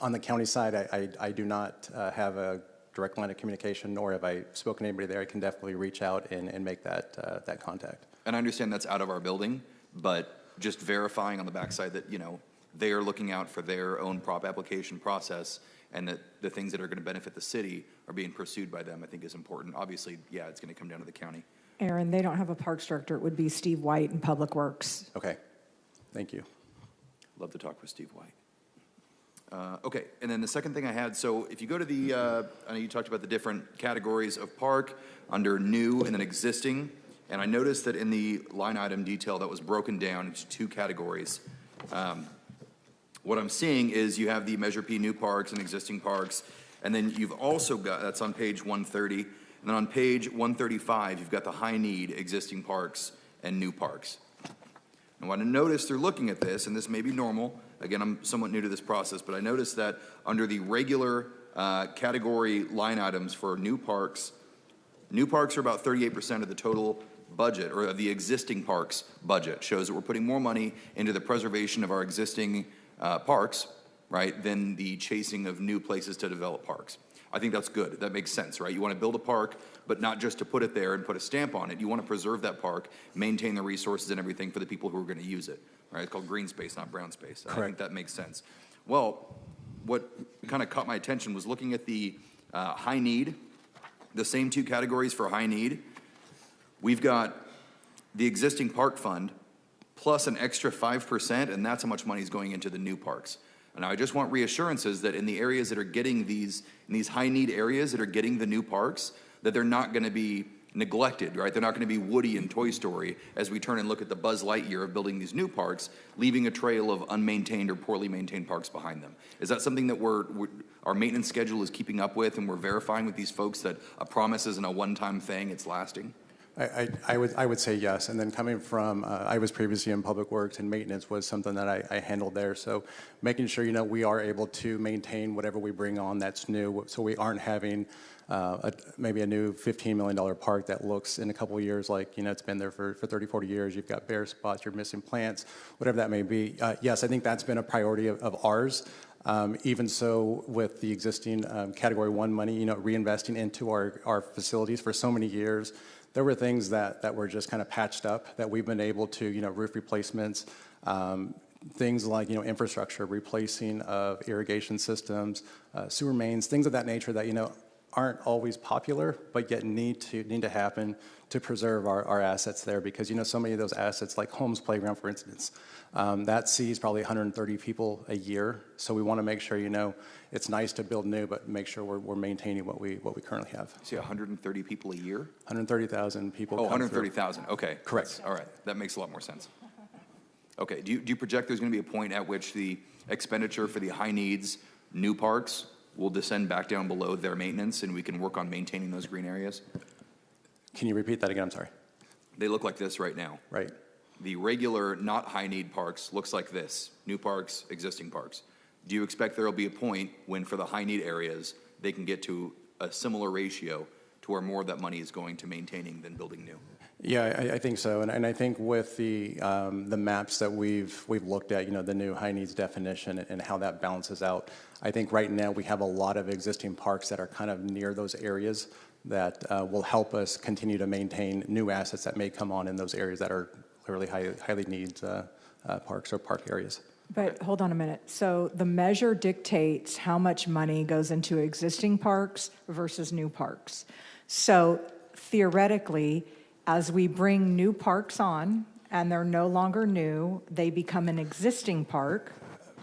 On the county side, I do not have a direct line of communication, nor have I spoken to anybody there. I can definitely reach out and make that contact. And I understand that's out of our building, but just verifying on the backside that, you know, they are looking out for their own prop application process and that the things that are going to benefit the city are being pursued by them, I think is important. Obviously, yeah, it's going to come down to the county. Aaron, they don't have a parks director. It would be Steve White in Public Works. Okay. Thank you. Love to talk with Steve White. Okay, and then the second thing I had, so if you go to the, I know you talked about the different categories of park under new and then existing, and I noticed that in the line item detail that was broken down into 2 categories. What I'm seeing is you have the Measure P new parks and existing parks, and then you've also got, that's on page 130, and then on page 135, you've got the high need existing parks and new parks. And what I noticed through looking at this, and this may be normal, again, I'm somewhat new to this process, but I noticed that under the regular category line items for new parks are about 38% of the total budget, or of the existing parks budget. Shows that we're putting more money into the preservation of our existing parks, right, than the chasing of new places to develop parks. I think that's good. That makes sense, right? You want to build a park, but not just to put it there and put a stamp on it. You want to preserve that park, maintain the resources and everything for the people who are going to use it, right? It's called green space, not brown space. Correct. I think that makes sense. Well, what kind of caught my attention was looking at the High need, the same two categories for high need. We've got the existing park fund plus an extra 5%, and that's how much money is going into the new parks. And I just want reassurances that in the areas that are getting in these high need areas that are getting the new parks, that they're not going to be neglected, right? They're not going to be Woody and Toy Story as we turn and look at the Buzz Lightyear of building these new parks, leaving a trail of unmaintained or poorly maintained parks behind them. Is that something that our maintenance schedule is keeping up with, and we're verifying with these folks that a promise isn't a one-time thing, it's lasting? I would say yes. And then coming from, I was previously in public works, and maintenance was something that I handled there. So making sure, we are able to maintain whatever we bring on that's new, so we aren't having maybe a new $15 million park that looks in a couple of years like, it's been there for 30, 40 years. You've got bare spots, you're missing plants, whatever that may be. Yes, I think that's been a priority of ours. Even so, with the existing Category 1 money, reinvesting into our facilities for so many years, there were things that were just kind of patched up that we've been able to, roof replacements, things like, infrastructure, replacing of irrigation systems, sewer mains, things of that nature that, aren't always popular, but yet need to happen to preserve our assets there, because so many of those assets, like Holmes Playground, for instance, that sees probably 130 people a year. So we want to make sure it's nice to build new, but make sure we're maintaining what we currently have. See, 130 people a year? 130,000 people. Oh, 130,000. Okay. Correct. All right, that makes a lot more sense. Okay. Do you project there's going to be a point at which the expenditure for the high needs new parks will descend back down below their maintenance, and we can work on maintaining those green areas? Can you repeat that again? I'm sorry. They look like this right now. Right. The regular, not high-need parks looks like this. New parks, existing parks. Do you expect there will be a point when, for the high-need areas, they can get to a similar ratio to where more of that money is going to maintaining than building new? Yeah, I think so, and I think with the maps that we've looked at, the new high needs definition and how that balances out, I think right now we have a lot of existing parks that are kind of near those areas that will help us continue to maintain new assets that may come on in those areas that are clearly highly needs parks or park areas. But hold on a minute. So the measure dictates how much money goes into existing parks versus new parks. So theoretically, as we bring new parks on and they're no longer new, they become an existing park.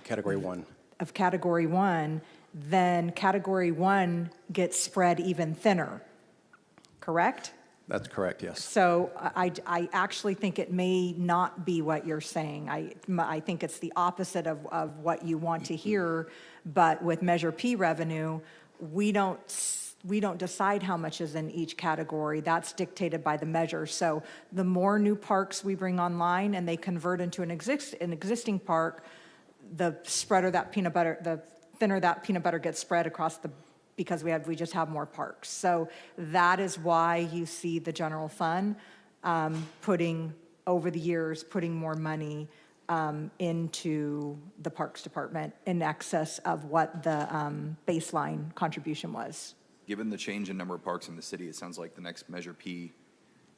Category 1. Of Category 1, then Category 1 gets spread even thinner, correct? That's correct, yes. So I actually think it may not be what you're saying. I think it's the opposite of what you want to hear, but with Measure P revenue, we don't decide how much is in each category. That's dictated by the measure. So the more new parks we bring online and they convert into an existing park, the thinner that peanut butter gets spread across because we just have more parks. So that is why you see the general fund over the years putting more money into the Parks Department in excess of what the baseline contribution was. Given the change in number of parks in the city, it sounds like the next Measure P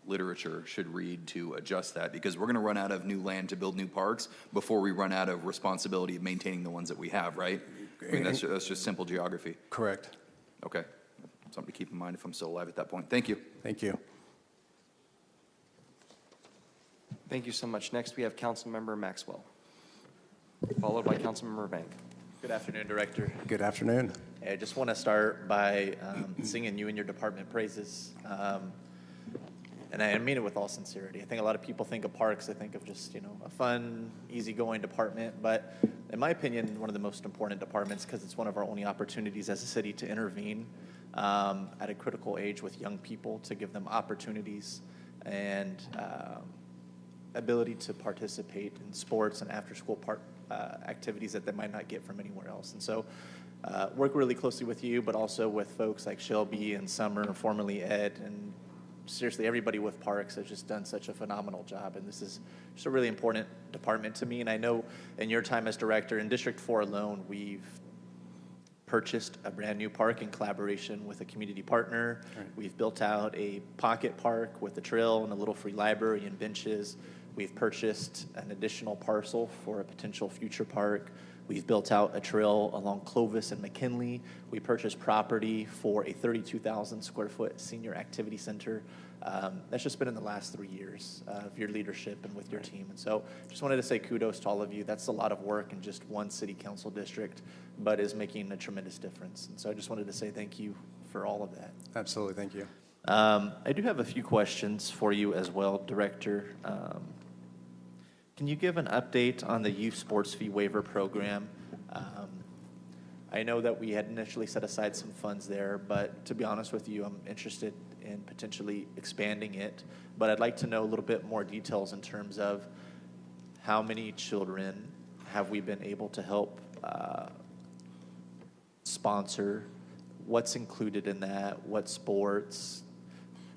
literature should read to adjust that, because we're going to run out of new land to build new parks before we run out of responsibility of maintaining the ones that we have, right? I mean, that's just simple geography. Correct. Okay. Something to keep in mind if I'm still alive at that point. Thank you. Thank you. Thank you so much. Next, we have Councilmember Maxwell, followed by Councilmember Bank. Good afternoon, Director. Good afternoon. I just want to start by singing you and your department praises. And I mean it with all sincerity. I think a lot of people think of parks, they think of just, a fun, easygoing department. But in my opinion, one of the most important departments, because it's one of our only opportunities as a city to intervene at a critical age with young people, to give them opportunities and ability to participate in sports and after-school activities that they might not get from anywhere else. And so work really closely with you, but also with folks like Shelby and Summer, formerly Ed, and seriously, everybody with parks has just done such a phenomenal job, and this is just a really important department to me. And I know in your time as director, in District 4 alone, we've purchased a brand new park in collaboration with a community partner. Right. We've built out a pocket park with a trail and a little free library and benches. We've purchased an additional parcel for a potential future park. We've built out a trail along Clovis and McKinley. We purchased property for a 32,000 square foot senior activity center. That's just been in the last 3 years of your leadership and with your team. And so just wanted to say kudos to all of you. That's a lot of work in just one city council district, but is making a tremendous difference. And so I just wanted to say thank you for all of that. Absolutely, thank you. I do have a few questions for you as well, Director. Can you give an update on the youth sports fee waiver program? I know that we had initially set aside some funds there, but to be honest with you, I'm interested in potentially expanding it. But I'd like to know a little bit more details in terms of how many children have we been able to help sponsor, what's included in that, what sports.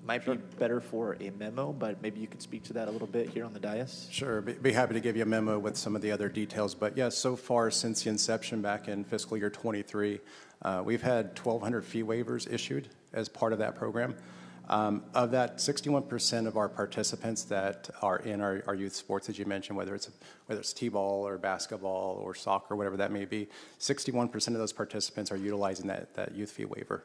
Might be better for a memo, but maybe you could speak to that a little bit here on the dais. Sure, be happy to give you a memo with some of the other details. But yes, so far since the inception back in fiscal year 23, we've had 1,200 fee waivers issued as part of that program. Of that, 61% of our participants that are in our youth sports, as you mentioned, whether it's t-ball or basketball or soccer, whatever that may be, 61% of those participants are utilizing that youth fee waiver.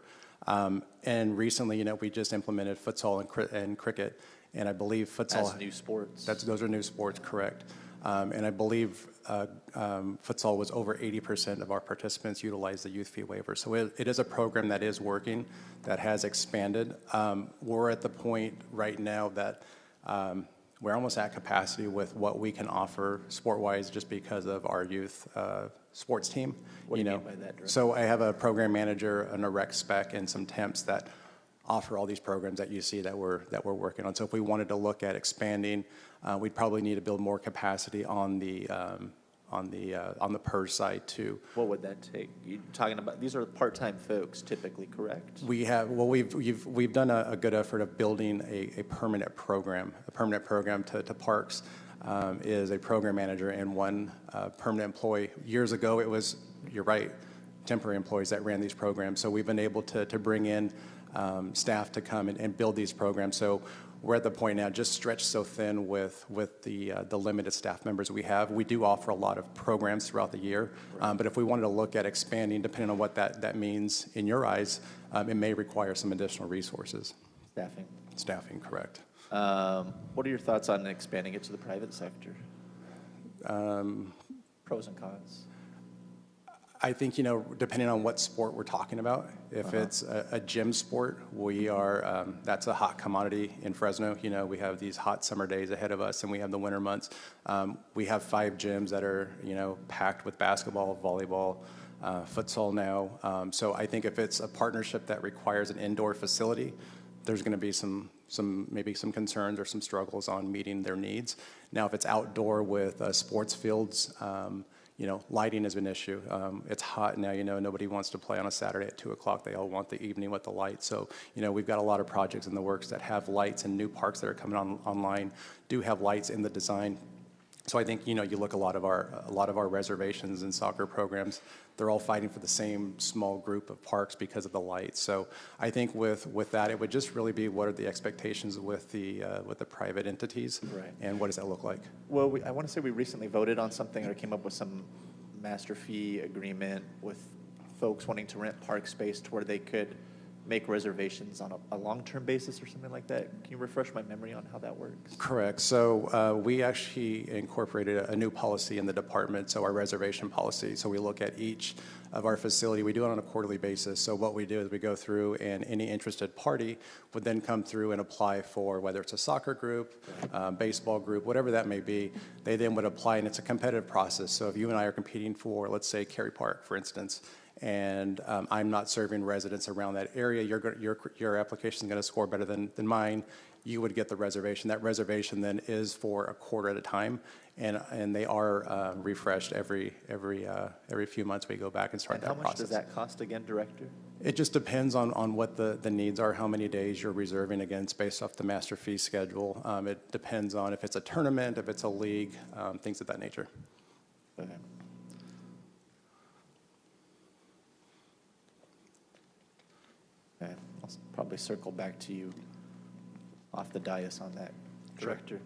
And recently, we just implemented futsal and cricket, and I believe futsal— As new sports. Those are new sports, correct. And I believe futsal was over 80% of our participants utilize the youth fee waiver. So it is a program that is working, that has expanded. We're at the point right now that we're almost at capacity with what we can offer sport-wise just because of our youth sports team. What do you mean by that, Director? So I have a program manager and a rec spec and some temps that offer all these programs that you see that we're working on. So if we wanted to look at expanding, we'd probably need to build more capacity on the PERS side too. What would that take? You're talking about, these are part-time folks typically, correct? We've done a good effort of building a permanent program. A permanent program to Parks is a program manager and one permanent employee. Years ago, it was, you're right, temporary employees that ran these programs. So we've been able to bring in staff to come and build these programs. So we're at the point now just stretched so thin with the limited staff members we have. We do offer a lot of programs throughout the year, but if we wanted to look at expanding, depending on what that means in your eyes, it may require some additional resources. Staffing. Staffing, correct. What are your thoughts on expanding it to the private sector? Pros and cons. I think, depending on what sport we're talking about, if it's a gym sport, that's a hot commodity in Fresno. We have these hot summer days ahead of us and we have the winter months. We have 5 gyms that are, packed with basketball, volleyball, futsal now. So I think if it's a partnership that requires an indoor facility, there's going to be maybe some concerns or some struggles on meeting their needs. Now, if it's outdoor with sports fields, lighting is an issue. It's hot now, nobody wants to play on a Saturday at 2 o'clock. They all want the evening with the lights. So, we've got a lot of projects in the works that have lights, and new parks that are coming online do have lights in the design. So I think, you look a lot of our reservations and soccer programs, they're all fighting for the same small group of parks because of the lights. So I think with that, it would just really be what are the expectations with the private entities, right, and what does that look like? Well, I want to say we recently voted on something or came up with some master fee agreement with folks wanting to rent park space to where they could make reservations on a long-term basis or something like that. Can you refresh my memory on how that works? Correct. So we actually incorporated a new policy in the department, so our reservation policy. So we look at each of our facility. We do it on a quarterly basis. So what we do is we go through, and any interested party would then come through and apply for whether it's a soccer group, baseball group, whatever that may be. They then would apply, and it's a competitive process. So if you and I are competing for, let's say, Cary Park, for instance, and I'm not serving residents around that area, your application is going to score better than mine, you would get the reservation. That reservation then is for a quarter at a time, and they are refreshed every few months. We go back and start that process. How much does that cost again, Director? It just depends on what the needs are, how many days you're reserving against based off the master fee schedule. It depends on if it's a tournament, if it's a league, things of that nature. Okay. Okay, I'll probably circle back to you off the dais on that, Director.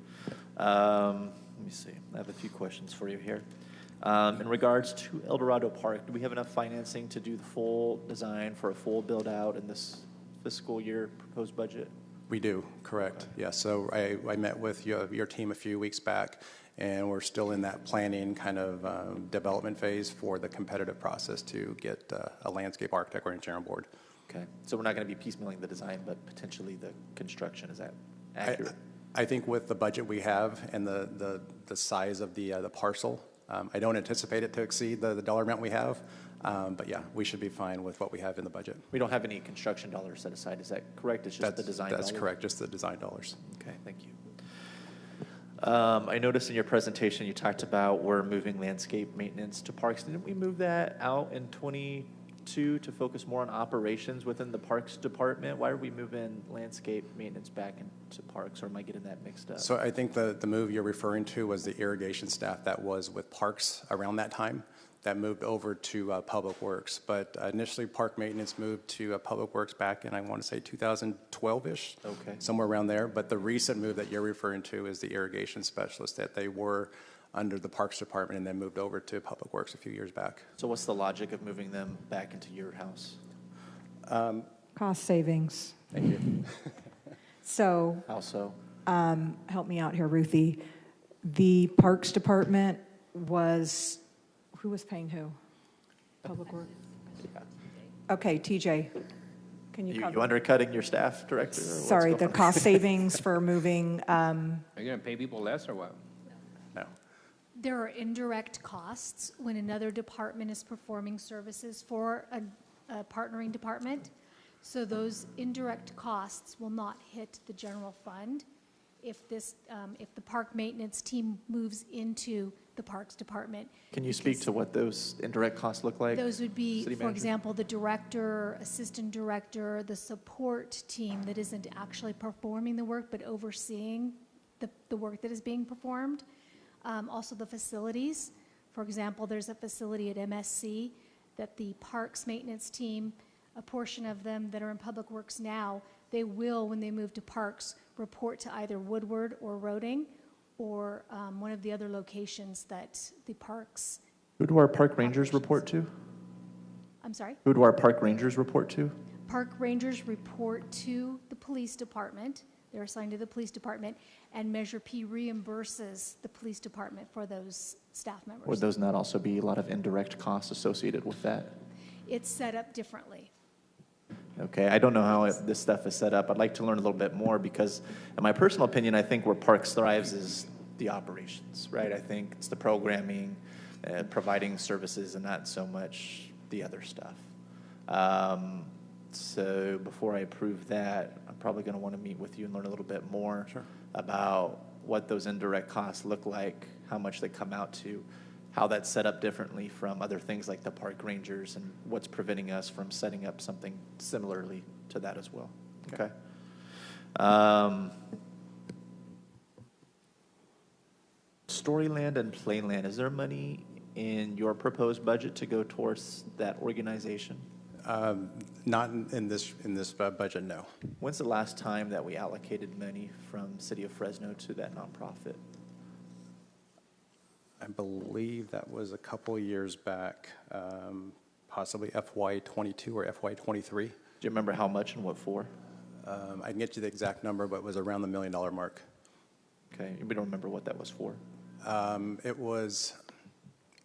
Let me see. I have a few questions for you here. In regards to El Dorado Park, do we have enough financing to do the full design for a full build-out in this fiscal year proposed budget? We do, correct. Yeah, so I met with your team a few weeks back, and we're still in that planning kind of development phase for the competitive process to get a landscape architect or engineer on board. Okay, so we're not going to be piecemealing the design, but potentially the construction, is that accurate? I think with the budget we have and the size of the parcel, I don't anticipate it to exceed the dollar amount we have, but yeah, we should be fine with what we have in the budget. We don't have any construction dollars set aside, is that correct? It's just the design dollars? That's correct, just the design dollars. Okay, thank you. I noticed in your presentation you talked about we're moving landscape maintenance to parks. Didn't we move that out in 22 to focus more on operations within the parks department? Why are we moving landscape maintenance back into parks, or am I getting that mixed up? So I think the move you're referring to was the irrigation staff that was with parks around that time that moved over to Public Works. But initially, park maintenance moved to Public Works back in, I want to say, 2012-ish, Okay. somewhere around there. But the recent move that you're referring to is the irrigation specialist, that they were under the Parks Department and then moved over to Public Works a few years back. So what's the logic of moving them back into your house? Cost savings. Thank you. So. How so? Help me out here, Ruthie. The Parks Department was, who was paying who? Public Works? Okay, TJ, can you cover? You undercutting your staff director? Or what's Sorry, going the on? cost savings for moving, Are you going to pay people less or what? No. There are indirect costs when another department is performing services for a partnering department. So those indirect costs will not hit the general fund if the park maintenance team moves into the Parks Department. Can you speak to what those indirect costs look like? Those would be, City for manager? example, the director, assistant director, the support team that isn't actually performing the work but overseeing the work that is being performed. Also the facilities. For example, there's a facility at MSC that the parks maintenance team, a portion of them that are in Public Works now, they will, when they move to parks, report to either Woodward or Roding or one of the other locations that the parks. Who do our park rangers report to? I'm sorry? Who do our park rangers report to? Park rangers report to the police department. They're assigned to the police department, and Measure P reimburses the police department for those staff members. Would those not also be a lot of indirect costs associated with that? It's set up differently. Okay, I don't know how this stuff is set up. I'd like to learn a little bit more because, in my personal opinion, I think where Parks thrives is the operations, right? I think it's the programming, providing services, and not so much the other stuff. So before I approve that, I'm probably going to want to meet with you and learn a little bit more about what those indirect costs look like, how much they come out to, how that's set up differently from other things like the park rangers, and what's preventing us from setting up something similarly to that as well. Okay. Storyland and Playland, is there money in your proposed budget to go towards that organization? Not in this budget, no. When's the last time that we allocated money from City of Fresno to that nonprofit? I believe that was a couple years back, possibly FY22 or FY23. Do you remember how much and what for? I can get you the exact number, but it was around the $1 million mark. Okay, we don't remember what that was for. It was,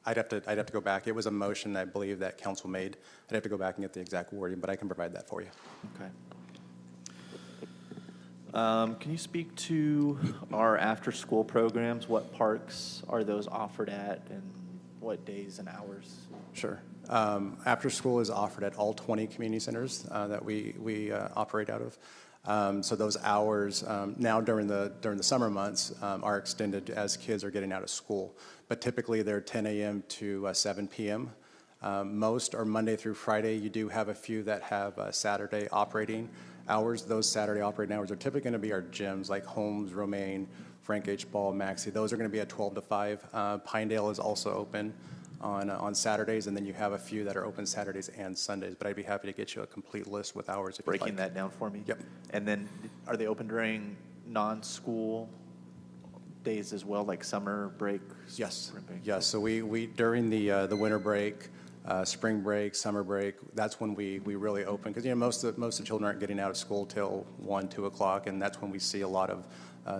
I'd have to go back. It was a motion, I believe, that council made. I'd have to go back and get the exact wording, but I can provide that for you. Okay. Can you speak to our after-school programs? What parks are those offered at, and what days and hours? Sure. After school is offered at all 20 community centers that we operate out of. So those hours now during the summer months are extended as kids are getting out of school. But typically they're 10 a.m. to 7 p.m. Most are Monday through Friday. You do have a few that have Saturday operating hours. Those Saturday operating hours are typically going to be our gyms like Holmes, Romaine, Frank H. Ball, Maxey. Those are going to be at 12 to 5. Pinedale is also open on Saturdays, and then you have a few that are open Saturdays and Sundays. But I'd be happy to get you a complete list with hours if you'd like. Breaking that down for me? Yep. And then are they open during non-school days as well, like summer break? Yes. Spring break? Yes. So we during the winter break, spring break, summer break, that's when we really open, because most of the children aren't getting out of school till 1, 2 o'clock, and that's when we see a lot of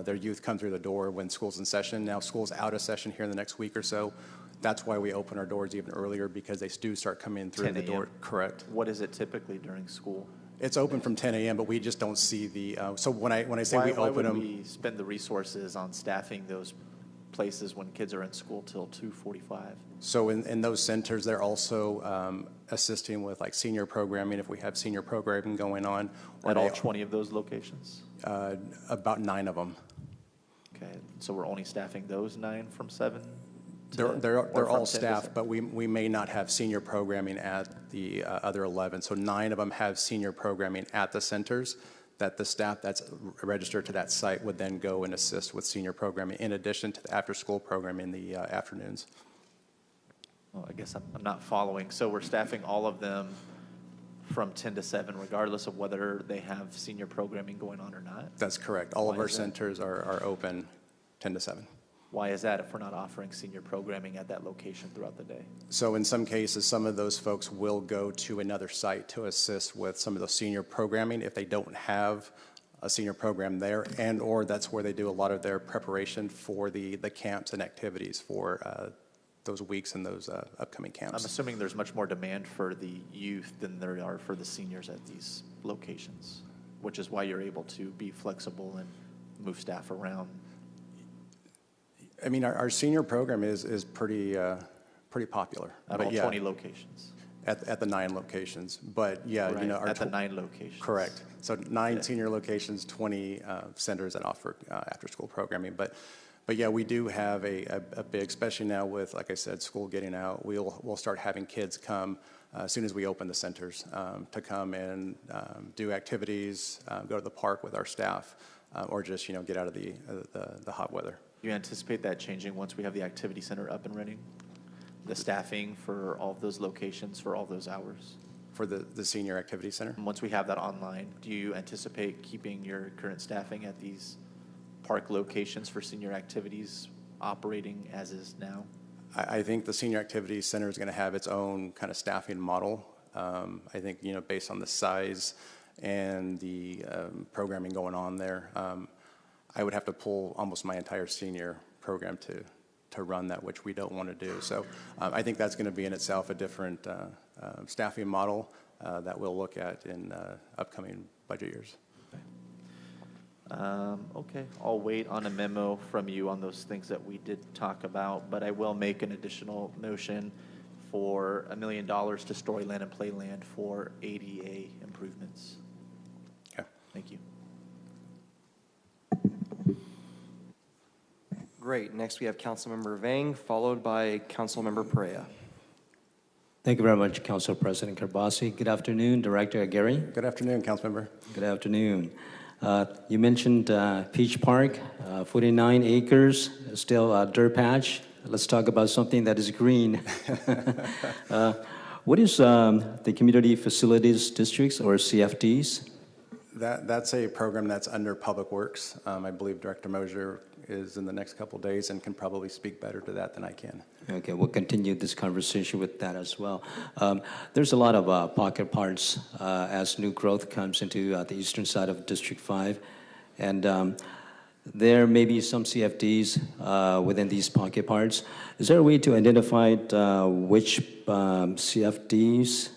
their youth come through the door when school's in session. Now school's out of session here in the next week or so. That's why we open our doors even earlier, because they do start coming through 10 the door. Correct. What is it typically during school? It's open from 10 a.m., but we just don't see the. So when I say why we open would them, we spend the resources on staffing those places when kids are in school till 2:45? so in those centers, they're also assisting with like senior programming if we have senior programming going on. At all 20 of those locations? About 9 of them. Okay, so we're only staffing those 9 from 7? They're all staffed, but we may not have senior programming at the other 11. So 9 of them have senior programming at the centers that the staff that's registered to that site would then go and assist with senior programming in addition to the after-school program in the afternoons. Well, I guess I'm not following. So we're staffing all of them from 10 to 7, regardless of whether they have senior programming going on or not? That's correct. All of Why our is that? centers are open 10 to 7. Why is that if we're not offering senior programming at that location throughout the day? So in some cases, some of those folks will go to another site to assist with some of the senior programming if they don't have a senior program there, and or that's where they do a lot of their preparation for the camps and activities for those weeks and those upcoming camps. I'm assuming there's much more demand for the youth than there are for the seniors at these locations, which is why you're able to be flexible and move staff around. I mean, our senior program is pretty popular. At But all yeah, 20 locations? At the 9 locations. But yeah, Right, our at the 9 locations. Correct. So 9 senior locations, 20 centers that offer after-school programming. But yeah, we do have a big, especially now with, like I said, school getting out, we'll start having kids come as soon as we open the centers to come and do activities, go to the park with our staff, or just, get out of the hot weather. Do you anticipate that changing once we have the activity center up and running? The staffing for all of those locations for all those hours? For the senior activity center? And once we have that online, do you anticipate keeping your current staffing at these park locations for senior activities operating as is now? I think the senior activities center is going to have its own kind of staffing model. I think, based on the size and the programming going on there, I would have to pull almost my entire senior program to run that, which we don't want to do. So I think that's going to be in itself a different staffing model that we'll look at in upcoming budget years. Okay, I'll wait on a memo from you on those things that we did talk about, but I will make an additional motion for $1 million to Storyland and Playland for ADA improvements. Okay. Thank you. Great. Next, we have Councilmember Vang, followed by Councilmember Perea. Thank you very much, Council President Karbasi. Good afternoon, Director Aguirre. Good afternoon, Councilmember. Good afternoon. You mentioned Peach Park, 49 acres, still a dirt patch. Let's talk about something that is green. What is the Community Facilities Districts, or CFDs? That's a program that's under Public Works. I believe Director Mosier is in the next couple of days and can probably speak better to that than I can. Okay, we'll continue this conversation with that as well. There's a lot of pocket parks as new growth comes into the eastern side of District 5. And there may be some CFDs within these pocket parks. Is there a way to identify which CFDs,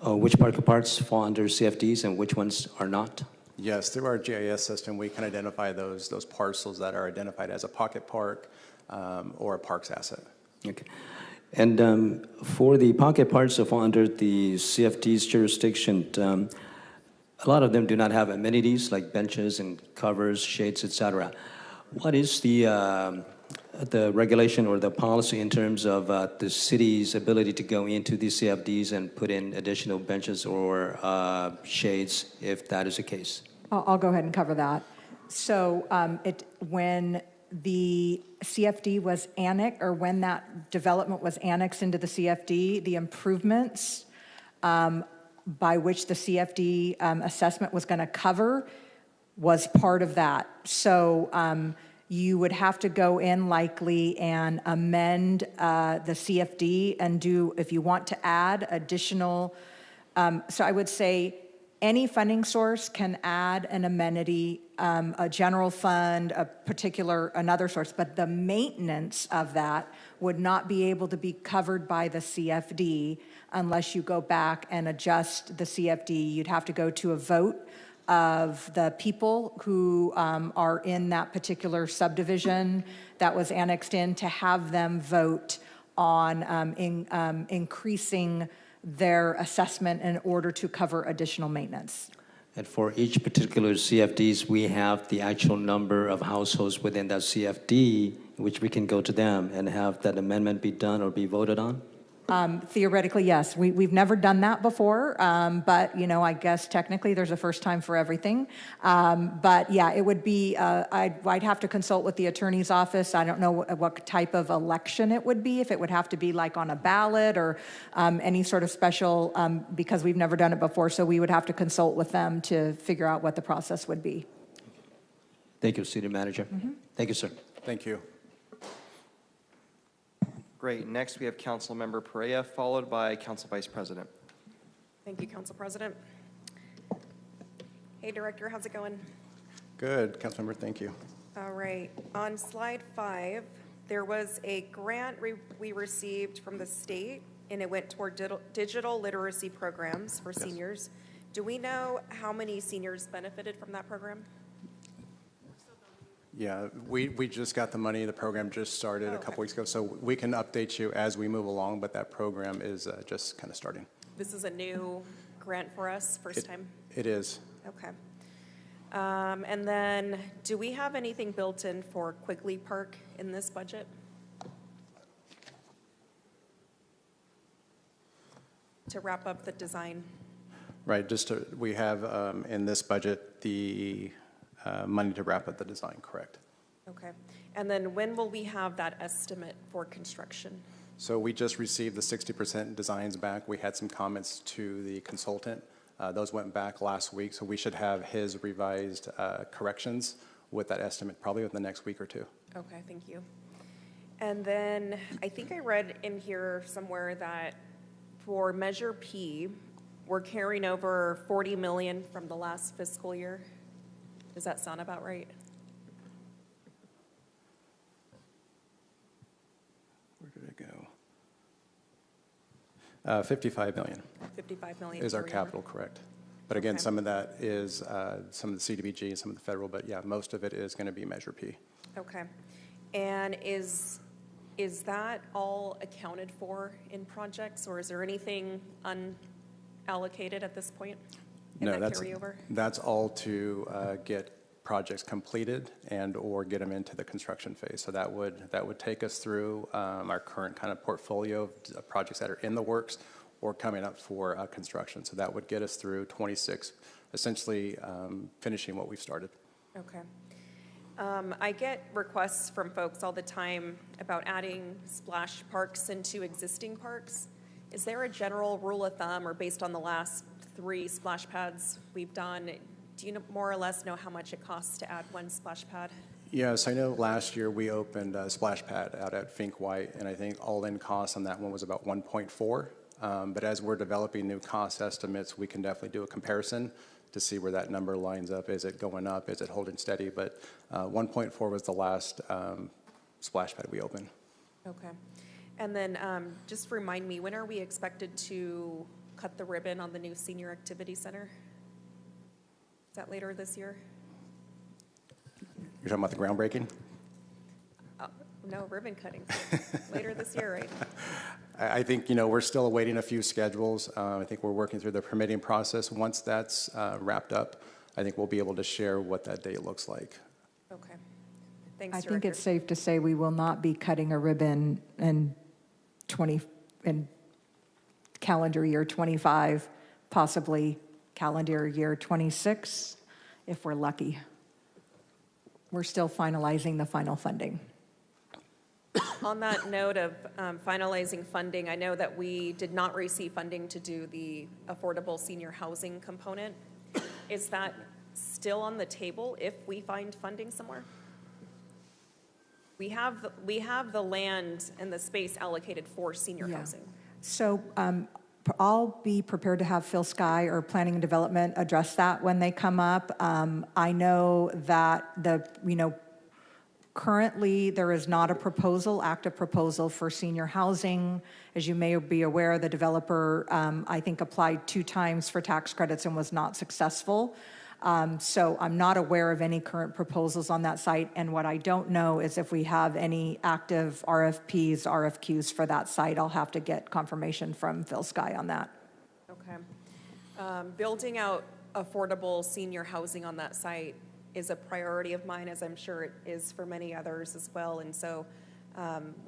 which pocket parks fall under CFDs and which ones are not? Yes, through our GIS system, we can identify those parcels that are identified as a pocket park or a parks asset. Okay. And for the pocket parks that fall under the CFD's jurisdiction, a lot of them do not have amenities like benches and covers, shades, etc. What is the regulation or the policy in terms of the city's ability to go into these CFDs and put in additional benches or shades if that is the case? I'll go ahead and cover that. So when the CFD was annexed, or when that development was annexed into the CFD, the improvements by which the CFD assessment was going to cover was part of that. So you would have to go in likely and amend the CFD and do, if you want to add additional, so I would say any funding source can add an amenity, a general fund, a particular, another source, but the maintenance of that would not be able to be covered by the CFD unless you go back and adjust the CFD. You'd have to go to a vote of the people who are in that particular subdivision that was annexed in, to have them vote on increasing their assessment in order to cover additional maintenance. And for each particular CFDs, we have the actual number of households within that CFD, which we can go to them and have that amendment be done or be voted on? Theoretically, yes. We've never done that before, but, you know, I guess technically there's a first time for everything. But yeah, it would be, I'd have to consult with the attorney's office. I don't know what type of election it would be, if it would have to be like on a ballot or any sort of special, because we've never done it before, so we would have to consult with them to figure out what the process would be. Thank you, City Manager. Thank you, sir. Thank you. Great. Next, we have Councilmember Perea, followed by Council Vice President. Thank you, Council President. Hey, Director, how's it going? Good, Councilmember, thank you. All right. On slide 5, there was a grant we received from the state, and it went toward digital literacy programs for seniors. Do we know how many seniors benefited from that program? Yeah, we just got the money. The program just started a couple weeks ago, so we can update you as we move along, but that program is just kind of starting. This is a new grant for us, first time? It is. Okay. And then, do we have anything built in for Quigley Park in this budget? To wrap up the design. Right, we have in this budget the money to wrap up the design, correct. Okay. And then when will we have that estimate for construction? So we just received the 60% designs back. We had some comments to the consultant. Those went back last week, so we should have his revised corrections with that estimate probably within the next week or two. Okay, thank you. And then I think I read in here somewhere that for Measure P, we're carrying over 40 million from the last fiscal year. Does that sound about right? Where did it go? 55 million. 55 million. Is our capital, correct. But again, Okay. some of that is some of the CDBG and some of the federal, but yeah, most of it is going to be Measure P. Okay. And is that all accounted for in projects, or is there anything unallocated at this point? No, that that's carryover? that's all to get projects completed and or get them into the construction phase. So that would take us through our current kind of portfolio of projects that are in the works or coming up for construction. So that would get us through 26, essentially finishing what we've started. Okay. I get requests from folks all the time about adding splash parks into existing parks. Is there a general rule of thumb, or based on the last 3 splash pads we've done, do you more or less know how much it costs to add 1 splash pad? Yes, I know last year we opened a splash pad out at Fink White, and I think all-in cost on that one was about 1.4. But as we're developing new cost estimates, we can definitely do a comparison to see where that number lines up. Is it going up? Is it holding steady? But 1.4 was the last splash pad we opened. Okay. And then just remind me, when are we expected to cut the ribbon on the new senior activity center? Is that later this year? You're talking about the groundbreaking? No, ribbon cutting. Later this year, right? I think, you know, we're still awaiting a few schedules. I think we're working through the permitting process. Once that's wrapped up, I think we'll be able to share what that date looks like. Okay. Thanks, I Director. think it's safe to say we will not be cutting a ribbon in calendar year 25, possibly calendar year 26, if we're lucky. We're still finalizing the final funding. On that note of finalizing funding, I know that we did not receive funding to do the affordable senior housing component. Is that still on the table if we find funding somewhere? We have the land and the space allocated for senior housing. So I'll be prepared to have Phil Sky or Planning and Development address that when they come up. I know that currently there is not a active proposal for senior housing. As you may be aware, the developer, I think, applied 2 times for tax credits and was not successful. So I'm not aware of any current proposals on that site. And what I don't know is if we have any active RFPs, RFQs for that site. I'll have to get confirmation from Phil Sky on that. Okay. Building out affordable senior housing on that site is a priority of mine, as I'm sure it is for many others as well. And so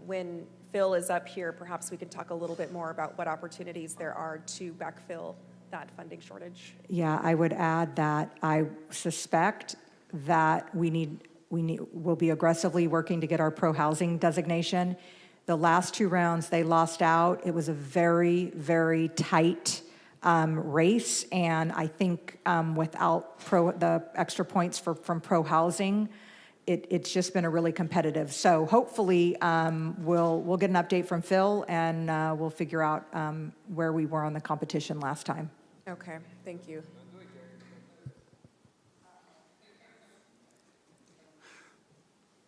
when Phil is up here, perhaps we can talk a little bit more about what opportunities there are to backfill that funding shortage. Yeah, I would add that I suspect that we'll be aggressively working to get our pro-housing designation. The last 2 rounds, they lost out. It was a very, very tight race, and I think without the extra points from pro-housing, it's just been a really competitive. So hopefully we'll get an update from Phil, and we'll figure out where we were on the competition last time. Okay, thank you.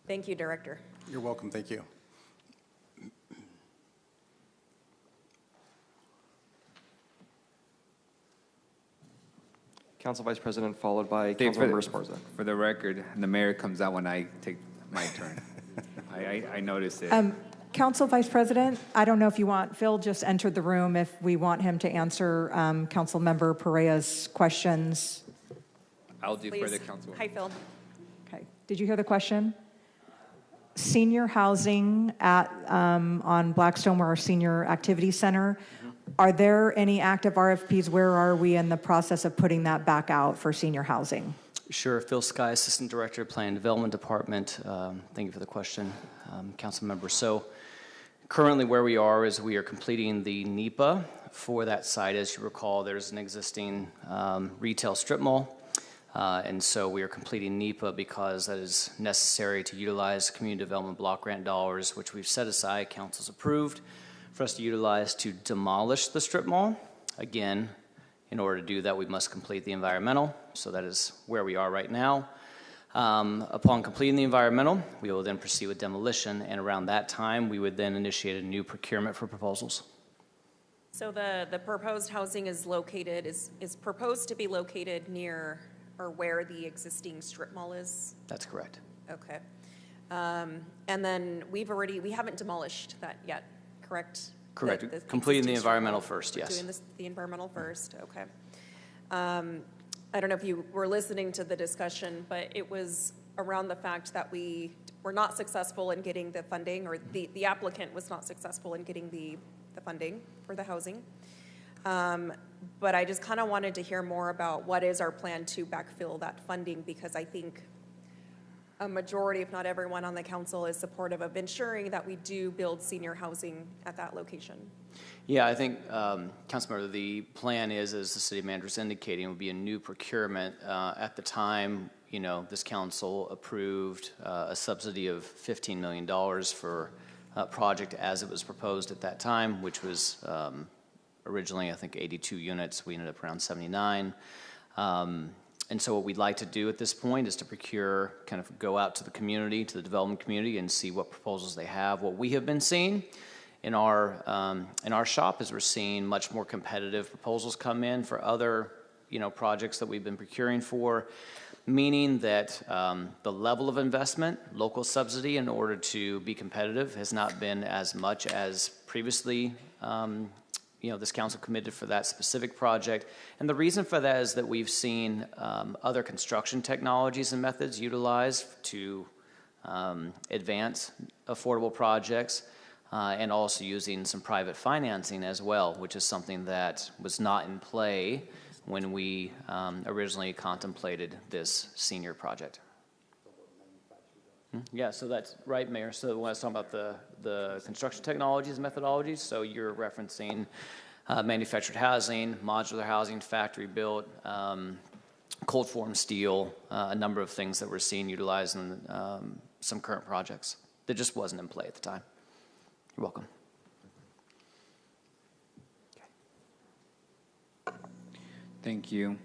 Thank you, Director. You're welcome. Thank you. Council Vice President, followed by Councilmember Esparza. For the record, the mayor comes out when I take my turn. I noticed it. Council Vice President, I don't know if you want, Phil just entered the room, if we want him to answer Councilmember Pereira's questions. I'll defer Please. the council. Hi, Phil. Okay. Did you hear the question? Senior housing on Blackstone, our senior activity center. Are there any active RFPs? Where are we in the process of putting that back out for senior housing? Sure. Phil Sky, Assistant Director, Planning and Development Department. Thank you for the question, Council Member. So currently where we are is we are completing the NEPA for that site. As you recall, there's an existing retail strip mall. And so we are completing NEPA because that is necessary to utilize community development block grant dollars, which we've set aside, council's approved, for us to utilize to demolish the strip mall. Again, in order to do that, we must complete the environmental. So that is where we are right now. Upon completing the environmental, we will then proceed with demolition. And around that time, we would then initiate a new procurement for proposals. So the proposed housing is proposed to be located near or where the existing strip mall is? That's correct. Okay. And then we haven't demolished that yet, correct? Correct. Completing the environmental first, yes. Doing the environmental first, okay. I don't know if you were listening to the discussion, but it was around the fact that we were not successful in getting the funding, or the applicant was not successful in getting the funding for the housing. But I just kind of wanted to hear more about what is our plan to backfill that funding, because I think a majority, if not everyone on the council, is supportive of ensuring that we do build senior housing at that location. Yeah, I think, Councilmember, the plan is, as the city manager is indicating, would be a new procurement. At the time, this council approved a subsidy of $15 million for a project as it was proposed at that time, which was originally, I think, 82 units. We ended up around 79. And so what we'd like to do at this point is to procure, kind of go out to the community, to the development community, and see what proposals they have. What we have been seeing in our shop is we're seeing much more competitive proposals come in for other, projects that we've been procuring for, meaning that the level of investment, local subsidy, in order to be competitive has not been as much as previously this council committed for that specific project. And the reason for that is that we've seen other construction technologies and methods utilized to advance affordable projects, and also using some private financing as well, which is something that was not in play when we originally contemplated this senior project. Yeah, so that's right, Mayor. So when I was talking about the construction technologies and methodologies, so you're referencing manufactured housing, modular housing, factory built, cold form steel, a number of things that we're seeing utilized in some current projects. that just wasn't in play at the time. You're welcome. Thank you.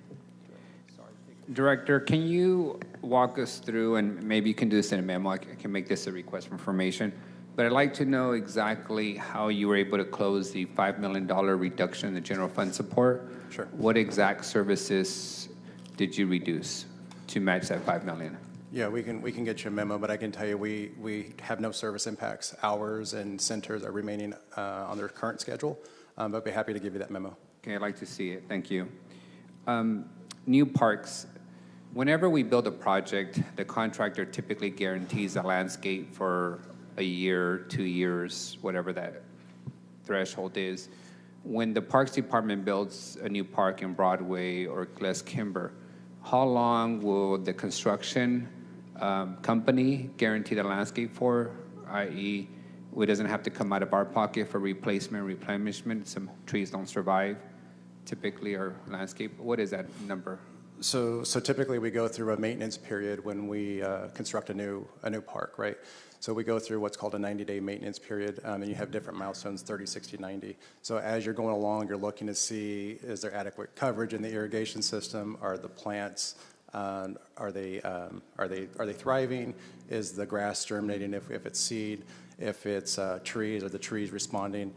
Director, can you walk us through, and maybe you can do this in a memo, I can make this a request for information, but I'd like to know exactly how you were able to close the $5 million reduction in the general fund support. Sure. What exact services did you reduce to match that $5 million? Yeah, we can get you a memo, but I can tell you we have no service impacts. Hours and centers are remaining on their current schedule, but I'd be happy to give you that memo. Okay, I'd like to see it. Thank you. New parks. Whenever we build a project, the contractor typically guarantees a landscape for a year, 2 years, whatever that threshold is. When the Parks Department builds a new park in Broadway or Gles Kimber, how long will the construction company guarantee the landscape for, i.e., it doesn't have to come out of our pocket for replacement, replenishment? Some trees don't survive typically, or landscape. What is that number? So typically we go through a maintenance period when we construct a new park, right? So we go through what's called a 90-day maintenance period, and you have different milestones, 30, 60, 90. So as you're going along, you're looking to see, is there adequate coverage in the irrigation system? Are the plants, are they thriving? Is the grass germinating if it's seed? If it's trees, are the trees responding?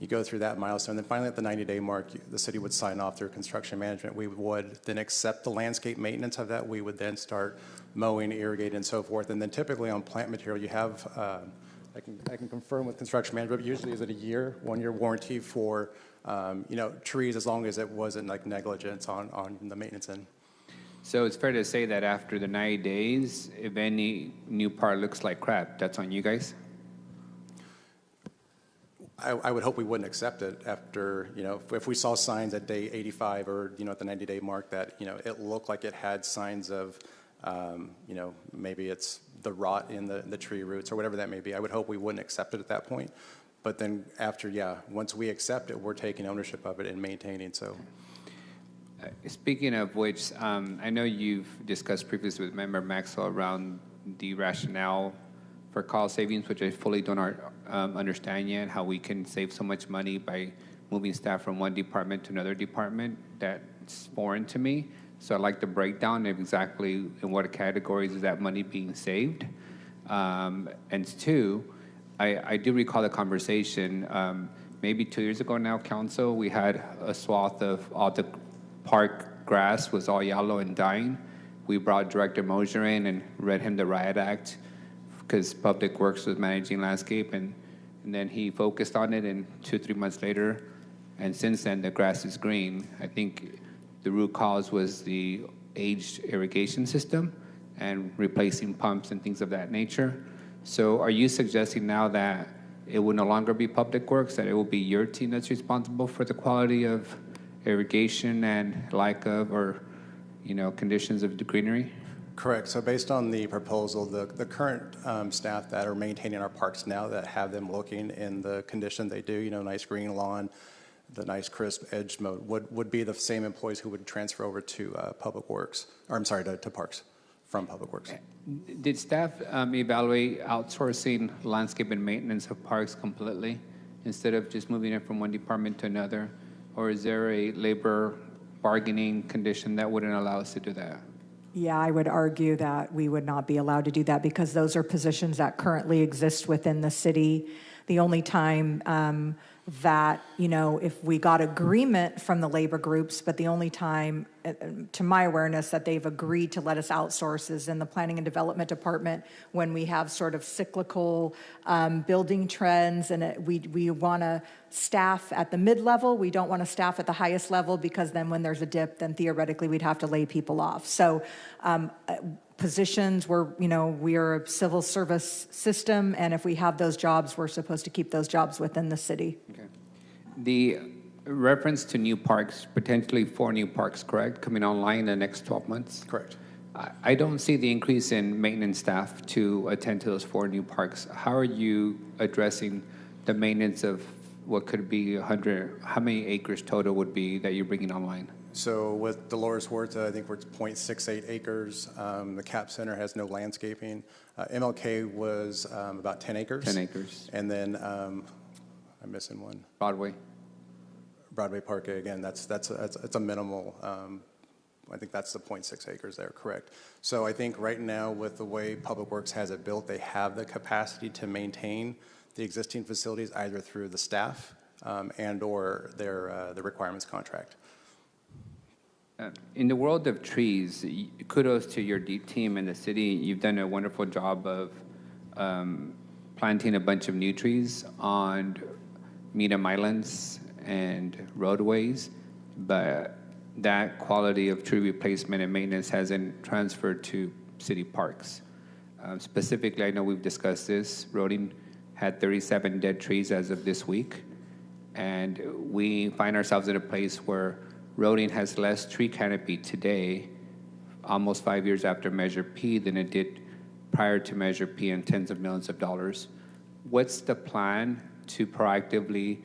You go through that milestone. Then finally at the 90-day mark, the city would sign off through construction management. We would then accept the landscape maintenance of that. We would then start mowing, irrigating, and so forth. And then typically on plant material, you have, I can confirm with construction management, but usually is it a year, 1 year warranty for, trees, as long as it wasn't like negligence on the maintenance end. So it's fair to say that after the 90 days, if any new park looks like crap, that's on you guys? I would hope we wouldn't accept it after, if we saw signs at day 85 or, at the 90-day mark that, it looked like it had signs of, maybe it's the rot in the tree roots or whatever that may be. I would hope we wouldn't accept it at that point. But then after, once we accept it, we're taking ownership of it and maintaining, so. Speaking of which, I know you've discussed previously with Member Maxwell around the rationale for cost savings, which I fully don't understand yet, how we can save so much money by moving staff from one department to another department. That's foreign to me. So I'd like the breakdown of exactly in what categories is that money being saved. And two, I do recall the conversation, maybe 2 years ago now, Council, we had a swath of all the park grass was all yellow and dying. We brought Director Mosier in and read him the Riot Act, because Public Works was managing landscape, and then he focused on it, and 2-3 months later, and since then the grass is green. I think the root cause was the aged irrigation system and replacing pumps and things of that nature. So are you suggesting now that it will no longer be Public Works, that it will be your team that's responsible for the quality of irrigation and conditions of the greenery? Correct. So based on the proposal, the current staff that are maintaining our parks now, that have them looking in the condition they do, nice green lawn, the nice crisp edge mode, would be the same employees who would transfer over to Public Works, or I'm sorry, to Parks from Public Works. Did staff evaluate outsourcing landscape and maintenance of parks completely instead of just moving it from one department to another? Or is there a labor bargaining condition that wouldn't allow us to do that? Yeah, I would argue that we would not be allowed to do that because those are positions that currently exist within the city. The only time that, if we got agreement from the labor groups, but the only time, to my awareness, that they've agreed to let us outsource is in the Planning and Development Department when we have sort of cyclical building trends, and we want to staff at the mid-level. We don't want to staff at the highest level because then when there's a dip, then theoretically we'd have to lay people off. So positions where, we're a civil service system, and if we have those jobs, we're supposed to keep those jobs within the city. Okay. The reference to new parks, potentially 4 new parks, correct, coming online in the next 12 months? Correct. I don't see the increase in maintenance staff to attend to those 4 new parks. How are you addressing the maintenance of what could be 100, how many acres total would be that you're bringing online? So with Dolores Huerta, I think we're at 0.68 acres. The CAP Center has no landscaping. MLK was about 10 acres. 10 acres. And then, I'm missing one. Broadway. Broadway Park, again, that's a minimal, I think that's the 0.6 acres there, correct. So I think right now with the way Public Works has it built, they have the capacity to maintain the existing facilities either through the staff and or the requirements contract. In the world of trees, kudos to your deep team in the city. You've done a wonderful job of planting a bunch of new trees on medium islands and roadways, but that quality of tree replacement and maintenance hasn't transferred to city parks. Specifically, I know we've discussed this. Roding had 37 dead trees as of this week, and we find ourselves in a place where Roding has less tree canopy today, almost 5 years after Measure P, than it did prior to Measure P, and tens of millions of dollars. What's the plan to proactively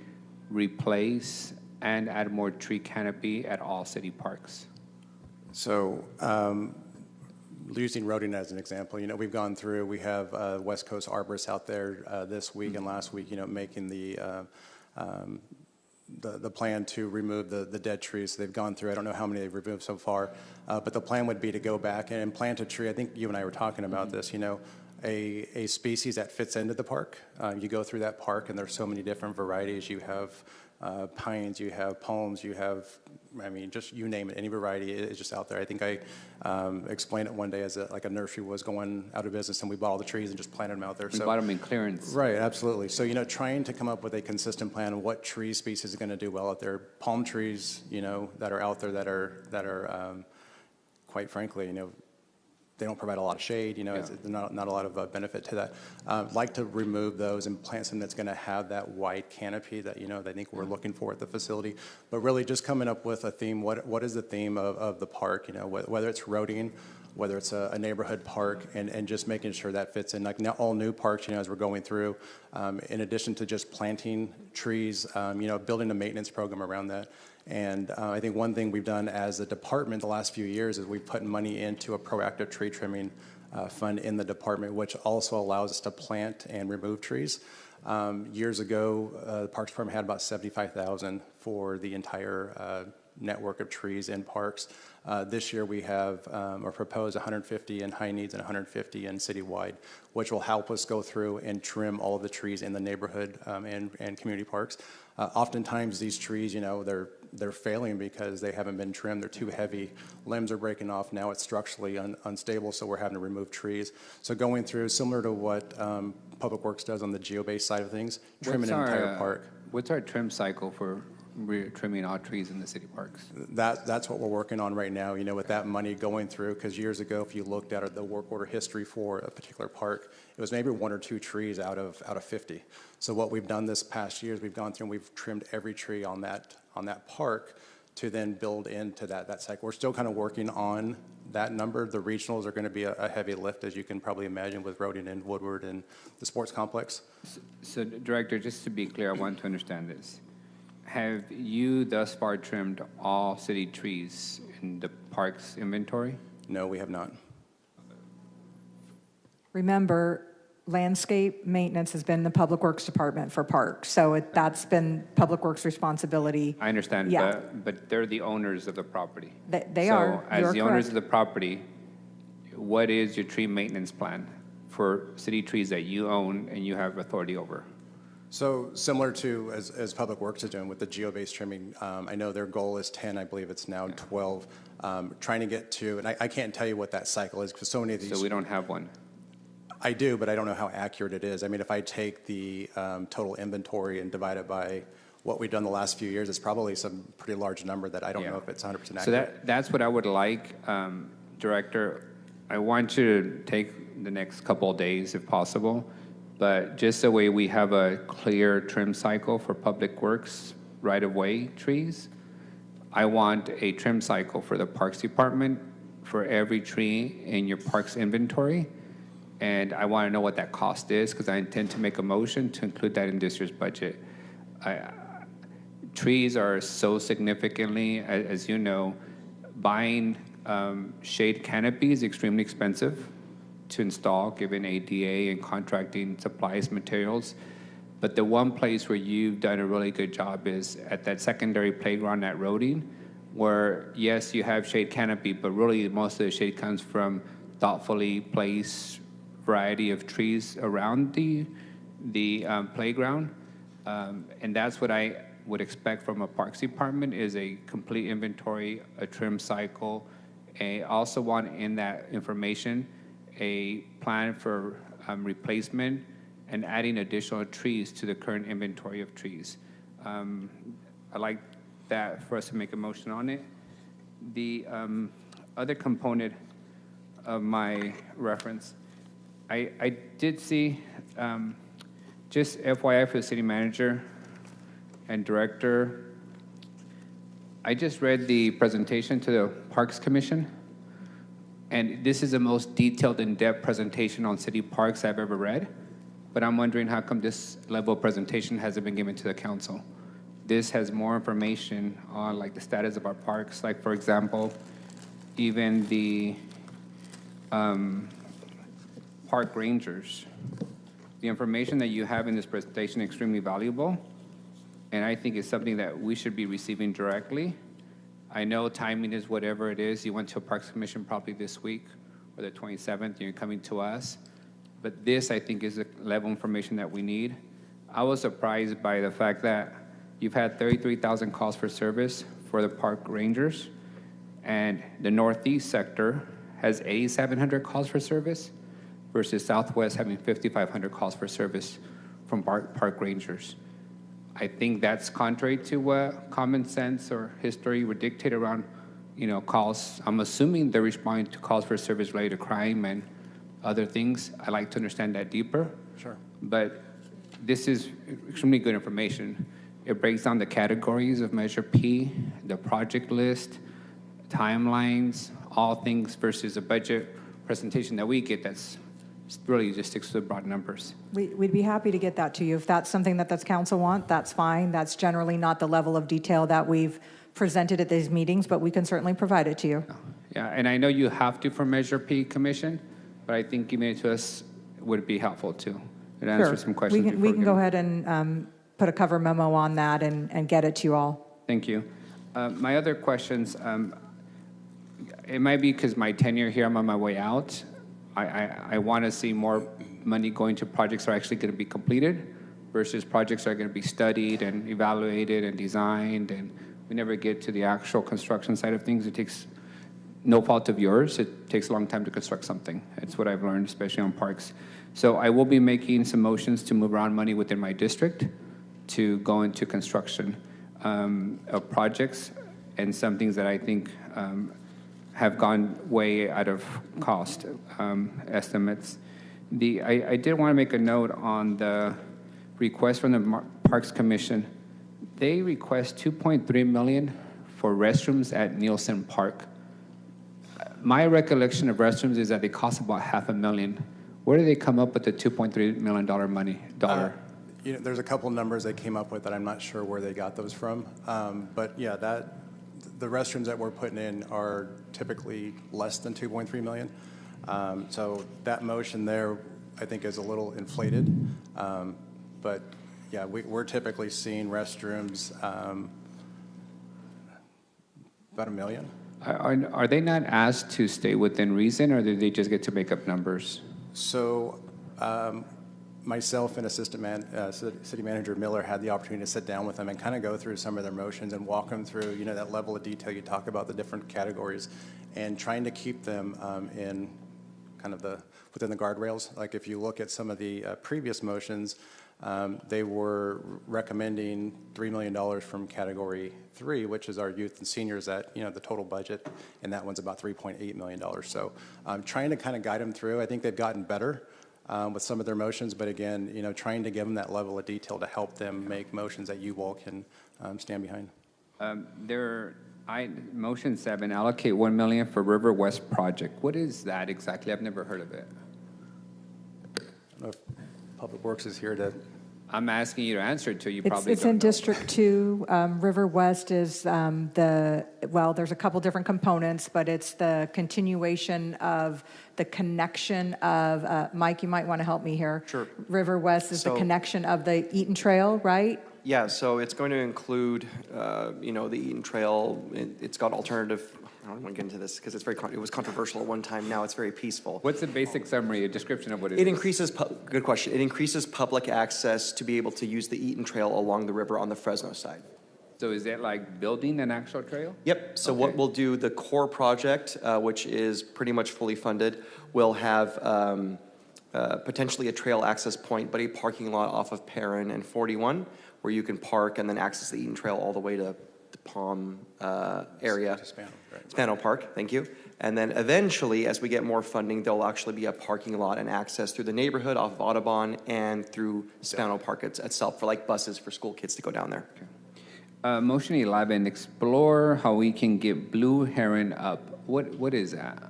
replace and add more tree canopy at all city parks? So using Roding as an example, we've gone through, we have West Coast arborists out there this week and last week, making the plan to remove the dead trees. So they've gone through, I don't know how many they've removed so far, but the plan would be to go back and plant a tree. I think you and I were talking about this, a species that fits into the park. You go through that park and there's so many different varieties. You have pines, you have palms, you have, just you name it, any variety is just out there. I think I explained it one day as like a nursery was going out of business and we bought all the trees and just planted them out there. We bought them in clearance. Right, absolutely. So, trying to come up with a consistent plan of what tree species is going to do well out there. Palm trees, that are out there that are quite frankly, they don't provide a lot of shade, it's not a lot of benefit to that. Like to remove those and plant something that's going to have that wide canopy that, I think we're looking for at the facility. But really just coming up with a theme, what is the theme of the park, whether it's Roding, whether it's a neighborhood park, and just making sure that fits in. Like now, all new parks, as we're going through, in addition to just planting trees, building a maintenance program around that. And I think one thing we've done as a department the last few years is we've put money into a proactive tree trimming fund in the department, which also allows us to plant and remove trees. Years ago, the Parks Department had about $75,000 for the entire network of trees in parks. This year we have or proposed 150 in high needs and 150 in citywide, which will help us go through and trim all of the trees in the neighborhood and community parks. Oftentimes these trees, they're failing because they haven't been trimmed. They're too heavy. Limbs are breaking off. Now it's structurally unstable, so we're having to remove trees. So going through, similar to what Public Works does on the geo-based side of things, trimming an entire park. What's our trim cycle for trimming all trees in the city parks? That's what we're working on right now, with that money going through, because years ago, if you looked at the work order history for a particular park, it was maybe 1 or 2 trees out of 50. So what we've done this past year is we've gone through and we've trimmed every tree on that park to then build into that cycle. We're still kind of working on that number. The regionals are going to be a heavy lift, as you can probably imagine, with Roding and Woodward and the sports complex. So Director, just to be clear, I want to understand this. Have you thus far trimmed all city trees in the park's inventory? No, we have not. Remember, landscape maintenance has been the Public Works Department for parks, so that's been Public Works' responsibility. I understand, Yeah. but they're the owners of the property. They are. So as You're the owners correct. of the property, what is your tree maintenance plan for city trees that you own and you have authority over? So similar to as Public Works is doing with the geo-based trimming, I know their goal is 10, I believe it's now 12, trying to get to, and I can't tell you what that cycle is because so many of these. So we don't have one. I do, but I don't know how accurate it is. I mean, if I take the total inventory and divide it by what we've done the last few years, it's probably some pretty large number that I don't know if it's 100% accurate. So that's what I would like, Director. I want you to take the next couple of days if possible, but just the way we have a clear trim cycle for Public Works right-of-way trees, I want a trim cycle for the Parks Department for every tree in your parks inventory. And I want to know what that cost is because I intend to make a motion to include that in this year's budget. trees are so significantly, as you know, buying shade canopy is extremely expensive to install, given ADA and contracting supplies, materials. But the one place where you've done a really good job is at that secondary playground at Roding, where, yes, you have shade canopy, but really most of the shade comes from thoughtfully placed variety of trees around the playground. And that's what I would expect from a Parks Department, is a complete inventory, a trim cycle. I also want in that information a plan for replacement and adding additional trees to the current inventory of trees. I'd like that for us to make a motion on it. The other component of my reference, I did see, just FYI for the city manager and director, I just read the presentation to the Parks Commission, and this is the most detailed, in-depth presentation on city parks I've ever read. But I'm wondering how come this level of presentation hasn't been given to the council. This has more information on like the status of our parks. Like, for example, even the park rangers. The information that you have in this presentation is extremely valuable, and I think it's something that we should be receiving directly. I know timing is whatever it is. You went to a Parks Commission probably this week or the 27th, and you're coming to us. But this, I think, is the level of information that we need. I was surprised by the fact that you've had 33,000 calls for service for the park rangers, and the Northeast sector has 8,700 calls for service versus Southwest having 5,500 calls for service from park rangers. I think that's contrary to what common sense or history would dictate around, calls. I'm assuming they're responding to calls for service related to crime and other things. I'd like to understand that deeper. Sure. But this is extremely good information. It breaks down the categories of Measure P, the project list, timelines, all things versus a budget presentation that we get that's really just sticks to the broad numbers. We'd be happy to get that to you. If that's something that the council want, that's fine. That's generally not the level of detail that we've presented at these meetings, but we can certainly provide it to you. Yeah, and I know you have to for Measure P, Commission, but I think giving it to us would be helpful too. It answers some questions. We can go ahead and put a cover memo on that and get it to you all. Thank you. My other questions, it might be because my tenure here, I'm on my way out. I want to see more money going to projects that are actually going to be completed versus projects that are going to be studied and evaluated and designed, and we never get to the actual construction side of things. It takes no fault of yours. It takes a long time to construct something. It's what I've learned, especially on parks. So I will be making some motions to move around money within my district to go into construction of projects and some things that I think have gone way out of cost estimates. I did want to make a note on the request from the Parks Commission. They request $2.3 million for restrooms at Nielsen Park. My recollection of restrooms is that they cost about $500,000. Where do they come up with the $2.3 million money? There's a couple numbers they came up with that I'm not sure where they got those from. But yeah, the restrooms that we're putting in are typically less than $2.3 million. So that motion there, I think, is a little inflated. But yeah, we're typically seeing restrooms about $1 million. Are they not asked to stay within reason, or do they just get to make up numbers? So myself and City Manager Miller had the opportunity to sit down with them and kind of go through some of their motions and walk them through, that level of detail you talk about, the different categories, and trying to keep them in kind of within the guardrails. Like if you look at some of the previous motions, they were recommending $3 million from Category 3, which is our youth and seniors at, the total budget, and that one's about $3.8 million. So trying to kind of guide them through. I think they've gotten better with some of their motions, but again, trying to give them that level of detail to help them make motions that you all can stand behind. Motion 7, allocate $1 million for River West project. What is that exactly? I've never heard of it. I don't know if Public Works is here to I'm asking you to answer it to you. It's, Probably it's don't in know. District 2. River West is well, there's a couple different components, but it's the continuation of the connection of, Mike, you might want to help me here. Sure. River West is the So- connection of the Eaton Trail, right? Yeah, so it's going to include, the Eaton Trail. It's got alternative, I don't want to get into this because it's it was controversial at one time. Now it's very peaceful. What's the basic summary, a description of what it It is? increases, good question. It increases public access to be able to use the Eaton Trail along the river on the Fresno side. So is that like building an actual trail? Yep, so what Okay. we'll do, the core project, which is pretty much fully funded, will have potentially a trail access point, but a parking lot off of Perrin and 41, where you can park and then access the Eaton Trail all the way to the Palm area. Spano Park, thank you. And then eventually, as we get more funding, there'll actually be a parking lot and access through the neighborhood off of Audubon and through Spano Park itself for like buses for school kids to go down there. Motion 11, explore how we can get blue heron up. What is that?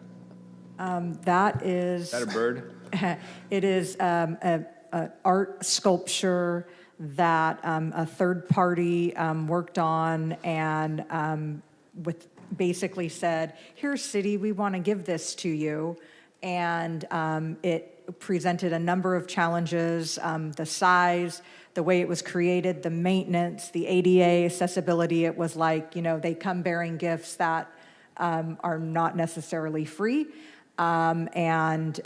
That is. Is that a bird? It is a art sculpture that a third party worked on and with basically said, "Here's city, we want to give this to you," and it presented a number of challenges: the size, the way it was created, the maintenance, the ADA accessibility. It was like, they come bearing gifts that are not necessarily free, and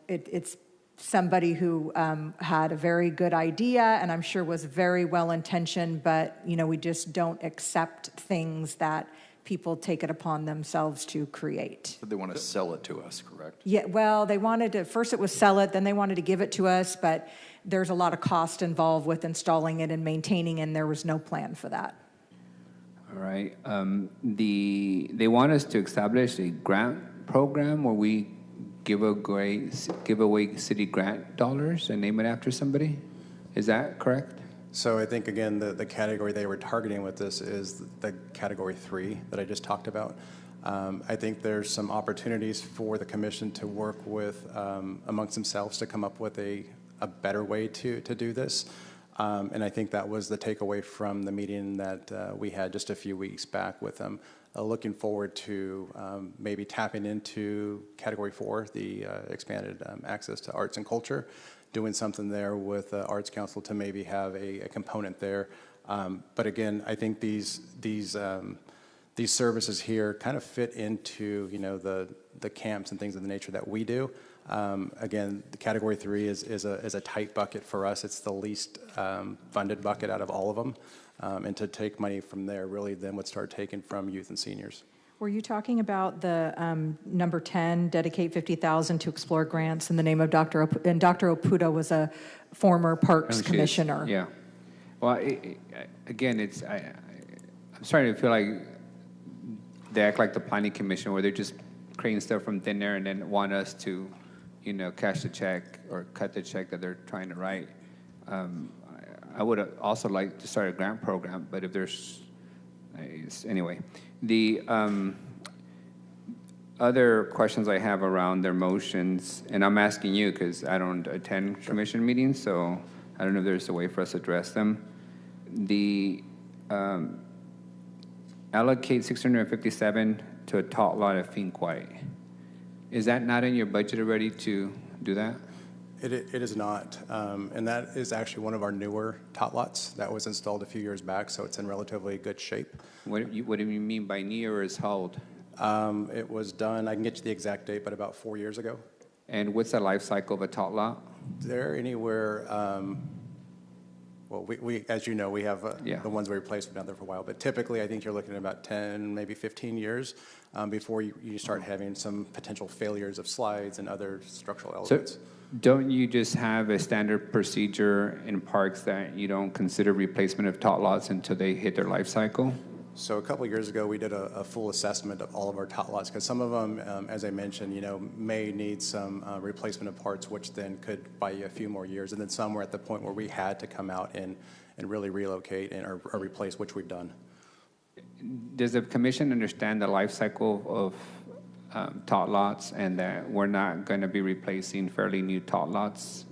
it's somebody who had a very good idea and I'm sure was very well intentioned, but we just don't accept things that people take it upon themselves to create. But they want to sell it to us, correct? Yeah, well, they wanted to, first it was sell it, then they wanted to give it to us, but there's a lot of cost involved with installing it and maintaining, and there was no plan for that. All right. They want us to establish a grant program where we give away city grant dollars and name it after somebody. Is that correct? So I think, again, the category they were targeting with this is the category 3 that I just talked about. I think there's some opportunities for the commission to work with amongst themselves to come up with a better way to do this. And I think that was the takeaway from the meeting that we had just a few weeks back with them. Looking forward to maybe tapping into category 4, the expanded access to arts and culture, doing something there with Arts Council to maybe have a component there. But again, I think these services here kind of fit into the camps and things of the nature that we do. Again, the category 3 is a tight bucket for us. It's the least funded bucket out of all of them. And to take money from there really then would start taking from youth and seniors. Were you talking about the number 10, dedicate 50,000 to explore grants in the name of Dr. And Dr. Oputa was a former Parks Commissioner. Yeah. Well, again, I'm starting to feel like they act like the Planning Commission, where they're just creating stuff from thin air and then want us to, cash the check or cut the check that they're trying to write. I would also like to start a grant program, but if there's, anyway. The other questions I have around their motions, and I'm asking you because I don't attend commission meetings, so I don't know if there's a way for us to address them. The allocate 657 to a tot lot at Fink White. Is that not in your budget already to do that? It is not, and that is actually one of our newer tot lots that was installed a few years back, so it's in relatively good shape. What do you mean by newer is how old? It was done, I can get you the exact date, but about 4 years ago. And what's the life cycle of a tot lot? They're anywhere, well, we as you know, we have the ones we replaced have been out there for a while, but typically I think you're looking at about 10, maybe 15 years before you start having some potential failures of slides and other structural elements. So, don't you just have a standard procedure in parks that you don't consider replacement of tot lots until they hit their life cycle? So a couple of years ago, we did a full assessment of all of our tot lots, because some of them, as I mentioned, may need some replacement of parts, which then could buy you a few more years. And then some were at the point where we had to come out and really relocate or replace, which we've done. Does the commission understand the life cycle of tot lots and that we're not going to be replacing fairly new tot lots?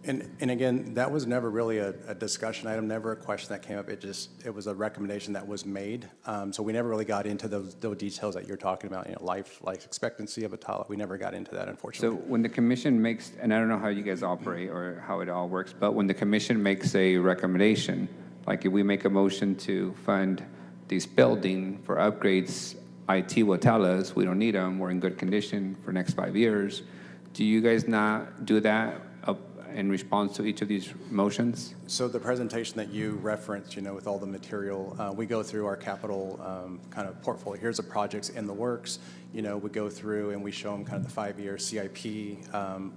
And again, that was never really a discussion item, never a question that came up. It was a recommendation that was made. So we never really got into those details that you're talking about, life expectancy of a tot lot. We never got into that, unfortunately. So when the commission makes, and I don't know how you guys operate or how it all works, but when the commission makes a recommendation, like if we make a motion to fund this building for upgrades, IT will tell us we don't need them, we're in good condition for next 5 years. Do you guys not do that in response to each of these motions? So the presentation that you referenced, with all the material, we go through our capital kind of portfolio. Here's the projects in the works. We go through and we show them kind of the 5-year CIP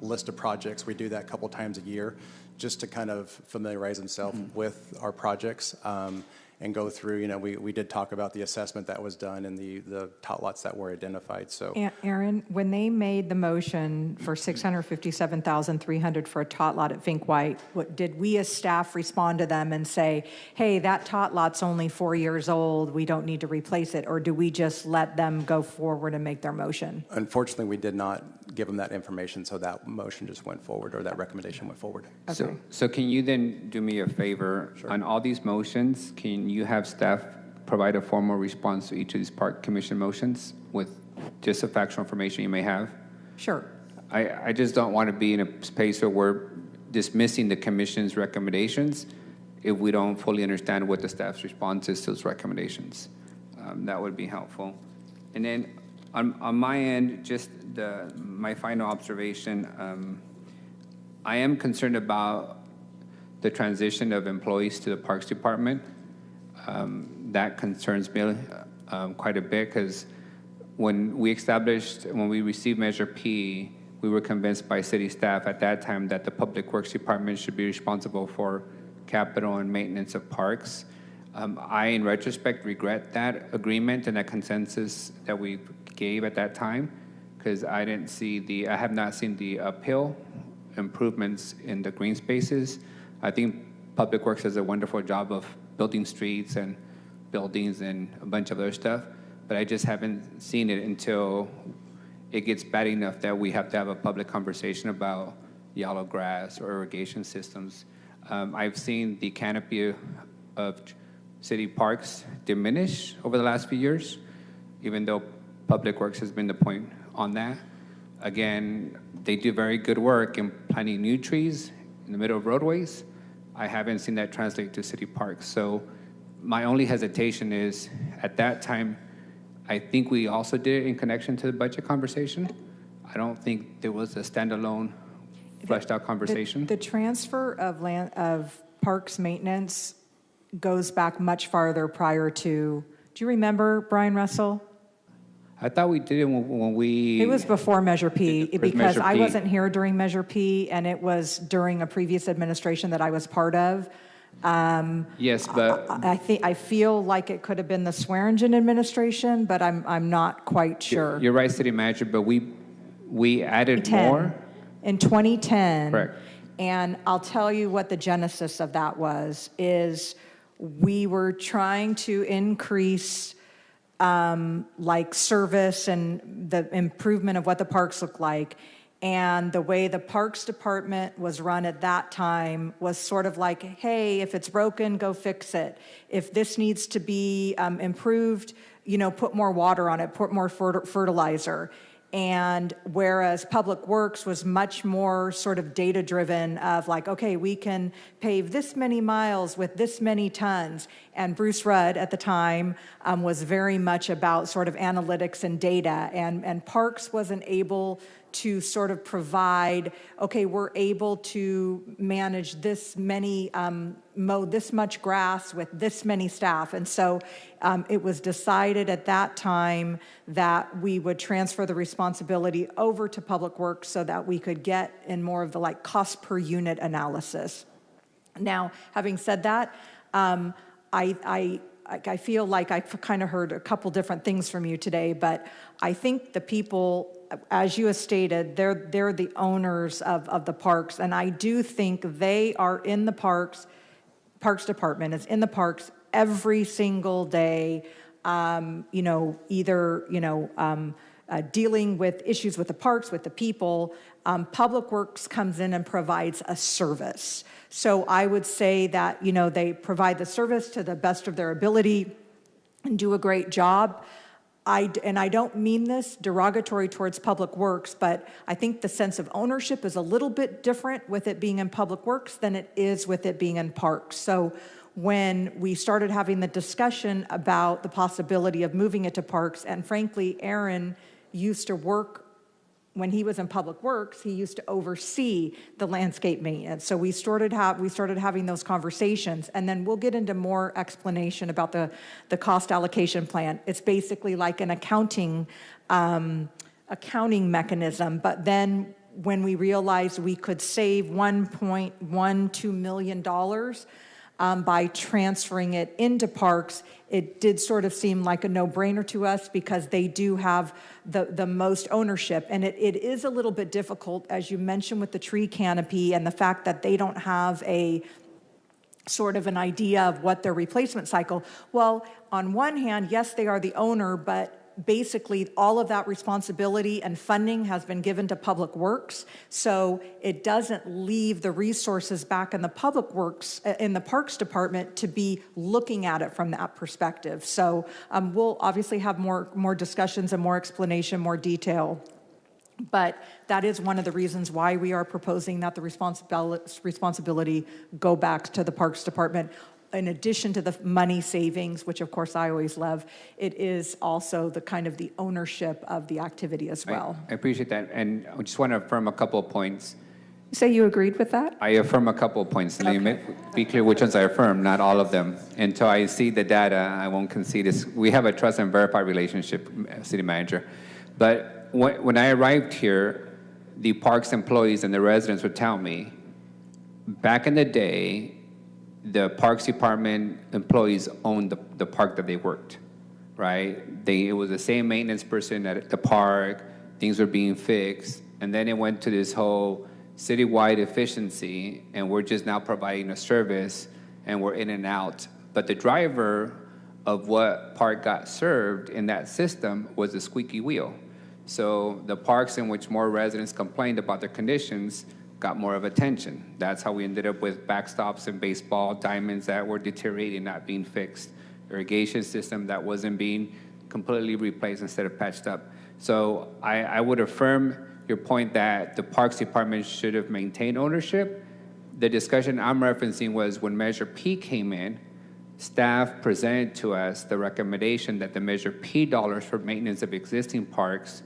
list of projects. We do that a couple times a year just to kind of familiarize themselves with our projects. And go through, we did talk about the assessment that was done and the tot lots that were identified. So, Aaron, when they made the motion for $657,300 for a tot lot at Fink White, did we as staff respond to them and say, hey, that tot lot's only 4 years old, we don't need to replace it? Or do we just let them go forward and make their motion? Unfortunately, we did not give them that information, so that motion just went forward, or that recommendation went forward. Okay. So can you then do me a favor? Sure. On all these motions, can you have staff provide a formal response to each of these park commission motions with just the factual information you may have? Sure. I just don't want to be in a space where we're dismissing the commission's recommendations if we don't fully understand what the staff's response is to those recommendations. That would be helpful. And then on my end, just my final observation, I am concerned about the transition of employees to the Parks Department. That concerns me quite a bit because when we received Measure P, we were convinced by city staff at that time that the Public Works Department should be responsible for capital and maintenance of parks. I, in retrospect, regret that agreement and that consensus that we gave at that time because I have not seen the uphill improvements in the green spaces. I think Public Works does a wonderful job of building streets and buildings and a bunch of other stuff, but I just haven't seen it until it gets bad enough that we have to have a public conversation about yellow grass or irrigation systems. I've seen the canopy of city parks diminish over the last few years, even though Public Works has been the point on that. Again, they do very good work in planting new trees in the middle of roadways. I haven't seen that translate to city parks. So my only hesitation is, at that time, I think we also did it in connection to the budget conversation. I don't think there was a standalone, fleshed out conversation. The transfer of parks maintenance goes back much farther prior to, do you remember, Brian Russell? I thought we did it when we... It was before Measure P, because Measure I P. wasn't here during Measure P, and it was during a previous administration that I was part of. Yes, but... I feel like it could have been the Swearingen administration, but I'm not quite sure. You're right, City Manager, but we added more? In 2010. Correct. And I'll tell you what the genesis of that is we were trying to increase service and the improvement of what the parks look like. And the way the Parks Department was run at that time was sort of like, hey, if it's broken, go fix it. If this needs to be improved, put more water on it, put more fertilizer. And whereas Public Works was much more sort of data-driven of like, okay, we can pave this many miles with this many tons. And Bruce Rudd at the time was very much about sort of analytics and data. And Parks wasn't able to sort of provide, okay, we're able to manage this many, mow this much grass with this many staff. And so it was decided at that time that we would transfer the responsibility over to Public Works so that we could get in more of the like cost per unit analysis. Now, having said that, I feel like I've kind of heard a couple different things from you today, but I think the people, as you have stated, they're the owners of the parks, and I do think they are in the Parks Department is in the parks every single day, either, dealing with issues with the parks, with the people. Public Works comes in and provides a service. So I would say that, they provide the service to the best of their ability and do a great job. And I don't mean this derogatory towards Public Works, but I think the sense of ownership is a little bit different with it being in Public Works than it is with it being in Parks. So when we started having the discussion about the possibility of moving it to Parks, and frankly, Aaron used to work, when he was in Public Works, he used to oversee the landscape maintenance. So we started having those conversations, and then we'll get into more explanation about the cost allocation plan. It's basically like an accounting mechanism, but then when we realized we could save $1.12 million by transferring it into Parks, it did sort of seem like a no-brainer to us because they do have the most ownership. And it is a little bit difficult, as you mentioned, with the tree canopy and the fact that they don't have a sort of an idea of what their replacement cycle. Well, on one hand, yes, they are the owner, but basically all of that responsibility and funding has been given to Public Works, so it doesn't leave the resources back in the Public Works, in the Parks Department, to be looking at it from that perspective. So we'll obviously have more discussions and more explanation, more detail. But that is one of the reasons why we are proposing that the responsibility go back to the Parks Department. In addition to the money savings, which of course I always love, it is also the kind of the ownership of the activity as well. I appreciate that, and I just want to affirm a couple of points. You say you agreed with that? I affirm a couple of points. Let me be clear which ones I affirm, not all of them. Until I see the data, I won't concede this. We have a trust and verify relationship, City Manager. But when I arrived here, the Parks employees and the residents would tell me, back in the day, the Parks Department employees owned the park that they worked, right? It was the same maintenance person at the park, things were being fixed, and then it went to this whole citywide efficiency, and we're just now providing a service, and we're in and out. But the driver of what park got served in that system was the squeaky wheel. So the parks in which more residents complained about their conditions got more of attention. That's how we ended up with backstops in baseball, diamonds that were deteriorating, not being fixed, irrigation system that wasn't being completely replaced instead of patched up. So I would affirm your point that the Parks Department should have maintained ownership. The discussion I'm referencing was when Measure P came in, staff presented to us the recommendation that the Measure P dollars for maintenance of existing parks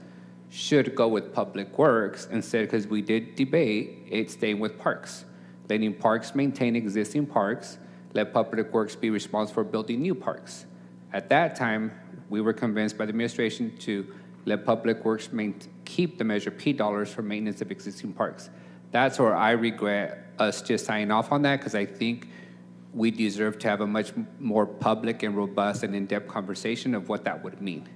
should go with Public Works instead, because we did debate it staying with Parks. Letting Parks maintain existing parks, let Public Works be responsible for building new parks. At that time, we were convinced by the administration to let Public Works keep the Measure P dollars for maintenance of existing parks. That's where I regret us just signing off on that, because I think we deserve to have a much more public and robust and in-depth conversation of what that would mean.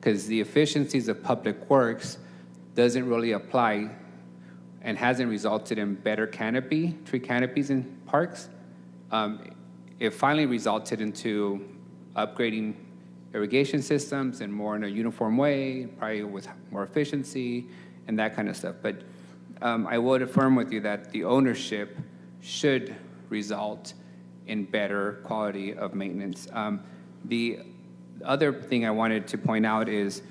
Because the efficiencies of Public Works doesn't really apply and hasn't resulted in better tree canopies in parks. It finally resulted into upgrading irrigation systems and more in a uniform way, probably with more efficiency and that kind of stuff. But I would affirm with you that the ownership should result in better quality of maintenance. The other thing I wanted to point out is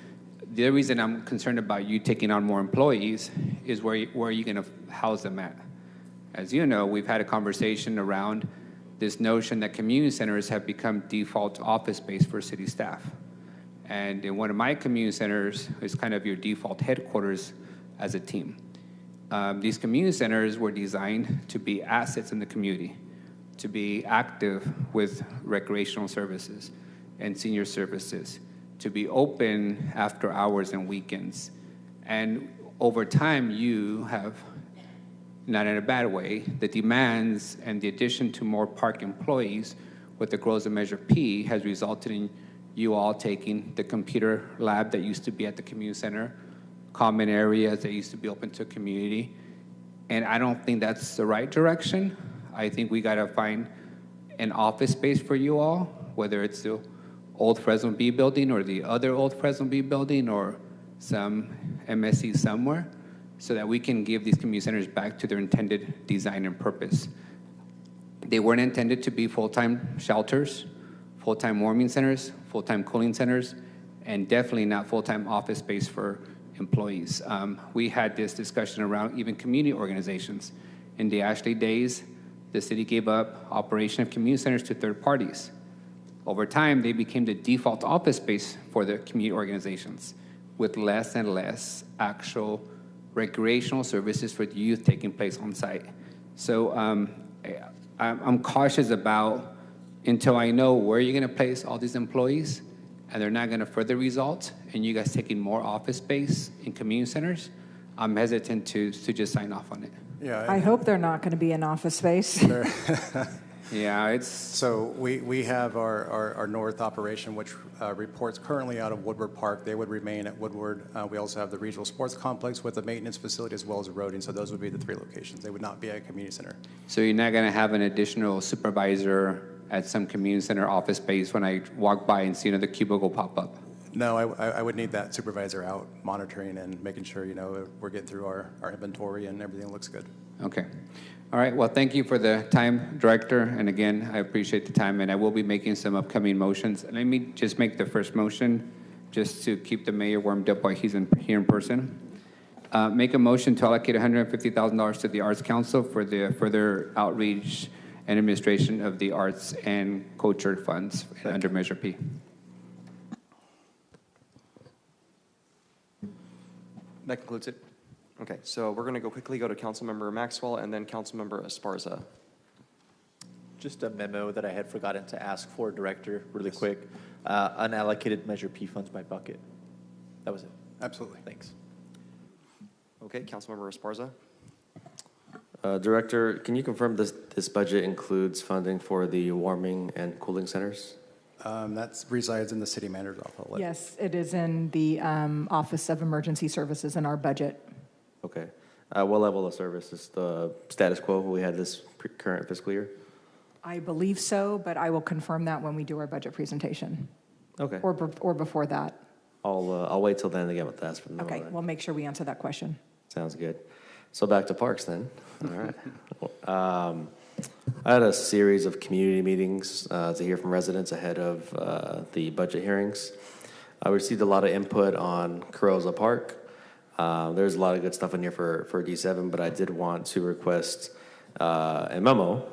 the other reason I'm concerned about you taking on more employees is where are you going to house them at? As you know, we've had a conversation around this notion that community centers have become default office space for city staff. And in one of my community centers is kind of your default headquarters as a team. These community centers were designed to be assets in the community, to be active with recreational services and senior services, to be open after hours and weekends. And over time, you have, not in a bad way, the demands and the addition to more park employees with the growth of Measure P has resulted in you all taking the computer lab that used to be at the community center, common areas that used to be open to community. And I don't think that's the right direction. I think we gotta find an office space for you all, whether it's the old Fresno B building or the other old Fresno B building or some MSC somewhere so that we can give these community centers back to their intended design and purpose. They weren't intended to be full-time shelters, full-time warming centers, full-time cooling centers, and definitely not full-time office space for employees. We had this discussion around even community organizations. In the Ashley days, the city gave up operation of community centers to third parties. Over time, they became the default office space for the community organizations, with less and less actual recreational services for the youth taking place on site. So I'm cautious about, until I know where you're gonna place all these employees, and they're not gonna further result, and you guys taking more office space in community centers, I'm hesitant to just sign off on it. Yeah, I hope they're not going to be in office space. Yeah, it's... So we have our north operation, which reports currently out of Woodward Park. They would remain at Woodward. We also have the regional sports complex with a maintenance facility as well as a roading. So those would be the three locations. They would not be at a community center. So you're not gonna have an additional supervisor at some community center office space when I walk by and see another cubicle pop up? No, I would need that supervisor out monitoring and making sure, we're getting through our inventory and everything looks good. Okay. All right, well, thank you for the time, Director. And again, I appreciate the time, and I will be making some upcoming motions. Let me just make the first motion, just to keep the mayor warmed up while he's here in person. Make a motion to allocate $150,000 to the Arts Council for the further outreach and administration of the arts and culture funds under Measure P. That concludes it. Okay, so we're going to quickly go to Councilmember Maxwell and then Councilmember Esparza. Just a memo that I had forgotten to ask for, Director, really quick. Unallocated Measure P funds by bucket. That was it. Absolutely. Thanks. Okay, Councilmember Esparza. Director, can you confirm this budget includes funding for the warming and cooling centers? That resides in the city manager's office. Yes, it is in the Office of Emergency Services in our budget. Okay. What level of service is the status quo we had this current fiscal year? I believe so, but I will confirm that when we do our budget presentation. Okay. Or before that. I'll wait till then to get with that. Okay, we'll make sure we answer that question. Sounds good. So back to parks then. All right. I had a series of community meetings to hear from residents ahead of the budget hearings. I received a lot of input on Carrozza Park. There's a lot of good stuff in here for D7, but I did want to request a memo.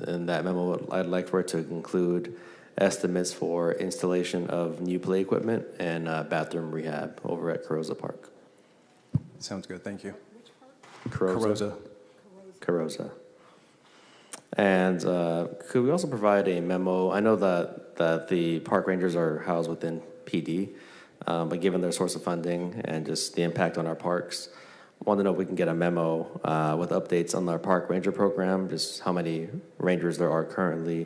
In that memo, I'd like for it to include estimates for installation of new play equipment and bathroom rehab over at Carrozza Park. Sounds good. Thank you. Carrozza. And could we also provide a memo? I know that the park rangers are housed within PD, but given their source of funding and just the impact on our parks, I want to know if we can get a memo with updates on our park ranger program, just how many rangers there are currently,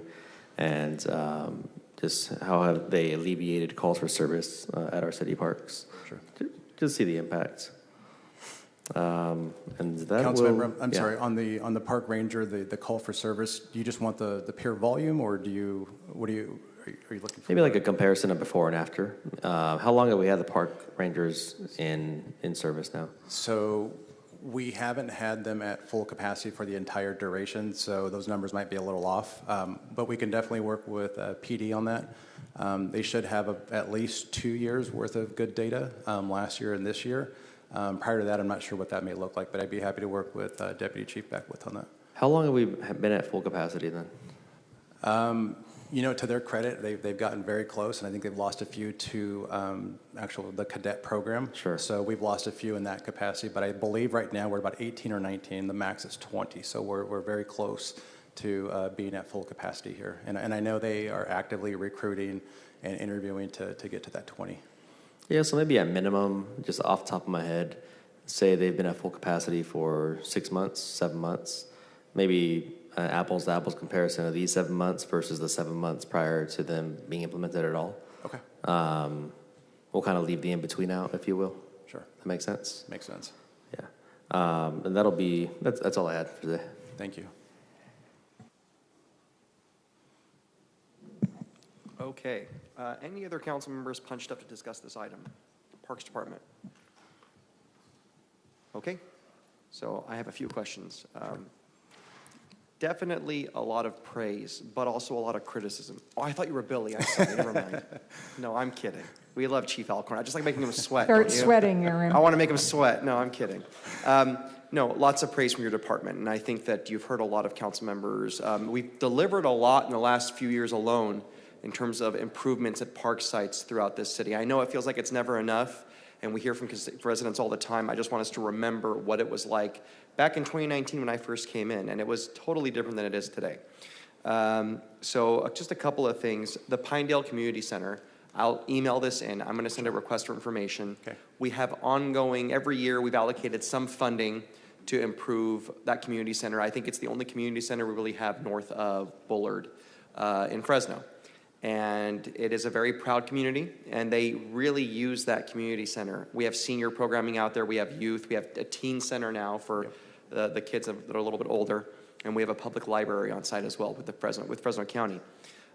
and just how have they alleviated calls for service at our city parks. Sure. Just see the impact. And that Councilmember, I'm yeah. sorry, on the park ranger, the call for service, do you just want the pure volume, or are you looking for? Maybe like a comparison of before and after. How long have we had the park rangers in service now? So we haven't had them at full capacity for the entire duration, so those numbers might be a little off. But we can definitely work with PD on that. They should have at least 2 years worth of good data last year and this year. Prior to that, I'm not sure what that may look like, but I'd be happy to work with Deputy Chief Beckwith on that. How long have we been at full capacity then? To their credit, they've gotten very close, and I think they've lost a few to the cadet program. Sure. So we've lost a few in that capacity, but I believe right now we're about 18 or 19. The max is 20, so we're very close to being at full capacity here. And I know they are actively recruiting and interviewing to get to that 20. Yeah, so maybe at minimum, just off the top of my head, say they've been at full capacity for 6 months, 7 months, maybe an apples to apples comparison of these 7 months versus the 7 months prior to them being implemented at all. Okay. We'll kind of leave the in-between out, if you will. Sure. That makes sense? Makes sense. Yeah. And that's all I had for today. Thank you. Okay. Any other council members punched up to discuss this item? Parks Department? Okay, so I have a few questions. Definitely a lot of praise, but also a lot of criticism. Oh, I thought you were Billy. I'm sorry, never mind. No, I'm kidding. We love Chief Alcorn. I just like making him sweat. Start sweating, Aaron. I want to make him sweat. No, I'm kidding. No, lots of praise from your department, and I think that you've heard a lot of council members. We've delivered a lot in the last few years alone in terms of improvements at park sites throughout this city. I know it feels like it's never enough, and we hear from residents all the time. I just want us to remember what it was like back in 2019 when I first came in, and it was totally different than it is today. So just a couple of things. The Pinedale Community Center, I'll email this in. I'm going to send a request for information. Okay. We have ongoing, every year we've allocated some funding to improve that community center. I think it's the only community center we really have north of Bullard in Fresno. And it is a very proud community, and they really use that community center. We have senior programming out there, we have youth, we have a teen center now for the kids that are a little bit older, and we have a public library on site as well with Fresno County.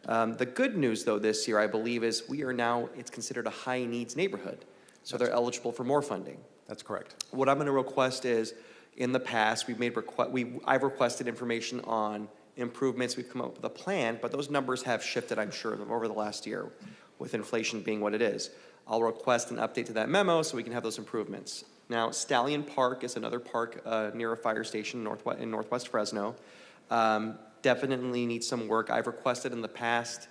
The good news, though, this year, I believe, is it's considered a high-needs neighborhood, so they're eligible for more funding. That's correct. What I'm going to request is, in the past, I've requested information on improvements. We've come up with a plan, but those numbers have shifted, I'm sure, over the last year, with inflation being what it is. I'll request an update to that memo so we can have those improvements. Now, Stallion Park is another park near a fire station in northwest Fresno. Definitely needs some work. I've requested in the past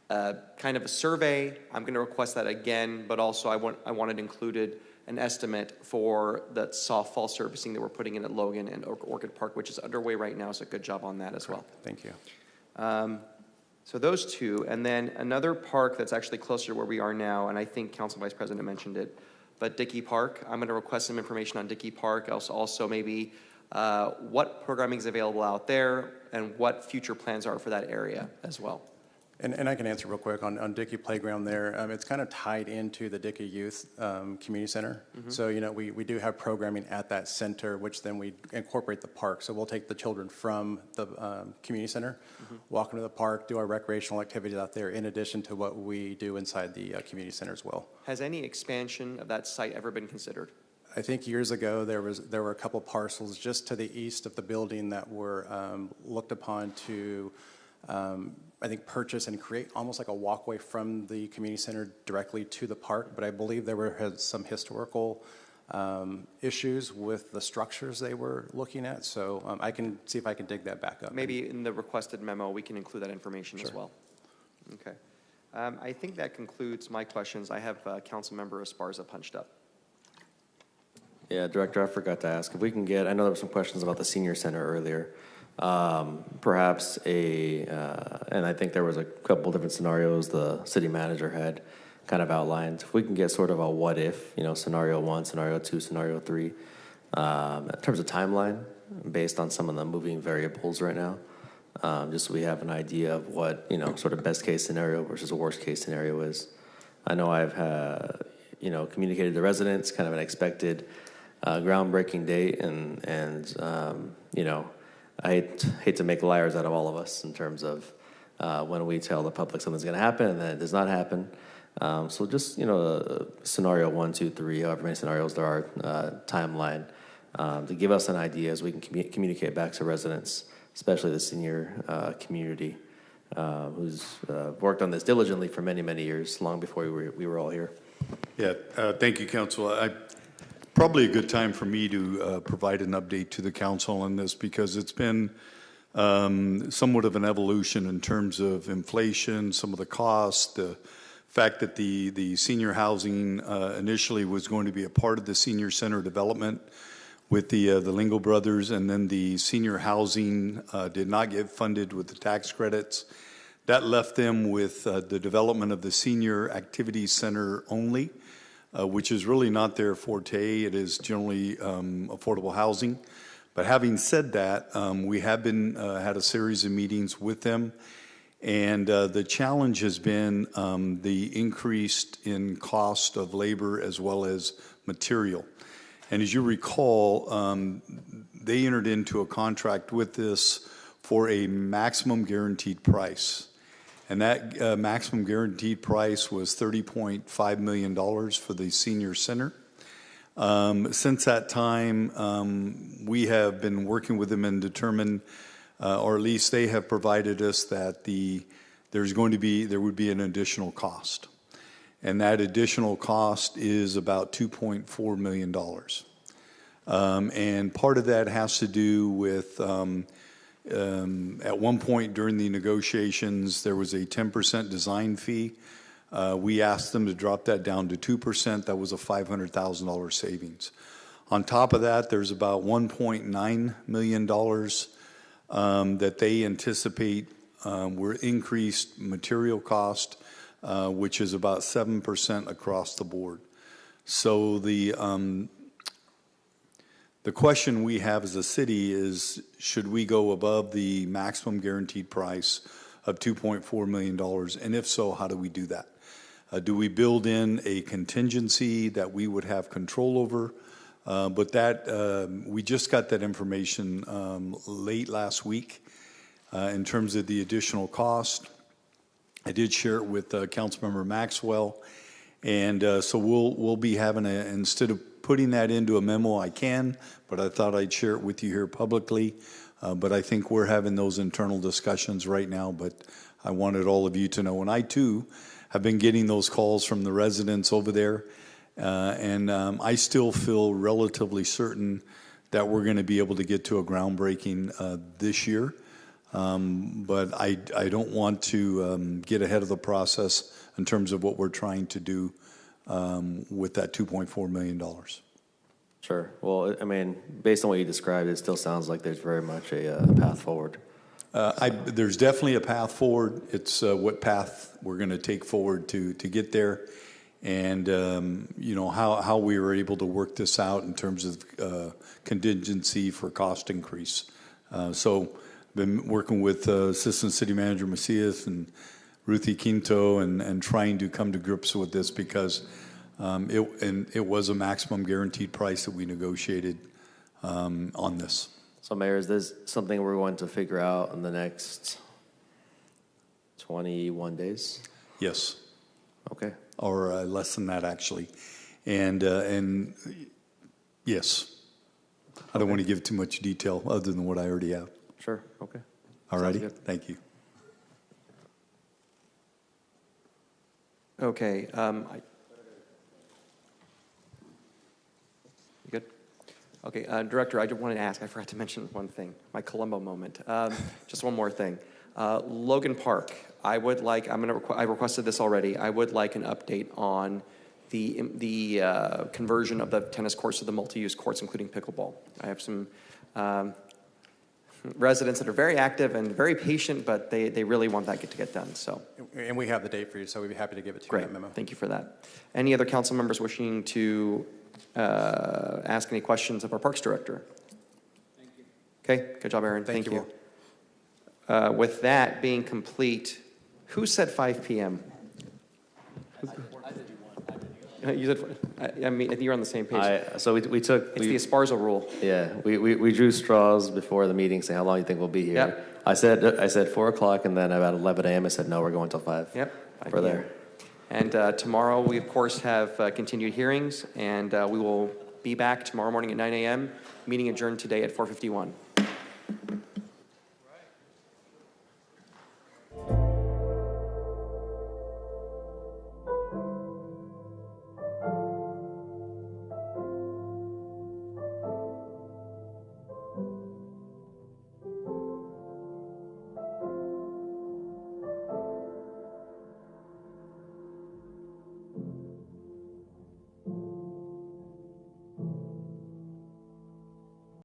kind of a survey. I'm going to request that again, but also I wanted included an estimate for the softball servicing that we're putting in at Logan and Orchid Park, which is underway right now, so good job on that as well. Thank you. So those two, and then another park that's actually closer to where we are now, and I think Council Vice President mentioned it, but Dickey Park. I'm going to request some information on Dickey Park, also maybe what programming is available out there and what future plans are for that area as well. And I can answer real quick on Dickey Playground there. It's kind of tied into the Dickey Youth Community Center. Mm-hmm. So, we do have programming at that center, which then we incorporate the park. So we'll take the children from the community center, walk into the park, do our recreational activities out there, in addition to what we do inside the community center as well. Has any expansion of that site ever been considered? I think years ago there were a couple parcels just to the east of the building that were looked upon to I think purchase and create almost like a walkway from the community center directly to the park, but I believe there were some historical issues with the structures they were looking at, so I can see if I can dig that back up. Maybe in the requested memo we can include that information as well. Okay. I think that concludes my questions. I have Councilmember Esparza punched up. Yeah, Director, I forgot to ask if we can get, I know there were some questions about the senior center earlier. Perhaps and I think there was a couple different scenarios the city manager had kind of outlined. If we can get sort of a what if, scenario 1, scenario 2, scenario 3, in terms of timeline, based on some of the moving variables right now, just so we have an idea of what, sort of best case scenario versus a worst case scenario is. I know I've communicated to residents kind of an expected groundbreaking date, and I hate to make liars out of all of us in terms of when we tell the public something's going to happen and then it does not happen. So just, scenario 1, 2, 3, however many scenarios there are, timeline, to give us an idea as we can communicate back to residents, especially the senior community, who's worked on this diligently for many, many years, long before we were all here. Yeah, thank you, Council. Probably a good time for me to provide an update to the council on this, because it's been somewhat of an evolution in terms of inflation, some of the costs, the fact that the senior housing initially was going to be a part of the senior center development with the Lingo brothers, and then the senior housing did not get funded with the tax credits. That left them with the development of the senior activities center only, which is really not their forte. It is generally affordable housing. But having said that, we have been had a series of meetings with them, and the challenge has been the increase in cost of labor as well as material. And as you recall, they entered into a contract with this for a maximum guaranteed price. And that maximum guaranteed price was $30.5 million for the senior center. Since that time, we have been working with them and determined, or at least they have provided us that there would be an additional cost. And that additional cost is about $2.4 million. And part of that has to do with, at one point during the negotiations, there was a 10% design fee. We asked them to drop that down to 2%. That was a $500,000 savings. On top of that, there's about $1.9 million that they anticipate were increased material cost, which is about 7% across the board. So the question we have as a city is, should we go above the maximum guaranteed price of $2.4 million? And if so, how do we do that? Do we build in a contingency that we would have control over? But that we just got that information late last week in terms of the additional cost. I did share it with Councilmember Maxwell, and so we'll be having instead of putting that into a memo, I can, but I thought I'd share it with you here publicly. But I think we're having those internal discussions right now, but I wanted all of you to know. And I, too, have been getting those calls from the residents over there, and I still feel relatively certain that we're going to be able to get to a groundbreaking this year. But I don't want to get ahead of the process in terms of what we're trying to do with that $2.4 million. Sure. Well, I mean, based on what you described, it still sounds like there's very much a path forward. There's definitely a path forward. It's what path we're going to take forward to get there, and you know how we were able to work this out in terms of contingency for cost increase. So, been working with Assistant City Manager Macias and Ruthie Quinto and trying to come to grips with this because it was a maximum guaranteed price that we negotiated on this. So, Mayor, is this something we're going to figure out in the next 21 days? Yes. Okay. Or less than that, actually. And yes. I don't want to give too much detail other than what I already have. Sure. Okay. All righty. Thank you. Okay. You good? Okay, Director, I just wanted to ask, I forgot to mention one thing, my Columbo moment. Just one more thing. Logan Park, I requested this already. I would like an update on the conversion of the tennis courts to the multi-use courts, including pickleball. I have some residents that are very active and very patient, but they really want that to get done. So. And we have the date for you, so we'd be happy to give it to you Great. in that memo. Thank you for that. Any other council members wishing to ask any questions of our Parks Director? Thank you. Okay, good job, Aaron. Thank you. With that being complete, who said 5 p.m.? You said, I mean, you're on the same page. So we took... It's the Esparza rule. Yeah, we drew straws before the meeting saying how long you think we'll be here. Yep. I said 4 o'clock, and then about 11 a.m. I said, no, we're going till 5. Yep. We're there. And tomorrow we, of course, have continued hearings, and we will be back tomorrow morning at 9 a.m., meeting adjourned today at 4:51.